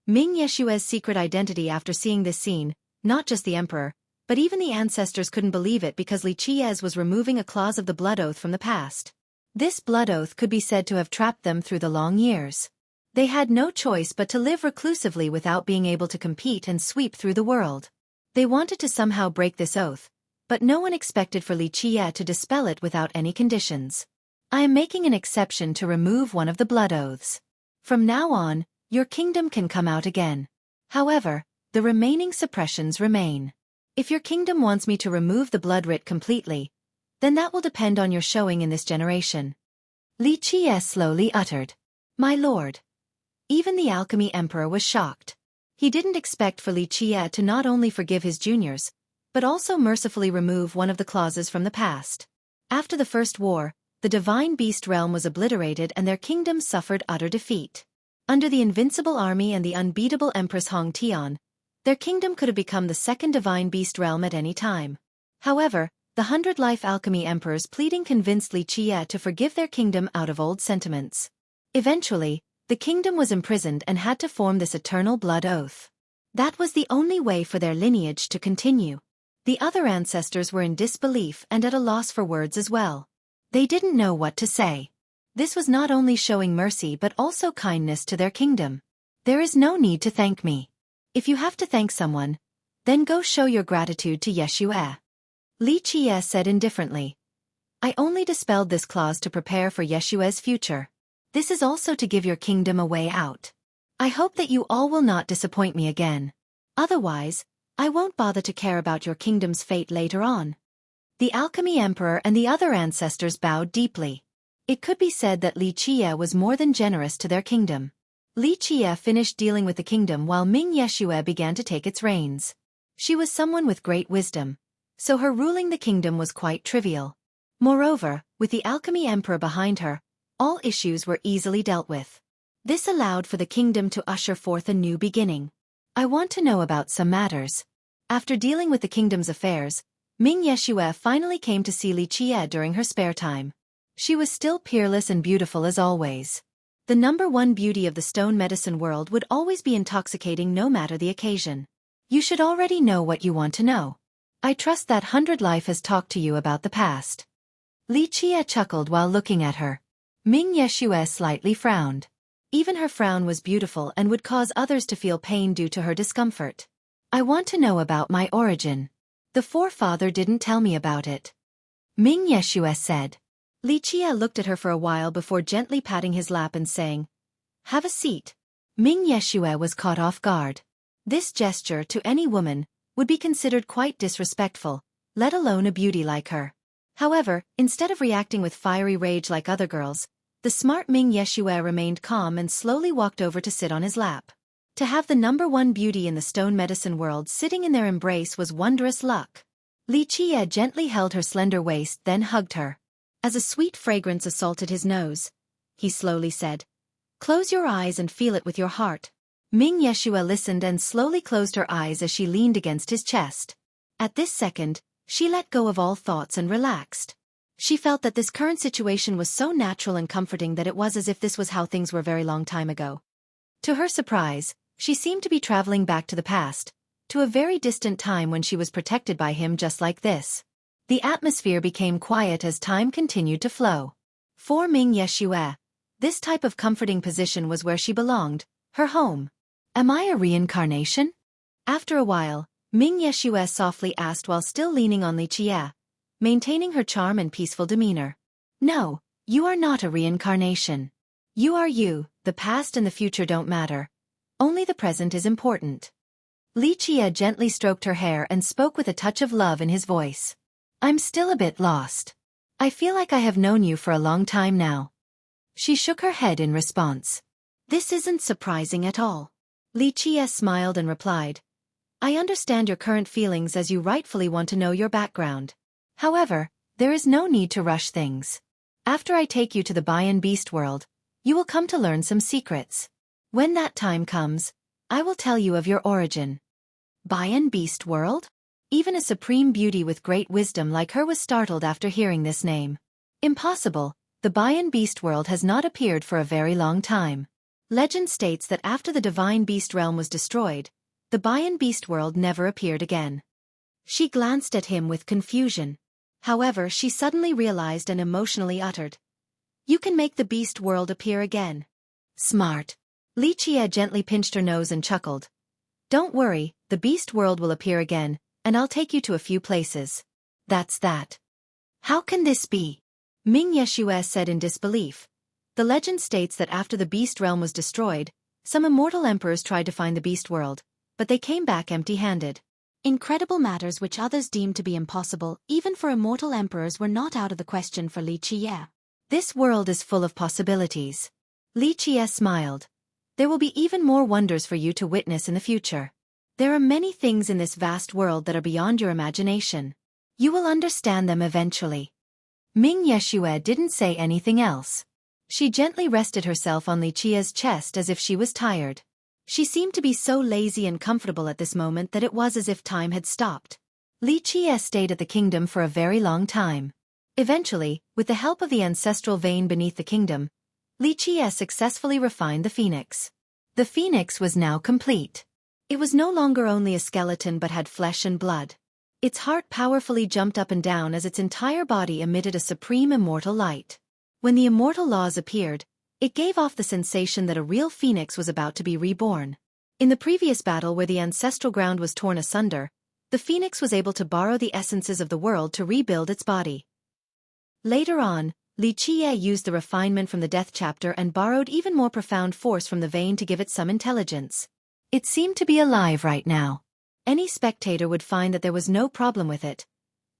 Ming Yeshua's secret identity. After seeing this scene, not just the emperor, but even the ancestors couldn't believe it because Li Qiye was removing a clause of the blood oath from the past. This blood oath could be said to have trapped them through the long years. They had no choice but to live reclusively without being able to compete and sweep through the world. They wanted to somehow break this oath, but no one expected for Li Qiye to dispel it without any conditions. I am making an exception to remove one of the blood oaths. From now on, your kingdom can come out again. However, the remaining suppressions remain. If your kingdom wants me to remove the blood writ completely, then that will depend on your showing in this generation. Li Qiye slowly uttered. My lord. Even the alchemy emperor was shocked. He didn't expect for Li Qiye to not only forgive his juniors, but also mercifully remove one of the clauses from the past. After the First War, the divine beast realm was obliterated and their kingdom suffered utter defeat. Under the invincible army and the unbeatable Empress Hong Tian, their kingdom could have become the second divine beast realm at any time. However, the 100-life alchemy emperor's pleading convinced Li Qiye to forgive their kingdom out of old sentiments. Eventually, the kingdom was imprisoned and had to form this eternal blood oath. That was the only way for their lineage to continue. The other ancestors were in disbelief and at a loss for words as well. They didn't know what to say. This was not only showing mercy but also kindness to their kingdom. There is no need to thank me. If you have to thank someone, then go show your gratitude to Yeshua. Li Qiye said indifferently. I only dispelled this clause to prepare for Yeshua's future. This is also to give your kingdom a way out. I hope that you all will not disappoint me again. Otherwise, I won't bother to care about your kingdom's fate later on. The alchemy emperor and the other ancestors bowed deeply. It could be said that Li Qiye was more than generous to their kingdom. Li Qiye finished dealing with the kingdom while Ming Yeshua began to take its reins. She was someone with great wisdom, so her ruling the kingdom was quite trivial. Moreover, with the alchemy emperor behind her, all issues were easily dealt with. This allowed for the kingdom to usher forth a new beginning. I want to know about some matters. After dealing with the kingdom's affairs, Ming Yeshua finally came to see Li Qiye during her spare time. She was still peerless and beautiful as always. The #1 beauty of the stone medicine world would always be intoxicating no matter the occasion. You should already know what you want to know. I trust that 100 Life has talked to you about the past. Li Qiye chuckled while looking at her. Ming Yeshua slightly frowned. Even her frown was beautiful and would cause others to feel pain due to her discomfort. I want to know about my origin. The forefather didn't tell me about it. Ming Yeshua said. Li Qiye looked at her for a while before gently patting his lap and saying, Have a seat. Ming Yeshua was caught off guard. This gesture to any woman would be considered quite disrespectful, let alone a beauty like her. However, instead of reacting with fiery rage like other girls, the smart Ming Yeshua remained calm and slowly walked over to sit on his lap. To have the #1 beauty in the stone medicine world sitting in their embrace was wondrous luck. Li Qiye gently held her slender waist then hugged her. As a sweet fragrance assaulted his nose, he slowly said, Close your eyes and feel it with your heart. Ming Yeshua listened and slowly closed her eyes as she leaned against his chest. At this second, she let go of all thoughts and relaxed. She felt that this current situation was so natural and comforting that it was as if this was how things were a very long time ago. To her surprise, she seemed to be traveling back to the past, to a very distant time when she was protected by him just like this. The atmosphere became quiet as time continued to flow. For Ming Yeshua, this type of comforting position was where she belonged, her home. Am I a reincarnation? After a while, Ming Yeshua softly asked while still leaning on Li Qiye, maintaining her charm and peaceful demeanor. No, you are not a reincarnation. You are you, the past and the future don't matter. Only the present is important. Li Qiye gently stroked her hair and spoke with a touch of love in his voice. I'm still a bit lost. I feel like I have known you for a long time now. She shook her head in response. This isn't surprising at all. Li Qiye smiled and replied, I understand your current feelings as you rightfully want to know your background. However, there is no need to rush things. After I take you to the Bayan Beast world, you will come to learn some secrets. When that time comes, I will tell you of your origin. Bayan Beast world? Even a supreme beauty with great wisdom like her was startled after hearing this name. Impossible, the Bayan Beast world has not appeared for a very long time. Legend states that after the divine beast realm was destroyed, the Bayan Beast world never appeared again. She glanced at him with confusion. However, she suddenly realized and emotionally uttered, "You can make the beast world appear again." Smart. Li Qie gently pinched her nose and chuckled. "Don't worry, the beast world will appear again, and I'll take you to a few places." "That's that." "How can this be?" Ming Yeshue said in disbelief. The legend states that after the beast realm was destroyed, some immortal emperors tried to find the beast world, but they came back empty-handed. Incredible matters which others deemed to be impossible, even for immortal emperors, were not out of the question for Li Qie. This world is full of possibilities. Li Qie smiled. There will be even more wonders for you to witness in the future. There are many things in this vast world that are beyond your imagination. You will understand them eventually. Ming Yeshue didn't say anything else. She gently rested herself on Li Qie's chest as if she was tired. She seemed to be so lazy and comfortable at this moment that it was as if time had stopped. Li Qie stayed at the kingdom for a very long time. Eventually, with the help of the ancestral vein beneath the kingdom, Li Qie successfully refined the phoenix. The phoenix was now complete. It was no longer only a skeleton but had flesh and blood. Its heart powerfully jumped up and down as its entire body emitted a supreme immortal light. When the immortal laws appeared, it gave off the sensation that a real phoenix was about to be reborn. In the previous battle where the ancestral ground was torn asunder, the phoenix was able to borrow the essences of the world to rebuild its body. Later on, Li Qie used the refinement from the death chapter and borrowed even more profound force from the vein to give it some intelligence. It seemed to be alive right now. Any spectator would find that there was no problem with it.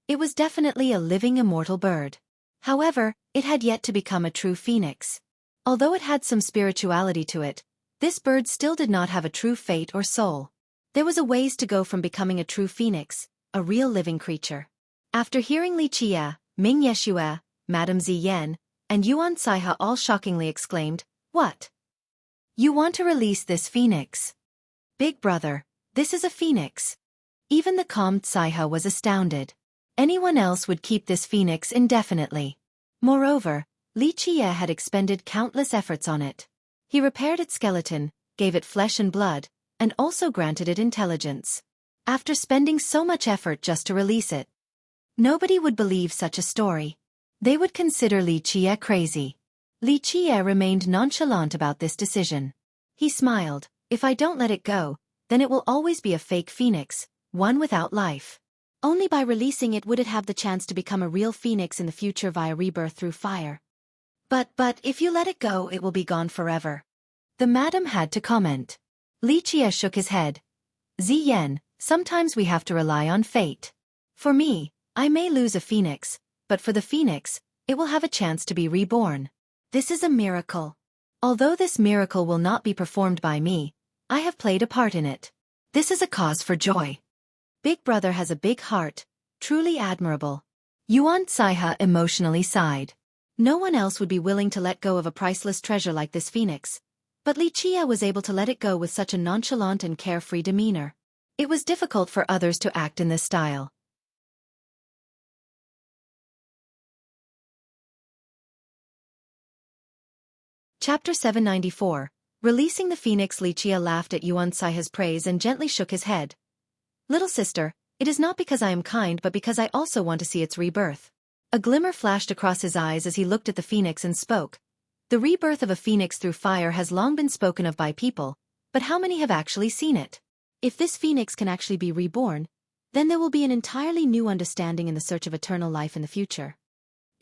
It was definitely a living immortal bird. However, it had yet to become a true phoenix. Although it had some spirituality to it, this bird still did not have a true fate or soul. There was a ways to go from becoming a true phoenix, a real living creature. After hearing Li Qie, Ming Yeshue, Madame Ziyan, and Yuan Caihe all shockingly exclaimed, "What? You want to release this phoenix?" "Big brother, this is a phoenix." Even the calm Caihe was astounded. Anyone else would keep this phoenix indefinitely. Moreover, Li Qie had expended countless efforts on it. He repaired its skeleton, gave it flesh and blood, and also granted it intelligence. After spending so much effort just to release it, nobody would believe such a story. They would consider Li Qie crazy. Li Qie remained nonchalant about this decision. He smiled. "If I don't let it go, then it will always be a fake phoenix, one without life. Only by releasing it would it have the chance to become a real phoenix in the future via rebirth through fire. But if you let it go, it will be gone forever." The madam had to comment. Li Qie shook his head. "Ziyan, sometimes we have to rely on fate. For me, I may lose a phoenix, but for the phoenix, it will have a chance to be reborn. This is a miracle. Although this miracle will not be performed by me, I have played a part in it. This is a cause for joy. Big brother has a big heart, truly admirable." Yuan Caihe emotionally sighed. No one else would be willing to let go of a priceless treasure like this phoenix, but Li Qie was able to let it go with such a nonchalant and carefree demeanor. It was difficult for others to act in this style. Chapter 794. Releasing the Phoenix. Li Qie laughed at Yuan Caihe's praise and gently shook his head. "Little sister, it is not because I am kind but because I also want to see its rebirth." A glimmer flashed across his eyes as he looked at the phoenix and spoke. "The rebirth of a phoenix through fire has long been spoken of by people, but how many have actually seen it? If this phoenix can actually be reborn, then there will be an entirely new understanding in the search of eternal life in the future."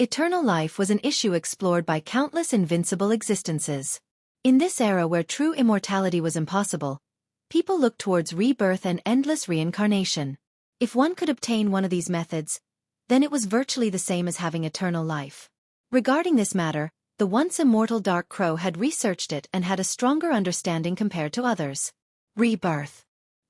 Eternal life was an issue explored by countless invincible existences. In this era where true immortality was impossible, people looked towards rebirth and endless reincarnation. If one could obtain one of these methods, then it was virtually the same as having eternal life. Regarding this matter, the once immortal Dark Crow had researched it and had a stronger understanding compared to others. Rebirth.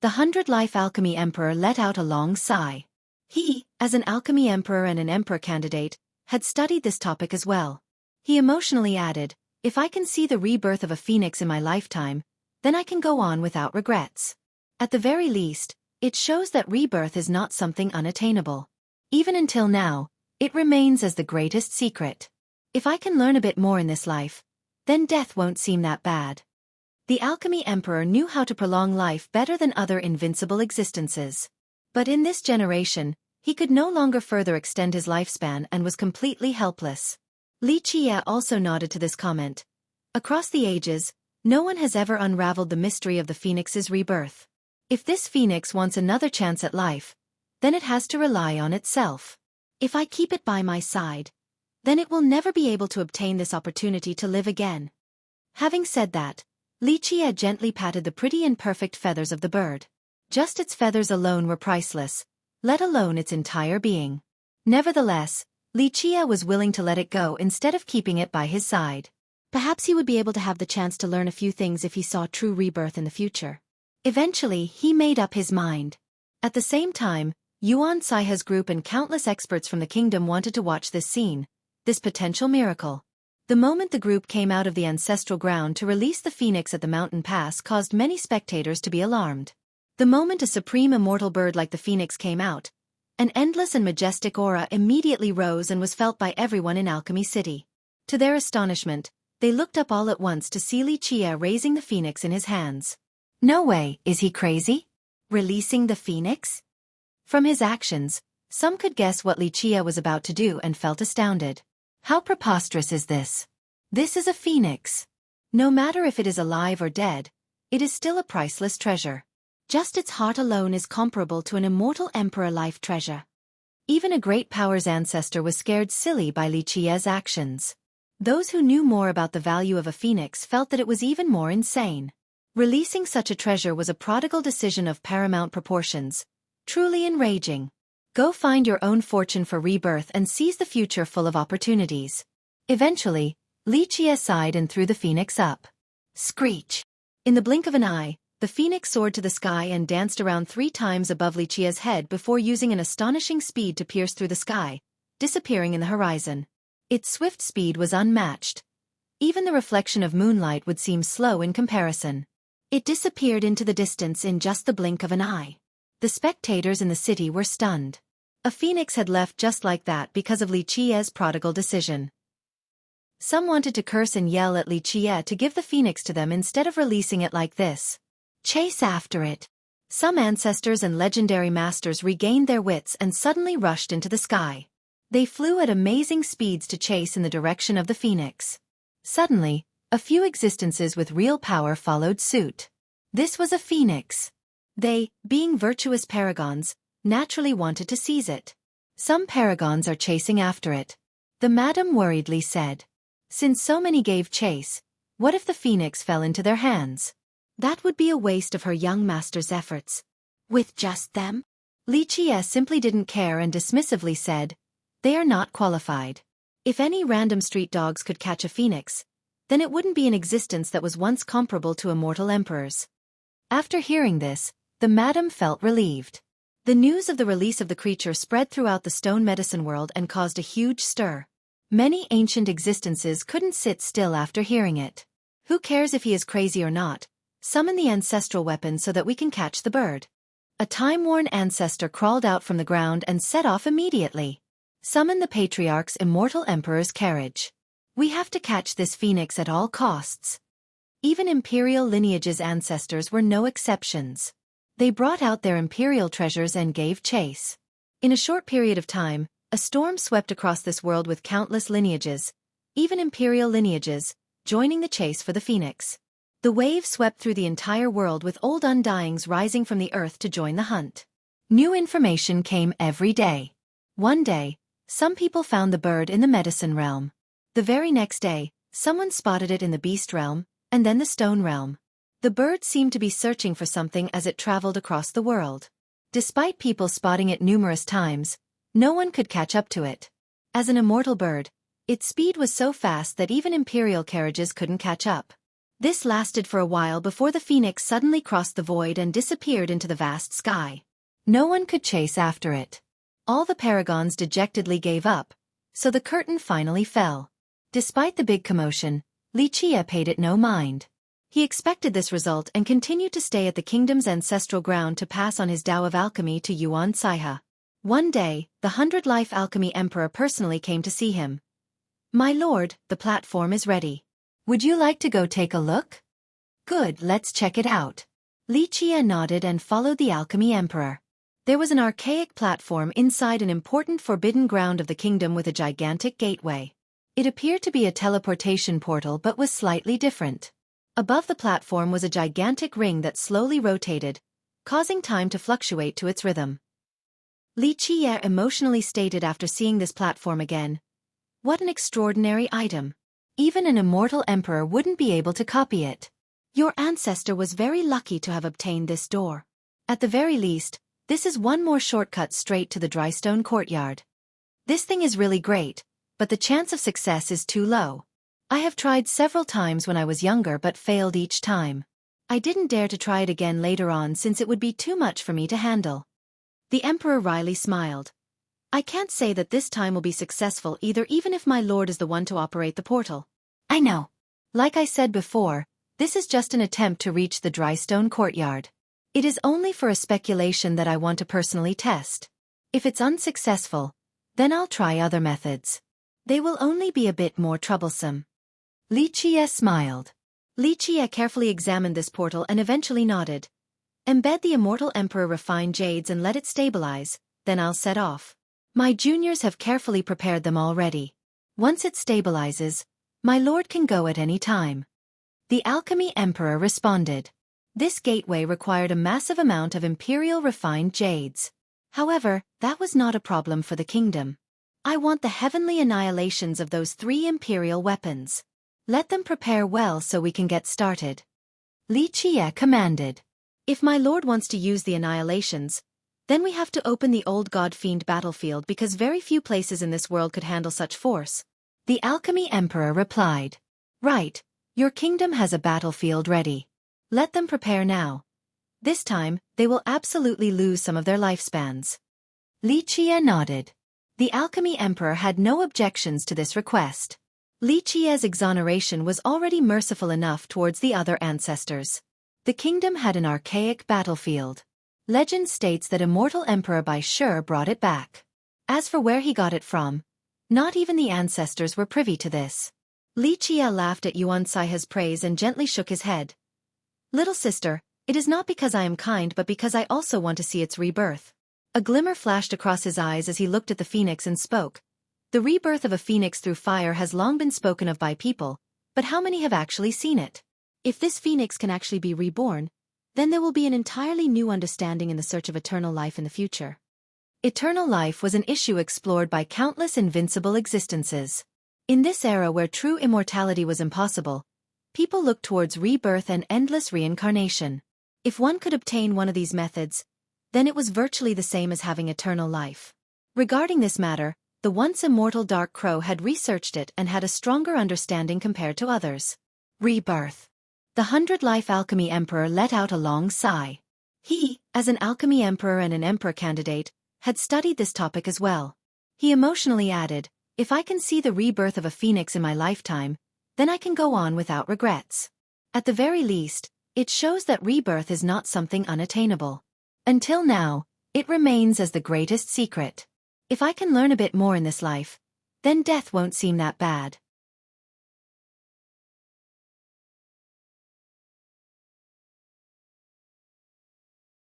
The 100-Life Alchemy Emperor let out a long sigh. He, as an alchemy emperor and an emperor candidate, had studied this topic as well. He emotionally added, "If I can see the rebirth of a phoenix in my lifetime, then I can go on without regrets. At the very least, it shows that rebirth is not something unattainable. Even until now, it remains as the greatest secret. If I can learn a bit more in this life, then death won't seem that bad." The alchemy emperor knew how to prolong life better than other invincible existences. But in this generation, he could no longer further extend his lifespan and was completely helpless. Li Qie also nodded to this comment. Across the ages, no one has ever unraveled the mystery of the phoenix's rebirth. If this phoenix wants another chance at life, then it has to rely on itself. If I keep it by my side, then it will never be able to obtain this opportunity to live again. Having said that, Li Qie gently patted the pretty and perfect feathers of the bird. Just its feathers alone were priceless, let alone its entire being. Nevertheless, Li Qie was willing to let it go instead of keeping it by his side. Perhaps he would be able to have the chance to learn a few things if he saw true rebirth in the future. Eventually, he made up his mind. At the same time, Yuan Saiha's group and countless experts from the kingdom wanted to watch this scene, this potential miracle. The moment the group came out of the ancestral ground to release the phoenix at the mountain pass caused many spectators to be alarmed. The moment a supreme immortal bird like the phoenix came out, an endless and majestic aura immediately rose and was felt by everyone in Alchemy City. To their astonishment, they looked up all at once to see Li Qie raising the phoenix in his hands. No way, is he crazy? Releasing the phoenix? From his actions, some could guess what Li Qie was about to do and felt astounded. How preposterous is this? This is a phoenix. No matter if it is alive or dead, it is still a priceless treasure. Just its heart alone is comparable to an immortal emperor life treasure. Even a great power's ancestor was scared silly by Li Qie's actions. Those who knew more about the value of a phoenix felt that it was even more insane. Releasing such a treasure was a prodigal decision of paramount proportions, truly enraging. Go find your own fortune for rebirth and seize the future full of opportunities. Eventually, Li Qie sighed and threw the phoenix up. Screech! In the blink of an eye, the phoenix soared to the sky and danced around 3 times above Li Qie's head before using an astonishing speed to pierce through the sky, disappearing in the horizon. Its swift speed was unmatched. Even the reflection of moonlight would seem slow in comparison. It disappeared into the distance in just the blink of an eye. The spectators in the city were stunned. A phoenix had left just like that because of Li Qie's prodigal decision. Some wanted to curse and yell at Li Qie to give the phoenix to them instead of releasing it like this. Chase after it. Some ancestors and legendary masters regained their wits and suddenly rushed into the sky. They flew at amazing speeds to chase in the direction of the phoenix. Suddenly, a few existences with real power followed suit. This was a phoenix. They, being virtuous paragons, naturally wanted to seize it. Some paragons are chasing after it. The madam worriedly said. Since so many gave chase, what if the phoenix fell into their hands? That would be a waste of her young master's efforts. With just them? Li Qie simply didn't care and dismissively said, "They are not qualified. If any random street dogs could catch a phoenix, then it wouldn't be an existence that was once comparable to immortal emperors." After hearing this, the madam felt relieved. The news of the release of the creature spread throughout the stone medicine world and caused a huge stir. Many ancient existences couldn't sit still after hearing it. Who cares if he is crazy or not? Summon the ancestral weapon so that we can catch the bird. A time-worn ancestor crawled out from the ground and set off immediately. Summon the patriarch's immortal emperor's carriage. We have to catch this phoenix at all costs. Even imperial lineage's ancestors were no exceptions. They brought out their imperial treasures and gave chase. In a short period of time, a storm swept across this world with countless lineages, even imperial lineages, joining the chase for the phoenix. The wave swept through the entire world with old undyings rising from the earth to join the hunt. New information came every day. One day, some people found the bird in the medicine realm. The very next day, someone spotted it in the beast realm, and then the stone realm. The bird seemed to be searching for something as it traveled across the world. Despite people spotting it numerous times, no one could catch up to it. As an immortal bird, its speed was so fast that even imperial carriages couldn't catch up. This lasted for a while before the phoenix suddenly crossed the void and disappeared into the vast sky. No one could chase after it. All the paragons dejectedly gave up, so the curtain finally fell. Despite the big commotion, Xueqi paid it no mind. He expected this result and continued to stay at the kingdom's ancestral ground to pass on his Tao of alchemy to Yuan Saiha. One day, the 100-life alchemy emperor personally came to see him. "My lord, the platform is ready. Would you like to go take a look?" "Good, let's check it out." Xueqi nodded and followed the alchemy emperor. There was an archaic platform inside an important forbidden ground of the kingdom with a gigantic gateway. It appeared to be a teleportation portal but was slightly different. Above the platform was a gigantic ring that slowly rotated, causing time to fluctuate to its rhythm. Xueqi emotionally stated after seeing this platform again, "What an extraordinary item. Even an immortal emperor wouldn't be able to copy it. Your ancestor was very lucky to have obtained this door. At the very least, this is one more shortcut straight to the drystone courtyard. This thing is really great, but the chance of success is too low. I have tried several times when I was younger but failed each time. I didn't dare to try it again later on since it would be too much for me to handle." The emperor wryly smiled. "I can't say that this time will be successful either, even if my lord is the one to operate the portal. I know. Like I said before, this is just an attempt to reach the drystone courtyard. It is only for a speculation that I want to personally test. If it's unsuccessful, then I'll try other methods. They will only be a bit more troublesome." Xueqi smiled. Xueqi carefully examined this portal and eventually nodded. "Embed the immortal emperor refined jades and let it stabilize, then I'll set off. My juniors have carefully prepared them already. Once it stabilizes, my lord can go at any time." The alchemy emperor responded. This gateway required a massive amount of imperial refined jades. However, that was not a problem for the kingdom. "I want the heavenly annihilations of those 3 imperial weapons. Let them prepare well so we can get started." Xueqi commanded. "If my lord wants to use the annihilations, then we have to open the old god-fiend battlefield because very few places in this world could handle such force." The alchemy emperor replied. "Right, your kingdom has a battlefield ready. Let them prepare now. This time, they will absolutely lose some of their lifespans." Xueqi nodded. The alchemy emperor had no objections to this request. Xueqi's exoneration was already merciful enough towards the other ancestors. The kingdom had an archaic battlefield. Legend states that immortal Emperor Bai Shi brought it back. As for where he got it from, not even the ancestors were privy to this. Xueqi laughed at Yuan Saiha's praise and gently shook his head. "Little sister, it is not because I am kind but because I also want to see its rebirth." A glimmer flashed across his eyes as he looked at the phoenix and spoke. "The rebirth of a phoenix through fire has long been spoken of by people, but how many have actually seen it? If this phoenix can actually be reborn, then there will be an entirely new understanding in the search of eternal life in the future." Eternal life was an issue explored by countless invincible existences. In this era where true immortality was impossible, people looked towards rebirth and endless reincarnation. If one could obtain one of these methods, then it was virtually the same as having eternal life. Regarding this matter, the once immortal Dark Crow had researched it and had a stronger understanding compared to others. Rebirth. The 100-life alchemy emperor let out a long sigh. He, as an alchemy emperor and an emperor candidate, had studied this topic as well. He emotionally added, "If I can see the rebirth of a phoenix in my lifetime, then I can go on without regrets. At the very least, it shows that rebirth is not something unattainable. Until now, it remains as the greatest secret. If I can learn a bit more in this life, then death won't seem that bad."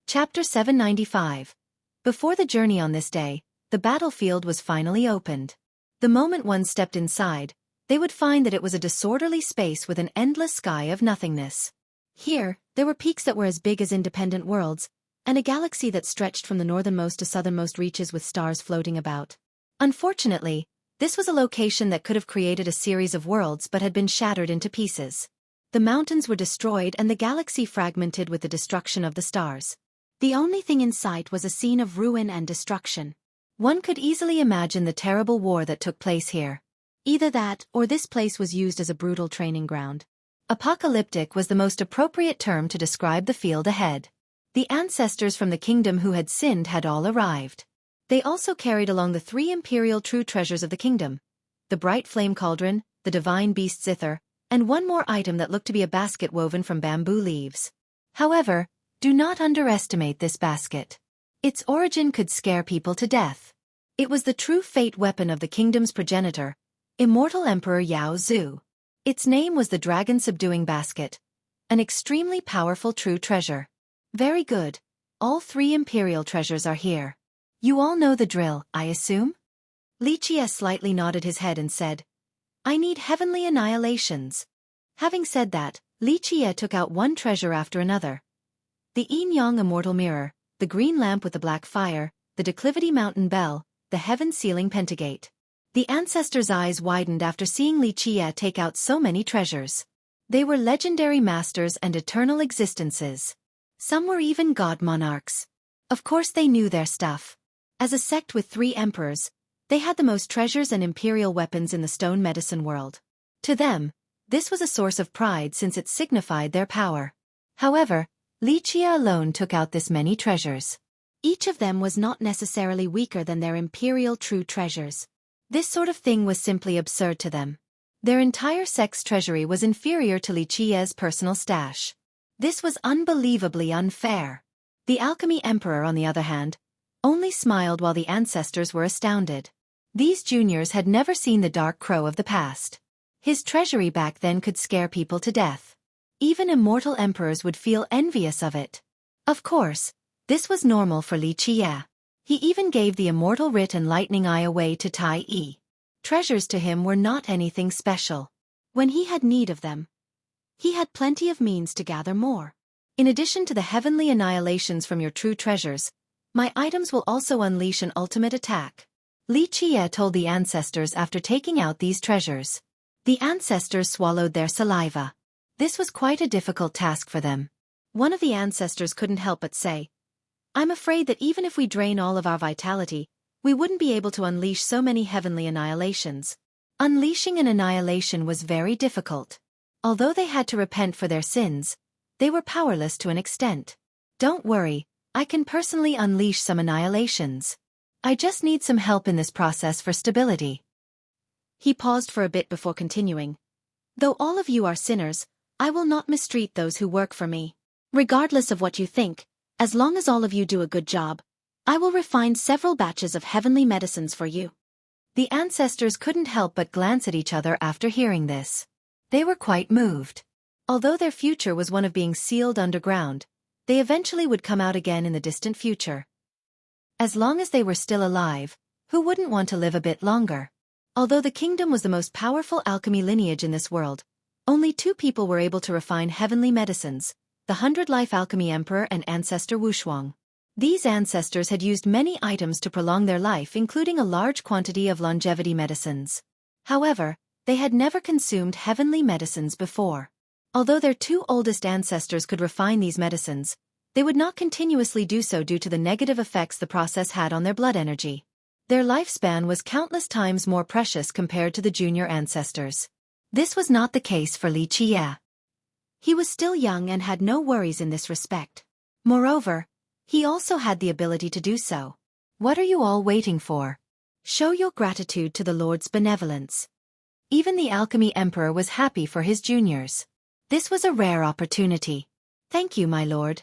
Chapter 795. Before the journey on this day, the battlefield was finally opened. The moment one stepped inside, they would find that it was a disorderly space with an endless sky of nothingness. Here, there were peaks that were as big as independent worlds, and a galaxy that stretched from the northernmost to southernmost reaches with stars floating about. Unfortunately, this was a location that could have created a series of worlds but had been shattered into pieces. The mountains were destroyed and the galaxy fragmented with the destruction of the stars. The only thing in sight was a scene of ruin and destruction. One could easily imagine the terrible war that took place here. Either that, or this place was used as a brutal training ground. Apocalyptic was the most appropriate term to describe the field ahead. The ancestors from the kingdom who had sinned had all arrived. They also carried along the 3 imperial true treasures of the kingdom: the bright flame cauldron, the divine beast zither, and one more item that looked to be a basket woven from bamboo leaves. However, do not underestimate this basket. Its origin could scare people to death. It was the true fate weapon of the kingdom's progenitor, immortal Emperor Yao Zhu. Its name was the Dragon-Subduing Basket, an extremely powerful true treasure. Very good. All 3 imperial treasures are here. You all know the drill, I assume? Lichia slightly nodded his head and said, I need heavenly annihilations. Having said that, Lichia took out one treasure after another. The Yin-Yang Immortal Mirror, the green lamp with the black fire, the Declivity Mountain Bell, the Heaven-Sealing Pentagate. The ancestors' eyes widened after seeing Lichia take out so many treasures. They were legendary masters and eternal existences. Some were even god monarchs. Of course they knew their stuff. As a sect with 3 emperors, they had the most treasures and imperial weapons in the stone medicine world. To them, this was a source of pride since it signified their power. However, Lichia alone took out this many treasures. Each of them was not necessarily weaker than their imperial true treasures. This sort of thing was simply absurd to them. Their entire sect's treasury was inferior to Lichia's personal stash. This was unbelievably unfair. The Alchemy Emperor, on the other hand, only smiled while the ancestors were astounded. These juniors had never seen the dark crow of the past. His treasury back then could scare people to death. Even immortal emperors would feel envious of it. Of course, this was normal for Lichia. He even gave the immortal writ and lightning eye away to Tai Yi. Treasures to him were not anything special. When he had need of them, he had plenty of means to gather more. In addition to the heavenly annihilations from your true treasures, my items will also unleash an ultimate attack. Lichia told the ancestors after taking out these treasures. The ancestors swallowed their saliva. This was quite a difficult task for them. One of the ancestors couldn't help but say, I'm afraid that even if we drain all of our vitality, we wouldn't be able to unleash so many heavenly annihilations. Unleashing an annihilation was very difficult. Although they had to repent for their sins, they were powerless to an extent. Don't worry, I can personally unleash some annihilations. I just need some help in this process for stability. He paused for a bit before continuing. Though all of you are sinners, I will not mistreat those who work for me. Regardless of what you think, as long as all of you do a good job, I will refine several batches of heavenly medicines for you. The ancestors couldn't help but glance at each other after hearing this. They were quite moved. Although their future was one of being sealed underground, they eventually would come out again in the distant future. As long as they were still alive, who wouldn't want to live a bit longer? Although the kingdom was the most powerful alchemy lineage in this world, only 2 people were able to refine heavenly medicines, the 100-life alchemy emperor and ancestor Wushuang. These ancestors had used many items to prolong their life, including a large quantity of longevity medicines. However, they had never consumed heavenly medicines before. Although their 2 oldest ancestors could refine these medicines, they would not continuously do so due to the negative effects the process had on their blood energy. Their lifespan was countless times more precious compared to the junior ancestors. This was not the case for Lichia. He was still young and had no worries in this respect. Moreover, he also had the ability to do so. What are you all waiting for? Show your gratitude to the Lord's benevolence. Even the Alchemy Emperor was happy for his juniors. This was a rare opportunity. Thank you, my lord.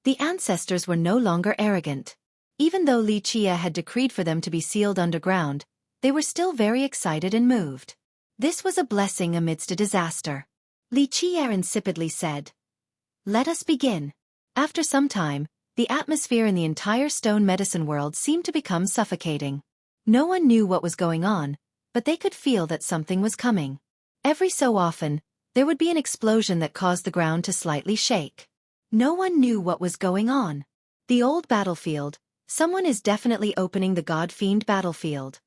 The ancestors were no longer arrogant. Even though Lichia had decreed for them to be sealed underground, they were still very excited and moved. This was a blessing amidst a disaster. Lichia insipidly said, Let us begin. After some time, the atmosphere in the entire stone medicine world seemed to become suffocating. No one knew what was going on, but they could feel that something was coming. Every so often, there would be an explosion that caused the ground to slightly shake. No one knew what was going on. The old battlefield, someone is definitely opening the God-fiend battlefield.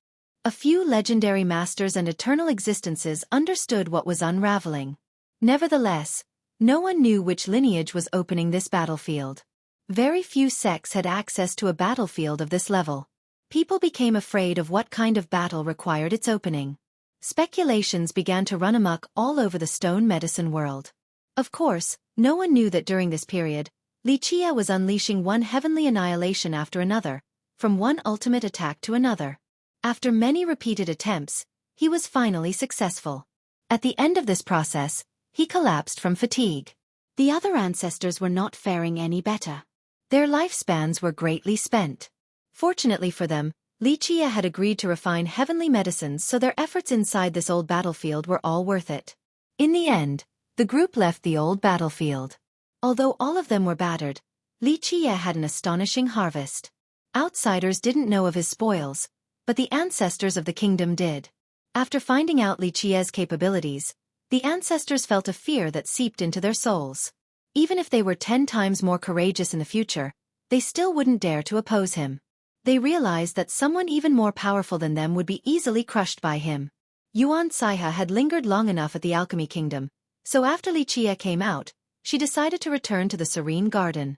A few legendary masters and eternal existences understood what was unraveling. Nevertheless, no one knew which lineage was opening this battlefield. Very few sects had access to a battlefield of this level. People became afraid of what kind of battle required its opening. Speculations began to run amok all over the stone medicine world. Of course, no one knew that during this period, Xueqi was unleashing one heavenly annihilation after another, from one ultimate attack to another. After many repeated attempts, he was finally successful. At the end of this process, he collapsed from fatigue. The other ancestors were not faring any better. Their lifespans were greatly spent. Fortunately for them, Xueqi had agreed to refine heavenly medicines, so their efforts inside this old battlefield were all worth it. In the end, the group left the old battlefield. Although all of them were battered, Xueqi had an astonishing harvest. Outsiders didn't know of his spoils, but the ancestors of the kingdom did. After finding out Xueqi's capabilities, the ancestors felt a fear that seeped into their souls. Even if they were 10 times more courageous in the future, they still wouldn't dare to oppose him. They realized that someone even more powerful than them would be easily crushed by him. Yuan Saiha had lingered long enough at the Alchemy Kingdom, so after Xueqi came out, she decided to return to the Serene Garden.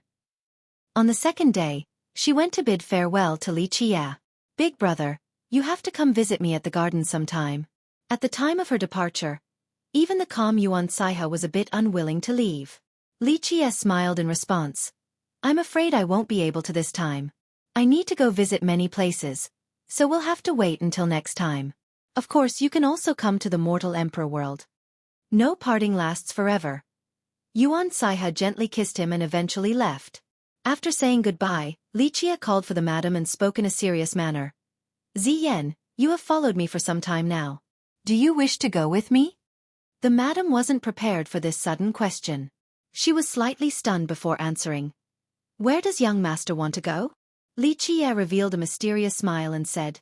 On the second day, she went to bid farewell to Xueqi. "Big brother, you have to come visit me at the garden sometime." At the time of her departure, even the calm Yuan Saiha was a bit unwilling to leave. Xueqi smiled in response. "I'm afraid I won't be able to this time. I need to go visit many places, so we'll have to wait until next time. Of course you can also come to the mortal emperor world. No parting lasts forever." Yuan Saiha gently kissed him and eventually left. After saying goodbye, Xueqi called for the madam and spoke in a serious manner. "Ziyan, you have followed me for some time now. Do you wish to go with me?" The madam wasn't prepared for this sudden question. She was slightly stunned before answering. "Where does young master want to go?" Xueqi revealed a mysterious smile and said,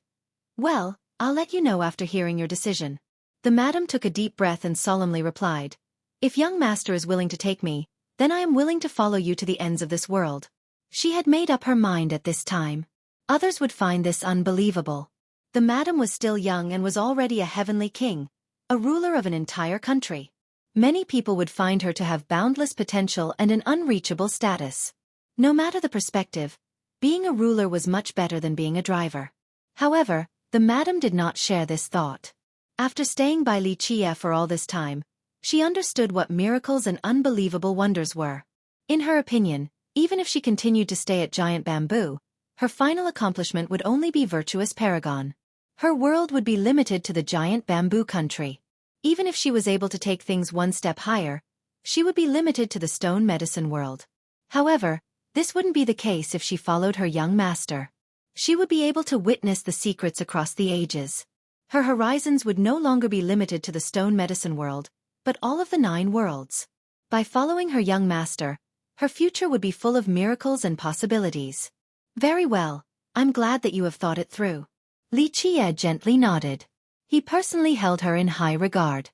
"Well, I'll let you know after hearing your decision." The madam took a deep breath and solemnly replied, "If young master is willing to take me, then I am willing to follow you to the ends of this world." She had made up her mind at this time. Others would find this unbelievable. The madam was still young and was already a heavenly king, a ruler of an entire country. Many people would find her to have boundless potential and an unreachable status. No matter the perspective, being a ruler was much better than being a driver. However, the madam did not share this thought. After staying by Xueqi for all this time, she understood what miracles and unbelievable wonders were. In her opinion, even if she continued to stay at Giant Bamboo, her final accomplishment would only be virtuous paragon. Her world would be limited to the Giant Bamboo country. Even if she was able to take things one step higher, she would be limited to the stone medicine world. However, this wouldn't be the case if she followed her young master. She would be able to witness the secrets across the ages. Her horizons would no longer be limited to the stone medicine world, but all of the 9 worlds. By following her young master, her future would be full of miracles and possibilities. "Very well, I'm glad that you have thought it through." Xueqi gently nodded. He personally held her in high regard.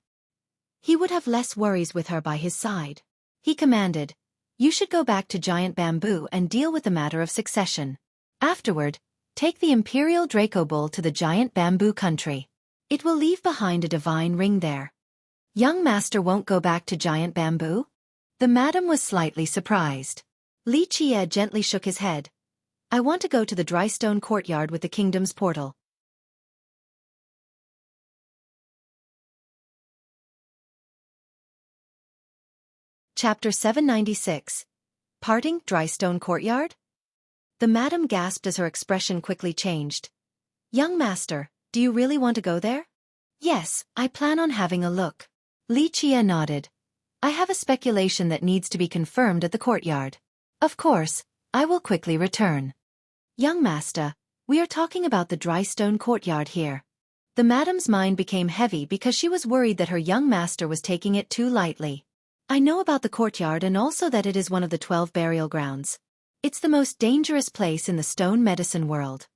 He would have less worries with her by his side. He commanded, "You should go back to Giant Bamboo and deal with the matter of succession. Afterward, take the Imperial Draco Bull to the Giant Bamboo country. It will leave behind a divine ring there." "Young master won't go back to Giant Bamboo?" The madam was slightly surprised. Xueqi gently shook his head. "I want to go to the dry stone courtyard with the kingdom's portal." Chapter 796. Parting Dry Stone Courtyard? The madam gasped as her expression quickly changed. "Young master, do you really want to go there?" "Yes, I plan on having a look." Xueqi nodded. "I have a speculation that needs to be confirmed at the courtyard. Of course, I will quickly return." "Young master, we are talking about the dry stone courtyard here." The madam's mind became heavy because she was worried that her young master was taking it too lightly. "I know about the courtyard and also that it is one of the 12 burial grounds. It's the most dangerous place in the stone medicine world."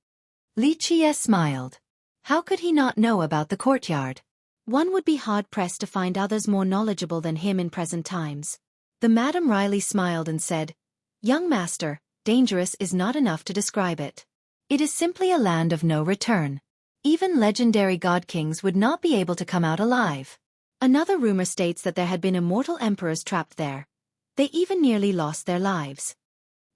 Xueqi smiled. How could he not know about the courtyard? One would be hard-pressed to find others more knowledgeable than him in present times. The madam wryly smiled and said, "Young master, dangerous is not enough to describe it. It is simply a land of no return. Even legendary god kings would not be able to come out alive. Another rumor states that there had been immortal emperors trapped there. They even nearly lost their lives."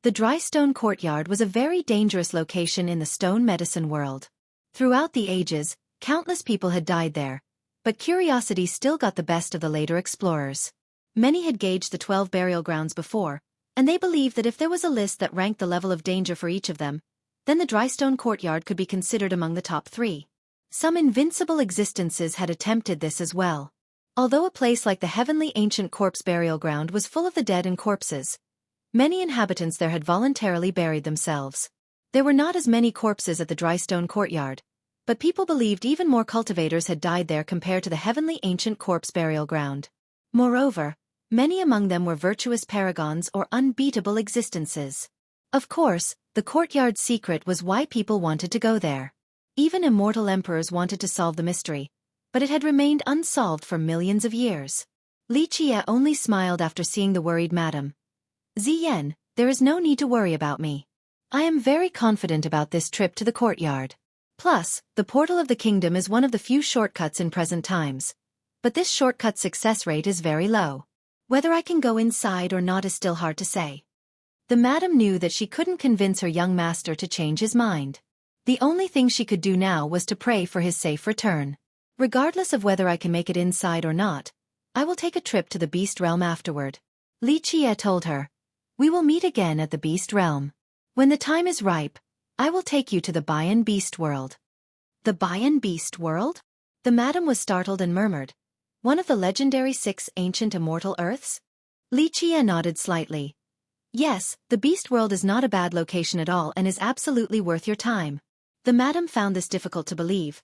The dry stone courtyard was a very dangerous location in the stone medicine world. Throughout the ages, countless people had died there, but curiosity still got the best of the later explorers. Many had gauged the 12 burial grounds before, and they believed that if there was a list that ranked the level of danger for each of them, then the Drystone Courtyard could be considered among the top 3. Some invincible existences had attempted this as well. Although a place like the Heavenly Ancient Corpse Burial Ground was full of the dead and corpses, many inhabitants there had voluntarily buried themselves. There were not as many corpses at the Drystone Courtyard, but people believed even more cultivators had died there compared to the Heavenly Ancient Corpse Burial Ground. Moreover, many among them were virtuous paragons or unbeatable existences. Of course, the courtyard's secret was why people wanted to go there. Even immortal emperors wanted to solve the mystery, but it had remained unsolved for millions of years. Li Qie only smiled after seeing the worried madam. Ziyan, there is no need to worry about me. I am very confident about this trip to the courtyard. Plus, the portal of the kingdom is one of the few shortcuts in present times. But this shortcut's success rate is very low. Whether I can go inside or not is still hard to say. The madam knew that she couldn't convince her young master to change his mind. The only thing she could do now was to pray for his safe return. Regardless of whether I can make it inside or not, I will take a trip to the Beast Realm afterward. Li Qie told her. We will meet again at the Beast Realm. When the time is ripe, I will take you to the Bayan Beast World. The Bayan Beast World? The madam was startled and murmured. One of the legendary 6 ancient immortal Earths? Li Qie nodded slightly. Yes, the Beast World is not a bad location at all and is absolutely worth your time. The madam found this difficult to believe.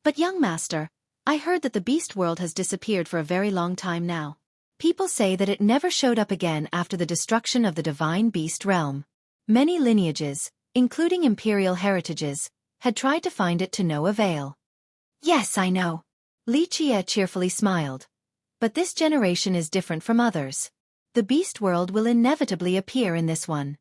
But young master, I heard that the Beast World has disappeared for a very long time now. People say that it never showed up again after the destruction of the divine beast realm. Many lineages, including imperial heritages, had tried to find it to no avail. Yes, I know. Li Qie cheerfully smiled. But this generation is different from others. The Beast World will inevitably appear in this one.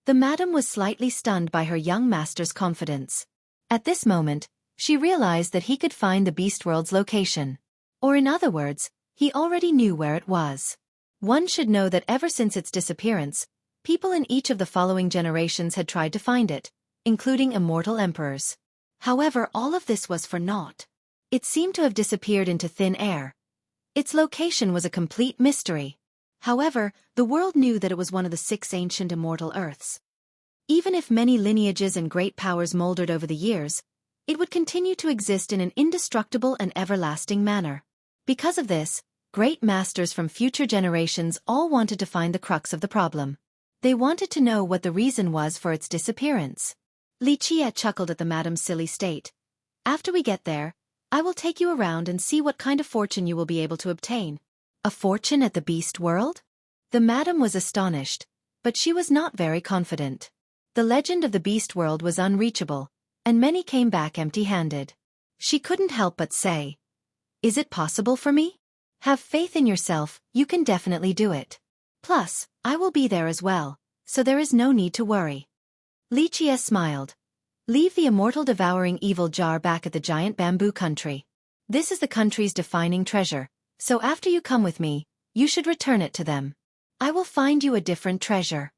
The madam was slightly stunned by her young master's confidence. At this moment, she realized that he could find the Beast World's location. Or in other words, he already knew where it was. One should know that ever since its disappearance, people in each of the following generations had tried to find it, including immortal emperors. However, all of this was for naught. It seemed to have disappeared into thin air. Its location was a complete mystery. However, the world knew that it was one of the 6 ancient immortal Earths. Even if many lineages and great powers moldered over the years, it would continue to exist in an indestructible and everlasting manner. Because of this, great masters from future generations all wanted to find the crux of the problem. They wanted to know what the reason was for its disappearance. Li Qie chuckled at the madam's silly state. After we get there, I will take you around and see what kind of fortune you will be able to obtain. A fortune at the Beast World? The madam was astonished, but she was not very confident. The legend of the Beast World was unreachable, and many came back empty-handed. She couldn't help but say, "Is it possible for me? Have faith in yourself, you can definitely do it. Plus, I will be there as well, so there is no need to worry." Li Qie smiled. Leave the immortal devouring evil jar back at the giant bamboo country. This is the country's defining treasure, so after you come with me, you should return it to them. I will find you a different treasure.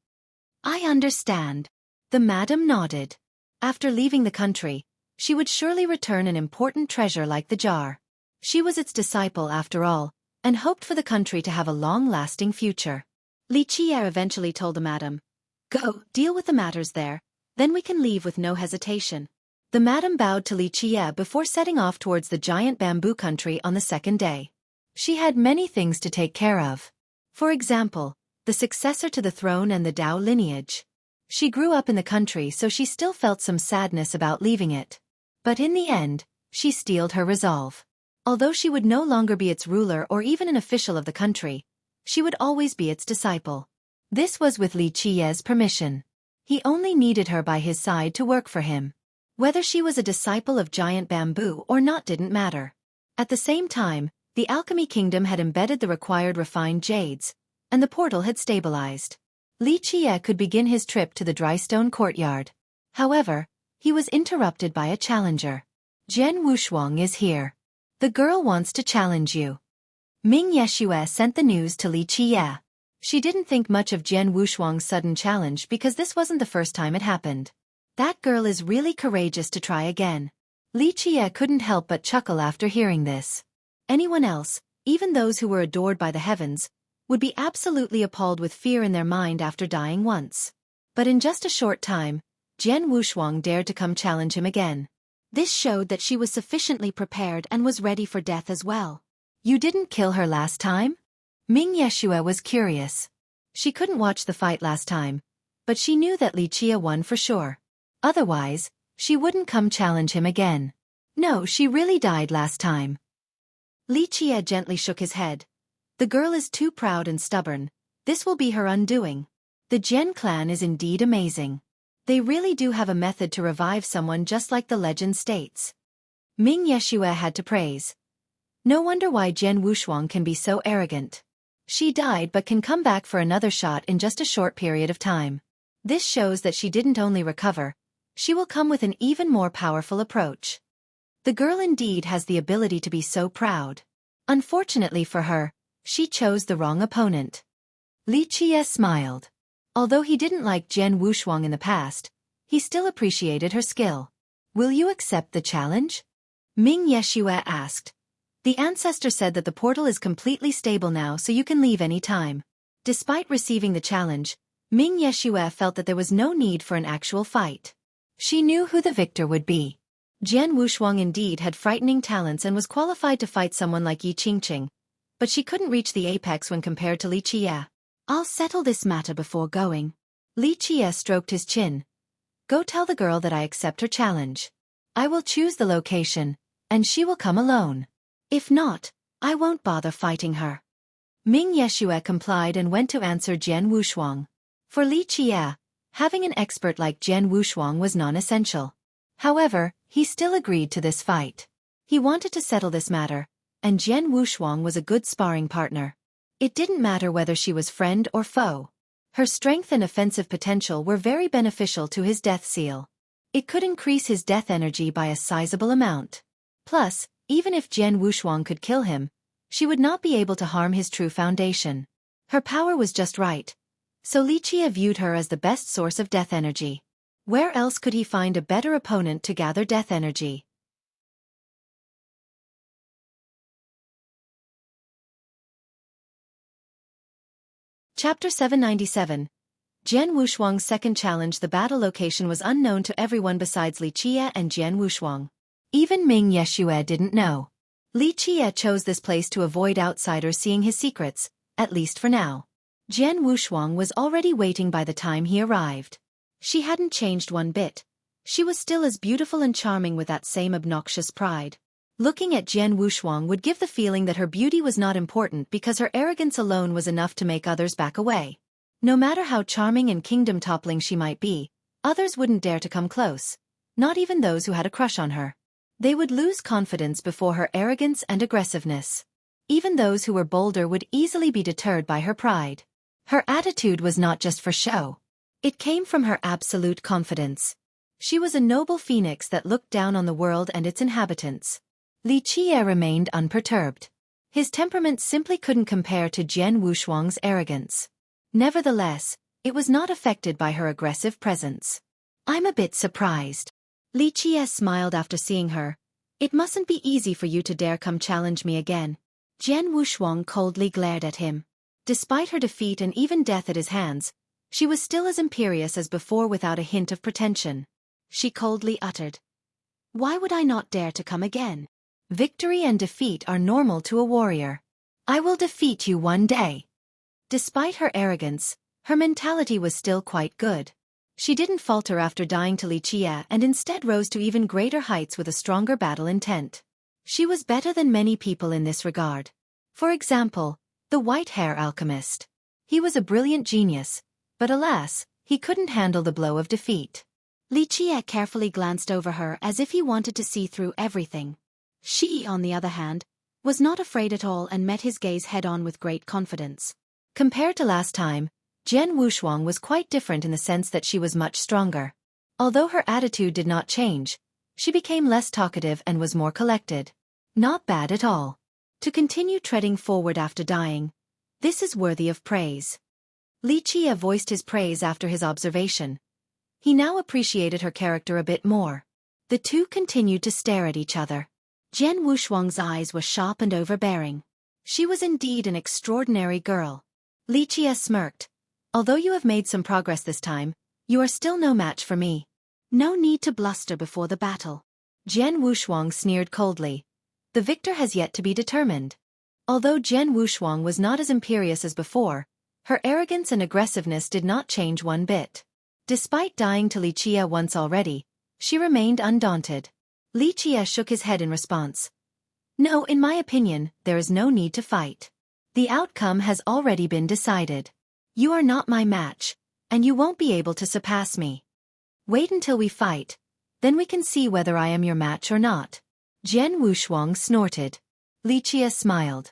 I understand. The madam nodded. After leaving the country, she would surely return an important treasure like the jar. She was its disciple after all, and hoped for the country to have a long-lasting future. Li Qie eventually told the madam, "Go, deal with the matters there, then we can leave with no hesitation." The madam bowed to Li Qie before setting off towards the giant bamboo country on the second day. She had many things to take care of. For example, the successor to the throne and the Dao lineage. She grew up in the country, so she still felt some sadness about leaving it. But in the end, she steeled her resolve. Although she would no longer be its ruler or even an official of the country, she would always be its disciple. This was with Li Qie's permission. He only needed her by his side to work for him. Whether she was a disciple of giant bamboo or not didn't matter. At the same time, the alchemy kingdom had embedded the required refined jades, and the portal had stabilized. Li Qie could begin his trip to the Drystone Courtyard. However, he was interrupted by a challenger. "Jian Wushuang is here. The girl wants to challenge you." Ming Yeshue sent the news to Li Qie. She didn't think much of Jian Wushuang's sudden challenge because this wasn't the first time it happened. That girl is really courageous to try again. Li Qie couldn't help but chuckle after hearing this. Anyone else, even those who were adored by the heavens, would be absolutely appalled with fear in their mind after dying once. But in just a short time, Jian Wushuang dared to come challenge him again. This showed that she was sufficiently prepared and was ready for death as well. You didn't kill her last time? Ming Yeshua was curious. She couldn't watch the fight last time, but she knew that Li Qia won for sure. Otherwise, she wouldn't come challenge him again. No, she really died last time. Li Qia gently shook his head. The girl is too proud and stubborn. This will be her undoing. The Jian clan is indeed amazing. They really do have a method to revive someone just like the legend states. Ming Yeshua had to praise. No wonder why Jian Wushuang can be so arrogant. She died but can come back for another shot in just a short period of time. This shows that she didn't only recover, she will come with an even more powerful approach. The girl indeed has the ability to be so proud. Unfortunately for her, she chose the wrong opponent. Li Qia smiled. Although he didn't like Jian Wushuang in the past, he still appreciated her skill. Will you accept the challenge? Ming Yeshua asked. The ancestor said that the portal is completely stable now, so you can leave any time. Despite receiving the challenge, Ming Yeshua felt that there was no need for an actual fight. She knew who the victor would be. Jian Wushuang indeed had frightening talents and was qualified to fight someone like Yi Qingqing, but she couldn't reach the apex when compared to Li Qia. I'll settle this matter before going. Li Qia stroked his chin. Go tell the girl that I accept her challenge. I will choose the location, and she will come alone. If not, I won't bother fighting her. Ming Yeshua complied and went to answer Jian Wushuang. For Li Qia, having an expert like Jian Wushuang was non-essential. However, he still agreed to this fight. He wanted to settle this matter, and Jian Wushuang was a good sparring partner. It didn't matter whether she was friend or foe. Her strength and offensive potential were very beneficial to his death seal. It could increase his death energy by a sizable amount. Plus, even if Jian Wushuang could kill him, she would not be able to harm his true foundation. Her power was just right, so Li Qia viewed her as the best source of death energy. Where else could he find a better opponent to gather death energy? Chapter 797. Jian Wushuang's second challenge. The battle location was unknown to everyone besides Li Qia and Jian Wushuang. Even Ming Yeshua didn't know. Li Qia chose this place to avoid outsiders seeing his secrets, at least for now. Jian Wushuang was already waiting by the time he arrived. She hadn't changed one bit. She was still as beautiful and charming with that same obnoxious pride. Looking at Jian Wushuang would give the feeling that her beauty was not important because her arrogance alone was enough to make others back away. No matter how charming and kingdom-toppling she might be, others wouldn't dare to come close. Not even those who had a crush on her. They would lose confidence before her arrogance and aggressiveness. Even those who were bolder would easily be deterred by her pride. Her attitude was not just for show. It came from her absolute confidence. She was a noble phoenix that looked down on the world and its inhabitants. Li Qia remained unperturbed. His temperament simply couldn't compare to Jian Wushuang's arrogance. Nevertheless, it was not affected by her aggressive presence. I'm a bit surprised. Li Qia smiled after seeing her. It mustn't be easy for you to dare come challenge me again. Jian Wushuang coldly glared at him. Despite her defeat and even death at his hands, she was still as imperious as before without a hint of pretension. She coldly uttered, "Why would I not dare to come again? Victory and defeat are normal to a warrior. I will defeat you one day." Despite her arrogance, her mentality was still quite good. She didn't falter after dying to Li Qia and instead rose to even greater heights with a stronger battle intent. She was better than many people in this regard. For example, the white-hair alchemist. He was a brilliant genius, but alas, he couldn't handle the blow of defeat. Li Qia carefully glanced over her as if he wanted to see through everything. She, on the other hand, was not afraid at all and met his gaze head-on with great confidence. Compared to last time, Jian Wushuang was quite different in the sense that she was much stronger. Although her attitude did not change, she became less talkative and was more collected. Not bad at all. To continue treading forward after dying, this is worthy of praise. Li Qia voiced his praise after his observation. He now appreciated her character a bit more. The two continued to stare at each other. Jian Wushuang's eyes were sharp and overbearing. She was indeed an extraordinary girl. Li Qie smirked. Although you have made some progress this time, you are still no match for me. No need to bluster before the battle. Jian Wushuang sneered coldly. The victor has yet to be determined. Although Jian Wushuang was not as imperious as before, her arrogance and aggressiveness did not change one bit. Despite dying to Li Qie once already, she remained undaunted. Li Qie shook his head in response. No, in my opinion, there is no need to fight. The outcome has already been decided. You are not my match, and you won't be able to surpass me. Wait until we fight, then we can see whether I am your match or not. Jian Wushuang snorted. Li Qie smiled.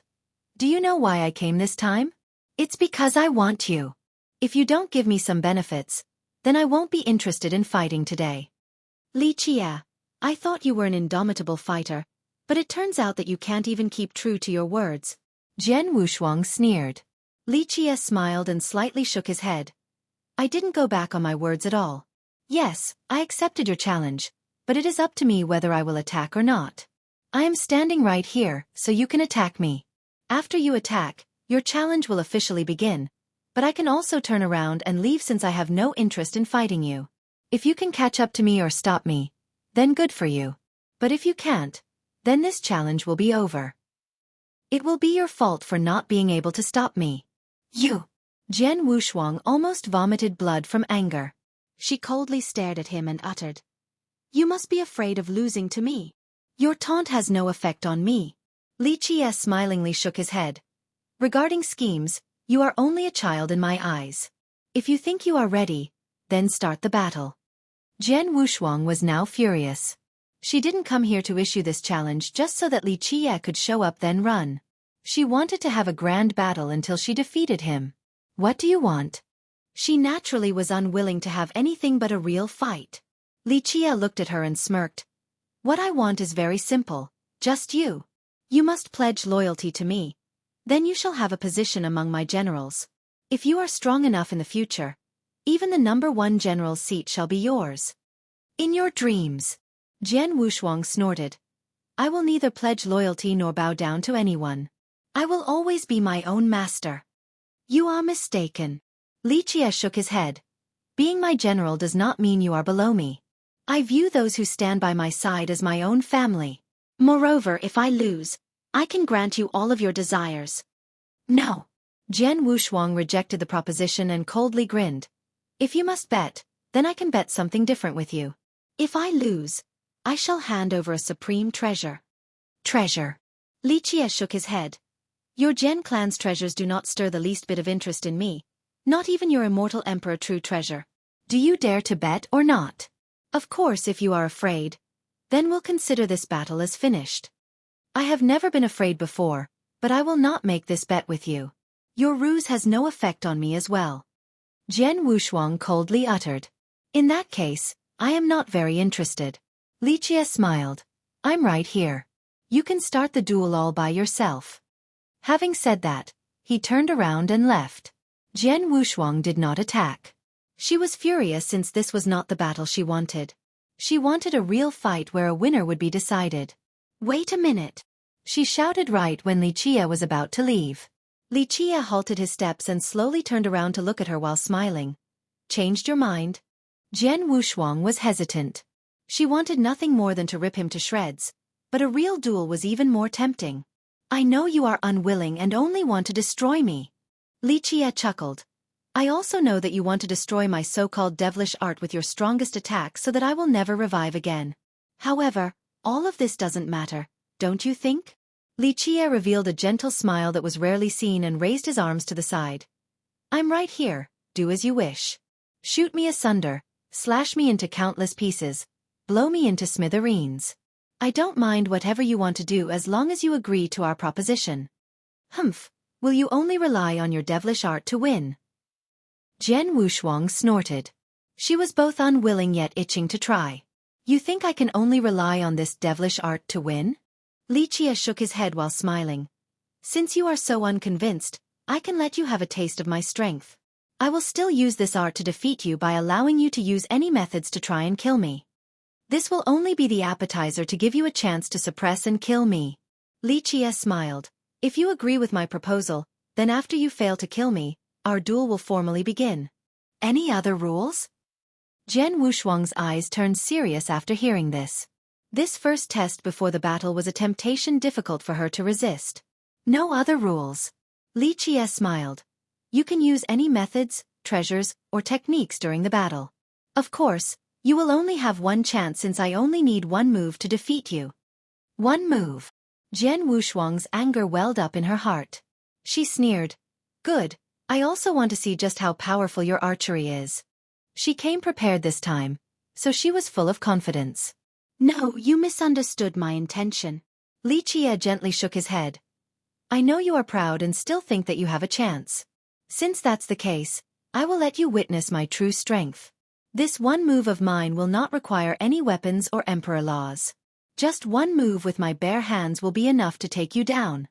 Do you know why I came this time? It's because I want you. If you don't give me some benefits, then I won't be interested in fighting today. Li Qie, I thought you were an indomitable fighter, but it turns out that you can't even keep true to your words. Jian Wushuang sneered. Li Qie smiled and slightly shook his head. I didn't go back on my words at all. Yes, I accepted your challenge, but it is up to me whether I will attack or not. I am standing right here, so you can attack me. After you attack, your challenge will officially begin, but I can also turn around and leave since I have no interest in fighting you. If you can catch up to me or stop me, then good for you. But if you can't, then this challenge will be over. It will be your fault for not being able to stop me. You! Jian Wushuang almost vomited blood from anger. She coldly stared at him and uttered. You must be afraid of losing to me. Your taunt has no effect on me. Li Qie smilingly shook his head. Regarding schemes, you are only a child in my eyes. If you think you are ready, then start the battle. Jian Wushuang was now furious. She didn't come here to issue this challenge just so that Li Qie could show up then run. She wanted to have a grand battle until she defeated him. What do you want? She naturally was unwilling to have anything but a real fight. Li Qie looked at her and smirked. What I want is very simple, just you. You must pledge loyalty to me. Then you shall have a position among my generals. If you are strong enough in the future, even the #1 general's seat shall be yours. In your dreams. Jian Wushuang snorted. I will neither pledge loyalty nor bow down to anyone. I will always be my own master. You are mistaken. Li Qie shook his head. Being my general does not mean you are below me. I view those who stand by my side as my own family. Moreover, if I lose, I can grant you all of your desires. No. Jian Wushuang rejected the proposition and coldly grinned. If you must bet, then I can bet something different with you. If I lose, I shall hand over a supreme treasure. Treasure. Li Qie shook his head. Your Jian clan's treasures do not stir the least bit of interest in me. Not even your immortal emperor true treasure. Do you dare to bet or not? Of course, if you are afraid, then we'll consider this battle as finished. I have never been afraid before, but I will not make this bet with you. Your ruse has no effect on me as well. Jian Wushuang coldly uttered. In that case, I am not very interested. Li Qie smiled. I'm right here. You can start the duel all by yourself. Having said that, he turned around and left. Jian Wushuang did not attack. She was furious since this was not the battle she wanted. She wanted a real fight where a winner would be decided. Wait a minute. She shouted right when Li Qie was about to leave. Li Qie halted his steps and slowly turned around to look at her while smiling. Changed your mind? Jian Wushuang was hesitant. She wanted nothing more than to rip him to shreds, but a real duel was even more tempting. I know you are unwilling and only want to destroy me. Li Qie chuckled. I also know that you want to destroy my so-called devilish art with your strongest attack so that I will never revive again. However, all of this doesn't matter, don't you think? Li Qie revealed a gentle smile that was rarely seen and raised his arms to the side. I'm right here, do as you wish. Shoot me asunder, slash me into countless pieces, blow me into smithereens. I don't mind whatever you want to do as long as you agree to our proposition. Humph, will you only rely on your devilish art to win? Jian Wushuang snorted. She was both unwilling yet itching to try. You think I can only rely on this devilish art to win? Li Qie shook his head while smiling. Since you are so unconvinced, I can let you have a taste of my strength. I will still use this art to defeat you by allowing you to use any methods to try and kill me. This will only be the appetizer to give you a chance to suppress and kill me. Li Qie smiled. If you agree with my proposal, then after you fail to kill me, our duel will formally begin. Any other rules? Jian Wushuang's eyes turned serious after hearing this. This first test before the battle was a temptation difficult for her to resist. No other rules. Li Qie smiled. You can use any methods, treasures, or techniques during the battle. Of course, you will only have one chance since I only need one move to defeat you. One move. Jian Wushuang's anger welled up in her heart. She sneered. Good, I also want to see just how powerful your archery is. She came prepared this time, so she was full of confidence. No, you misunderstood my intention. Li Qie gently shook his head. I know you are proud and still think that you have a chance. Since that's the case, I will let you witness my true strength. This one move of mine will not require any weapons or emperor laws. Just one move with my bare hands will be enough to take you down.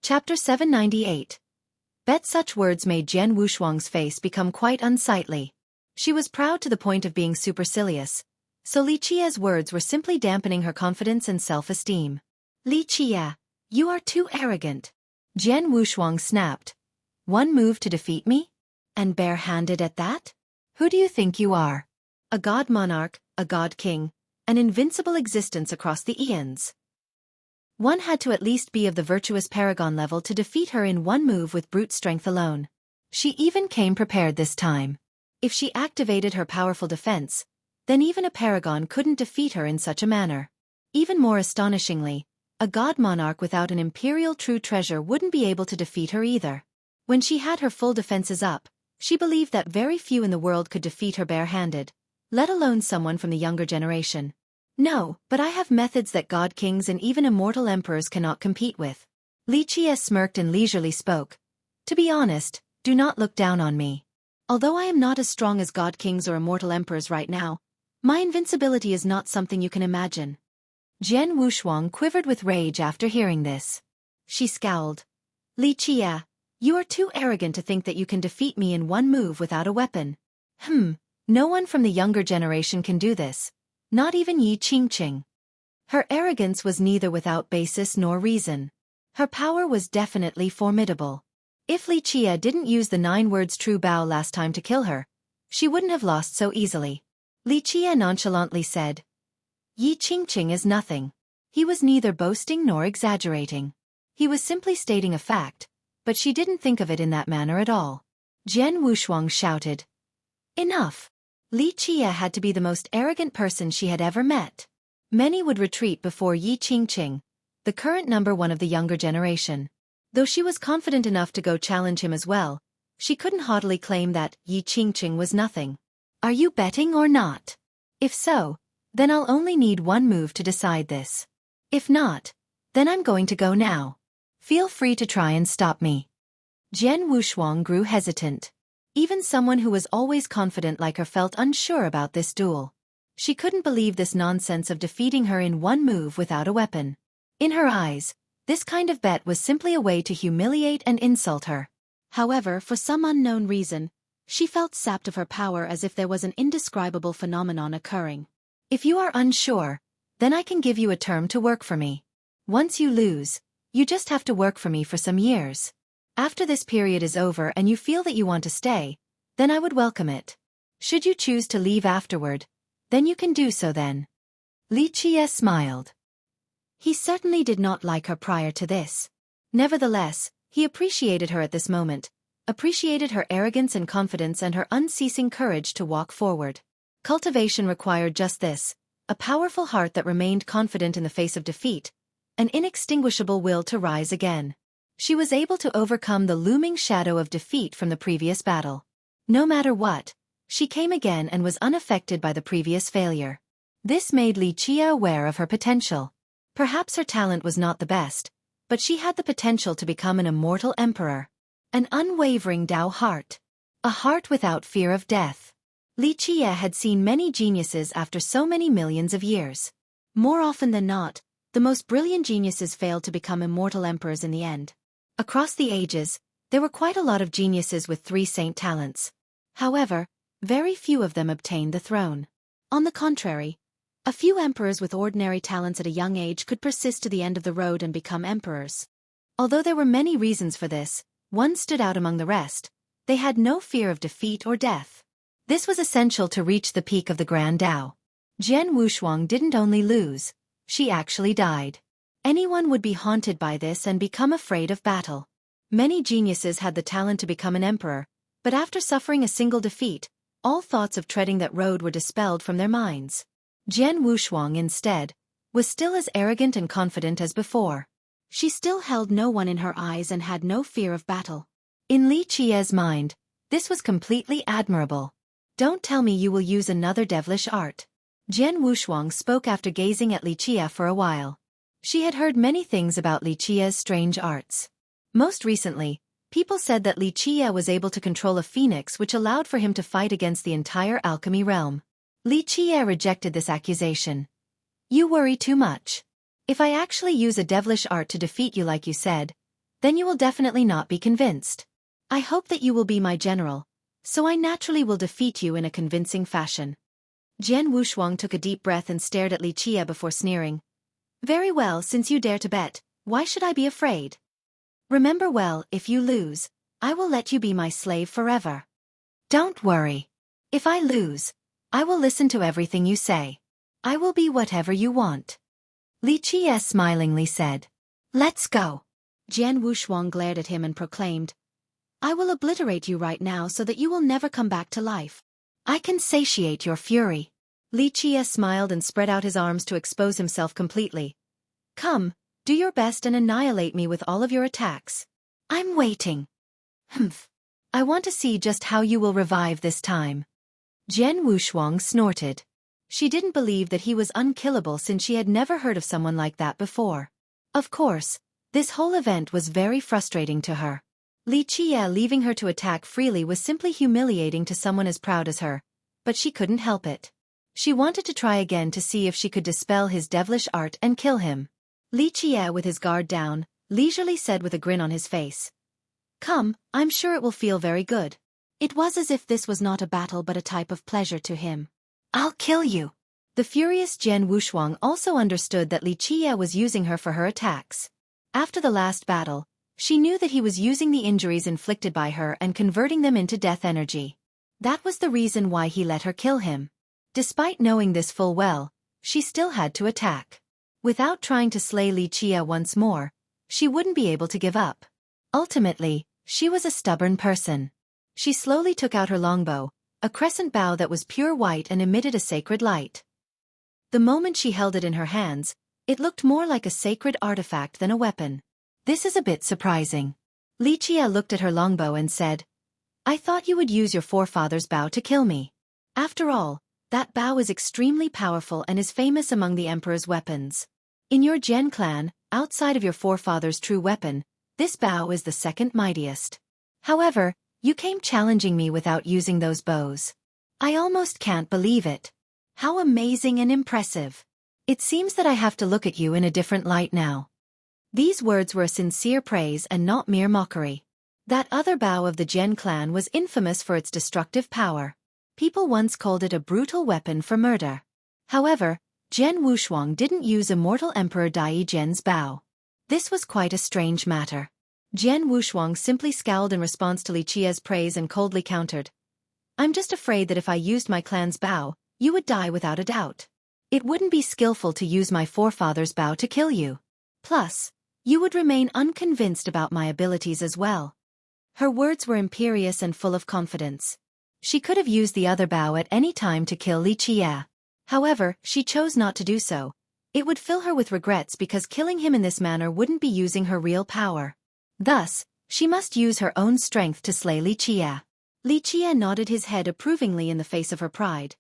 Chapter 798. Bet such words made Jian Wushuang's face become quite unsightly. She was proud to the point of being supercilious, so Li Qie's words were simply dampening her confidence and self-esteem. Li Qie, you are too arrogant. Jian Wushuang snapped. One move to defeat me? And bare-handed at that? Who do you think you are? A god monarch, a god king, an invincible existence across the eons. One had to at least be of the virtuous paragon level to defeat her in one move with brute strength alone. She even came prepared this time. If she activated her powerful defense, then even a paragon couldn't defeat her in such a manner. Even more astonishingly, a god monarch without an imperial true treasure wouldn't be able to defeat her either. When she had her full defenses up, she believed that very few in the world could defeat her bare-handed, let alone someone from the younger generation. No, but I have methods that god kings and even immortal emperors cannot compete with. Li Qie smirked and leisurely spoke. To be honest, do not look down on me. Although I am not as strong as god kings or immortal emperors right now, my invincibility is not something you can imagine. Jian Wushuang quivered with rage after hearing this. She scowled. Li Qie, you are too arrogant to think that you can defeat me in one move without a weapon. No one from the younger generation can do this. Not even Yi Qingqing. Her arrogance was neither without basis nor reason. Her power was definitely formidable. If Li Qie didn't use the 9 words true bow last time to kill her, she wouldn't have lost so easily. Li Qie nonchalantly said, Yi Qingqing is nothing. He was neither boasting nor exaggerating. He was simply stating a fact, but she didn't think of it in that manner at all. Jian Wushuang shouted. Enough! Li Qie had to be the most arrogant person she had ever met. Many would retreat before Yi Qingqing, the current number 1 of the younger generation. Though she was confident enough to go challenge him as well, she couldn't haughtily claim that Yi Qingqing was nothing. Are you betting or not? If so, then I'll only need one move to decide this. If not, then I'm going to go now. Feel free to try and stop me. Jian Wushuang grew hesitant. Even someone who was always confident like her felt unsure about this duel. She couldn't believe this nonsense of defeating her in one move without a weapon. In her eyes, this kind of bet was simply a way to humiliate and insult her. However, for some unknown reason, she felt sapped of her power as if there was an indescribable phenomenon occurring. If you are unsure, then I can give you a term to work for me. Once you lose, you just have to work for me for some years. After this period is over and you feel that you want to stay, then I would welcome it. Should you choose to leave afterward, then you can do so then. Li Qie smiled. He certainly did not like her prior to this. Nevertheless, he appreciated her at this moment, appreciated her arrogance and confidence and her unceasing courage to walk forward. Cultivation required just this, a powerful heart that remained confident in the face of defeat, an inextinguishable will to rise again. She was able to overcome the looming shadow of defeat from the previous battle. No matter what, she came again and was unaffected by the previous failure. This made Li Qie aware of her potential. Perhaps her talent was not the best, but she had the potential to become an immortal emperor. An unwavering Tao heart. A heart without fear of death. Li Qie had seen many geniuses after so many millions of years. More often than not, the most brilliant geniuses failed to become immortal emperors in the end. Across the ages, There were quite a lot of geniuses with 3 saint talents. However, very few of them obtained the throne. On the contrary, a few emperors with ordinary talents at a young age could persist to the end of the road and become emperors. Although there were many reasons for this, one stood out among the rest: they had no fear of defeat or death. This was essential to reach the peak of the Grand Tao. Jian Wushuang didn't only lose, she actually died. Anyone would be haunted by this and become afraid of battle. Many geniuses had the talent to become an emperor, but after suffering a single defeat, all thoughts of treading that road were dispelled from their minds. Jian Wushuang, instead, was still as arrogant and confident as before. She still held no one in her eyes and had no fear of battle. In Li Qiye's mind, this was completely admirable. Don't tell me you will use another devilish art. Jian Wushuang spoke after gazing at Li Qiye for a while. She had heard many things about Li Qiye's strange arts. Most recently, people said that Li Qiye was able to control a phoenix, which allowed for him to fight against the entire alchemy realm. Li Qiye rejected this accusation. You worry too much. If I actually use a devilish art to defeat you like you said, then you will definitely not be convinced. I hope that you will be my general, so I naturally will defeat you in a convincing fashion. Jian Wushuang took a deep breath and stared at Li Qiye before sneering. Very well, since you dare to bet, why should I be afraid? Remember well, if you lose, I will let you be my slave forever. Don't worry. If I lose, I will listen to everything you say. I will be whatever you want. Li Qiye smilingly said. Let's go. Jian Wushuang glared at him and proclaimed, I will obliterate you right now so that you will never come back to life. I can satiate your fury. Li Qiye smiled and spread out his arms to expose himself completely. Come, do your best and annihilate me with all of your attacks. I'm waiting. Humph. I want to see just how you will revive this time. Jian Wushuang snorted. She didn't believe that he was unkillable since she had never heard of someone like that before. Of course, this whole event was very frustrating to her. Li Qiye leaving her to attack freely was simply humiliating to someone as proud as her, but she couldn't help it. She wanted to try again to see if she could dispel his devilish art and kill him. Li Qiye, with his guard down, leisurely said with a grin on his face. Come, I'm sure it will feel very good. It was as if this was not a battle but a type of pleasure to him. I'll kill you. The furious Jian Wushuang also understood that Li Qiye was using her for her attacks. After the last battle, she knew that he was using the injuries inflicted by her and converting them into death energy. That was the reason why he let her kill him. Despite knowing this full well, she still had to attack. Without trying to slay Li Qiye once more, she wouldn't be able to give up. Ultimately, she was a stubborn person. She slowly took out her longbow, a crescent bow that was pure white and emitted a sacred light. The moment she held it in her hands, it looked more like a sacred artifact than a weapon. This is a bit surprising. Li Qiye looked at her longbow and said, I thought you would use your forefather's bow to kill me. After all, that bow is extremely powerful and is famous among the Emperor's weapons. In your Jian clan, outside of your forefather's true weapon, this bow is the second mightiest. However, you came challenging me without using those bows. I almost can't believe it. How amazing and impressive. It seems that I have to look at you in a different light now. These words were a sincere praise and not mere mockery. That other bow of the Jian clan was infamous for its destructive power. People once called it a brutal weapon for murder. However, Jian Wushuang didn't use immortal Emperor Dai Zhen's bow. This was quite a strange matter. Jian Wushuang simply scowled in response to Li Qiye's praise and coldly countered. I'm just afraid that if I used my clan's bow, you would die without a doubt. It wouldn't be skillful to use my forefather's bow to kill you. Plus, you would remain unconvinced about my abilities as well. Her words were imperious and full of confidence. She could have used the other bow at any time to kill Li Qiye. However, she chose not to do so. It would fill her with regrets because killing him in this manner wouldn't be using her real power. Thus, she must use her own strength to slay Li Qiye. Li Qiye nodded his head approvingly in the face of her pride.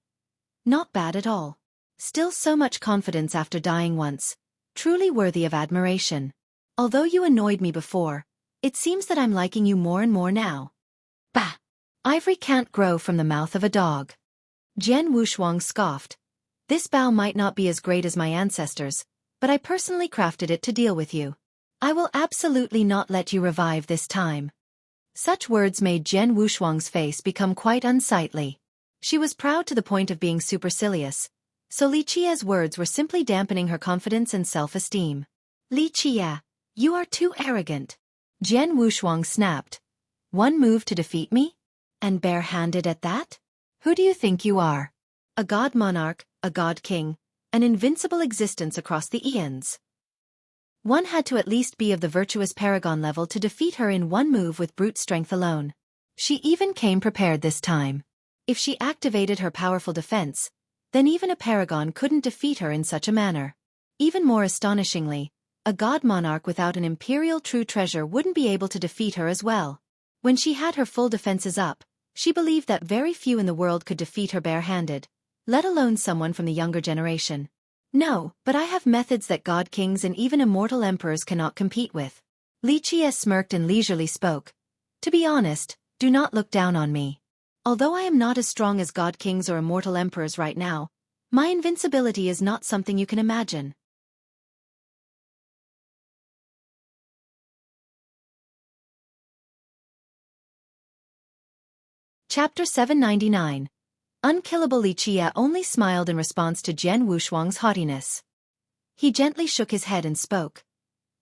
Not bad at all. Still so much confidence after dying once. Truly worthy of admiration. Although you annoyed me before, it seems that I'm liking you more and more now. Bah! Ivory can't grow from the mouth of a dog. Jian Wushuang scoffed. This bow might not be as great as my ancestors, but I personally crafted it to deal with you. I will absolutely not let you revive this time. Such words made Jian Wushuang's face become quite unsightly. She was proud to the point of being supercilious, so Li Qia's words were simply dampening her confidence and self-esteem. Li Qia, you are too arrogant. Jian Wushuang snapped. One move to defeat me? And bare-handed at that? Who do you think you are? A god monarch, a god king, an invincible existence across the eons. One had to at least be of the virtuous paragon level to defeat her in one move with brute strength alone. She even came prepared this time. If she activated her powerful defense, then even a paragon couldn't defeat her in such a manner. Even more astonishingly, a god monarch without an imperial true treasure wouldn't be able to defeat her as well. When she had her full defenses up, she believed that very few in the world could defeat her bare-handed, let alone someone from the younger generation. No, but I have methods that god kings and even immortal emperors cannot compete with. Li Qia smirked and leisurely spoke. To be honest, do not look down on me. Although I am not as strong as god kings or immortal emperors right now, my invincibility is not something you can imagine. Chapter 799. Unkillable. Li Qia only smiled in response to Jian Wushuang's haughtiness. He gently shook his head and spoke.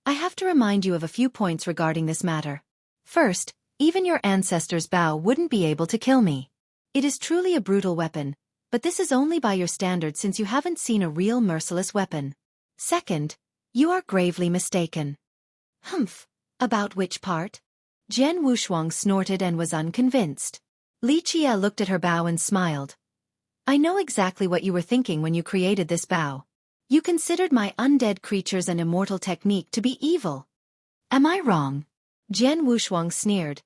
I have to remind you of a few points regarding this matter. First, even your ancestors' bow wouldn't be able to kill me. It is truly a brutal weapon, but this is only by your standards since you haven't seen a real merciless weapon. Second, you are gravely mistaken. Humph, about which part? Jian Wushuang snorted and was unconvinced. Li Qia looked at her bow and smiled. I know exactly what you were thinking when you created this bow. You considered my undead creatures and immortal technique to be evil. Am I wrong? Jian Wushuang sneered.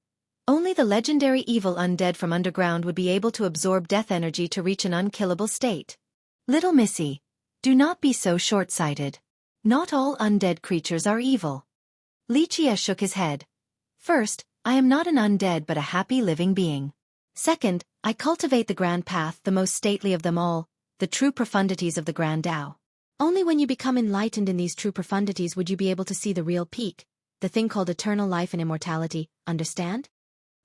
Only the legendary evil undead from underground would be able to absorb death energy to reach an unkillable state. Little missy, do not be so short-sighted. Not all undead creatures are evil. Li Qia shook his head. First, I am not an undead but a happy living being. Second, I cultivate the grand path, the most stately of them all, the true profundities of the grand Tao. Only when you become enlightened in these true profundities would you be able to see the real peak, the thing called eternal life and immortality, understand?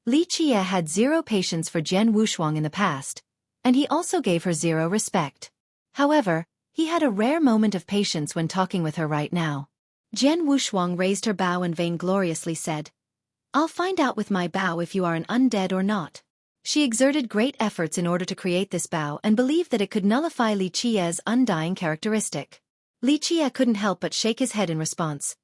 Li Qia had zero patience for Jian Wushuang in the past, and he also gave her zero respect. However, he had a rare moment of patience when talking with her right now. Jian Wushuang raised her bow and vaingloriously said, I'll find out with my bow if you are an undead or not. She exerted great efforts in order to create this bow and believed that it could nullify Li Qia's undying characteristic. Li Qia couldn't help but shake his head in response.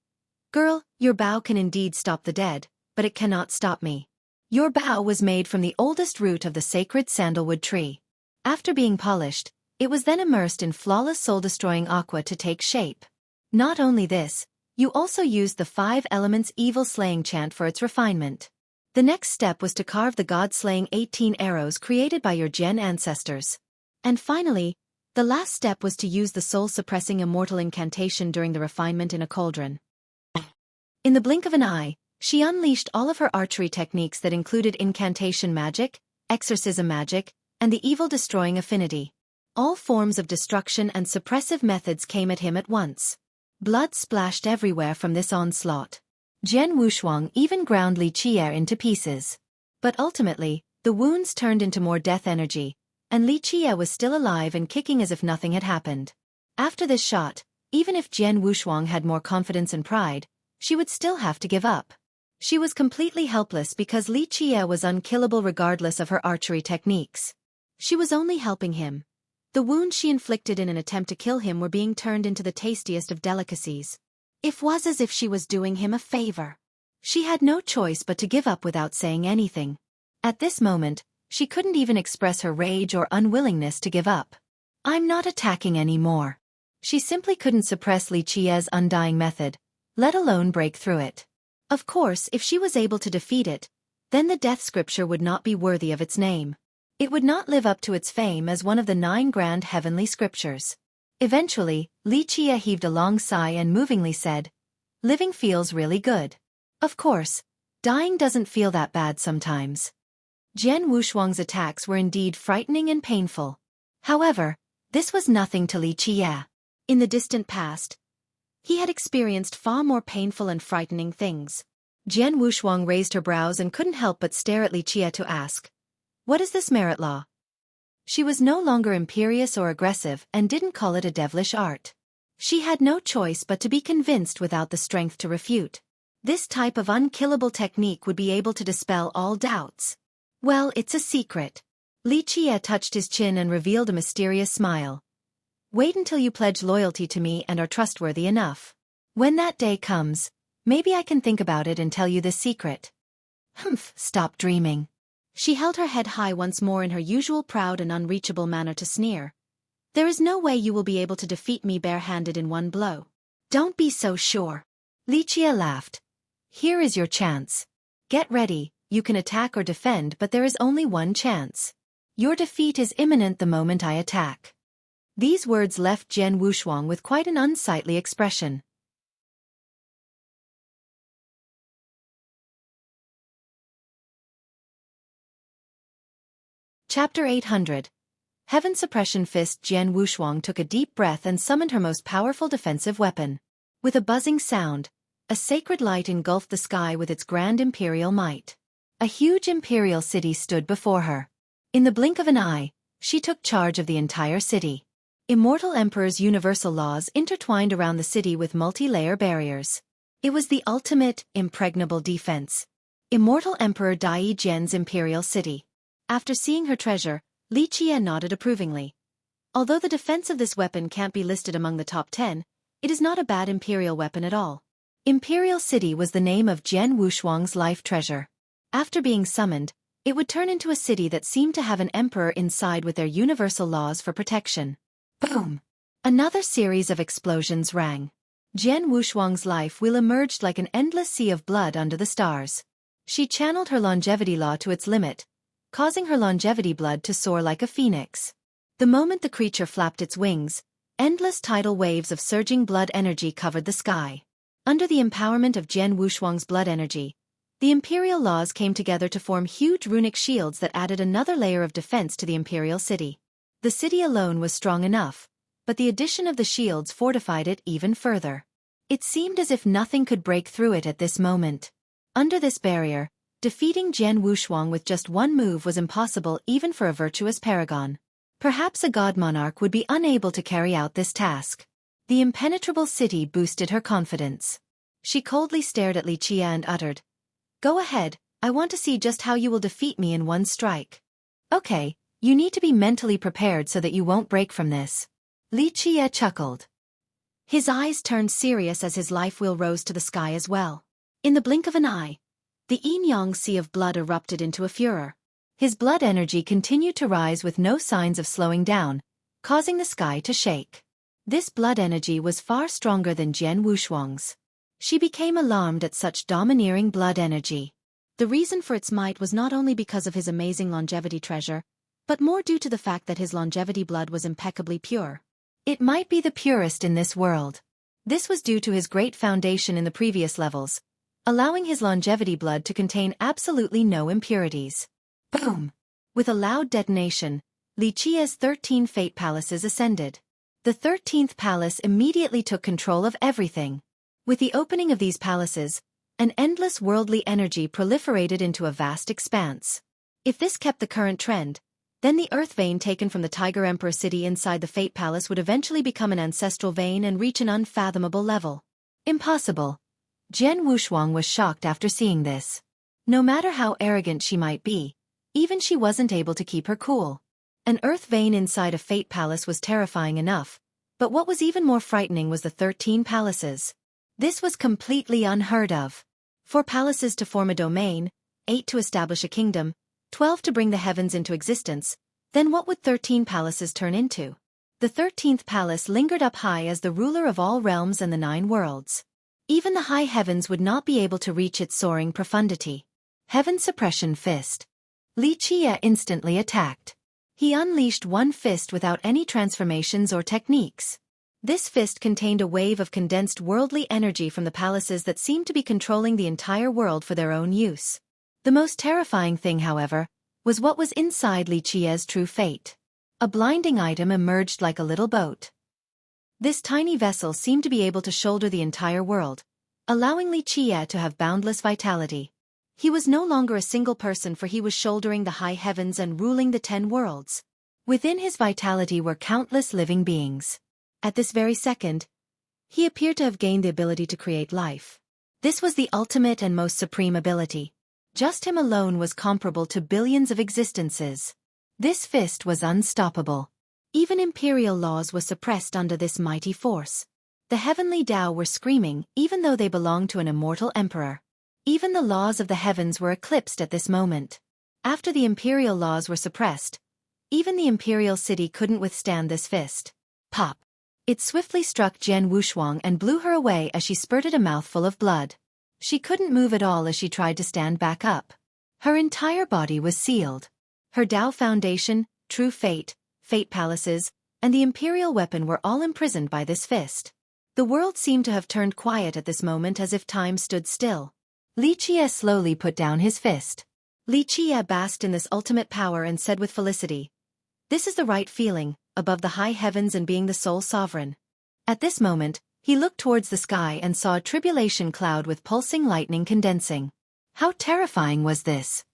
Girl, your bow can indeed stop the dead, but it cannot stop me. Your bow was made from the oldest root of the sacred sandalwood tree. After being polished, it was then immersed in flawless soul-destroying aqua to take shape. Not only this, you also used the 5 elements evil-slaying chant for its refinement. The next step was to carve the god-slaying 18 arrows created by your Jian ancestors. And finally, the last step was to use the soul-suppressing immortal incantation during the refinement in a cauldron. In the blink of an eye, she unleashed all of her archery techniques that included incantation magic, exorcism magic, and the evil-destroying affinity. All forms of destruction and suppressive methods came at him at once. Blood splashed everywhere from this onslaught. Jian Wushuang even ground Li Qia into pieces. But ultimately, the wounds turned into more death energy, and Li Qia was still alive and kicking as if nothing had happened. After this shot, even if Jian Wushuang had more confidence and pride, she would still have to give up. She was completely helpless because Li Qia was unkillable regardless of her archery techniques. She was only helping him. The wounds she inflicted in an attempt to kill him were being turned into the tastiest of delicacies. It was as if she was doing him a favor. She had no choice but to give up without saying anything. At this moment, she couldn't even express her rage or unwillingness to give up. I'm not attacking anymore. She simply couldn't suppress Li Qia's undying method, let alone break through it. Of course, if she was able to defeat it, then the death scripture would not be worthy of its name. It would not live up to its fame as one of the 9 grand heavenly scriptures. Eventually, Li Qia heaved a long sigh and movingly said, Living feels really good. Of course, dying doesn't feel that bad sometimes. Jian Wushuang's attacks were indeed frightening and painful. However, this was nothing to Li Qia. In the distant past, he had experienced far more painful and frightening things. Jian Wushuang raised her brows and couldn't help but stare at Li Qie to ask, "What is this merit law?" She was no longer imperious or aggressive and didn't call it a devilish art. She had no choice but to be convinced without the strength to refute. This type of unkillable technique would be able to dispel all doubts. "Well, it's a secret." Li Qie touched his chin and revealed a mysterious smile. "Wait until you pledge loyalty to me and are trustworthy enough. When that day comes, maybe I can think about it and tell you this secret." "Humph, stop dreaming." She held her head high once more in her usual proud and unreachable manner to sneer. "There is no way you will be able to defeat me bare-handed in one blow." "Don't be so sure." Li Qie laughed. "Here is your chance. Get ready, you can attack or defend, but there is only one chance. Your defeat is imminent the moment I attack." These words left Jian Wushuang with quite an unsightly expression. Chapter 800. Heaven Suppression Fist. Jian Wushuang took a deep breath and summoned her most powerful defensive weapon. With a buzzing sound, a sacred light engulfed the sky with its grand imperial might. A huge imperial city stood before her. In the blink of an eye, she took charge of the entire city. Immortal Emperor's universal laws intertwined around the city with multi-layer barriers. It was the ultimate, impregnable defense. Immortal Emperor Dai Jian's imperial city. After seeing her treasure, Li Qie nodded approvingly. Although the defense of this weapon can't be listed among the top 10, it is not a bad imperial weapon at all. Imperial City was the name of Jian Wushuang's life treasure. After being summoned, it would turn into a city that seemed to have an emperor inside with their universal laws for protection. Boom! Another series of explosions rang. Jian Wushuang's life wheel emerged like an endless sea of blood under the stars. She channeled her longevity law to its limit, causing her longevity blood to soar like a phoenix. The moment the creature flapped its wings, endless tidal waves of surging blood energy covered the sky. Under the empowerment of Jian Wushuang's blood energy, the imperial laws came together to form huge runic shields that added another layer of defense to the imperial city. The city alone was strong enough, but the addition of the shields fortified it even further. It seemed as if nothing could break through it at this moment. Under this barrier, defeating Jian Wushuang with just one move was impossible even for a virtuous paragon. Perhaps a god monarch would be unable to carry out this task. The impenetrable city boosted her confidence. She coldly stared at Li Qie and uttered, "Go ahead, I want to see just how you will defeat me in one strike." "Okay, you need to be mentally prepared so that you won't break from this." Li Qie chuckled. His eyes turned serious as his life wheel rose to the sky as well. In the blink of an eye, the yin-yang sea of blood erupted into a furor. His blood energy continued to rise with no signs of slowing down, causing the sky to shake. This blood energy was far stronger than Jian Wushuang's. She became alarmed at such domineering blood energy. The reason for its might was not only because of his amazing longevity treasure, but more due to the fact that his longevity blood was impeccably pure. It might be the purest in this world. This was due to his great foundation in the previous levels, allowing his longevity blood to contain absolutely no impurities. Boom! With a loud detonation, Li Qie's 13 fate palaces ascended. The 13th palace immediately took control of everything. With the opening of these palaces, an endless worldly energy proliferated into a vast expanse. If this kept the current trend, then the earth vein taken from the Tiger Emperor city inside the Fate Palace would eventually become an ancestral vein and reach an unfathomable level. Impossible. Jian Wushuang was shocked after seeing this. No matter how arrogant she might be, even she wasn't able to keep her cool. An earth vein inside a Fate Palace was terrifying enough, but what was even more frightening was the 13 palaces. This was completely unheard of. 4 palaces to form a domain, 8 to establish a kingdom, 12 to bring the heavens into existence, then what would 13 palaces turn into? The 13th palace lingered up high as the ruler of all realms and the 9 worlds. Even the high heavens would not be able to reach its soaring profundity. Heaven Suppression Fist. Li Qie instantly attacked. He unleashed one fist without any transformations or techniques. This fist contained a wave of condensed worldly energy from the palaces that seemed to be controlling the entire world for their own use. The most terrifying thing, however, was what was inside Li Qie's true fate. A blinding item emerged like a little boat. This tiny vessel seemed to be able to shoulder the entire world, allowing Li Qie to have boundless vitality. He was no longer a single person, for he was shouldering the high heavens and ruling the 10 worlds. Within his vitality were countless living beings. At this very second, he appeared to have gained the ability to create life. This was the ultimate and most supreme ability. Just him alone was comparable to billions of existences. This fist was unstoppable. Even imperial laws were suppressed under this mighty force. The heavenly Tao were screaming, even though they belonged to an immortal emperor. Even the laws of the heavens were eclipsed at this moment. After the imperial laws were suppressed, even the imperial city couldn't withstand this fist. Pop! It swiftly struck Jian Wushuang and blew her away as she spurted a mouthful of blood. She couldn't move at all as she tried to stand back up. Her entire body was sealed. Her Tao Foundation, True Fate, Fate Palaces, and the imperial weapon were all imprisoned by this fist. The world seemed to have turned quiet at this moment, as if time stood still. Li Qie slowly put down his fist. Li Qie basked in this ultimate power and said with felicity, "This is the right feeling, above the high heavens and being the sole sovereign." At this moment, he looked towards the sky and saw a tribulation cloud with pulsing lightning condensing. How terrifying was this?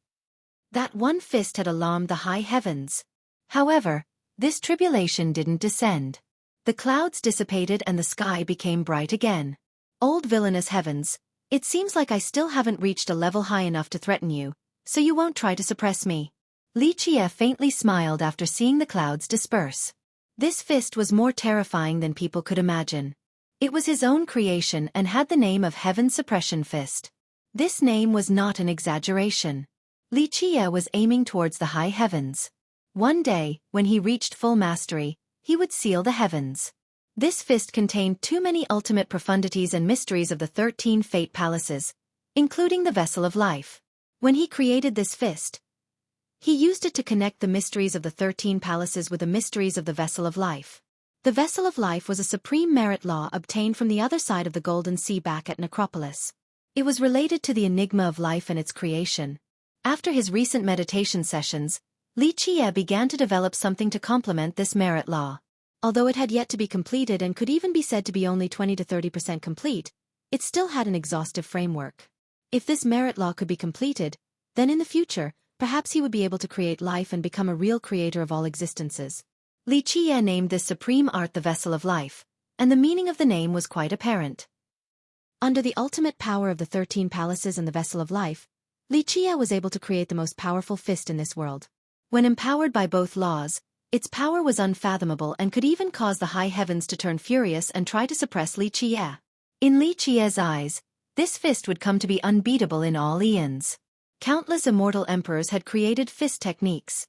That one fist had alarmed the high heavens. However, this tribulation didn't descend. The clouds dissipated and the sky became bright again. Old villainous heavens, it seems like I still haven't reached a level high enough to threaten you, so you won't try to suppress me. Li Qie faintly smiled after seeing the clouds disperse. This fist was more terrifying than people could imagine. It was his own creation and had the name of Heaven Suppression Fist. This name was not an exaggeration. Li Qie was aiming towards the high heavens. One day, when he reached full mastery, he would seal the heavens. This fist contained too many ultimate profundities and mysteries of the 13 fate palaces, including the vessel of life. When he created this fist, he used it to connect the mysteries of the 13 palaces with the mysteries of the vessel of life. The vessel of life was a supreme merit law obtained from the other side of the Golden Sea back at Necropolis. It was related to the enigma of life and its creation. After his recent meditation sessions, Li Qie began to develop something to complement this merit law. Although it had yet to be completed and could even be said to be only 20 to 30% complete, it still had an exhaustive framework. If this merit law could be completed, then in the future, perhaps he would be able to create life and become a real creator of all existences. Li Qie named this supreme art the Vessel of Life, and the meaning of the name was quite apparent. Under the ultimate power of the 13 palaces and the Vessel of Life, Li Qie was able to create the most powerful fist in this world. When empowered by both laws, its power was unfathomable and could even cause the high heavens to turn furious and try to suppress Li Qie. In Li Qie's eyes, this fist would come to be unbeatable in all eons. Countless immortal emperors had created fist techniques.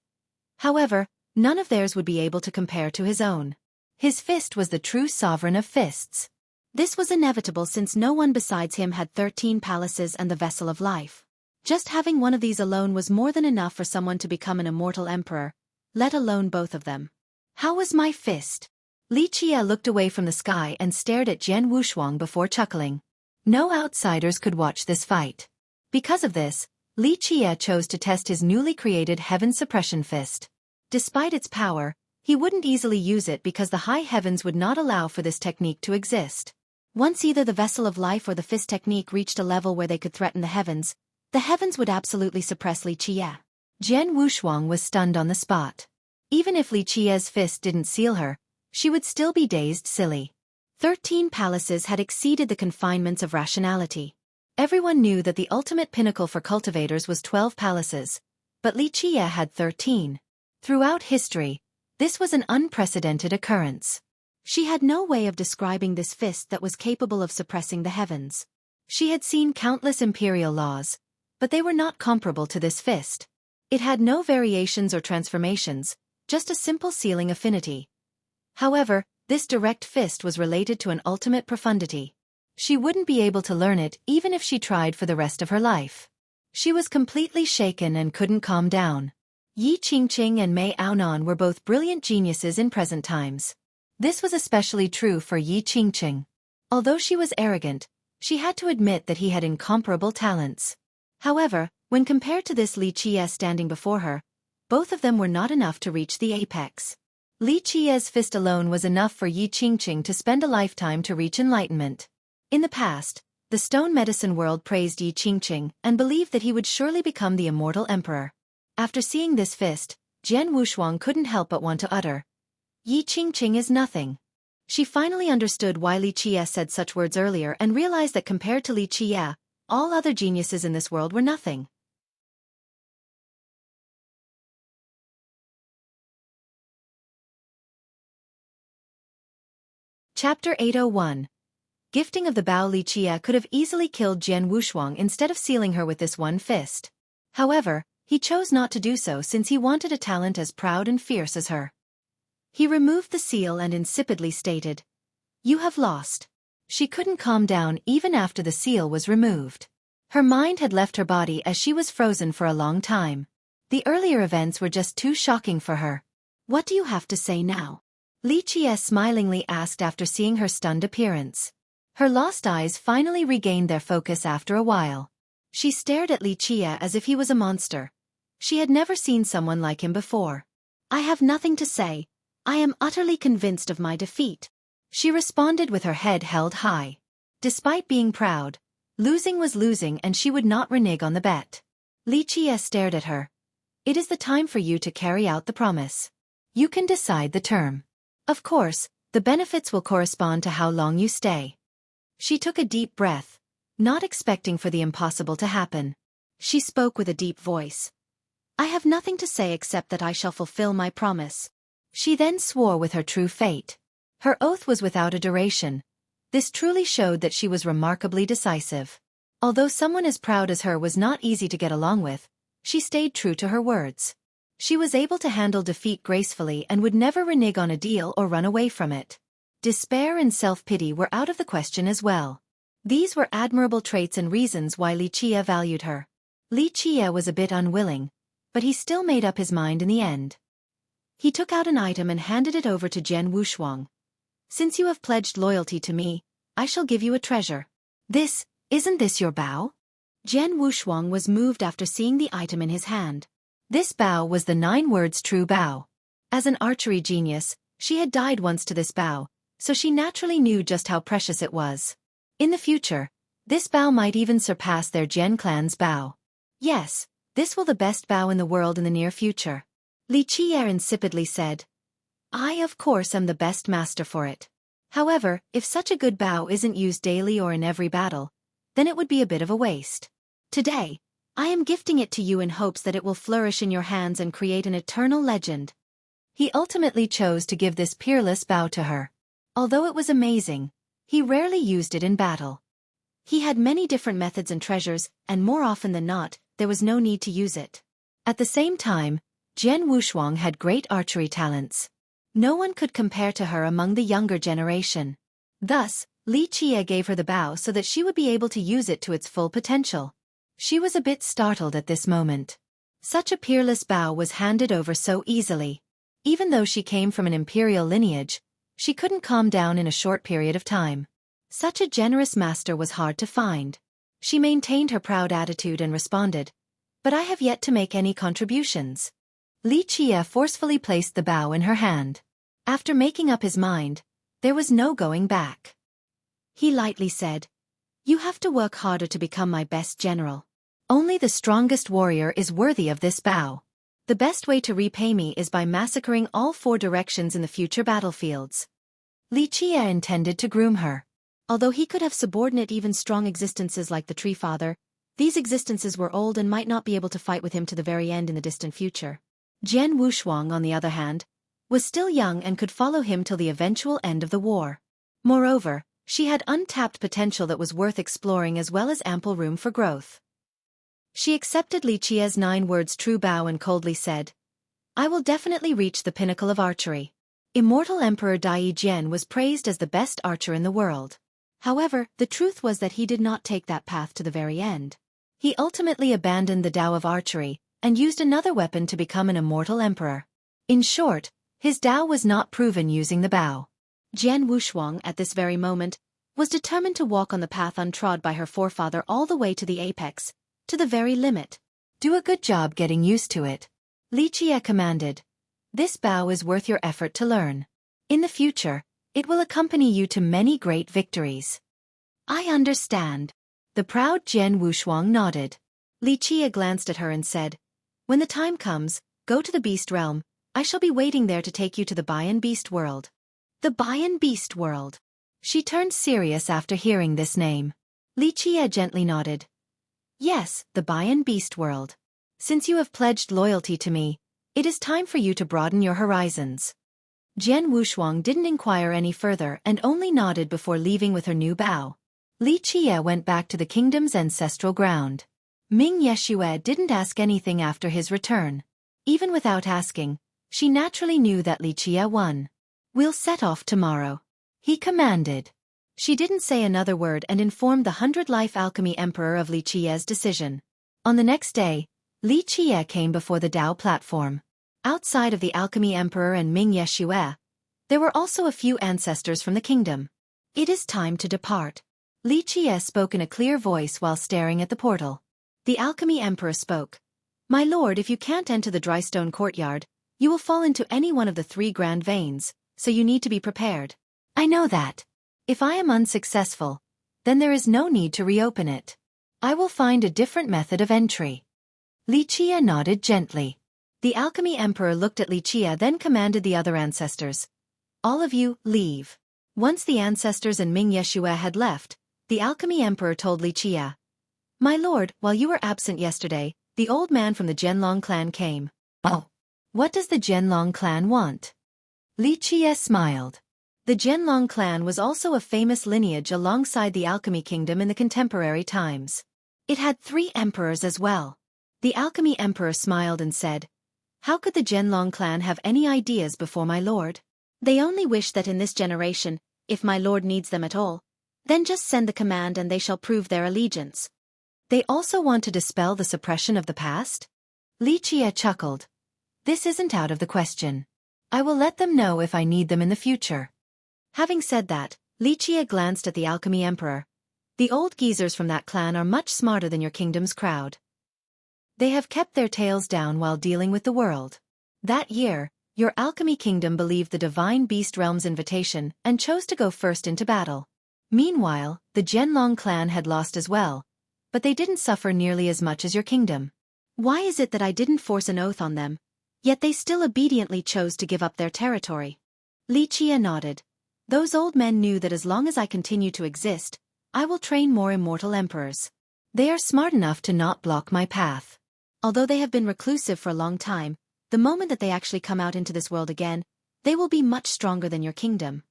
However, none of theirs would be able to compare to his own. His fist was the true sovereign of fists. This was inevitable since no one besides him had 13 palaces and the Vessel of Life. Just having one of these alone was more than enough for someone to become an immortal emperor, let alone both of them. How was my fist? Li Qie looked away from the sky and stared at Jian Wushuang before chuckling. No outsiders could watch this fight. Because of this, Li Qie chose to test his newly created Heaven Suppression Fist. Despite its power, he wouldn't easily use it because the high heavens would not allow for this technique to exist. Once either the Vessel of Life or the fist technique reached a level where they could threaten the heavens would absolutely suppress Li Qie. Jian Wushuang was stunned on the spot. Even if Li Qie's fist didn't seal her, she would still be dazed silly. 13 palaces had exceeded the confinements of rationality. Everyone knew that the ultimate pinnacle for cultivators was 12 palaces, but Li Qie had 13. Throughout history, this was an unprecedented occurrence. She had no way of describing this fist that was capable of suppressing the heavens. She had seen countless imperial laws, but they were not comparable to this fist. It had no variations or transformations, just a simple sealing affinity. However, this direct fist was related to an ultimate profundity. She wouldn't be able to learn it even if she tried for the rest of her life. She was completely shaken and couldn't calm down. Yi Qingqing and Mei Aonan were both brilliant geniuses in present times. This was especially true for Yi Qingqing. Although she was arrogant, she had to admit that he had incomparable talents. However, when compared to this Li Qie standing before her, both of them were not enough to reach the apex. Li Qie's fist alone was enough for Yi Qingqing to spend a lifetime to reach enlightenment. In the past, The stone medicine world praised Yi Qingqing and believed that he would surely become the immortal emperor. After seeing this fist, Jian Wushuang couldn't help but want to utter, "Yi Qingqing is nothing." She finally understood why Li Qie said such words earlier and realized that compared to Li Qie, all other geniuses in this world were nothing. Chapter 801. Gifting of the Bao. Li Qie could have easily killed Jian Wushuang instead of sealing her with this one fist. However, he chose not to do so since he wanted a talent as proud and fierce as her. He removed the seal and insipidly stated, "You have lost." She couldn't calm down even after the seal was removed. Her mind had left her body as she was frozen for a long time. The earlier events were just too shocking for her. "What do you have to say now?" Li Qie smilingly asked after seeing her stunned appearance. Her lost eyes finally regained their focus after a while. She stared at Li Qie as if he was a monster. She had never seen someone like him before. "I have nothing to say. I am utterly convinced of my defeat," she responded with her head held high. Despite being proud, losing was losing and she would not renege on the bet. Li Qie stared at her. "It is the time for you to carry out the promise. You can decide the term. Of course, the benefits will correspond to how long you stay." She took a deep breath, not expecting for the impossible to happen. She spoke with a deep voice. "I have nothing to say except that I shall fulfill my promise." She then swore with her true fate. Her oath was without a duration. This truly showed that she was remarkably decisive. Although someone as proud as her was not easy to get along with, she stayed true to her words. She was able to handle defeat gracefully and would never renege on a deal or run away from it. Despair and self-pity were out of the question as well. These were admirable traits and reasons why Li Qie valued her. Li Qie was a bit unwilling, but he still made up his mind in the end. He took out an item and handed it over to Jian Wushuang. "Since you have pledged loyalty to me, I shall give you a treasure." Isn't this your bao?" Jian Wushuang was moved after seeing the item in his hand. This bao was the 9 words true bao. As an archery genius, she had died once to this bao, so she naturally knew just how precious it was. In the future, this bao might even surpass their Jian clan's bao. "Yes, this will the best bao in the world in the near future." Li Qie insipidly said, "I of course am the best master for it. However, if such a good bao isn't used daily or in every battle, then it would be a bit of a waste. Today, I am gifting it to you in hopes that it will flourish in your hands and create an eternal legend." He ultimately chose to give this peerless bao to her. Although it was amazing, he rarely used it in battle. He had many different methods and treasures, and more often than not, there was no need to use it. At the same time, Jian Wushuang had great archery talents. No one could compare to her among the younger generation. Thus, Li Qie gave her the bao so that she would be able to use it to its full potential. She was a bit startled at this moment. Such a peerless bao was handed over so easily. Even though she came from an imperial lineage, she couldn't calm down in a short period of time. Such a generous master was hard to find. She maintained her proud attitude and responded, "But I have yet to make any contributions." Li Qie forcefully placed the bao in her hand. After making up his mind, there was no going back. He lightly said, "You have to work harder to become my best general. Only the strongest warrior is worthy of this bao. The best way to repay me is by massacring all 4 directions in the future battlefields." Li Qie intended to groom her. Although he could have subordinate even strong existences like the Tree Father, these existences were old and might not be able to fight with him to the very end in the distant future. Jian Wushuang, on the other hand, was still young and could follow him till the eventual end of the war. Moreover, she had untapped potential that was worth exploring as well as ample room for growth. She accepted Li Qie's 9 words true bao and coldly said, "I will definitely reach the pinnacle of archery." Immortal Emperor Dai Jian was praised as the best archer in the world. However, the truth was that he did not take that path to the very end. He ultimately abandoned the Tao of archery and used another weapon to become an immortal emperor. In short, his Tao was not proven using the bao. Jian Wushuang, at this very moment, was determined to walk on the path untrod by her forefather all the way to the apex, to the very limit. "Do a good job getting used to it," Li Qie commanded. "This bao is worth your effort to learn. In the future, it will accompany you to many great victories." I understand. The proud Jian Wushuang nodded. Li Qie glanced at her and said, when the time comes, go to the beast realm. I shall be waiting there to take you to the Bian Beast world. The Bian Beast world. She turned serious after hearing this name. Li Qie gently nodded. Yes, the Bian Beast world. Since you have pledged loyalty to me, it is time for you to broaden your horizons. Jian Wushuang didn't inquire any further and only nodded before leaving with her new bow. Li Qie went back to the kingdom's ancestral ground. Ming Yeshue didn't ask anything after his return. Even without asking, she naturally knew that Li Qie won. We'll set off tomorrow, he commanded. She didn't say another word and informed the 100-Life Alchemy Emperor of Li Qie's decision. On the next day, Li Qie came before the Dao platform. Outside of the Alchemy Emperor and Ming Yeshue, there were also a few ancestors from the kingdom. It is time to depart. Li Qie spoke in a clear voice while staring at the portal. The Alchemy Emperor spoke. My lord, if you can't enter the Drystone courtyard, you will fall into any one of the 3 grand veins, so you need to be prepared. I know that. If I am unsuccessful, then there is no need to reopen it. I will find a different method of entry. Li Qie nodded gently. The Alchemy Emperor looked at Li Qie, then commanded the other ancestors. All of you, leave. Once the ancestors and Ming Yeshue had left, the Alchemy Emperor told Li Qie. My lord, while you were absent yesterday, the old man from the Zhenlong clan came. Oh. What does the Zhenlong clan want? Li Qie smiled. The Zhenlong clan was also a famous lineage alongside the Alchemy Kingdom in the contemporary times. It had 3 emperors as well. The Alchemy Emperor smiled and said, how could the Zhenlong clan have any ideas before my lord? They only wish that in this generation, if my lord needs them at all, then just send the command and they shall prove their allegiance. They also want to dispel the suppression of the past? Li Qie chuckled. This isn't out of the question. I will let them know if I need them in the future. Having said that, Li Qie glanced at the Alchemy Emperor. The old geezers from that clan are much smarter than your kingdom's crowd. They have kept their tails down while dealing with the world. That year, your Alchemy Kingdom believed the Divine Beast Realm's invitation and chose to go first into battle. Meanwhile, the Zhenlong clan had lost as well, but they didn't suffer nearly as much as your kingdom. Why is it that I didn't force an oath on them, yet they still obediently chose to give up their territory? Li Qie nodded. Those old men knew that as long as I continue to exist, I will train more immortal emperors. They are smart enough to not block my path. Although they have been reclusive for a long time, the moment that they actually come out into this world again, they will be much stronger than your kingdom.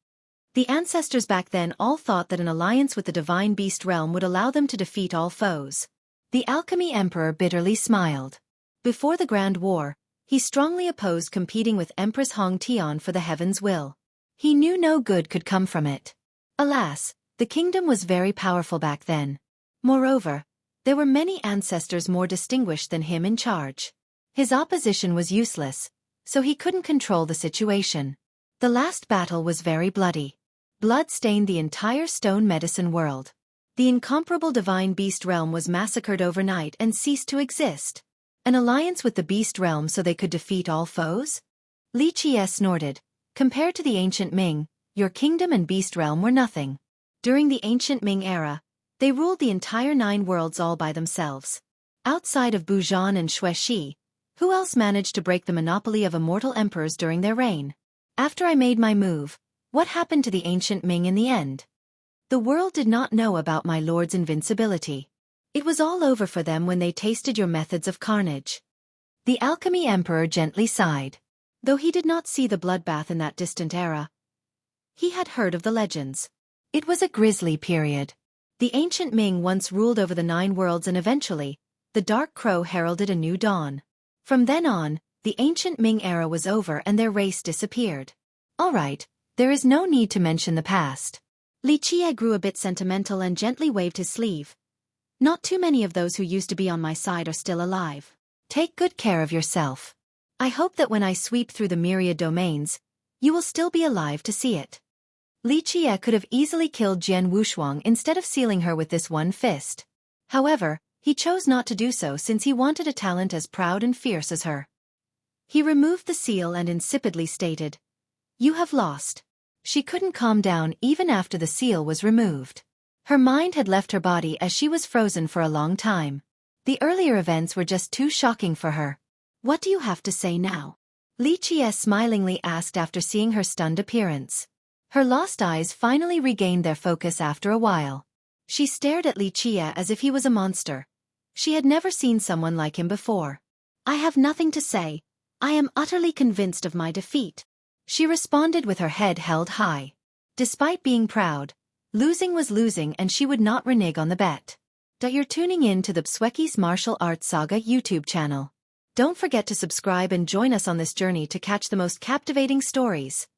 The ancestors back then all thought that an alliance with the Divine Beast Realm would allow them to defeat all foes. The Alchemy Emperor bitterly smiled. Before the Grand War, he strongly opposed competing with Empress Hong Tian for the Heaven's Will. He knew no good could come from it. Alas, the kingdom was very powerful back then. Moreover, there were many ancestors more distinguished than him in charge. His opposition was useless, so he couldn't control the situation. The last battle was very bloody. Blood stained the entire stone medicine world. The incomparable Divine Beast Realm was massacred overnight and ceased to exist. An alliance with the Beast Realm so they could defeat all foes? Li Qie snorted. Compared to the ancient Ming, your kingdom and Beast Realm were nothing. During the ancient Ming era, they ruled the entire 9 worlds all by themselves. Outside of Buzhan and Xueqi, who else managed to break the monopoly of immortal emperors during their reign? After I made my move, what happened to the ancient Ming in the end? The world did not know about my lord's invincibility. It was all over for them when they tasted your methods of carnage. The Alchemy Emperor gently sighed. Though he did not see the bloodbath in that distant era, he had heard of the legends. It was a grisly period. The ancient Ming once ruled over the 9 worlds and eventually, the Dark Crow heralded a new dawn. From then on, the ancient Ming era was over and their race disappeared. All right, there is no need to mention the past. Li Qie grew a bit sentimental and gently waved his sleeve. Not too many of those who used to be on my side are still alive. Take good care of yourself. I hope that when I sweep through the myriad domains, you will still be alive to see it. Li Qie could have easily killed Jian Wushuang instead of sealing her with this one fist. However, he chose not to do so since he wanted a talent as proud and fierce as her. He removed the seal and insipidly stated, "You have lost." She couldn't calm down even after the seal was removed. Her mind had left her body as she was frozen for a long time. The earlier events were just too shocking for her. "What do you have to say now?" Li Qie smilingly asked after seeing her stunned appearance. Her lost eyes finally regained their focus after a while. She stared at Li Qie as if he was a monster. She had never seen someone like him before. "I have nothing to say. I am utterly convinced of my defeat," she responded with her head held high. Despite being proud, losing was losing and she would not renege on the bet. You're tuning in to the Xueqi's Martial Arts Saga YouTube channel. Don't forget to subscribe and join us on this journey to catch the most captivating stories.